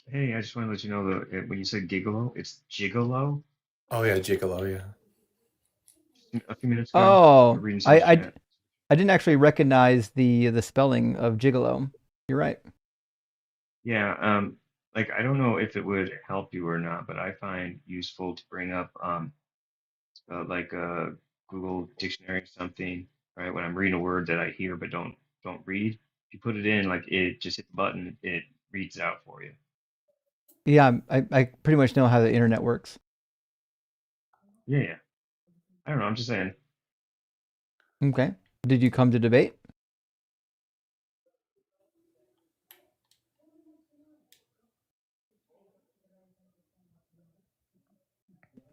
Hey, I just want to let you know that when you said gigolo, it's gigolo. Oh yeah, gigolo, yeah. A few minutes ago, Oh, reading someone's chat. I didn't actually recognize the spelling of gigolo. You're right. Yeah, like I don't know if it would help you or not, but I find useful to bring up like a Google dictionary or something, right? When I'm reading a word that I hear but don't read, if you put it in, like it just hit the button, it reads it out for you. Yeah, I pretty much know how the internet works. Yeah. I don't know, I'm just saying. Okay. Did you come to debate?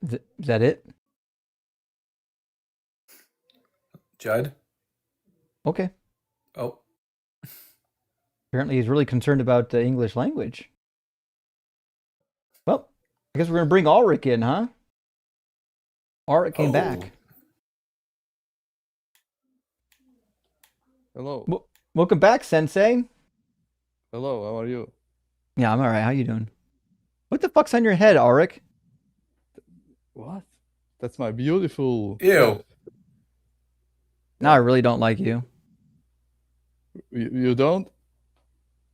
Is that it? Judd? Okay. Oh. Apparently he's really concerned about the English language. Well, I guess we're going to bring Ulrich in, huh? Ulrich came back. Hello. Welcome back, Sensei. Hello, how are you? Yeah, I'm all right. How you doing? What the fuck's on your head, Ulrich? What? That's my beautiful... Ew. Now I really don't like you. You don't?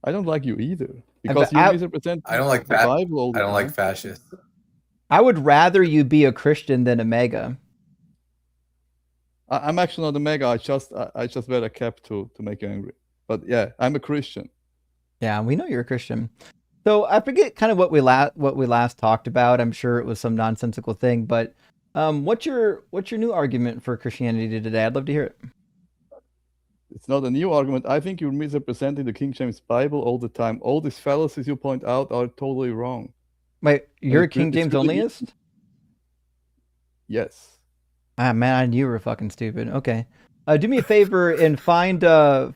I don't like you either. Because you misrepresent I don't like the Bible all the I don't time. like fascists. I would rather you be a Christian than a mega. I'm actually not a mega. I just wear a cap to make you angry. But yeah, I'm a Christian. Yeah, we know you're a Christian. So I forget kind of what we last talked about. I'm sure it was some nonsensical thing, but what's your new argument for Christianity today? I'd love to hear it. It's not a new argument. I think you're misrepresenting the King James Bible all the time. All these fallacies you point out are totally wrong. Wait, you're a King James onlyist? Yes. Ah, man, I knew you were fucking stupid. Okay. Do me a favor and find the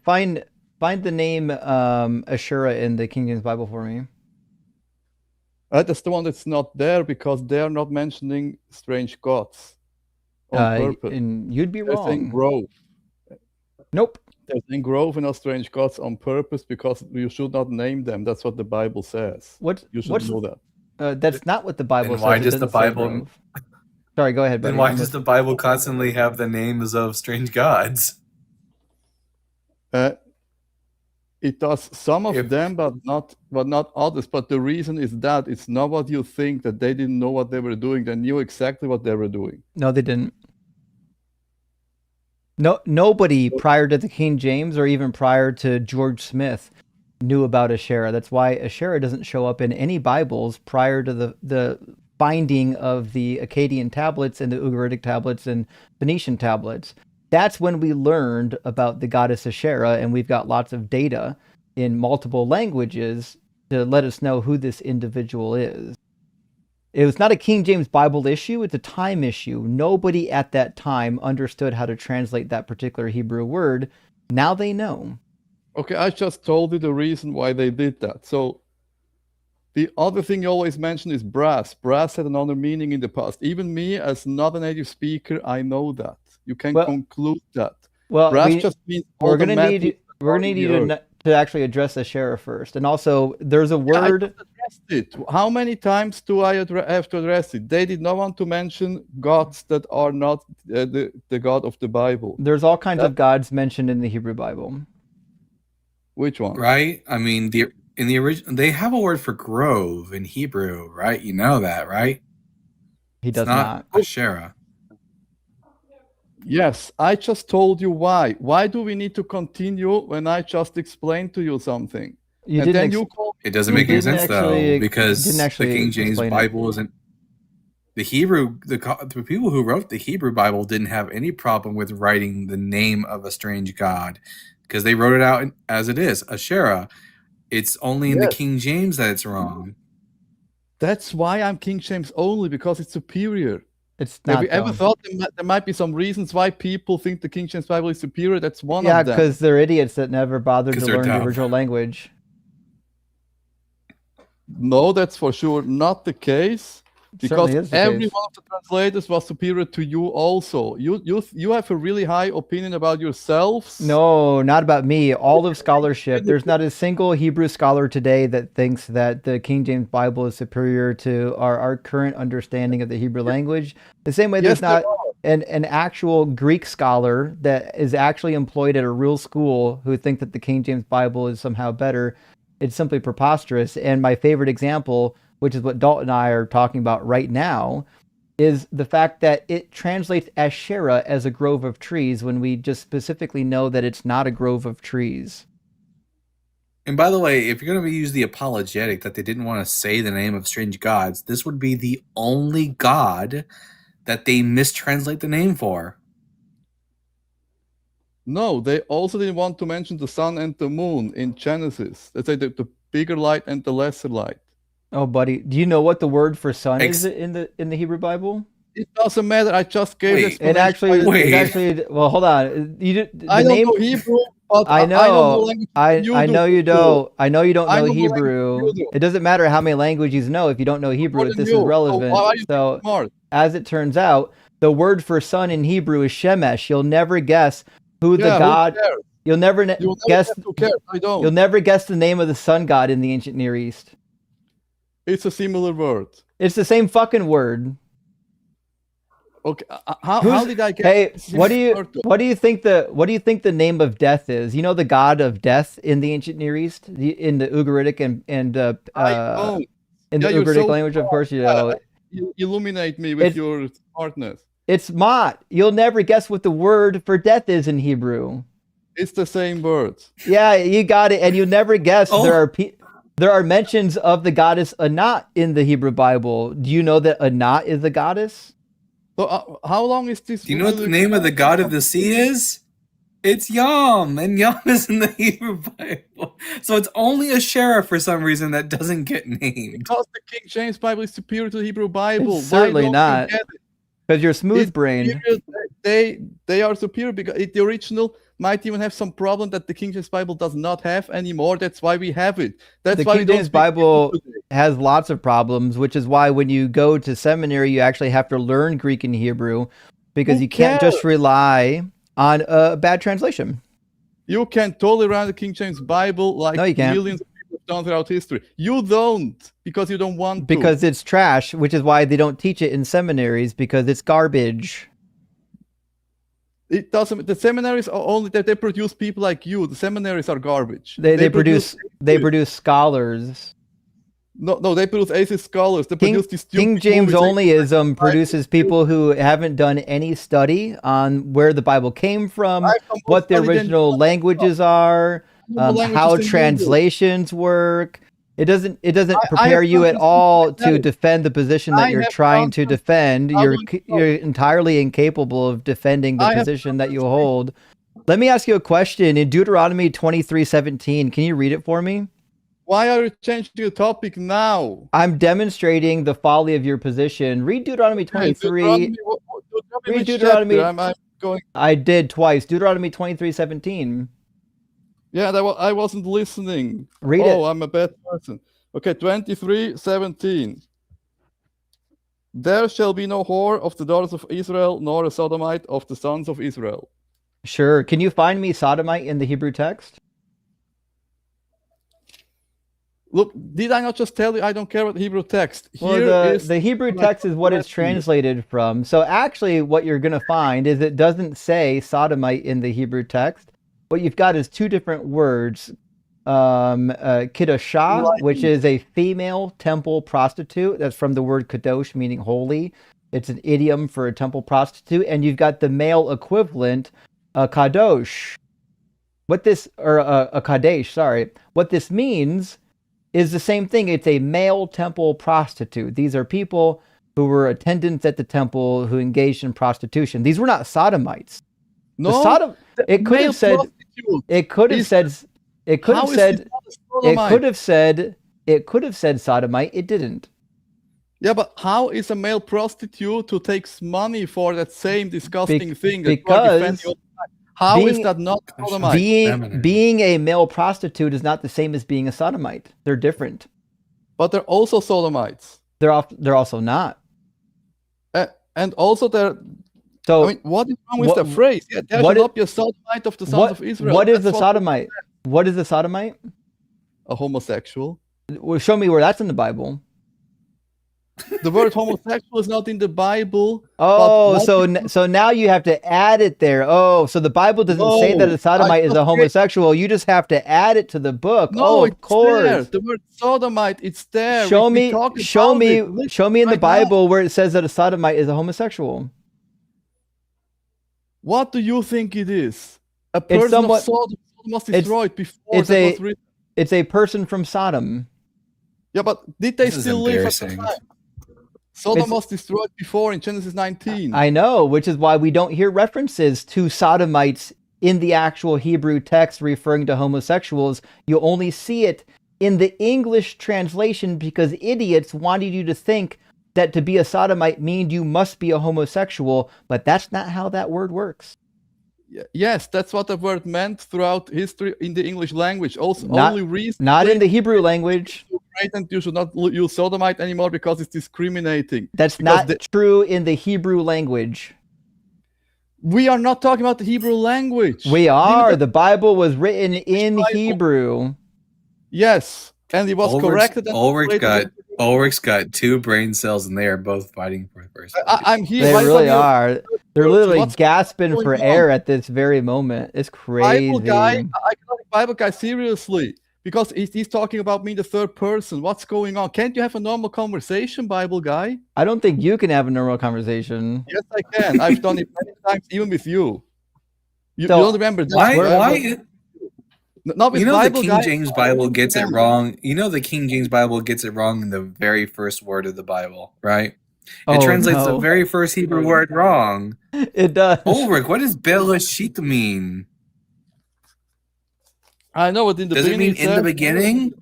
name Ashura in the King James Bible for me. That's the one that's not there because they're not mentioning strange gods on purpose. And you'd be They're saying wrong. grove. Nope. They're saying grove and not strange gods on purpose because you should not name them. That's what the Bible says. You should know that. That's not what the Bible says. Why does the Bible... Sorry, go ahead, buddy. Then why does the Bible constantly have the names of strange gods? It does some of them, but not others. But the reason is that it's not what you think, that they didn't know what they were doing. They knew exactly what they were doing. No, they didn't. No, nobody prior to the King James or even prior to George Smith knew about Asherah. That's why Asherah doesn't show up in any Bibles prior to the binding of the Akkadian tablets and the Ugaritic tablets and Phoenician tablets. That's when we learned about the goddess Asherah, and we've got lots of data in multiple languages to let us know who this individual is. It was not a King James Bible issue, it's a time issue. Nobody at that time understood how to translate that particular Hebrew word. Now they know. Okay, I just told you the reason why they did that. So the other thing you always mention is brass. Brass had another meaning in the past. Even me, as not a native speaker, I know that. You can conclude that. Well, brass just means we're going to need you to actually address Asherah first. And also, there's a word... I just addressed it. How many times do I have to address it? They did not want to mention gods that are not the God of the Bible. There's all kinds of gods mentioned in the Hebrew Bible. Which one? Right? I mean, in the original, they have a word for grove in Hebrew, right? You know that, right? He does not. Asherah. Yes, I just told you why. Why do we need to continue when I just explained to you something? It doesn't make any sense though, because the King James Bible isn't. The people who wrote the Hebrew Bible didn't have any problem with writing the name of a strange god, because they wrote it out as it is, Asherah. It's only in the King James that it's wrong. That's why I'm King James only, because it's superior. It's not. Have you ever thought there might be some reasons why people think the King James Bible is superior? That's one of them. Yeah, because they're idiots that never bothered to learn the original language. No, that's for sure not the case. Because every one of the translators was superior to you also. You have a really high opinion about yourselves. No, not about me. All of scholarship. There's not a single Hebrew scholar today that thinks that the King James Bible is superior to our current understanding of the Hebrew language. The same way there's not an actual Greek scholar that is actually employed at a real school who think that the King James Bible is somehow better. It's simply preposterous. And my favorite example, which is what Dalton and I are talking about right now, is the fact that it translates Asherah as a grove of trees when we just specifically know that it's not a grove of trees. And by the way, if you're going to use the apologetic that they didn't want to say the name of strange gods, this would be the only god that they mistranslate the name for. No, they also didn't want to mention the sun and the moon in Genesis. They say the bigger light and the lesser light. Oh, buddy, do you know what the word for sun is in the Hebrew Bible? It doesn't matter. I just gave it actually. Well, hold on. I don't know Hebrew. But I know. I know you don't. I know you don't know Hebrew. Hebrew. It doesn't matter how many languages you know if you don't know Hebrew. This is relevant. So, as it turns out, the word for sun in Hebrew is shemesh. You'll never guess who the god. You'll never guess. You'll never guess the name of the sun god in the ancient Near East. It's a similar word. It's the same fucking word. Okay, how did I get? Hey, what do you think the name of death is? You know the god of death in the ancient Near East, in the Ugaritic and in the Ugaritic language, of course you know. You illuminate me with your smartness. It's Mot. You'll never guess what the word for death is in Hebrew. It's the same word. Yeah, you got it, and you'll never guess. There are mentions of the goddess Anat in the Hebrew Bible. Do you know that Anat is the goddess? So, how long is this? Do you know what the name of the god of the sea is? It's Yom, and Yom is in the Hebrew Bible. So it's only Asherah for some reason that doesn't get named. Because the King James Bible is superior to the Hebrew Bible. It's certainly not. Because you're smooth-brained. They are superior because the original might even have some problem that the King James Bible does not have anymore. That's why we have it. That's why the King James Bible has lots of problems, which is why when you go to seminary, you actually have to learn Greek and Hebrew because you can't just rely on a bad translation. You can totally run the King James Bible like millions of people have done throughout history. You don't, because you don't want to. Because it's trash, which is why they don't teach it in seminaries, because it's garbage. It doesn't. The seminaries are only that they produce people like you. The seminaries are garbage. They produce scholars. No, they produce atheist scholars. They produce these King James onlyism produces people who haven't done any study on where the Bible came from, what the original languages are, how translations work. It doesn't prepare you at all to defend the position that you're trying to defend. You're entirely incapable of defending the position that you hold. Let me ask you a question. In Deuteronomy 23:17, can you read it for me? Why are you changing the topic now? I'm demonstrating the folly of your position. Read Deuteronomy 23. Read Deuteronomy. I did twice. Deuteronomy 23:17. Yeah, I wasn't listening. Read it. Oh, I'm a bad person. Okay, 23:17. There shall be no whore of the daughters of Israel, nor a sodomite of the sons of Israel. Sure. Can you find me sodomite in the Hebrew text? Look, did I not just tell you I don't care about the Hebrew text? Well, the Hebrew text is what it's translated from. So actually what you're going to find is it doesn't say sodomite in the Hebrew text. What you've got is two different words, Kedoshah, which is a female temple prostitute. That's from the word kadosh, meaning holy. It's an idiom for a temple prostitute. And you've got the male equivalent, kadosh. A kadesh, sorry. What this means is the same thing. It's a male temple prostitute. These are people who were attendants at the temple who engaged in prostitution. These were not sodomites. No, it could have said It could have said sodomite. It didn't. Yeah, but how is a male prostitute who takes money for that same disgusting thing? Because how is that not sodomite? Being a male prostitute is not the same as being a sodomite. They're different. But they're also sodomites. They're also not. And also they're. So I mean, what is wrong with the phrase? Yeah, there shall not be a sodomite of the sons of Israel. What is the sodomite? What is the sodomite? A homosexual. Well, show me where that's in the Bible. The word homosexual is not in the Bible. Oh, so now you have to add it there. Oh, so the Bible doesn't say that a sodomite is a homosexual. You just have to add it to the book. No, of course. There. The word sodomite, it's there. Show me in the Bible where it says that a sodomite is a homosexual. What do you think it is? A person of Sodom was destroyed before that was written. It's a person from Sodom. Yeah, but did they still live at the time? Sodom was destroyed before in Genesis 19. I know, which is why we don't hear references to sodomites in the actual Hebrew text referring to homosexuals. You only see it in the English translation because idiots wanted you to think that to be a sodomite means you must be a homosexual, but that's not how that word works. Yes, that's what the word meant throughout history in the English language. Also, only reason not in the Hebrew language. And you should not use sodomite anymore because it's discriminating. That's not true in the Hebrew language. We are not talking about the Hebrew language. We are. The Bible was written in Hebrew. Yes, and it was corrected. Ulrich's got two brain cells, and they are both fighting for first. I'm here. They really are. They're literally gasping for air at this very moment. It's crazy. Bible guy, I call the Bible guy seriously because he's talking about me in the third person. What's going on? Can't you have a normal conversation, Bible guy? I don't think you can have a normal conversation. Yes, I can. I've done it many times, even with you. You don't remember that? Why? Not with the King James Bible gets it wrong. The King James Bible gets it wrong in the very first word of the Bible, right? It translates the very first Hebrew word wrong. It does. Ulrich, what does Bereshit mean? I know what in the beginning. Does it mean in the beginning?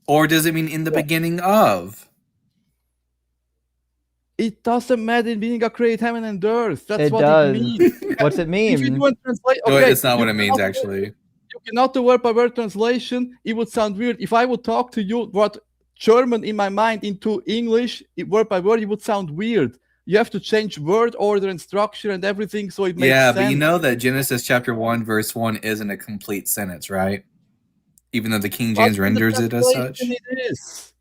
Or does it mean in the beginning of? It doesn't matter. Meaning God created heaven and earth. That's what it means. What's it mean? If you do a translate, no, it's not what it means, actually. You cannot do word by word translation. It would sound weird. If I would talk to you what German in my mind into English, word by word, it would sound weird. You have to change word order and structure and everything so it makes sense. Yeah, but you know that Genesis chapter 1, verse 1 isn't a complete sentence, right? Even though the King James renders it as such. It is.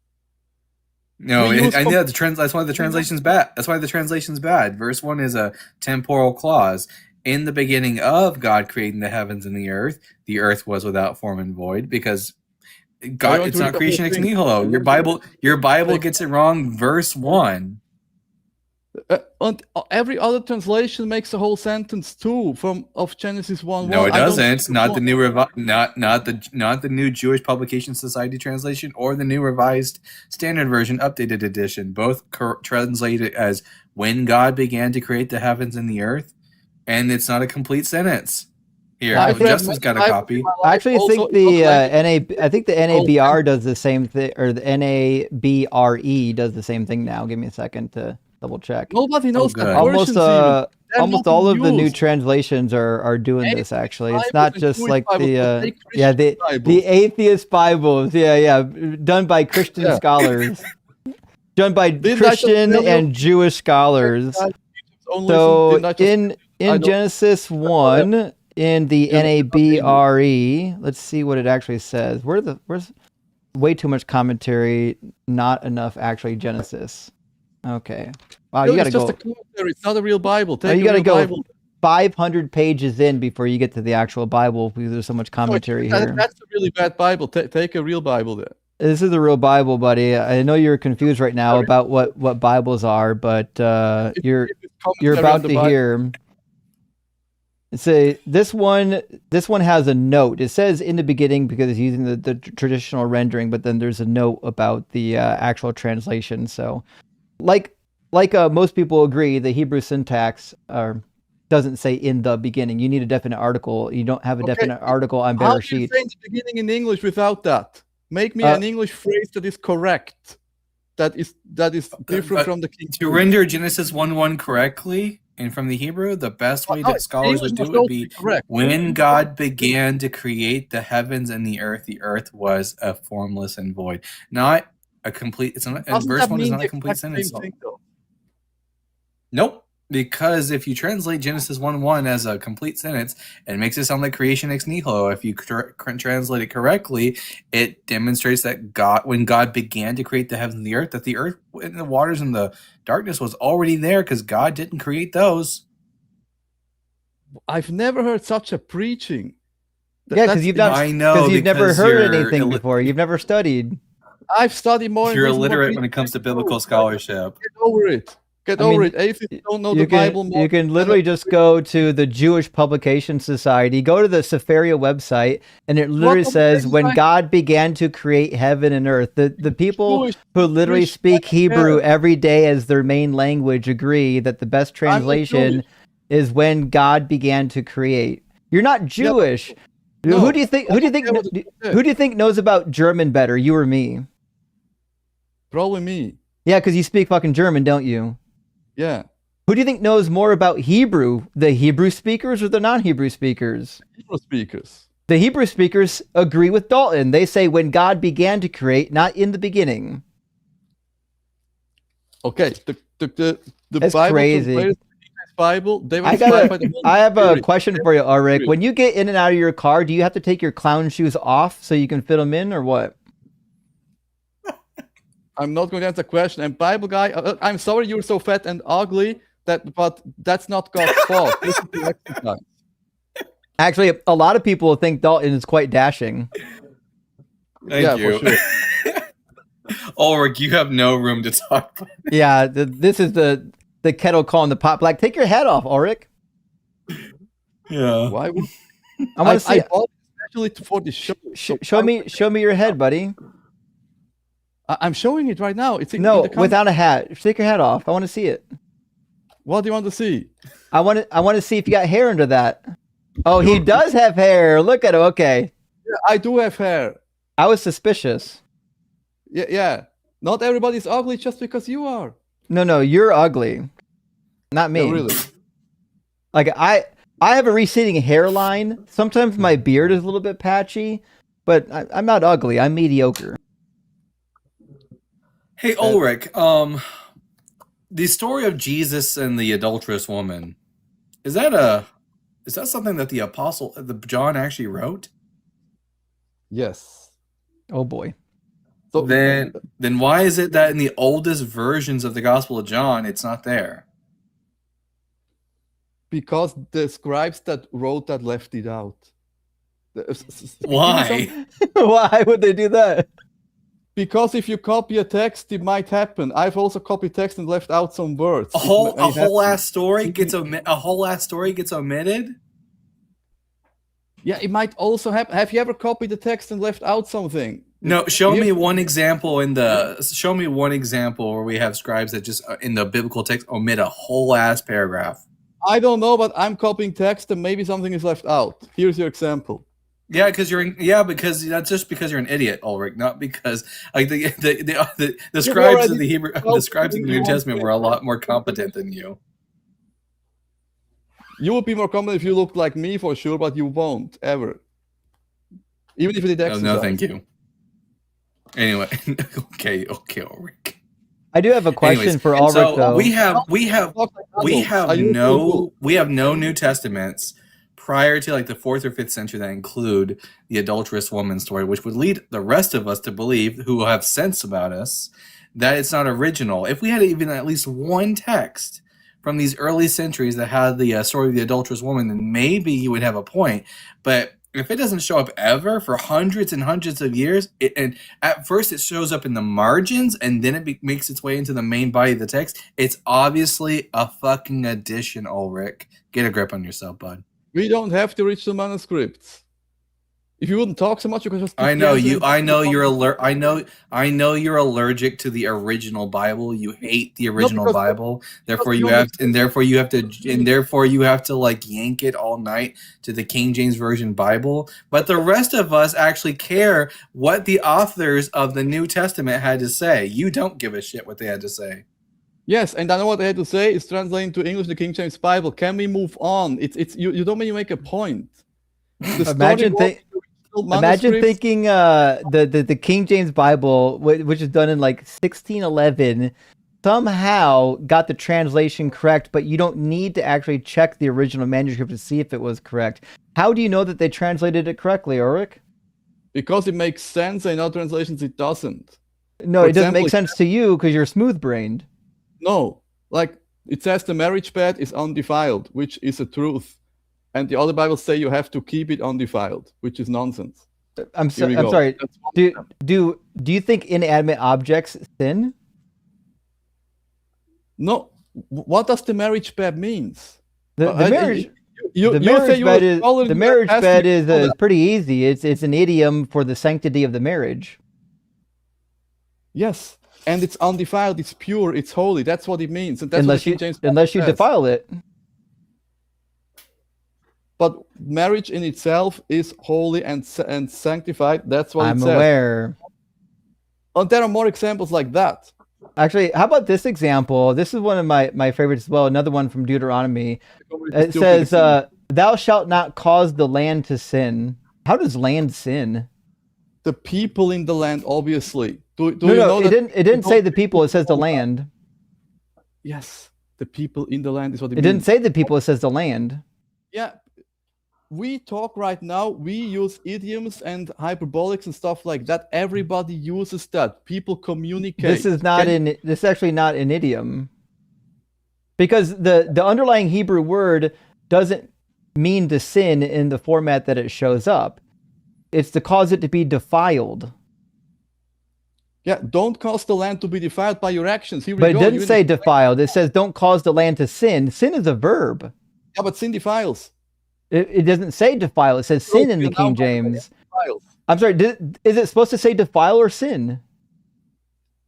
No, I know that's why the translation's bad. That's why the translation's bad. Verse 1 is a temporal clause. In the beginning of God creating the heavens and the earth was without form and void, because God, it's not creation ex nihilo. Your Bible gets it wrong. Verse 1. And every other translation makes a whole sentence too of Genesis 1:1. No, it doesn't. Not the new not the new Jewish Publication Society translation or the new Revised Standard Version updated edition. Both translate it as when God began to create the heavens and the earth, and it's not a complete sentence. Here, Justin's got a copy. I actually think the NABR does the same thing, or the NABRE does the same thing now. Give me a second to double check. Nobody knows almost all of the new translations are doing this. Actually, it's not just like the atheist Bibles. Done by Christian scholars, done by Christian and Jewish scholars. So in Genesis 1. In the NABRE, let's see what it actually says. Where's way too much commentary, not enough actually Genesis. Okay. Wow, you gotta go. It's just a commentary. It's not a real Bible. You gotta go 500 pages in before you get to the actual Bible because there's so much commentary here. That's a really bad Bible. Take a real Bible there. This is a real Bible, buddy. I know you're confused right now about what Bibles are, but you're about to hear. This one has a note. It says in the beginning because it's using the traditional rendering, but then there's a note about the actual translation. So, like most people agree, the Hebrew syntax, or doesn't say in the beginning. You need a definite article. You don't have a definite article on How do you Bereshit. say in the beginning in English without that? Make me an English phrase that is correct. That is different from the King. To render Genesis 1:1 correctly, and from the Hebrew, the best way that scholars would do it would be when God began to create the heavens and the earth was a formless and void. Not a complete. It's not. And verse 1 is not a complete sentence. Nope. Because if you translate Genesis 1:1 as a complete sentence, it makes it sound like creation ex nihilo. If you translate it correctly, it demonstrates that God, when God began to create the heavens and the earth, that the earth and the waters and the darkness was already there because God didn't create those. I've never heard such a preaching. Yeah, because you've not. I know, because you've never because heard you're anything before. You've never studied. I've studied more. You're illiterate when it comes to biblical scholarship. Get over it. Get over it. Atheists don't know the Bible more. You can literally just go to the Jewish Publication Society, go to the Sefaria website, and it literally says, when God began to create heaven and earth. The people who literally speak Hebrew every day as their main language agree that the best translation is when God began to create. You're not Jewish. No. Who do you think knows about German better, you or me? Probably me. Yeah, because you speak fucking German, don't you? Yeah. Who do you think knows more about Hebrew? The Hebrew speakers or the non-Hebrew speakers? Hebrew speakers. The Hebrew speakers agree with Dalton. They say when God began to create, not in the beginning. Okay. The That's Bible crazy. Bible. They were I have a question for you, Ulrich. When you get in and out of your car, do you have to take your clown shoes off so you can fit them in, or what? I'm not going to answer the question. And Bible guy, I'm sorry you're so fat and ugly, but that's not God's fault. This is the exercise. Actually, a lot of people think Dalton is quite dashing. Thank you. For sure. Ulrich, you have no room to talk. Yeah, this is the kettle calling the pot black. Take your hat off, Ulrich. Yeah. Why would I want to see? I bought it especially for the show. Show me your head, buddy. I'm showing it right now. It's without a hat. Take your hat off. I want to see it. What do you want to see? I want to see if you got hair under that. Oh, he does have hair. Look at him. Okay. Yeah, I do have hair. I was suspicious. Yeah. Not everybody's ugly just because you are. No, you're ugly. Not me. No, really. Like I have a receding hairline. Sometimes my beard is a little bit patchy, but I'm not ugly. I'm mediocre. Hey, Ulrich, the story of Jesus and the adulterous woman, is that something that the John actually wrote? Yes. Oh boy. So then why is it that in the oldest versions of the Gospel of John it's not there? Because the scribes that wrote that left it out. Why? Why would they do that? Because if you copy a text, it might happen. I've also copied text and left out some words. A whole ass story gets omitted. Yeah, it might also happen. Have you ever copied the text and left out something? No, show me one example where we have scribes that just in the biblical text omit a whole ass paragraph. I don't know, but I'm copying text and maybe something is left out. Here's your example. Yeah, because that's just because you're an idiot, Ulrich, not because like the scribes of the scribes in the New Testament were a lot more competent than you. You would be more competent if you looked like me for sure, but you won't ever. Even if you did exercise. No, thank you. Anyway, okay, Ulrich. I do have a question for Ulrich, though. We have no New Testaments prior to like the 4th or 5th century that include the adulterous woman story, which would lead the rest of us to believe, who have sense about us, that it's not original. If we had even at least one text from these early centuries that had the story of the adulterous woman, then maybe you would have a point. But if it doesn't show up ever for hundreds and hundreds of years, and at first it shows up in the margins and then it makes its way into the main body of the text, it's obviously a fucking addition, Ulrich. Get a grip on yourself, bud. We don't have the original manuscripts. If you wouldn't talk so much, you could just. I know you. I know you're I know you're allergic to the original Bible. You hate the original Bible. Therefore, you have to like yank it all night to the King James Version Bible. But the rest of us actually care what the authors of the New Testament had to say. You don't give a shit what they had to say. Yes, and I know what they had to say is translating to English the King James Bible. Can we move on? It's you don't mean you make a point. Imagine thinking the King James Bible, which is done in like 1611, somehow got the translation correct, but you don't need to actually check the original manuscript to see if it was correct. How do you know that they translated it correctly, Ulrich? Because it makes sense, and in other translations it doesn't. No, it doesn't make sense to you because you're smooth-brained. No, like it says the marriage bed is undefiled, which is a truth. And the other Bibles say you have to keep it undefiled, which is nonsense. I'm sorry. Do you think inanimate objects sin? No. What does the marriage bed means? The marriage bed is pretty easy. It's an idiom for the sanctity of the marriage. Yes, and it's undefiled. It's pure. It's holy. That's what it means. And that's unless you defile it. But marriage in itself is holy and sanctified. That's what it says. I'm aware. And there are more examples like that. Actually, how about this example? This is one of my favorites as well. Another one from Deuteronomy. It says, "Thou shalt not cause the land to sin." How does land sin? The people in the land, obviously. It didn't say the people. It says the land. Yes, the people in the land is what it means. It didn't say the people. It says the land. Yeah. We talk right now, we use idioms and hyperbolics and stuff like that. Everybody uses that. People communicate. This is actually not an idiom. Because the underlying Hebrew word doesn't mean to sin in the format that it shows up. It's to cause it to be defiled. Yeah, don't cause the land to be defiled by your actions. But it didn't say defiled. It says don't cause the land to sin. Sin is a verb. Yeah, but sin defiles. It doesn't say defile. It says sin in the King James. I'm sorry. Is it supposed to say defile or sin?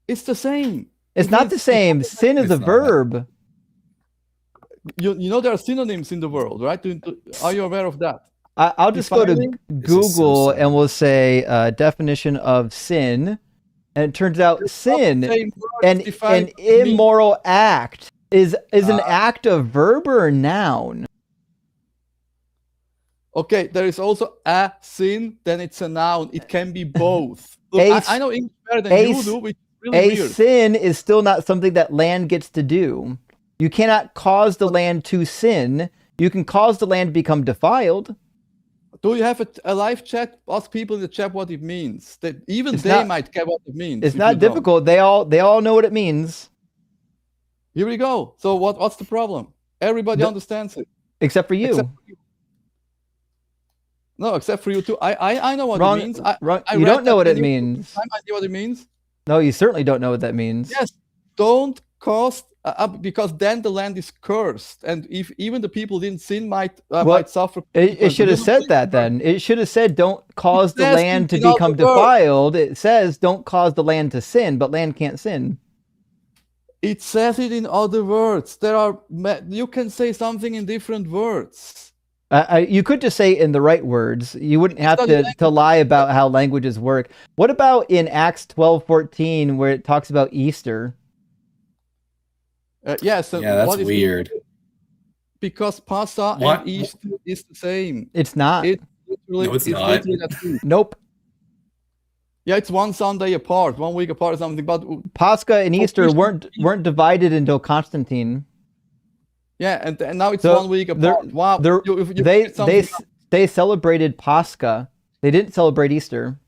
It's the same. It's not the same. Sin is a verb. You know there are synonyms in the world, right? Are you aware of that? I'll just go to Google and we'll say definition of sin, and it turns out sin, an immoral act, is an act a verb or a noun? Okay, there is also a sin, then it's a noun. It can be both. Look, I know English better than you do, which is really weird. A sin is still not something that land gets to do. You cannot cause the land to sin. You can cause the land to become defiled. Do you have a live chat? Ask people in the chat what it means. That might get what it means. It's not difficult. They all know what it means. Here we go. So what's the problem? Everybody understands it. Except for you. No, except for you too. I know what it means. You don't know what it means. I know what it means. No, you certainly don't know what that means. Yes, don't cause because then the land is cursed, and if even the people didn't sin might suffer. It should have said that then. It should have said don't cause the land to become defiled. It says don't cause the land to sin, but land can't sin. It says it in other words. You can say something in different words. You could just say in the right words. You wouldn't have to lie about how languages work. What about in Acts 12:14 where it talks about Easter? That's weird. Because Pascha and Easter is the same. It's not. No, it's not. Nope. Yeah, it's one Sunday apart, 1 week apart or something. But Pascha and Easter weren't divided until Constantine. Yeah, and now it's 1 week apart. Wow. They celebrated Pascha. They didn't celebrate Easter.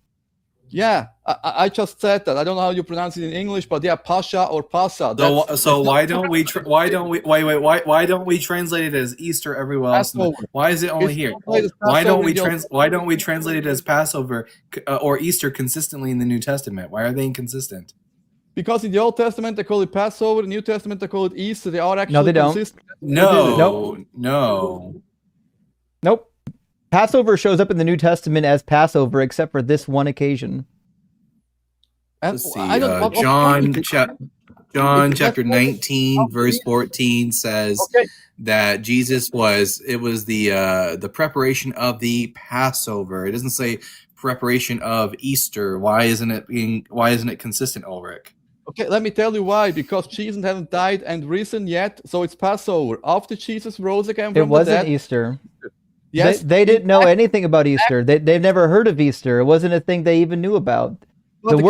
Yeah, I just said that. I don't know how you pronounce it in English, but yeah, Pascha or Pasa. So why don't we translate it as Easter everywhere else? Why is it only here? Why don't we translate it as Passover or Easter consistently in the New Testament? Why are they inconsistent? Because in the Old Testament they call it Passover, in the New Testament they call it Easter. They are actually they don't. consistent. No. Nope. Passover shows up in the New Testament as Passover, except for this one occasion. Let's see. John chapter 19, verse 14 says that Jesus was the preparation of the Passover. It doesn't say preparation of Easter. Why isn't it consistent, Ulrich? Okay, let me tell you why. Because Jesus hasn't died and risen yet, so it's Passover. After Jesus rose again from the dead. It wasn't Easter. Yes, they didn't know anything about Easter. They've never heard of Easter. It wasn't a thing they even knew about. Well, the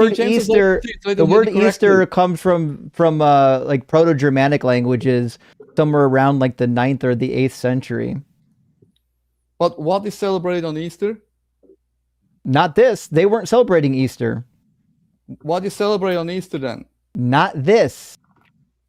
word Easter comes from like Proto-Germanic languages, somewhere around like the 9th or the 8th century. But what is celebrated on Easter? Not this. They weren't celebrating Easter. What is celebrated on Easter then? Not this.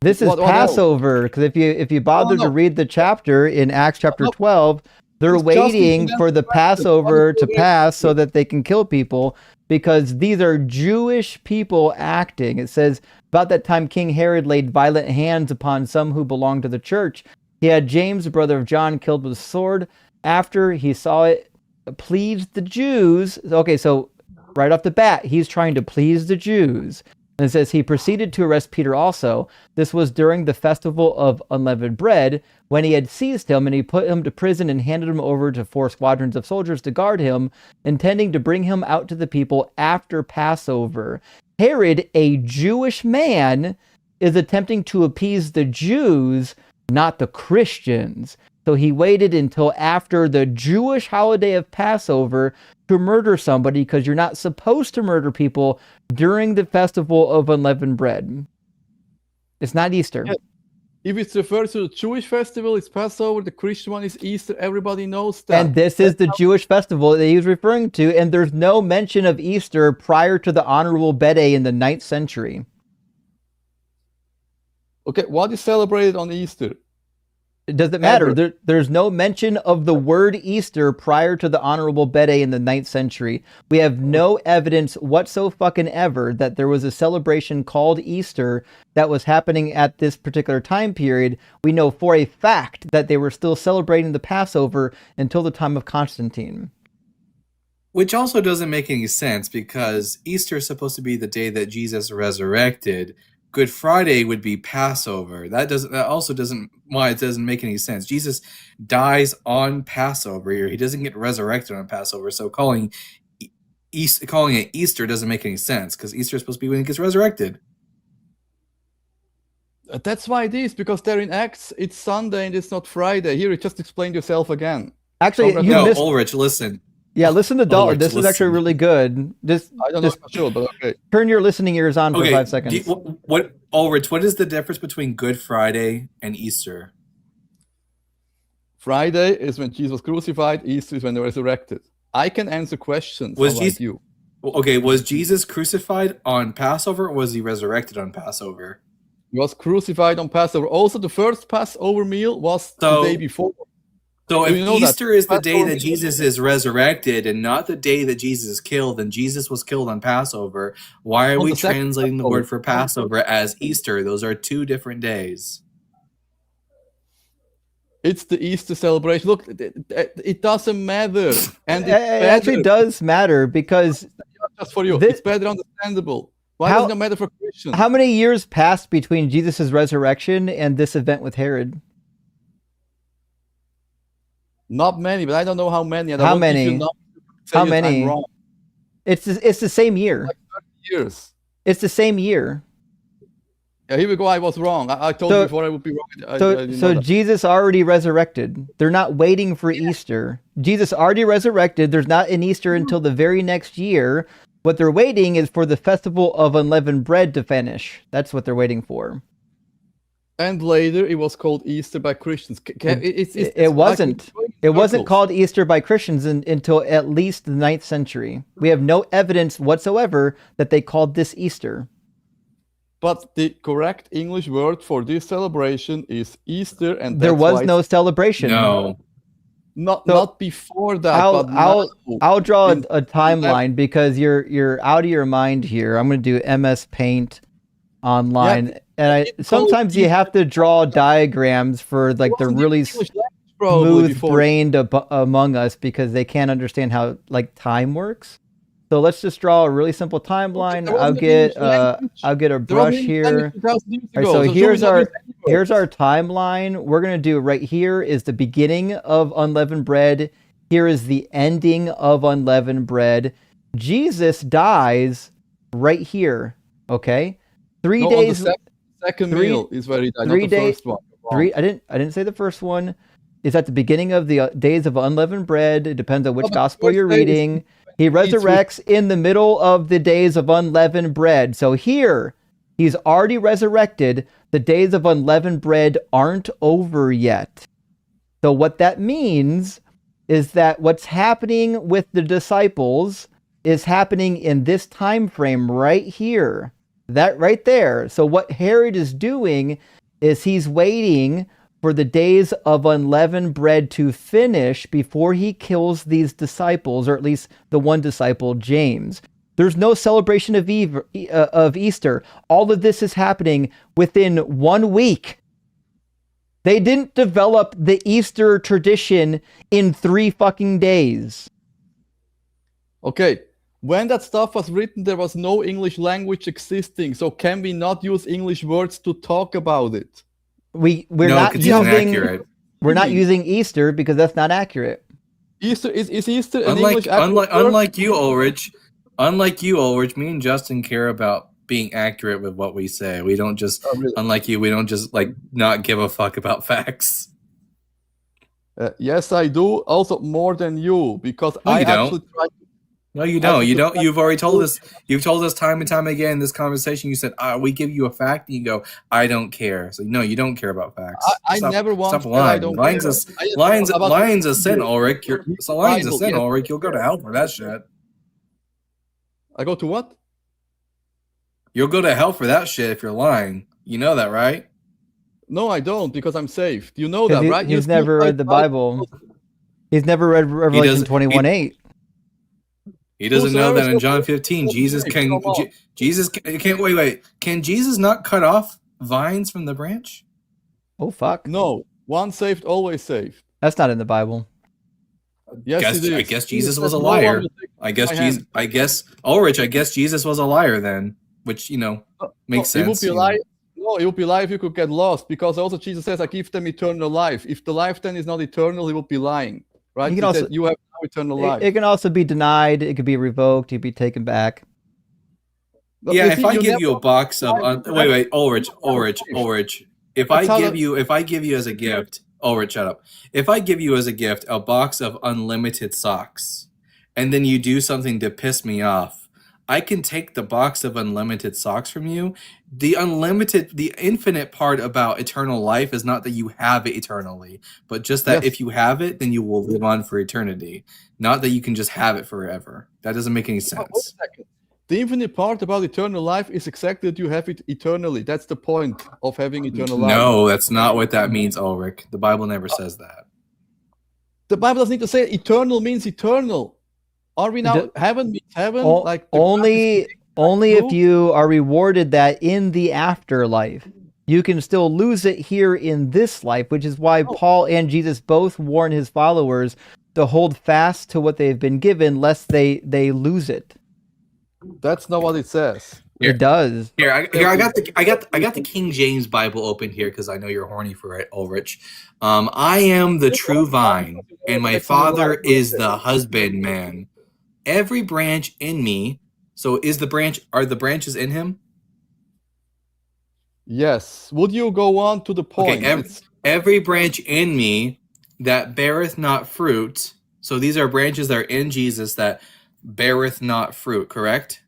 This is Passover. Because if you bother to read the chapter in Acts chapter 12, they're waiting for the Passover to pass so that they can kill people, because these are Jewish people acting. It says, about that time King Herod laid violent hands upon some who belonged to the church. He had James, the brother of John, killed with a sword. After he saw it pleased the Jews. Okay, so right off the bat, he's trying to please the Jews. And it says he proceeded to arrest Peter also. This was during the festival of unleavened bread, when he had seized him, and he put him to prison and handed him over to 4 squadrons of soldiers to guard him, intending to bring him out to the people after Passover. Herod, a Jewish man, is attempting to appease the Jews, not the Christians. So he waited until after the Jewish holiday of Passover to murder somebody, because you're not supposed to murder people during the festival of unleavened bread. It's not Easter. Yeah. If it's referred to the Jewish festival, it's Passover. The Christian one is Easter. Everybody knows that. And this is the Jewish festival that he was referring to, and there's no mention of Easter prior to the Honorable Bede in the 9th century. Okay, what is celebrated on Easter? It doesn't matter. There's no mention of the word Easter prior to the Honorable Bede in the 9th century. We have no evidence whatsoever that there was a celebration called Easter that was happening at this particular time period. We know for a fact that they were still celebrating the Passover until the time of Constantine. Which also doesn't make any sense, because Easter is supposed to be the day that Jesus resurrected. Good Friday would be Passover. That also doesn't make any sense. Jesus dies on Passover here. He doesn't get resurrected on Passover. So calling it Easter doesn't make any sense, because Easter is supposed to be when he gets resurrected. That's why it is, because there in Acts it's Sunday and it's not Friday. Here, you just explained yourself again. Actually, Ulrich, listen. Yeah, listen to Dalton. This is actually really good. I don't know for sure, but okay. Turn your listening ears on for 5 seconds. Ulrich, what is the difference between Good Friday and Easter? Friday is when Jesus was crucified. Easter is when they were resurrected. I can answer questions like you. Okay, was Jesus crucified on Passover, or was he resurrected on Passover? He was crucified on Passover. Also, the first Passover meal was the day before. So if Easter is the day that Jesus is resurrected and not the day that Jesus is killed, and Jesus was killed on Passover, why are we translating the word for Passover as Easter? Those are 2 different days. It's the Easter celebration. Look, it doesn't matter. And it actually does matter, because just for you, it's better understandable. Why does it not matter for Christians? How many years passed between Jesus' resurrection and this event with Herod? Not many, but I don't know how many. How many? How many? It's the same year. Like 30 years. It's the same year. Yeah, here we go. I was wrong. I told you before I would be wrong. So Jesus already resurrected. They're not waiting for Easter. Jesus already resurrected. There's not an Easter until the very next year. What they're waiting is for the festival of unleavened bread to finish. That's what they're waiting for. And later, it was called Easter by Christians. It wasn't. It wasn't called Easter by Christians until at least the 9th century. We have no evidence whatsoever that they called this Easter. But the correct English word for this celebration is Easter, and there was no celebration. No, not before that. I'll draw a timeline, because you're out of your mind here. I'm going to do MS Paint online, and sometimes you have to draw diagrams for like the really. smooth-brained among us because they can't understand how like time works. So let's just draw a really simple timeline. I'll get a brush here. Right, so here's our timeline. We're gonna do right here is the beginning of unleavened bread. Here is the ending of unleavened bread. Jesus dies right here. Okay, 3 days. On the second meal is where he died, not the first one. I didn't say the first one. Is at the beginning of the days of unleavened bread. It depends on which gospel you're reading. He resurrects in the middle of the days of unleavened bread. So here, he's already resurrected. The days of unleavened bread aren't over yet. So what that means is that what's happening with the disciples is happening in this time frame right here. That right there. So what Herod is doing is he's waiting for the days of unleavened bread to finish before he kills these disciples, or at least the one disciple, James. There's no celebration of Easter. All of this is happening within 1 week. They didn't develop the Easter tradition in 3 fucking days. Okay, when that stuff was written, there was no English language existing. So can we not use English words to talk about it? We're not using Easter because that's not accurate. Easter is Easter an unlike English you, Ulrich. Unlike you, Ulrich, me and Justin care about being accurate with what we say. We don't just unlike you, we don't just like not give a fuck about facts. Yes, I do. Also more than you, because no, I actually tried. No, you don't. You don't. You've already told us. You've told us time and time again in this conversation. You said, we give you a fact, and you go, I don't care. So no, you don't care about facts. I never want to lie. Lying's a sin, Ulrich. Lying's a sin, Ulrich. You'll go to hell for that shit. I go to what? You'll go to hell for that shit if you're lying. You know that, right? No, I don't, because I'm saved. You know that, right? He's never read the Bible. He's never read Revelation 21:8. He doesn't know that in John 15, Jesus can't wait. Can Jesus not cut off vines from the branch? Oh fuck. No. Once saved, always saved. That's not in the Bible. Yes, it is. I guess Jesus was a liar. Ulrich, I guess Jesus was a liar then, which makes sense. It would be a lie. No, it would be a lie if you could get lost, because also Jesus says, I give them eternal life. If the life then is not eternal, he would be lying. Right? You have no eternal life. It can also be denied. It could be revoked. It could be taken back. Yeah, if I give you a box of wait, Ulrich. If I give you as a gift, Ulrich, shut up. If I give you as a gift a box of unlimited socks, and then you do something to piss me off, I can take the box of unlimited socks from you. The infinite part about eternal life is not that you have it eternally, but just that if you have it, then you will live on for eternity. Not that you can just have it forever. That doesn't make any sense. Wait a second. The infinite part about eternal life is exactly that you have it eternally. That's the point of having eternal life. No, that's not what that means, Ulrich. The Bible never says that. The Bible doesn't need to say eternal means eternal. Are we now heaven means heaven? Only if you are rewarded that in the afterlife. You can still lose it here in this life, which is why Paul and Jesus both warn his followers to hold fast to what they've been given, lest they lose it. That's not what it says. It does. I got the King James Bible open here because I know you're horny for it, Ulrich. I am the true vine, and my Father is the husbandman. Every branch in me. So are the branches in him? Yes. Would you go on to the point? Okay, every branch in me that beareth not fruit. So these are branches that are in Jesus that beareth not fruit, correct?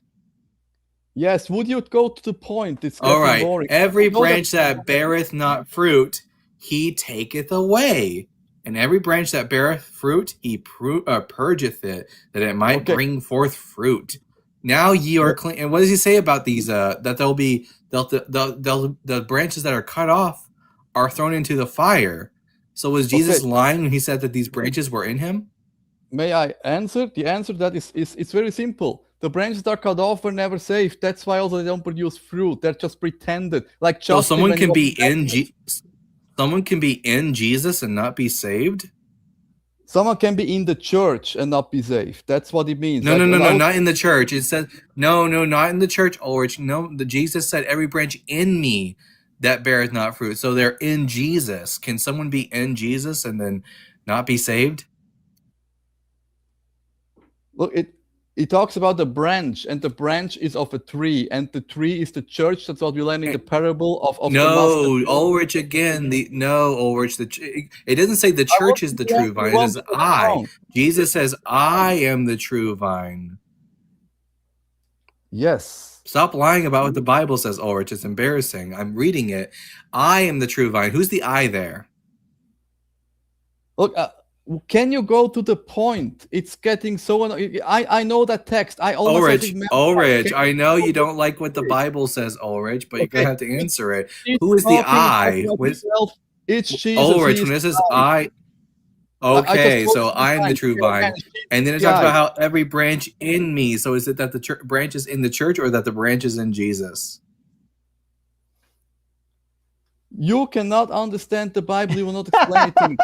Yes. Would you go to the point? It's all right. Boring. Every branch that beareth not fruit, he taketh away. And every branch that beareth fruit, he purgeth it, that it might bring forth fruit. Now ye are clean. And what does he say about these? That the branches that are cut off are thrown into the fire. So was Jesus lying when he said that these branches were in him? May I answer? The answer to that is it's very simple. The branches that are cut off were never saved. That's why also they don't produce fruit. They're just pretended. Like so someone can be in Jesus. Someone can be in Jesus and not be saved? Someone can be in the church and not be saved. That's what it means. No, not in the church. It says, no, not in the church, Ulrich. No, Jesus said, every branch in me that beareth not fruit. So they're in Jesus. Can someone be in Jesus and then not be saved? Look, it talks about the branch, and the branch is of a tree, and the tree is the church. That's what we learn in the parable of the no, Ulrich again. Ulrich. It doesn't say the church is the true vine. It says I. Jesus says, I am the true vine. Yes. Stop lying about what the Bible says, Ulrich. It's embarrassing. I'm reading it. I am the true vine. Who's the I there? Look, can you go to the point? It's getting so annoying. I know that text. I almost Ulrich, I know you don't like what the Bible says, Ulrich, but you're going to have to answer it. Who is the I? It's Jesus. Ulrich, when this is I. Okay, so I am the true vine. And then it talks about how every branch in me. So is it that the branch is in the church or that the branch is in Jesus? You cannot understand the Bible. You will not explain it to me.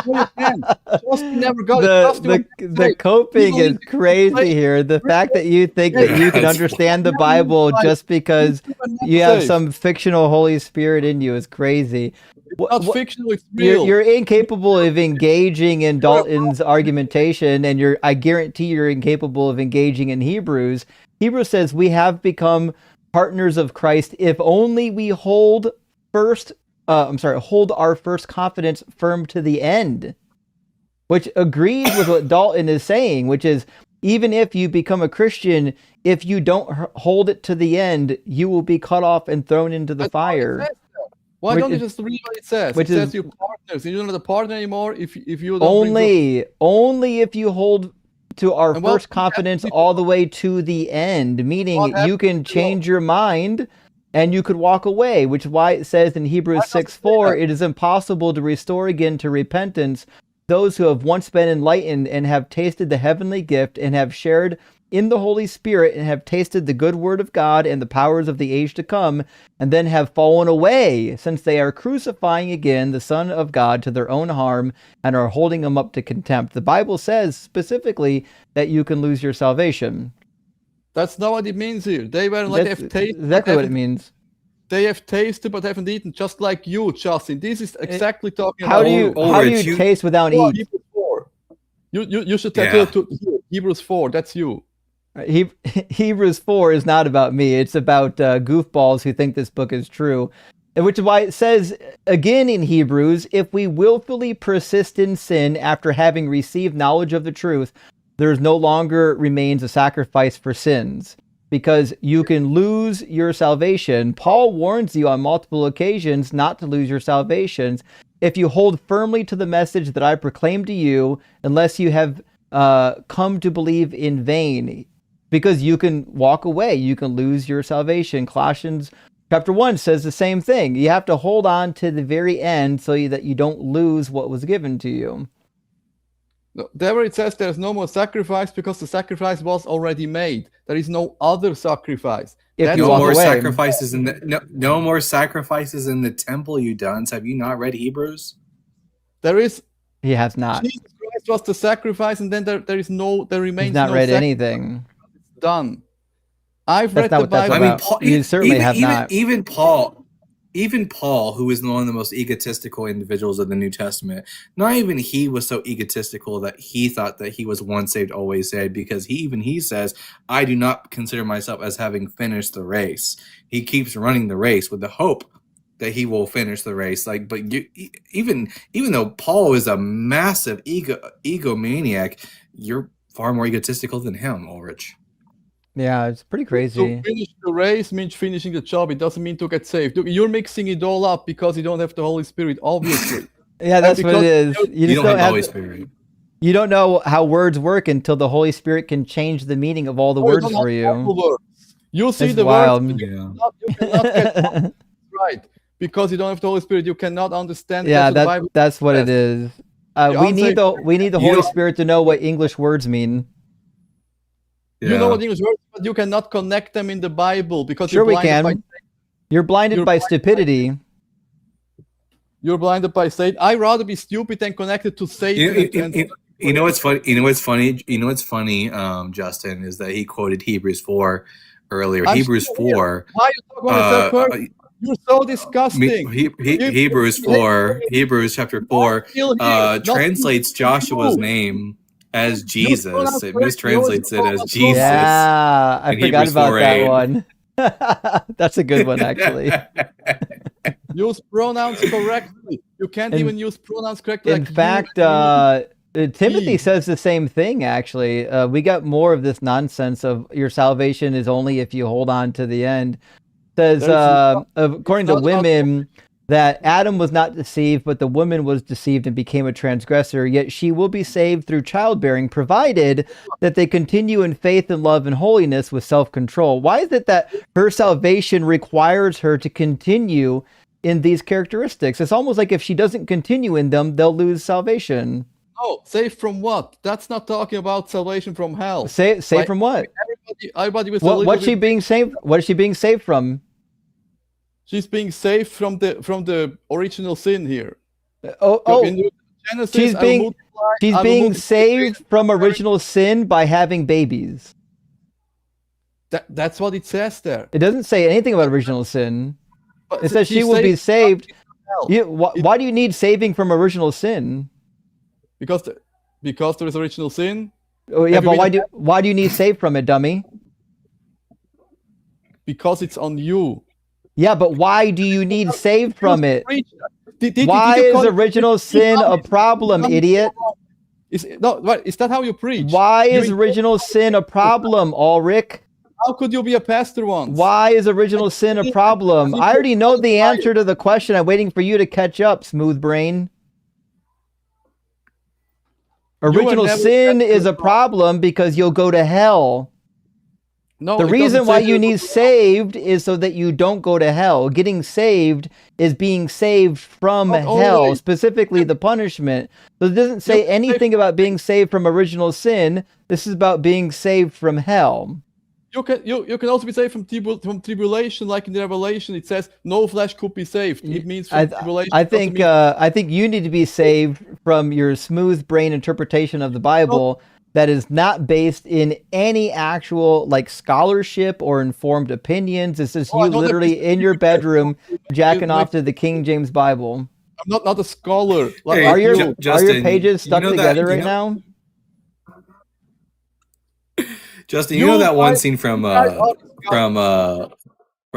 No, you can. Just never got it. The coping is crazy here. The fact that you think that you can understand the Bible just because you have some fictional Holy Spirit in you is crazy. Not fictional, it's real. You're incapable of engaging in Dalton's argumentation, and I guarantee you're incapable of engaging in Hebrews. Hebrews says we have become partners of Christ if only we hold our first confidence firm to the end, which agrees with what Dalton is saying, which is even if you become a Christian, if you don't hold it to the end, you will be cut off and thrown into the fire. Why don't you just read what it says? It says you're partners. You're not a partner anymore if you don't only if you hold to our first confidence all the way to the end, meaning you can change your mind and you could walk away, which is why it says in Hebrews 6:4, it is impossible to restore again to repentance those who have once been enlightened and have tasted the heavenly gift and have shared in the Holy Spirit and have tasted the good word of God and the powers of the age to come, and then have fallen away, since they are crucifying again the Son of God to their own harm and are holding him up to contempt. The Bible says specifically that you can lose your salvation. That's not what it means here. They were like, have tasted. Exactly what it means. They have tasted but haven't eaten, just like you, Justin. This is exactly talking about. How do you taste without eat? Hebrews 4. You should take to Hebrews 4. That's you. Hebrews 4 is not about me. It's about goofballs who think this book is true. Which is why it says again in Hebrews, if we willfully persist in sin after having received knowledge of the truth, there no longer remains a sacrifice for sins, because you can lose your salvation. Paul warns you on multiple occasions not to lose your salvations if you hold firmly to the message that I proclaimed to you, unless you have come to believe in vain, because you can walk away, you can lose your salvation. Colossians chapter 1 says the same thing. You have to hold on to the very end so that you don't lose what was given to you. There it says there's no more sacrifice because the sacrifice was already made. There is no other sacrifice. No more sacrifices in no more sacrifices in the temple, you dunce. Have you not read Hebrews? There is. He has not. Jesus Christ was the sacrifice, and then there remains He's not no read sacrifice. anything. It's done. I've read the Bible. I mean, Paul, you certainly have not. Even Paul, who is one of the most egotistical individuals of the New Testament, not even he was so egotistical that he thought that he was once saved, always saved, because he says, I do not consider myself as having finished the race. He keeps running the race with the hope that he will finish the race. Even though Paul is a massive egomaniac, you're far more egotistical than him, Ulrich. Yeah, it's pretty crazy. To finish the race means finishing the job. It doesn't mean to get saved. You're mixing it all up because you don't have the Holy Spirit, obviously. Yeah, that's what it is. You just don't have the Holy Spirit. You don't know how words work until the Holy Spirit can change the meaning of all the words for you. You'll see the wild. words. You cannot get right. Because you don't have the Holy Spirit, you cannot understand. Yeah, that's what it is. We need the Holy Spirit to know what English words mean. Yeah. You know what English words, but you cannot connect them in the Bible because you're blinded by stupidity. You're blinded by Satan. I'd rather be stupid than connected to Satan. You know what's funny? You know what's funny? Justin, is that he quoted Hebrews 4 earlier. Hebrews 4. Why you talk about the You're so disgusting. Hebrews 4. Hebrews chapter 4 translates Joshua's name as Jesus. It mistranslates it as Jesus. Yeah, I forgot about that one. That's a good one, actually. Use pronouns correctly. You can't even use pronouns correctly. In fact, Timothy says the same thing, actually. We got more of this nonsense of your salvation is only if you hold on to the end. It says, according to women, that Adam was not deceived, but the woman was deceived and became a transgressor, yet she will be saved through childbearing, provided that they continue in faith and love and holiness with self-control. Why is it that her salvation requires her to continue in these characteristics? It's almost like if she doesn't continue in them, they'll lose salvation. No, saved from what? That's not talking about salvation from hell. Saved from what? Everybody was what's she being saved? What is she being saved from? She's being saved from the original sin here. Genesis, she's being saved from original sin by having babies. That's what it says there. It doesn't say anything about original sin. It says she will be saved. Why do you need saving from original sin? Because there is original sin. Oh yeah, but why do you need saved from it, dummy? Because it's on you. Yeah, but why do you need saved from it? Why is original sin a problem, idiot? Is that how you preach? Why is original sin a problem, Ulrich? How could you be a pastor once? Why is original sin a problem? I already know the answer to the question. I'm waiting for you to catch up, smooth brain. Original sin is a problem because you'll go to hell. No, the reason why you need saved is so that you don't go to hell. Getting saved is being saved from hell, specifically the punishment. So it doesn't say anything about being saved from original sin. This is about being saved from hell. You can also be saved from tribulation, like in the Revelation. It says no flesh could be saved. It means from tribulation. I think you need to be saved from your smooth brain interpretation of the Bible. That is not based in any actual scholarship or informed opinions. It's just you literally in your bedroom jacking off to the King James Bible. I'm not a scholar. Hey, are your pages stuck together right now? Justin, you know that one scene from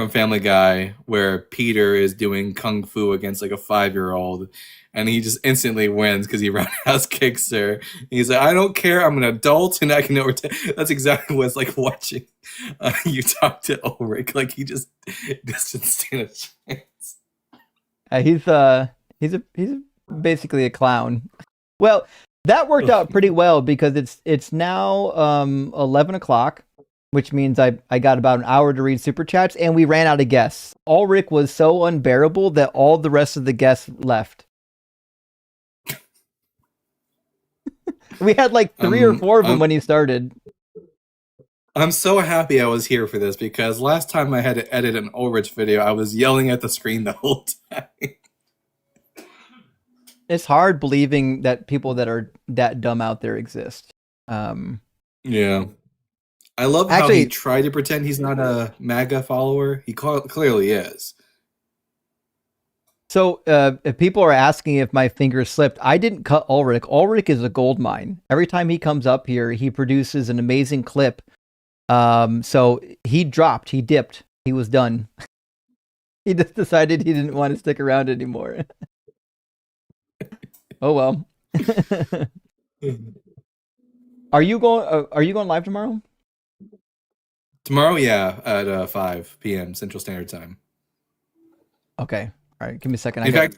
Family Guy where Peter is doing kung fu against a 5-year-old, and he just instantly wins because he roundhouse kicks her. He's like, I don't care, I'm an adult and I can overtake. That's exactly what it's like watching you talk to Ulrich. He just doesn't stand a chance. He's basically a clown. Well, that worked out pretty well because it's now 11 o'clock, which means I got about an hour to read super chats, and we ran out of guests. Ulrich was so unbearable that all the rest of the guests left. We had 3 or 4 of them when he started. I'm so happy I was here for this because last time I had to edit an Ulrich video, I was yelling at the screen the whole time. It's hard believing that people that are that dumb out there exist. Yeah. I love how he tried to pretend he's not a MAGA follower. He clearly is. So if people are asking if my finger slipped, I didn't cut Ulrich. Ulrich is a gold mine. Every time he comes up here, he produces an amazing clip. So he dipped. He was done. He just decided he didn't want to stick around anymore. Oh well. Are you going live tomorrow? Tomorrow, yeah, at 5 p.m. Central Standard Time. Okay. All right, give me a second. In fact,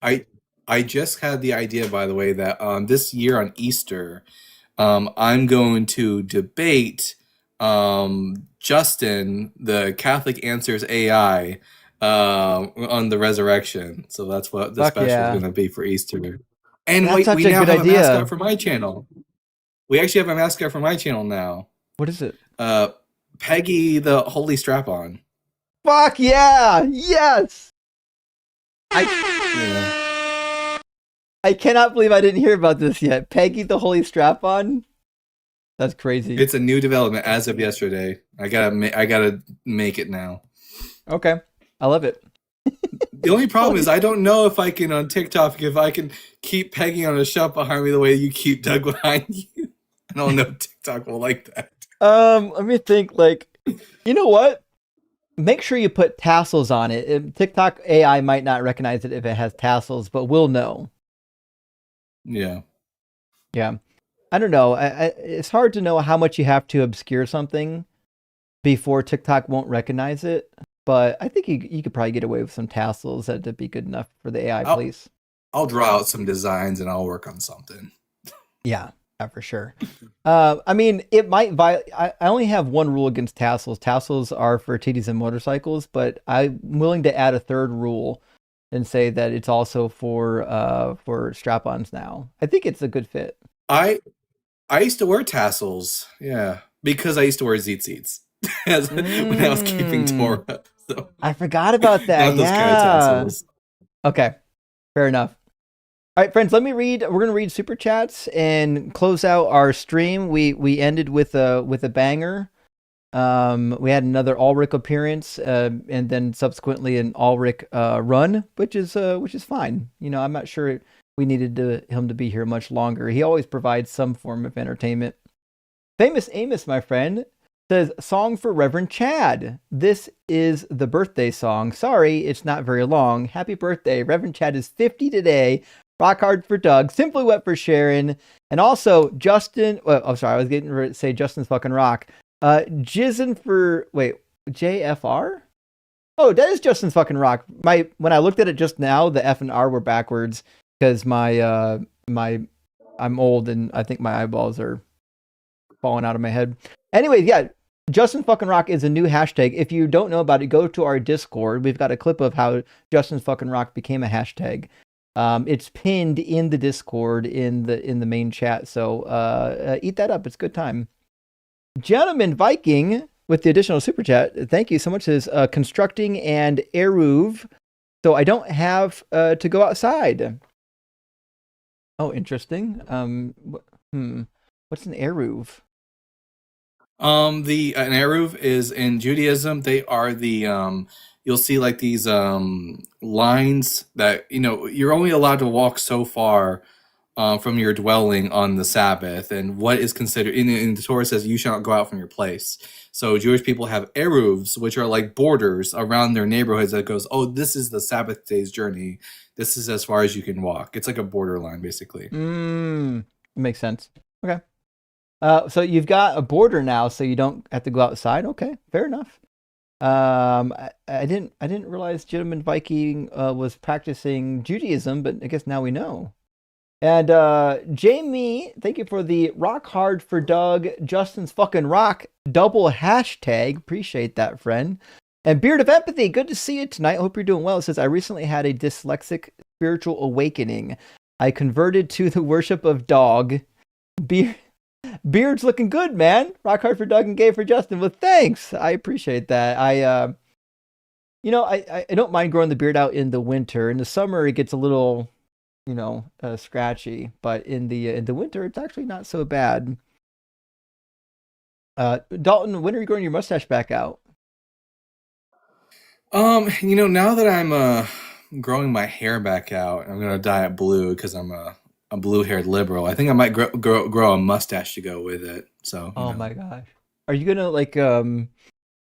I just had the idea, by the way, that this year on Easter, I'm going to debate Justin, the Catholic Answers AI, on the resurrection. So that's what the special is going to be for Easter. And we now have a mascot for my channel. We actually have a mascot for my channel now. What is it? Peggy the Holy Strap-On. Fuck yeah! Yes! I cannot believe I didn't hear about this yet. Peggy the Holy Strap-on? That's crazy. It's a new development as of yesterday. I gotta make it now. Okay, I love it. The only problem is I don't know if I can on TikTok if I can keep pegging on a shelf behind me the way you keep Doug behind you. I don't know if TikTok will like that. Let me think. Like, you know what? Make sure you put tassels on it. TikTok AI might not recognize it if it has tassels, but we'll know. Yeah. Yeah. I don't know. It's hard to know how much you have to obscure something before TikTok won't recognize it. But I think you could probably get away with some tassels that'd be good enough for the AI police. I'll draw out some designs and I'll work on something. Yeah, for sure. I mean, it might violate. I only have one rule against tassels. Tassels are for titties and motorcycles, but I'm willing to add a third rule and say that it's also for strap-ons now. I think it's a good fit. I used to wear tassels, yeah, because I used to wear zeet when I was keeping Torah. So. I forgot about that. Not those kind of tassels. Okay, fair enough. All right, friends, we're going to read super chats and close out our stream. We ended with a banger. We had another Ulrich appearance, and then subsequently an Ulrich run, which is fine. You know, I'm not sure we needed him to be here much longer. He always provides some form of entertainment. Famous Amos, my friend, says, song for Reverend Chad. This is the birthday song. Sorry, it's not very long. Happy birthday. Reverend Chad is 50 today. Rock hard for Doug. Simply wet for Sharon. And also Justin. Well, I'm sorry. I was getting ready to say Justin's fucking rock. Jizzin for, wait, JFR? Oh, that is Justin's fucking rock. When I looked at it just now, the F and R were backwards because I'm old and I think my eyeballs are falling out of my head. Anyway, yeah, Justin fucking rock is a new hashtag. If you don't know about it, go to our Discord. We've got a clip of how Justin's fucking rock became a hashtag. It's pinned in the Discord in the main chat. So eat that up. It's a good time. Gentleman Viking with the additional super chat. Thank you so much. Says constructing and eruv. So I don't have to go outside. Oh, interesting. What's an eruv? An eruv is in Judaism. They are the you'll see like these lines that you're only allowed to walk so far from your dwelling on the Sabbath, and what is considered in the Torah says you shall not go out from your place. So Jewish people have eruvs, which are like borders around their neighborhoods that goes, oh, this is the Sabbath day's journey. This is as far as you can walk. It's like a borderline, basically. Makes sense. Okay. So you've got a border now, so you don't have to go outside. Okay, fair enough. I didn't realize Gentleman Viking was practicing Judaism, but I guess now we know. And Jamie, thank you for the rock hard for Doug, Justin's fucking rock double hashtag. Appreciate that, friend. And Beard of Empathy, good to see you tonight. Hope you're doing well. It says, I recently had a dyslexic spiritual awakening. I converted to the worship of dog. Beard's looking good, man. Rock hard for Doug and gay for Justin. Well, thanks. I appreciate that. I don't mind growing the beard out in the winter. In the summer, it gets a little, scratchy. But in the winter, it's actually not so bad. Dalton, when are you growing your mustache back out? Now that I'm growing my hair back out, I'm gonna dye it blue because I'm a blue-haired liberal. I think I might grow a mustache to go with it. So. Oh my gosh, are you gonna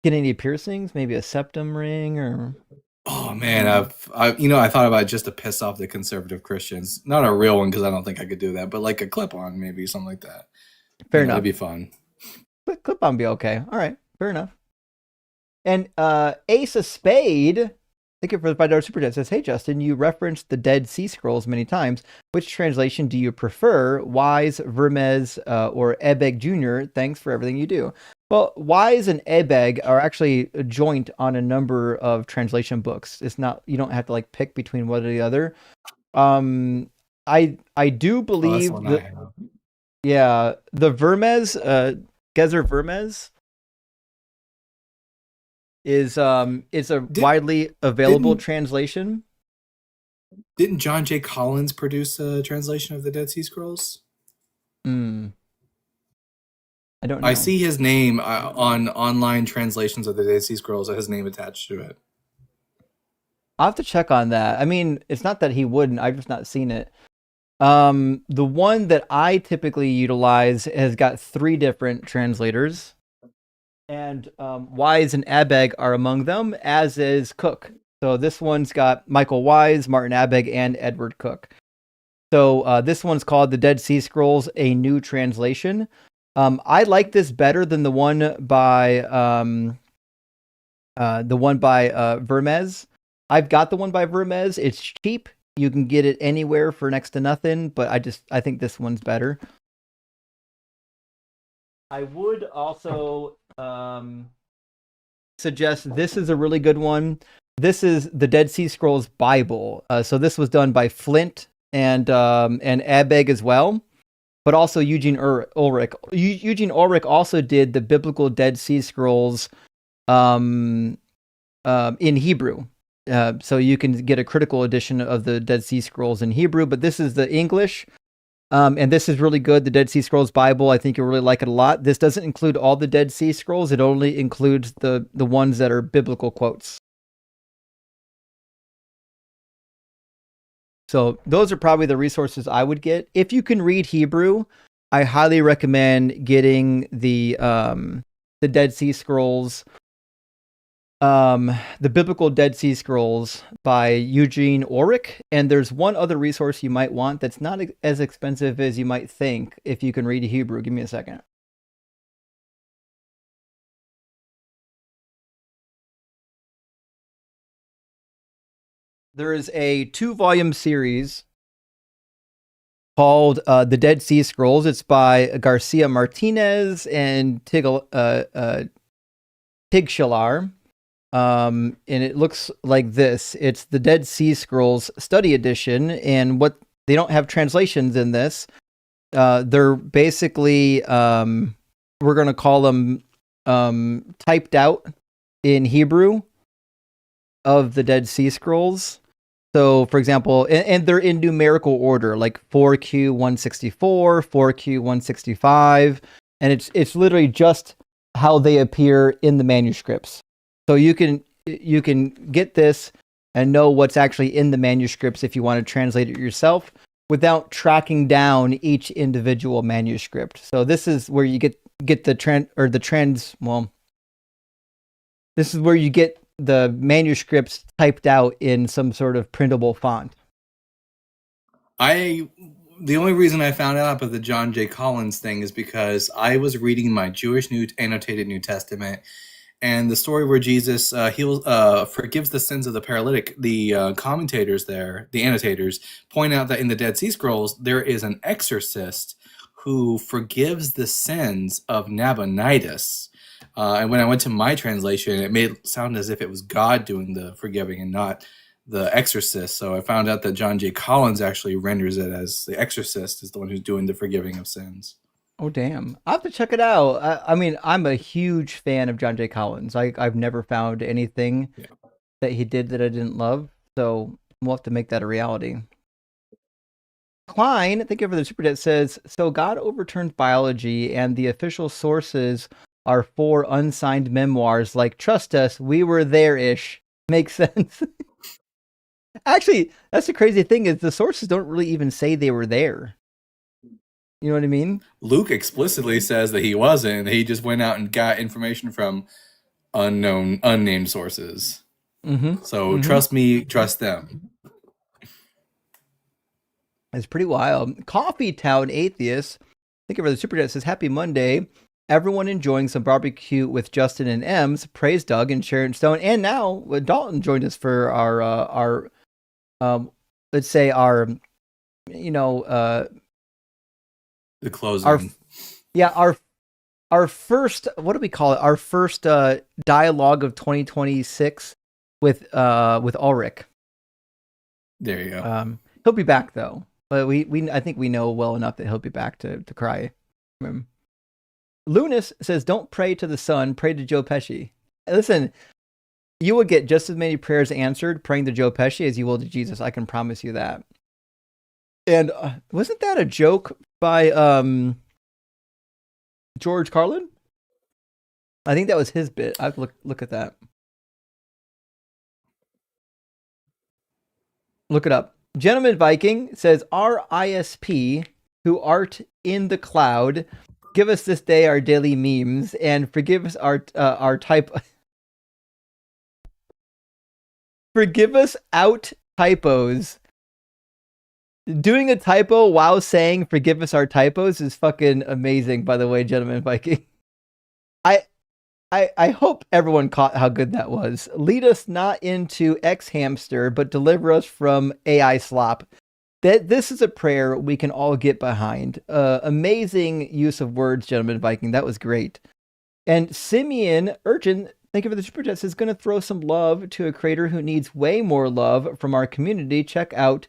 get any piercings? Maybe a septum ring or? Oh man, I thought about it just to piss off the conservative Christians. Not a real one because I don't think I could do that, but like a clip-on, maybe something like that. Fair enough. That'd be fun. Clip-on be okay. All right, fair enough. And Ace of Spade, thank you for the $5 super chat. Says, hey Justin, you referenced the Dead Sea Scrolls many times. Which translation do you prefer? Wise, Vermes, or Ebeg Jr.? Thanks for everything you do. Well, Wise and Ebeg are actually joint on a number of translation books. It's not, you don't have to pick between one or the other. I do believe the Vermes, Gezer Vermes is a widely available translation. Didn't John J. Collins produce a translation of the Dead Sea Scrolls? I don't know. I see his name on online translations of the Dead Sea Scrolls. His name attached to it. I'll have to check on that. I mean, it's not that he wouldn't. I've just not seen it. The one that I typically utilize has got 3 different translators, and Wise and Abegg are among them, as is Cook. So this one's got Michael Wise, Martin Abegg, and Edward Cook. So this one's called The Dead Sea Scrolls, A New Translation. I like this better than the one by Vermes. I've got the one by Vermes. It's cheap. You can get it anywhere for next to nothing, but I think this one's better. I would also suggest this is a really good one. This is the Dead Sea Scrolls Bible. So this was done by Flint and Abegg as well, but also Eugene Ulrich. Eugene Ulrich also did the Biblical Dead Sea Scrolls in Hebrew. So you can get a critical edition of the Dead Sea Scrolls in Hebrew, but this is the English. And this is really good. The Dead Sea Scrolls Bible, I think you'll really like it a lot. This doesn't include all the Dead Sea Scrolls. It only includes the ones that are biblical quotes. So those are probably the resources I would get. If you can read Hebrew, I highly recommend getting the Dead Sea Scrolls, the Biblical Dead Sea Scrolls by Eugene Ulrich. And there's one other resource you might want that's not as expensive as you might think if you can read Hebrew. Give me a second. There is a 2-volume series called The Dead Sea Scrolls. It's by Garcia Martinez and Tigshalar. And it looks like this. It's the Dead Sea Scrolls Study Edition, and what they don't have translations in this. They're basically we're going to call them typed out in Hebrew of the Dead Sea Scrolls. So, for example, and they're in numerical order, like 4Q164, 4Q165, and it's literally just how they appear in the manuscripts. So you can get this and know what's actually in the manuscripts if you want to translate it yourself without tracking down each individual manuscript. So this is where you get this is where you get the manuscripts typed out in some sort of printable font. The only reason I found out about the John J. Collins thing is because I was reading my Jewish annotated New Testament, and the story where Jesus forgives the sins of the paralytic. The commentators there, the annotators, point out that in the Dead Sea Scrolls there is an exorcist who forgives the sins of Nabonidus. And when I went to my translation, it made it sound as if it was God doing the forgiving and not the exorcist. So I found out that John J. Collins actually renders it as the exorcist is the one who's doing the forgiving of sins. Oh, damn. I'll have to check it out. I mean, I'm a huge fan of John J. Collins. I've never found anything that he did that I didn't love. So we'll have to make that a reality. Klein, thank you for the super chat, says, so God overturned biology and the official sources are 4 unsigned memoirs like Trust Us, We Were There-ish. Makes sense. Actually, that's the crazy thing is the sources don't really even say they were there. You know what I mean? Luke explicitly says that he wasn't. He just went out and got information from unnamed sources. Mm-hmm. So trust me, trust them. It's pretty wild. Coffee Town Atheist, thank you for the super chat, says, happy Monday. Everyone enjoying some barbecue with Justin and Ems. Praise Doug and Sharon Stone. And now Dalton joined us for our let's say our, the closing. Our first, what do we call it? Our first dialogue of 2026 with Ulrich. There you go. He'll be back though, but I think we know well enough that he'll be back to cry from him. Lunas says, don't pray to the sun, pray to Joe Pesci. Listen, You will get just as many prayers answered praying to Joe Pesci as you will to Jesus. I can promise you that. And wasn't that a joke by George Carlin? I think that was his bit. I have to look at that. Look it up. Gentleman Viking says, "Our ISP, who art in the cloud, give us this day our daily memes and forgive us our type. Forgive us out typos." Doing a typo while saying "forgive us our typos" is fucking amazing. By the way, Gentleman Viking, I hope everyone caught how good that was. Lead us not into X hamster, but deliver us from AI slop. That this is a prayer we can all get behind. Amazing use of words, Gentleman Viking. That was great. And Simeon Urchin, thank you for the super chat, is going to throw some love to a creator who needs way more love from our community. Check out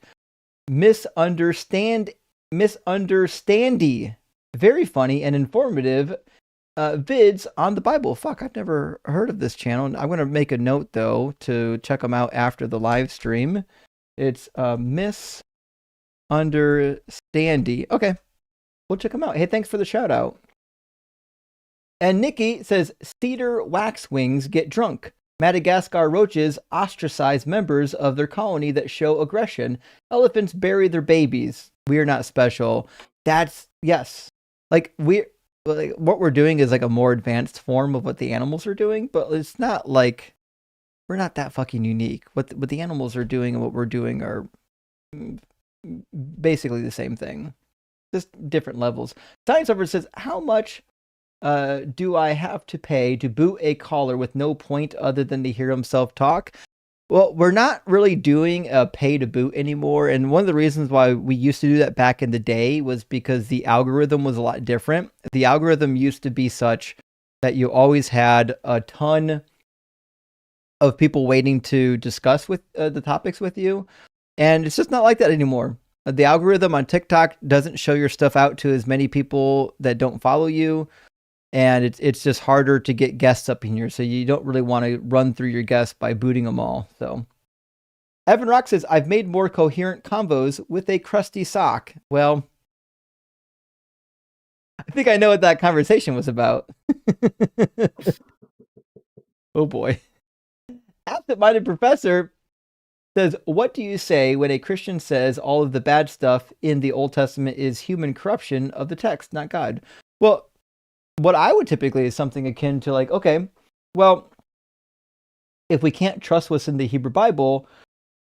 Misunderstandy. Very funny and informative vids on the Bible. Fuck, I've never heard of this channel. I'm going to make a note, though, to check them out after the live stream. It's Misunderstandy. Okay, we'll check them out. Hey, thanks for the shout out. And Nikki says, cedar waxwings get drunk. Madagascar roaches ostracize members of their colony that show aggression. Elephants bury their babies. We are not special. That's, yes. Like, what we're doing is like a more advanced form of what the animals are doing, but it's not like, we're not that fucking unique. What the animals are doing and what we're doing are basically the same thing. Just different levels. Science Over says, how much do I have to pay to boot a caller with no point other than to hear himself talk? Well, we're not really doing a pay to boot anymore. And one of the reasons why we used to do that back in the day was because the algorithm was a lot different. The algorithm used to be such that you always had a ton of people waiting to discuss with the topics with you. And it's just not like that anymore. The algorithm on TikTok doesn't show your stuff out to as many people that don't follow you. And it's just harder to get guests up in here, so you don't really want to run through your guests by booting them all. So, Evan Rock says, I've made more coherent combos with a crusty sock. Well, I think I know what that conversation was about. Oh boy. Absent-minded Professor says, what do you say when a Christian says all of the bad stuff in the Old Testament is human corruption of the text, not God? Well, what I would typically is something akin to like, okay, well, if we can't trust what's in the Hebrew Bible,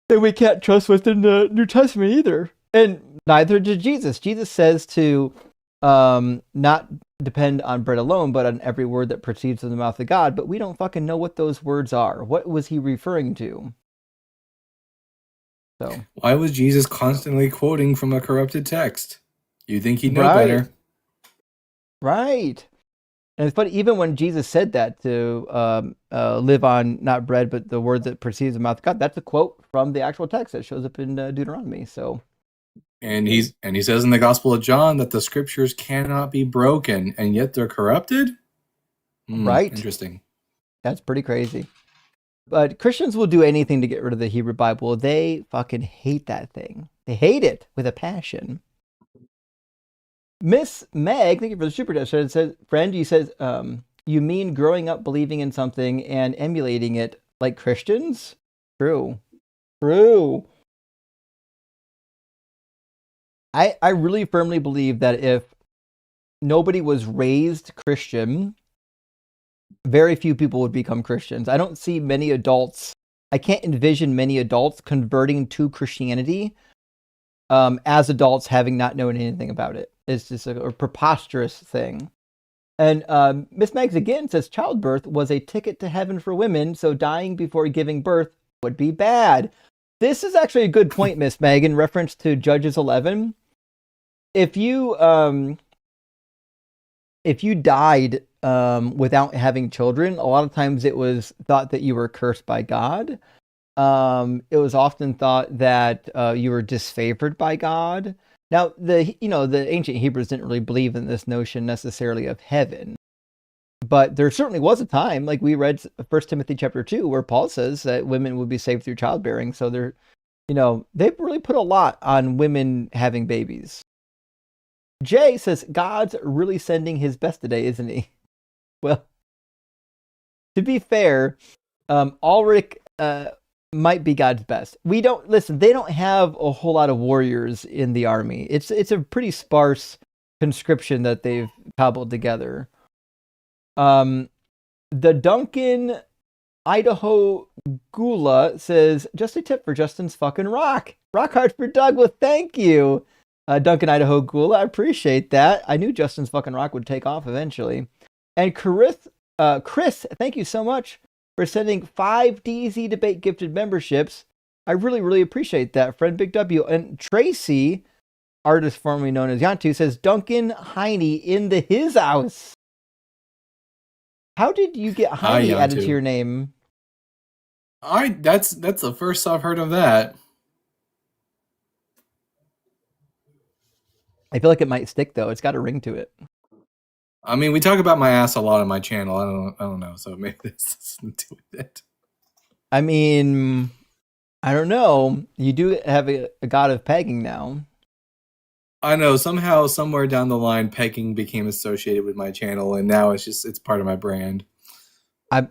then we can't trust what's in the New Testament either. And neither did Jesus. Jesus says to not depend on bread alone, but on every word that proceeds from the mouth of God. But we don't fucking know what those words are. What was he referring to? So why was Jesus constantly quoting from a corrupted text? You think he'd know better. Right. And it's funny, even when Jesus said that to live on not bread, but the word that proceeds from the mouth of God, that's a quote from the actual text that shows up in Deuteronomy. So, and he says in the Gospel of John that the scriptures cannot be broken, and yet they're corrupted. Right. Interesting. That's pretty crazy. But Christians will do anything to get rid of the Hebrew Bible. They fucking hate that thing. They hate it with a passion. Miss Meg, thank you for the super chat. It says, friend, you says, you mean growing up believing in something and emulating it like Christians? True. I really firmly believe that if nobody was raised Christian, very few people would become Christians. I don't see many adults. I can't envision many adults converting to Christianity as adults having not known anything about it. It's just a preposterous thing. And Miss Megs again says childbirth was a ticket to heaven for women, so dying before giving birth would be bad. This is actually a good point, Miss Meg, in reference to Judges 11. If you died without having children, a lot of times it was thought that you were cursed by God. It was often thought that you were disfavored by God. Now, the ancient Hebrews didn't really believe in this notion necessarily of heaven, but there certainly was a time, like we read 1 Timothy chapter 2, where Paul says that women would be saved through childbearing. So they're, they've really put a lot on women having babies. Jay says, God's really sending his best today, isn't he? Well, to be fair, Ulrich might be God's best. They don't have a whole lot of warriors in the army. It's a pretty sparse conscription that they've cobbled together. The Duncan Idaho Gula says, just a tip for Justin's fucking rock. Rock hard for Doug. Well, thank you, Duncan Idaho Gula. I appreciate that. I knew Justin's fucking rock would take off eventually. And Chris, thank you so much for sending 5 DZ Debate gifted memberships. I really, really appreciate that, friend Big W. And Tracy, artist formerly known as Yantu, says, Duncan Heine in his house. How did you get Heine added to your name? That's the first I've heard of that. I feel like it might stick though. It's got a ring to it. I mean, we talk about my ass a lot on my channel. I don't know. So maybe this has to do with it. I mean, I don't know. You do have a god of pegging now. I know. Somehow, somewhere down the line, pegging became associated with my channel, and now it's part of my brand.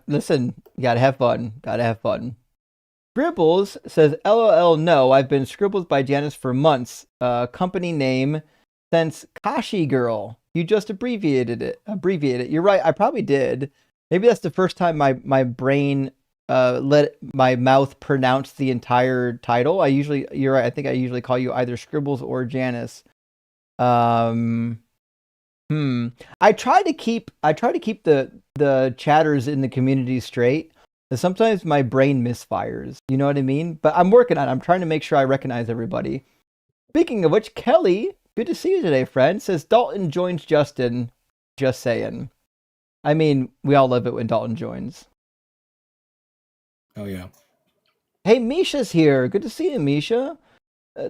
Listen, you gotta have fun. Gotta have fun. Scribbles says, LOL, no, I've been Scribbles by Janice for months. Company name since Kashi Girl. You just abbreviated it. You're right. I probably did. Maybe that's the first time my brain let my mouth pronounce the entire title. You're right. I think I usually call you either Scribbles or Janice. I try to keep the chatters in the community straight. Sometimes my brain misfires. You know what I mean? But I'm working on it. I'm trying to make sure I recognize everybody. Speaking of which, Kelly, good to see you today, friend, says Dalton joins Justin. Just saying. I mean, we all love it when Dalton joins. Oh, yeah. Hey, Misha's here. Good to see you, Misha.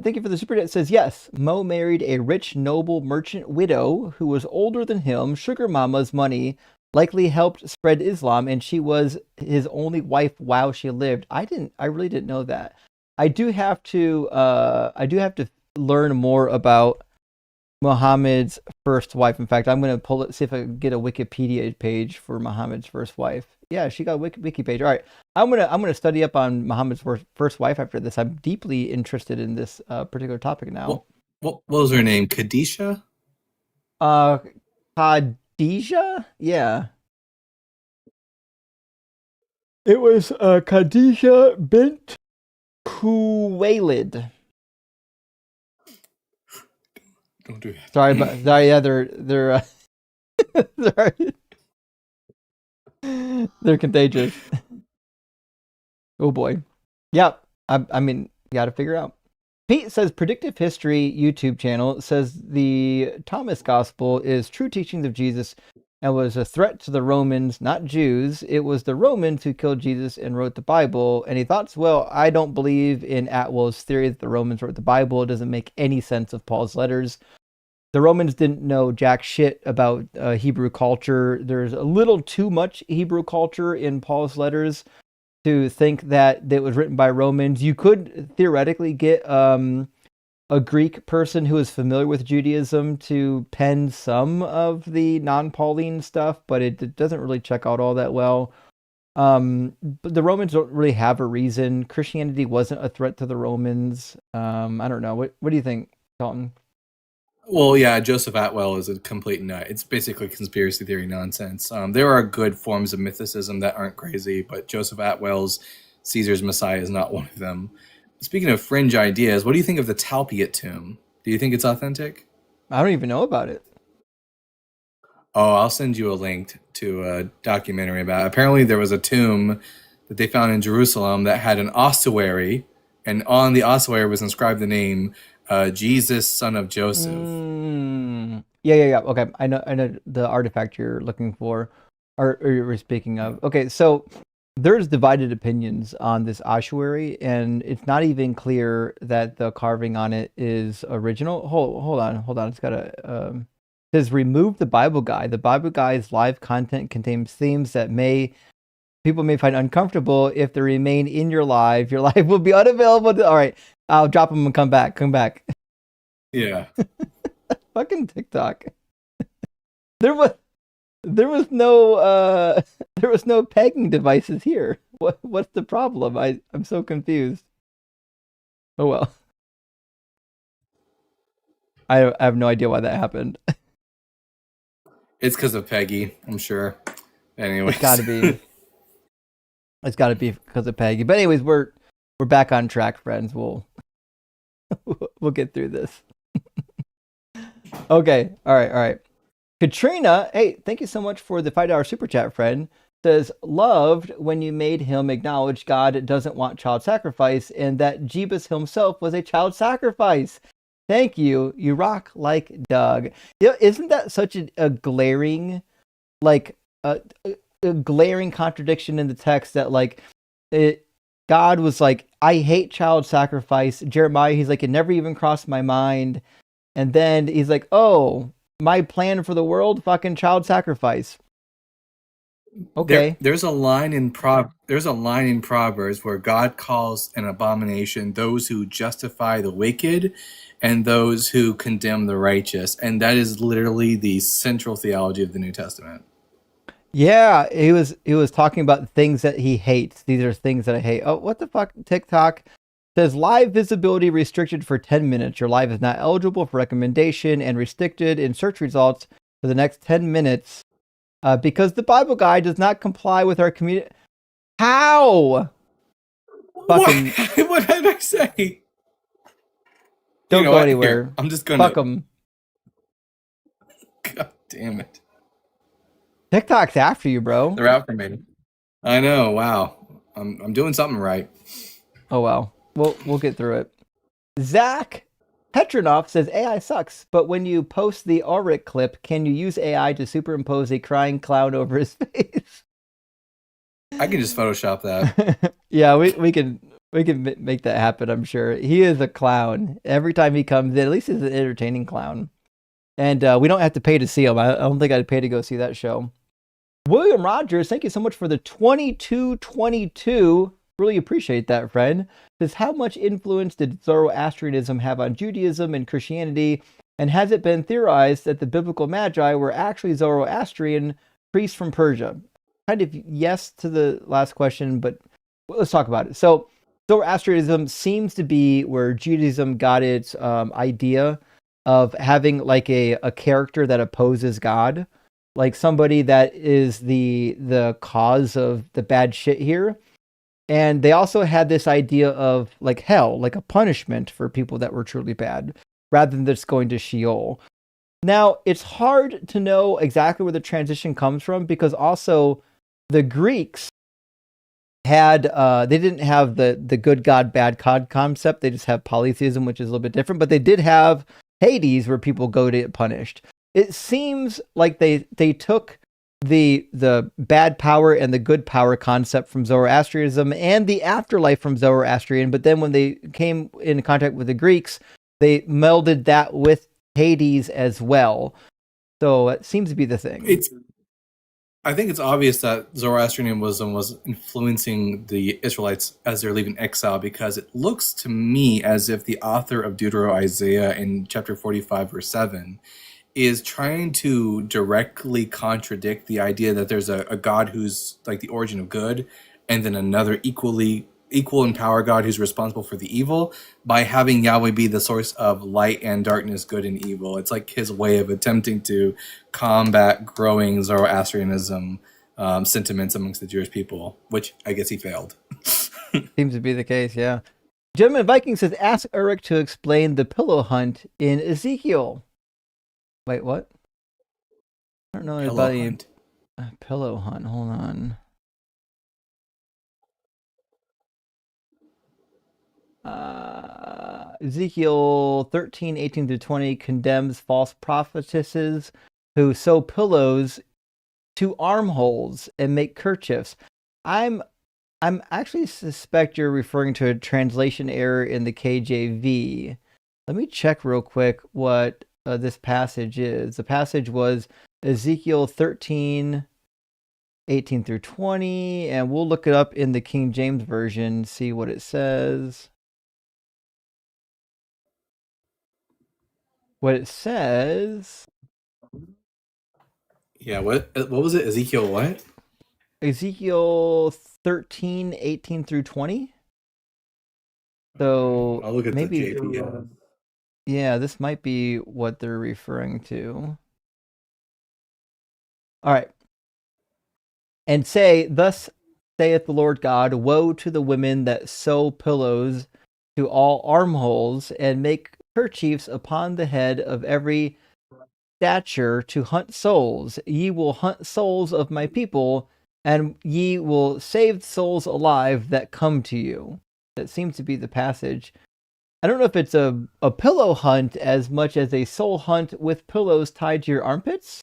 Thank you for the super chat. It says, yes, Mo married a rich, noble merchant widow who was older than him. Sugar Mama's money likely helped spread Islam, and she was his only wife while she lived. I really didn't know that. I do have to learn more about Muhammad's first wife. In fact, I'm going to see if I can get a Wikipedia page for Muhammad's first wife. Yeah, she got a wiki page. All right, I'm gonna study up on Muhammad's first wife after this. I'm deeply interested in this particular topic now. What was her name? Khadijah? Khadijah? Yeah. It was Khadijah bint Khuwaylid. Don't do that. Sorry, yeah, they're sorry. They're contagious. Oh boy. Yep. I mean, you got to figure out. Pete says Predictive History YouTube channel says the Thomas Gospel is true teachings of Jesus and was a threat to the Romans, not Jews. It was the Romans who killed Jesus and wrote the Bible. Any thoughts? Well, I don't believe in Atwell's theory that the Romans wrote the Bible. It doesn't make any sense of Paul's letters. The Romans didn't know jack shit about Hebrew culture. There's a little too much Hebrew culture in Paul's letters to think that it was written by Romans. You could theoretically get a Greek person who is familiar with Judaism to pen some of the non-Pauline stuff, but it doesn't really check out all that well. But the Romans don't really have a reason. Christianity wasn't a threat to the Romans. I don't know. What do you think, Dalton? Well, yeah, Joseph Atwell is a complete nut. It's basically conspiracy theory nonsense. There are good forms of mythicism that aren't crazy, but Joseph Atwell's Caesar's Messiah is not one of them. Speaking of fringe ideas, what do you think of the Talpiot tomb? Do you think it's authentic? I don't even know about it. Oh, I'll send you a link to a documentary about it. Apparently there was a tomb that they found in Jerusalem that had an ossuary, and on the ossuary was inscribed the name Jesus, son of Joseph. Yeah. Okay, I know the artifact you're looking for, or you're speaking of. Okay, so there's divided opinions on this ossuary, and it's not even clear that the carving on it is original. Hold on. It's got a It says remove the Bible guide. The Bible guide's live content contains themes that people may find uncomfortable. If they remain in your life will be unavailable. All right, I'll drop them and come back. Yeah. Fucking TikTok. There was no pegging devices here. What's the problem? I'm so confused. Oh well. I have no idea why that happened. It's because of Peggy, I'm sure. Anyways. It's gotta be. It's gotta be because of Peggy. But anyways, we're back on track, friends. We'll get through this. Okay. All right. Katrina, hey, thank you so much for the $5 super chat, friend. Says, loved when you made him acknowledge God doesn't want child sacrifice and that Jeebus himself was a child sacrifice. Thank you. You rock like Doug. Yeah, isn't that such a glaring, like, a glaring contradiction in the text that, like, God was like, I hate child sacrifice. Jeremiah, he's like, it never even crossed my mind. And then he's like, oh, my plan for the world, fucking child sacrifice. Okay. There's a line in Proverbs where God calls an abomination those who justify the wicked and those who condemn the righteous, and that is literally the central theology of the New Testament. Yeah, he was talking about things that he hates. These are things that I hate. Oh, what the fuck? TikTok says live visibility restricted for 10 minutes. Your live is not eligible for recommendation and restricted in search results for the next 10 minutes because the Bible guide does not comply with our community. How? Fucking. What did I say? Don't go anywhere. Here, I'm just gonna fuck them. God damn it! TikTok's after you, bro. They're after me. I know. Wow, I'm doing something right. Oh well. We'll get through it. Zach Petronoff says AI sucks, but when you post the Ulrich clip, can you use AI to superimpose a crying clown over his face? I can just Photoshop that. Yeah, we can make that happen. I'm sure he is a clown. Every time he comes in, at least he's an entertaining clown, and we don't have to pay to see him. I don't think I'd pay to go see that show. William Rogers, thank you so much for the 2222. Really appreciate that, friend. Says, how much influence did Zoroastrianism have on Judaism and Christianity? And has it been theorized that the biblical magi were actually Zoroastrian priests from Persia? Kind of yes to the last question, but let's talk about it. So Zoroastrianism seems to be where Judaism got its idea of having like a character that opposes God, like somebody that is the cause of the bad shit here. And they also had this idea of like hell, like a punishment for people that were truly bad, rather than just going to Sheol. Now, it's hard to know exactly where the transition comes from because also the Greeks had, they didn't have the good God, bad God concept. They just have polytheism, which is a little bit different, but they did have Hades where people go to get punished. It seems like they took the bad power and the good power concept from Zoroastrianism and the afterlife from Zoroastrian, but then when they came in contact with the Greeks, they melded that with Hades as well. So it seems to be the thing. I think it's obvious that Zoroastrianism was influencing the Israelites as they're leaving exile because it looks to me as if the author of Isaiah in chapter 45 verse 7 is trying to directly contradict the idea that there's a God who's like the origin of good and then another equal in power God who's responsible for the evil by having Yahweh be the source of light and darkness, good and evil. It's like his way of attempting to combat growing Zoroastrianism sentiments amongst the Jewish people, which I guess he failed. Seems to be the case, yeah. Gentleman Viking says, ask Eric to explain the pillow hunt in Ezekiel. Wait, what? I don't know anybody. Pillow hunt. Hold on. Ezekiel 13:18-20 condemns false prophetesses who sew pillows to armholes and make kerchiefs. I'm actually suspect you're referring to a translation error in the KJV. Let me check real quick what this passage is. The passage was Ezekiel 13, 18 through 20, and we'll look it up in the King James Version, see what it says. What it says... Yeah, what was it? Ezekiel what? Ezekiel 13, 18 through 20. So I'll look at maybe, the JPS. Yeah, this might be what they're referring to. All right. And say, thus saith the Lord God, woe to the women that sew pillows to all armholes and make kerchiefs upon the head of every stature to hunt souls. Ye will hunt souls of my people, and ye will save souls alive that come to you. That seems to be the passage. I don't know if it's a pillow hunt as much as a soul hunt with pillows tied to your armpits.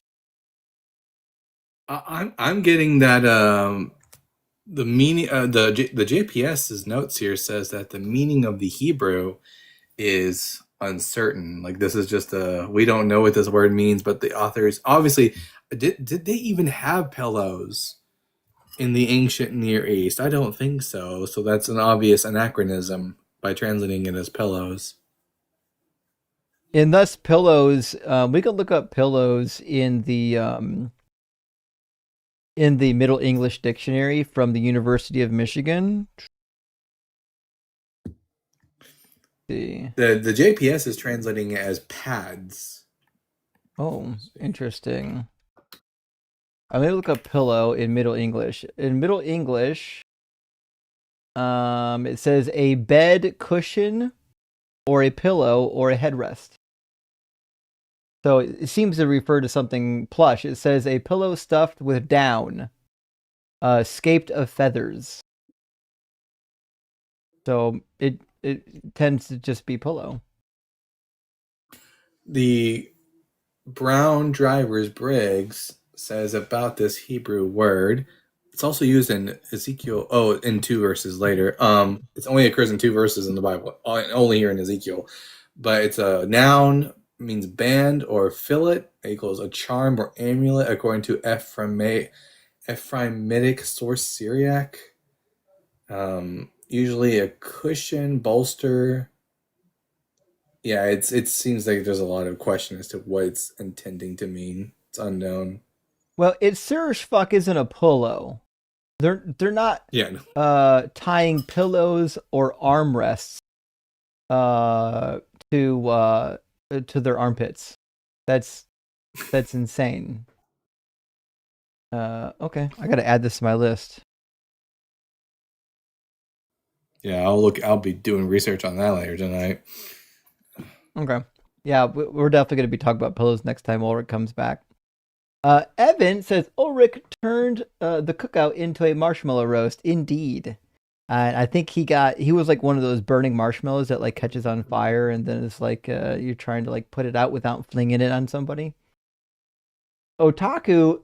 I'm getting that the meaning the JPS's notes here says that the meaning of the Hebrew is uncertain. Like this is just we don't know what this word means, but the authors obviously did they even have pillows in the ancient Near East? I don't think so. So that's an obvious anachronism by translating it as pillows. And thus pillows, we can look up pillows in the Middle English Dictionary from the University of Michigan. See. The JPS is translating it as pads. Oh, interesting. I'm going to look up pillow in Middle English. In Middle English, it says a bed cushion or a pillow or a headrest. So it seems to refer to something plush. It says a pillow stuffed with down, scaped of feathers. So it tends to just be pillow. The Brown Drivers Briggs says about this Hebrew word, it's also used in Ezekiel. Oh, in 2 verses later. It only occurs in 2 verses in the Bible, only here in Ezekiel. But it's a noun, means band or fillet, equals a charm or amulet, according to Ephraimitic source Syriac. Usually a cushion, bolster. Yeah, it seems like there's a lot of question as to what it's intending to mean. It's unknown. Well, Sirishfuck isn't a pillow. They're not tying pillows or armrests to their armpits. That's insane. Okay, I gotta add this to my list. Yeah, I'll be doing research on that later tonight. Okay. Yeah, we're definitely gonna be talking about pillows next time Ulrich comes back. Evan says Ulrich turned the cookout into a marshmallow roast. Indeed. And I think he was like one of those burning marshmallows that like catches on fire and then it's like you're trying to like put it out without flinging it on somebody. Otaku,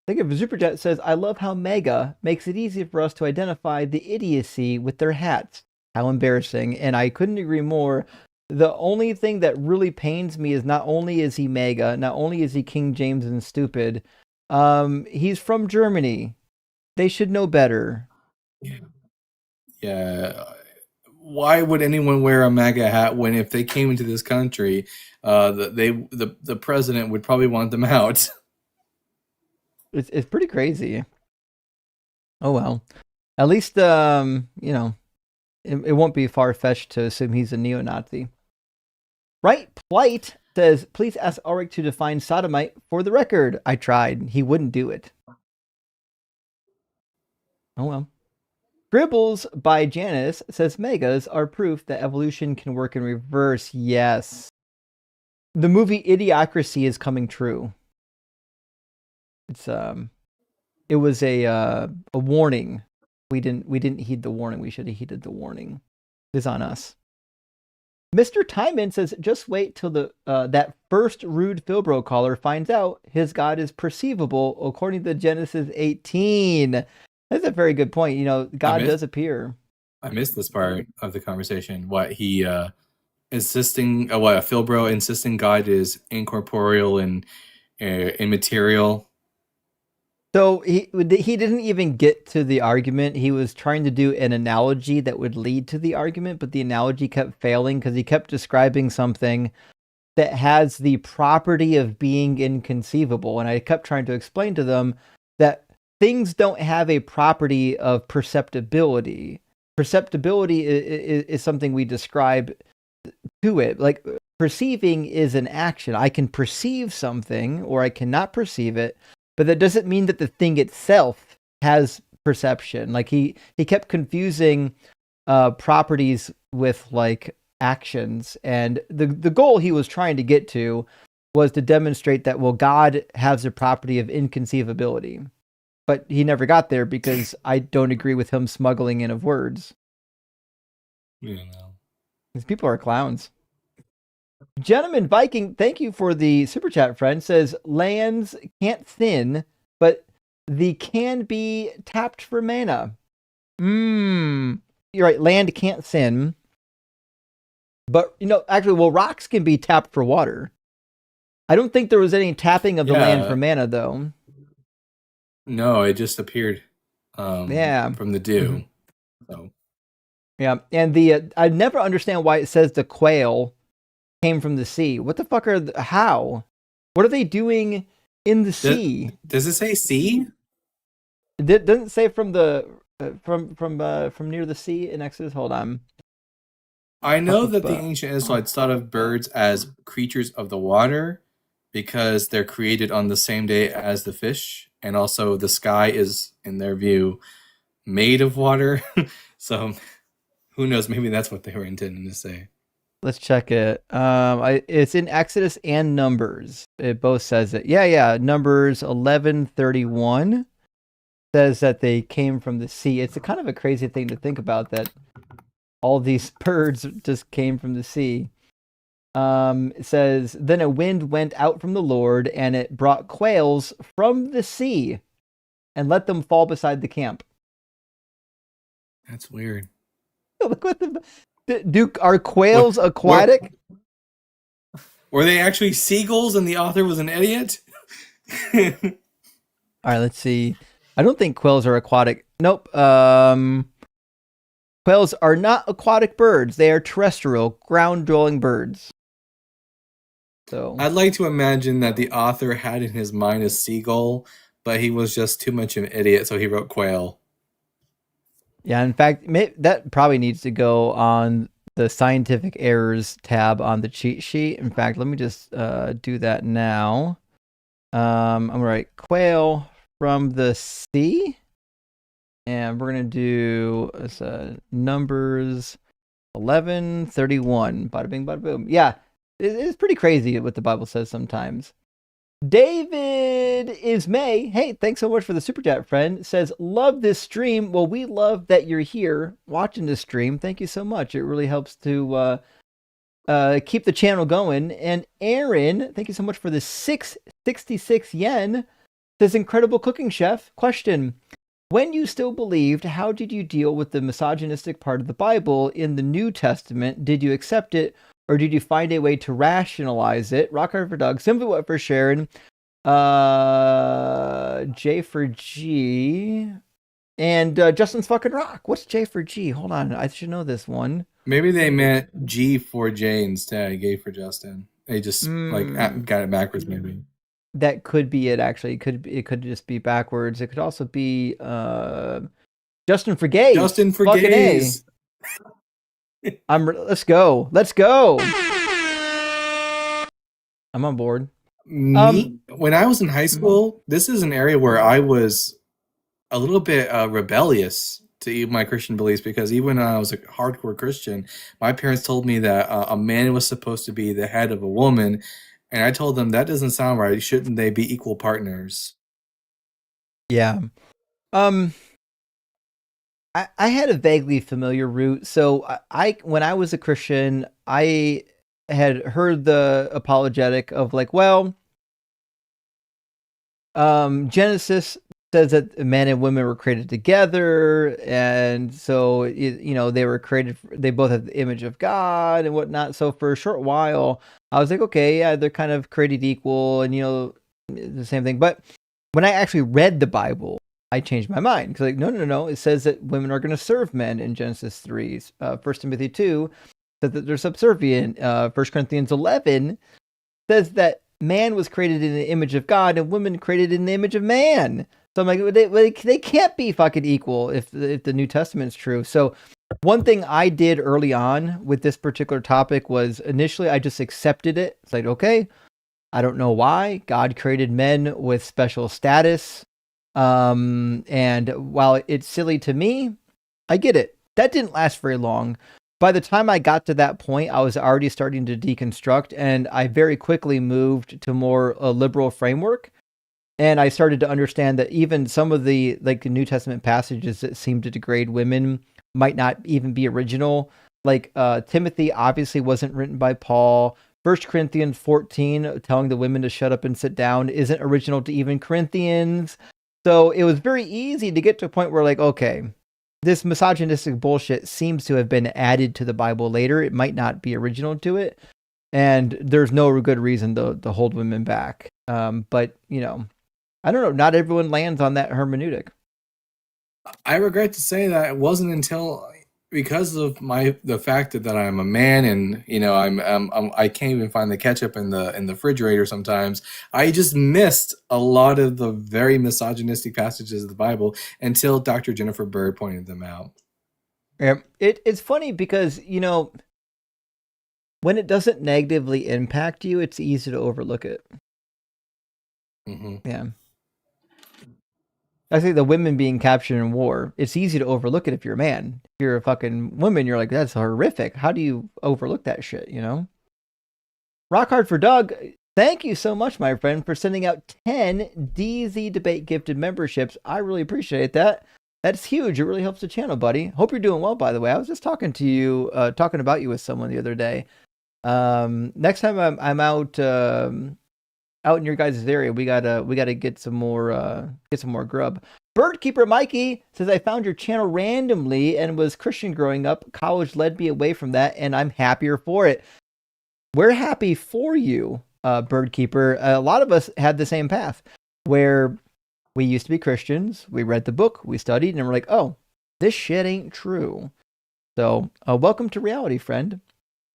think of Superjet, says, I love how Mega makes it easy for us to identify the idiocy with their hats. How embarrassing. And I couldn't agree more. The only thing that really pains me is not only is he Mega, not only is he King James and stupid, he's from Germany. They should know better. Yeah. Why would anyone wear a MAGA hat when if they came into this country, the president would probably want them out? It's pretty crazy. Oh well. At least it won't be far-fetched to assume he's a neo-Nazi. Right Plight says, please ask Ulrich to define sodomite for the record. I tried. He wouldn't do it. Oh well. Scribbles by Janice says megas are proof that evolution can work in reverse. Yes. The movie Idiocracy is coming true. It was a warning. We didn't heed the warning. We should have heeded the warning. It's on us. Mr. Timon says, just wait till that first rude Filbro caller finds out his God is perceivable according to Genesis 18. That's a very good point. God does appear. I missed this part of the conversation. What he insisting Philbro insisting God is incorporeal and immaterial. So he didn't even get to the argument. He was trying to do an analogy that would lead to the argument, but the analogy kept failing because he kept describing something that has the property of being inconceivable. And I kept trying to explain to them that things don't have a property of perceptibility. Perceptibility is something we describe to it. Like perceiving is an action. I can perceive something or I cannot perceive it, but that doesn't mean that the thing itself has perception. Like he kept confusing properties with like actions, and the goal he was trying to get to was to demonstrate that, well, God has a property of inconceivability. But he never got there because I don't agree with him smuggling in of words. Yeah, no. These people are clowns. Gentleman Viking, thank you for the super chat, friend. Says lands can't thin, but the can be tapped for mana. You're right. Land can't thin, but actually, well, rocks can be tapped for water. I don't think there was any tapping of the land for mana, though. No, it just appeared. From the dew. So. Yeah, and I never understand why it says the quail came from the sea. What the fuck how? What are they doing in the sea? Does it say sea? It doesn't say from the from near the sea in Exodus. Hold on. I know that the ancient Israelites thought of birds as creatures of the water because they're created on the same day as the fish, and also the sky is, in their view, made of water. So who knows? Maybe that's what they were intending to say. Let's check it. It's in Exodus and Numbers. It both says it. Yeah. Numbers 11:31 says that they came from the sea. It's a kind of a crazy thing to think about, that all these birds just came from the sea. It says, then a wind went out from the Lord, and it brought quails from the sea and let them fall beside the camp. That's weird. Look what are quails aquatic? Were they actually seagulls and the author was an idiot? All right, let's see. I don't think quails are aquatic. Nope. Quails are not aquatic birds. They are terrestrial, ground-dwelling birds. So I'd like to imagine that the author had in his mind a seagull, but he was just too much of an idiot, so he wrote quail. Yeah, in fact, that probably needs to go on the scientific errors tab on the cheat sheet. In fact, let me just do that now. I'm going to write quail from the sea. And we're going to do Numbers 11:31. Bada bing, bada boom. Yeah, it's pretty crazy what the Bible says sometimes. David is May. Hey, thanks so much for the super chat, friend. Says, love this stream. Well, we love that you're here watching this stream. Thank you so much. It really helps to keep the channel going. And Aaron, thank you so much for the 666 yen. Says, incredible cooking, chef. Question. When you still believed, how did you deal with the misogynistic part of the Bible in the New Testament? Did you accept it, or did you find a way to rationalize it? Rock hard for Doug, Simply What for Sharon, J for G, and Justin's fucking rock. What's J for G? Hold on, I should know this one. Maybe they meant G for J instead, gay for Justin. They just got it backwards, maybe. That could be it. Actually, it could just be backwards. It could also be Justin for gays. Justin for gays. Let's go. I'm on board. When I was in high school, this is an area where I was a little bit rebellious to my Christian beliefs, because even when I was a hardcore Christian, my parents told me that a man was supposed to be the head of a woman. And I told them that doesn't sound right. Shouldn't they be equal partners? Yeah. I had a vaguely familiar root. So when I was a Christian, I had heard the apologetic of like, well, Genesis says that men and women were created together, and so they were created. They both have the image of God and whatnot. So for a short while, I was like, okay, yeah, they're kind of created equal, and the same thing. But when I actually read the Bible, I changed my mind because, like, no. It says that women are going to serve men in Genesis 3. 1 Timothy 2 says that they're subservient. 1 Corinthians 11 says that man was created in the image of God and women created in the image of man. So I'm like, they can't be fucking equal if the New Testament's true. So one thing I did early on with this particular topic was initially I just accepted it. It's like, okay, I don't know why God created men with special status. And while it's silly to me, I get it. That didn't last very long. By the time I got to that point, I was already starting to deconstruct, and I very quickly moved to more a liberal framework. And I started to understand that even some of the New Testament passages that seem to degrade women might not even be original. Like Timothy obviously wasn't written by Paul. 1 Corinthians 14 telling the women to shut up and sit down isn't original to even Corinthians. So it was very easy to get to a point where, like, okay, this misogynistic bullshit seems to have been added to the Bible later. It might not be original to it. And there's no good reason to hold women back. But, I don't know. Not everyone lands on that hermeneutic. I regret to say that it wasn't until because of the fact that I'm a man and I can't even find the ketchup in the refrigerator sometimes. I just missed a lot of the very misogynistic passages of the Bible until Dr. Jennifer Bird pointed them out. Yeah, it's funny because when it doesn't negatively impact you, it's easy to overlook it. Mm-hmm. Yeah. I think the women being captured in war, it's easy to overlook it if you're a man. If you're a fucking woman, you're like, that's horrific. How do you overlook that shit, Rock Hard for Doug, thank you so much, my friend, for sending out 10 DZ Debate gifted memberships. I really appreciate that. That's huge. It really helps the channel, buddy. Hope you're doing well, by the way. I was just talking to you, talking about you with someone the other day. Next time I'm out in your guys' area, we gotta get some more grub. Birdkeeper Mikey says, I found your channel randomly and was Christian growing up. College led me away from that, and I'm happier for it. We're happy for you, Birdkeeper. A lot of us had the same path where we used to be Christians. We read the book, we studied, and we're like, oh, this shit ain't true. So welcome to reality, friend.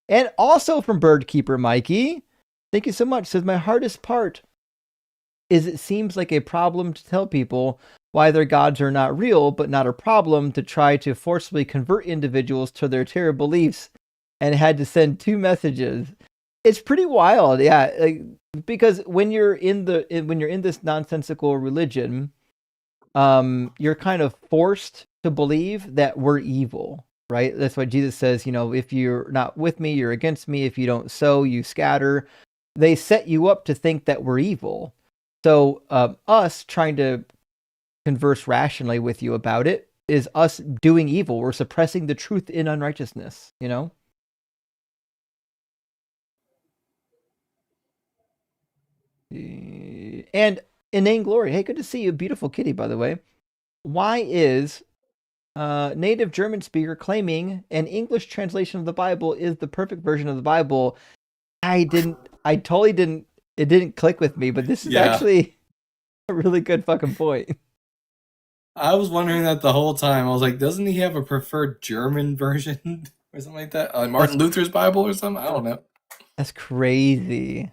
And also from Birdkeeper Mikey, thank you so much. Says, my hardest part is it seems like a problem to tell people why their gods are not real, but not a problem to try to forcibly convert individuals to their terrible beliefs, and had to send 2 messages. It's pretty wild, yeah. Because when you're in this nonsensical religion, you're kind of forced to believe that we're evil. Right? That's why Jesus says, if you're not with me, you're against me. If you don't sow, you scatter. They set you up to think that we're evil. So us trying to converse rationally with you about it is us doing evil. We're suppressing the truth in unrighteousness, And inane glory. Hey, good to see you. Beautiful kitty, by the way. Why is native German speaker claiming an English translation of the Bible is the perfect version of the Bible? I totally didn't. It didn't click with me, but this is actually a really good fucking point. I was wondering that the whole time. I was like, doesn't he have a preferred German version or something like that? Martin Luther's Bible or something? I don't know. That's crazy.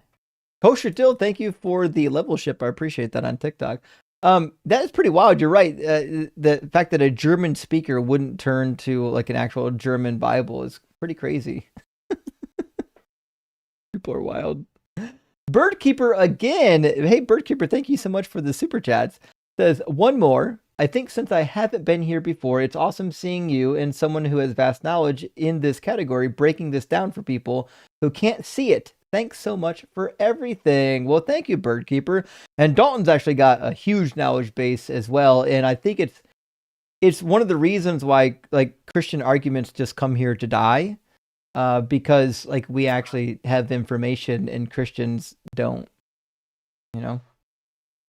Kosher Dill, thank you for the level ship. I appreciate that on TikTok. That is pretty wild. You're right. The fact that a German speaker wouldn't turn to like an actual German Bible is pretty crazy. People are wild. Birdkeeper again. Hey, Birdkeeper, thank you so much for the super chats. Says, one more. I think since I haven't been here before, it's awesome seeing you and someone who has vast knowledge in this category breaking this down for people who can't see it. Thanks so much for everything. Well, thank you, Birdkeeper. And Dalton's actually got a huge knowledge base as well. And I think it's one of the reasons why like Christian arguments just come here to die. Because like we actually have information and Christians don't,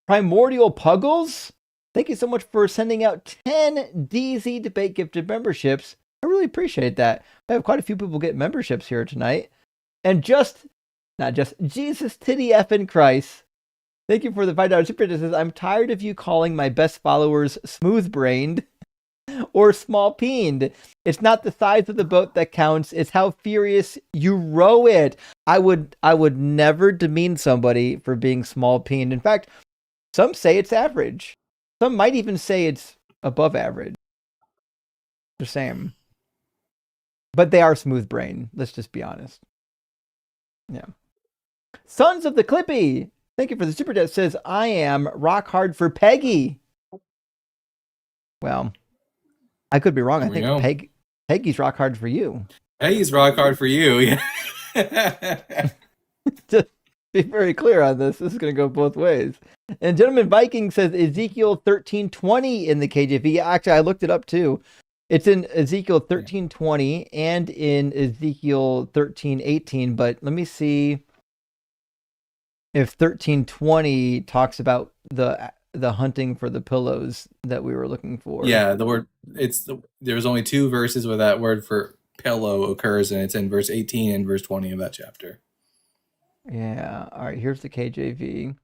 Primordial Puggles? Thank you so much for sending out 10 DZ Debate gifted memberships. I really appreciate that. I have quite a few people get memberships here tonight. And not just, Jesus Titty F in Christ. Thank you for the $5 super chat. It says, I'm tired of you calling my best followers smooth-brained or small-peened. It's not the size of the boat that counts. It's how furious you row it. I would never demean somebody for being small-peened. In fact, some say it's average. Some might even say it's above average. The same. But they are smooth-brained. Let's just be honest. Yeah. Sons of the Clippy. Thank you for the super chat. Says, I am rock hard for Peggy. Well, I could be wrong. I think Peggy's rock hard for you. Peggy's rock hard for you. Yeah. Just be very clear on this. This is going to go both ways. And Gentleman Viking says Ezekiel 13:20 in the KJV. Actually, I looked it up too. It's in Ezekiel 13:20 and in Ezekiel 13:18. But let me see if 13:20 talks about the hunting for the pillows that we were looking for. Yeah, there's only 2 verses where that word for pillow occurs, and it's in verse 18 and verse 20 of that chapter. Yeah. All right. Here's the KJV.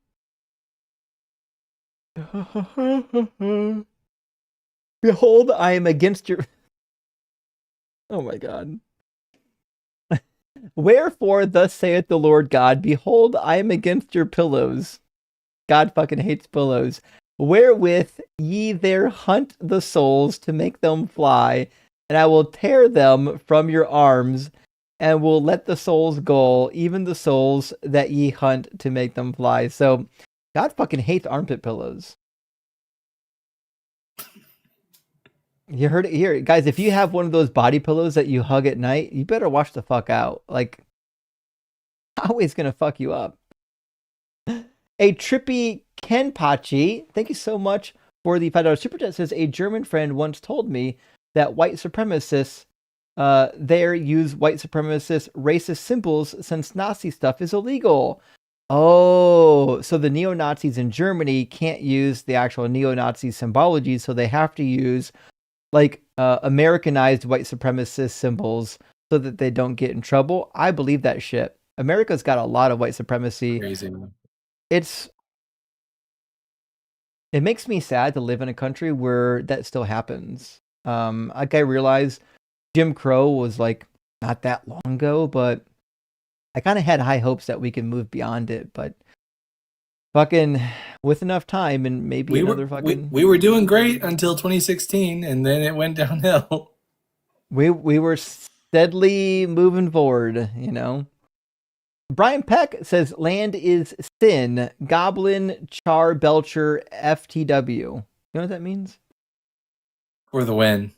Behold, I am against your. Oh my God. Wherefore, thus saith the Lord God, behold, I am against your pillows. God fucking hates pillows. Wherewith ye there hunt the souls to make them fly, and I will tear them from your arms, and will let the souls go, even the souls that ye hunt to make them fly. So, God fucking hates armpit pillows. You heard it here. Guys, if you have one of those body pillows that you hug at night, you better watch the fuck out. Like, always gonna fuck you up. A Trippy Kenpachi, thank you so much for the $5 super chat. Says, a German friend once told me that white supremacists there use white supremacist racist symbols since Nazi stuff is illegal. Oh, so the neo-Nazis in Germany can't use the actual neo-Nazi symbology, so they have to use like Americanized white supremacist symbols so that they don't get in trouble. I believe that shit. America's got a lot of white supremacy. Crazy. It makes me sad to live in a country where that still happens. Like I realize Jim Crow was like not that long ago, but I kind of had high hopes that we can move beyond it. But fucking with enough time and maybe we were doing great until 2016, and then it went downhill. We were steadily moving forward, you know. Brian Peck says land is sin. Goblin Char Belcher FTW. You know what that means? For the win.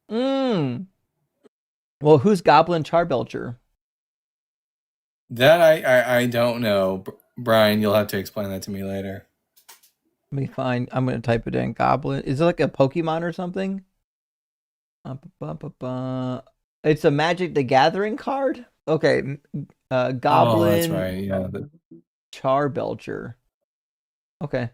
Well, who's Goblin Char Belcher? That I don't know. Brian, you'll have to explain that to me later. Let me find. I'm going to type it in. Goblin. Is it like a Pokemon or something? It's a Magic the Gathering card? Okay. Goblin. Oh, that's right. Yeah. Char Belcher. Okay.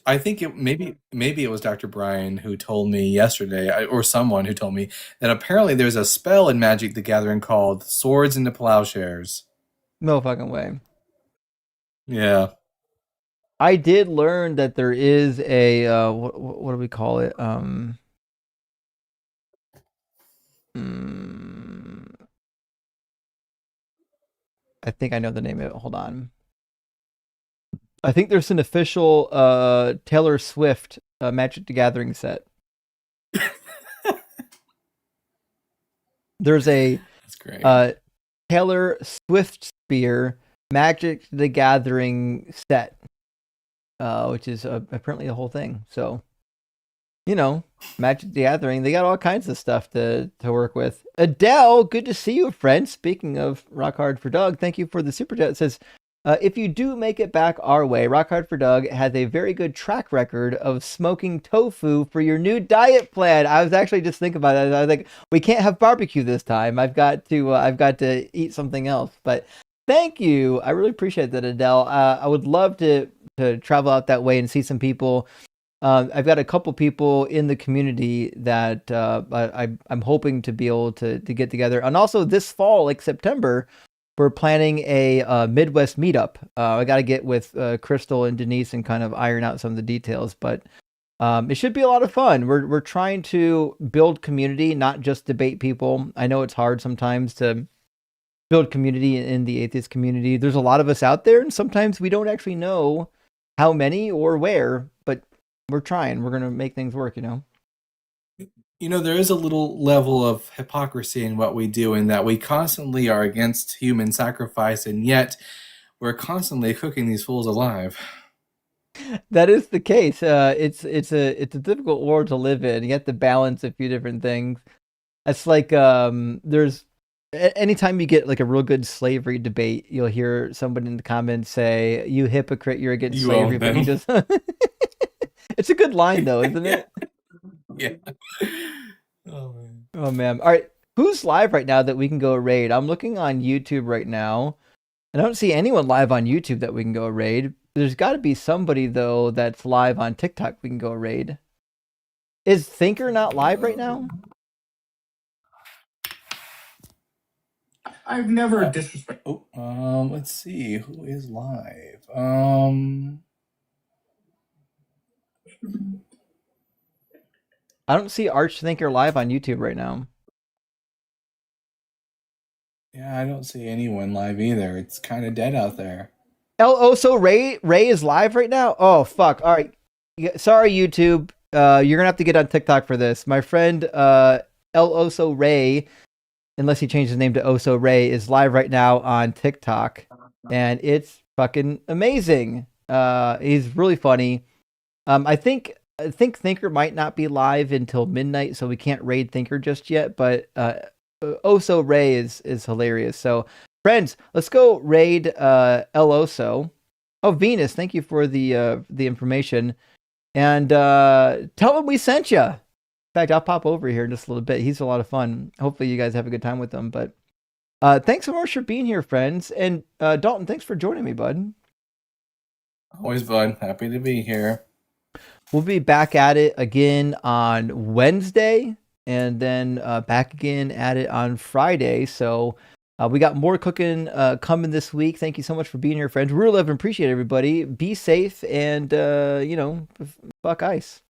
I think maybe it was Dr. Brian who told me yesterday, or someone who told me that apparently there's a spell in Magic the Gathering called Swords into Plowshares. No fucking way. Yeah. I did learn that there is a what do we call it? I think I know the name of it. Hold on. I think there's an official Taylor Swift Magic the Gathering set. There's a Taylor Swift Spear Magic the Gathering set, which is apparently a whole thing. So, you know, Magic the Gathering, they got all kinds of stuff to work with. Adele, good to see you, friend. Speaking of Rock Hard for Doug, thank you for the super chat. It says, if you do make it back our way, Rock Hard for Doug has a very good track record of smoking tofu for your new diet plan. I was actually just thinking about it. I was like, we can't have barbecue this time. I've got to eat something else. But thank you. I really appreciate that, Adele. I would love to to travel out that way and see some people. I've got a couple people in the community that I'm hoping to be able to get together. And also this fall, like September, we're planning a Midwest meetup. I got to get with Crystal and Denise and kind of iron out some of the details, but it should be a lot of fun. We're trying to build community, not just debate people. I know it's hard sometimes to build community in the atheist community. There's a lot of us out there, and sometimes we don't actually know how many or where, but we're trying. We're going to make things work, There is a little level of hypocrisy in what we do, in that we constantly are against human sacrifice, and yet we're constantly cooking these fools alive. That is the case. It's a difficult world to live in. You have to balance a few different things. It's like there's anytime you get like a real good slavery debate, you'll hear somebody in the comments say, "You hypocrite, you're against slavery," but he just it's a good line though, isn't it? Yeah. Oh man. All right. Who's live right now that we can go raid? I'm looking on YouTube right now. I don't see anyone live on YouTube that we can go raid. There's got to be somebody though that's live on TikTok we can go raid. Is Thinker not live right now? I've never disrespected. Let's see who is live. I don't see Archthinker live on YouTube right now. Yeah, I don't see anyone live either. It's kind of dead out there. So Ray is live right now? Oh, fuck. All right. Sorry, YouTube. You're going to have to get on TikTok for this. My friend El Oso Ray, unless he changed his name to Oso Ray, is live right now on TikTok. And it's fucking amazing. He's really funny. I think Thinker might not be live until midnight, so we can't raid Thinker just yet. But Oso Ray is hilarious. So, friends, let's go raid El Oso. Oh, Venus, thank you for the information. And tell him we sent you. In fact, I'll pop over here in just a little bit. He's a lot of fun. Hopefully you guys have a good time with him. But thanks so much for being here, friends. And Dalton, thanks for joining me, bud. Always, bud. Happy to be here. We'll be back at it again on Wednesday, and then back again at it on Friday. So we got more cooking coming this week. Thank you so much for being here, friends. Really love and appreciate everybody. Be safe, and fuck ice.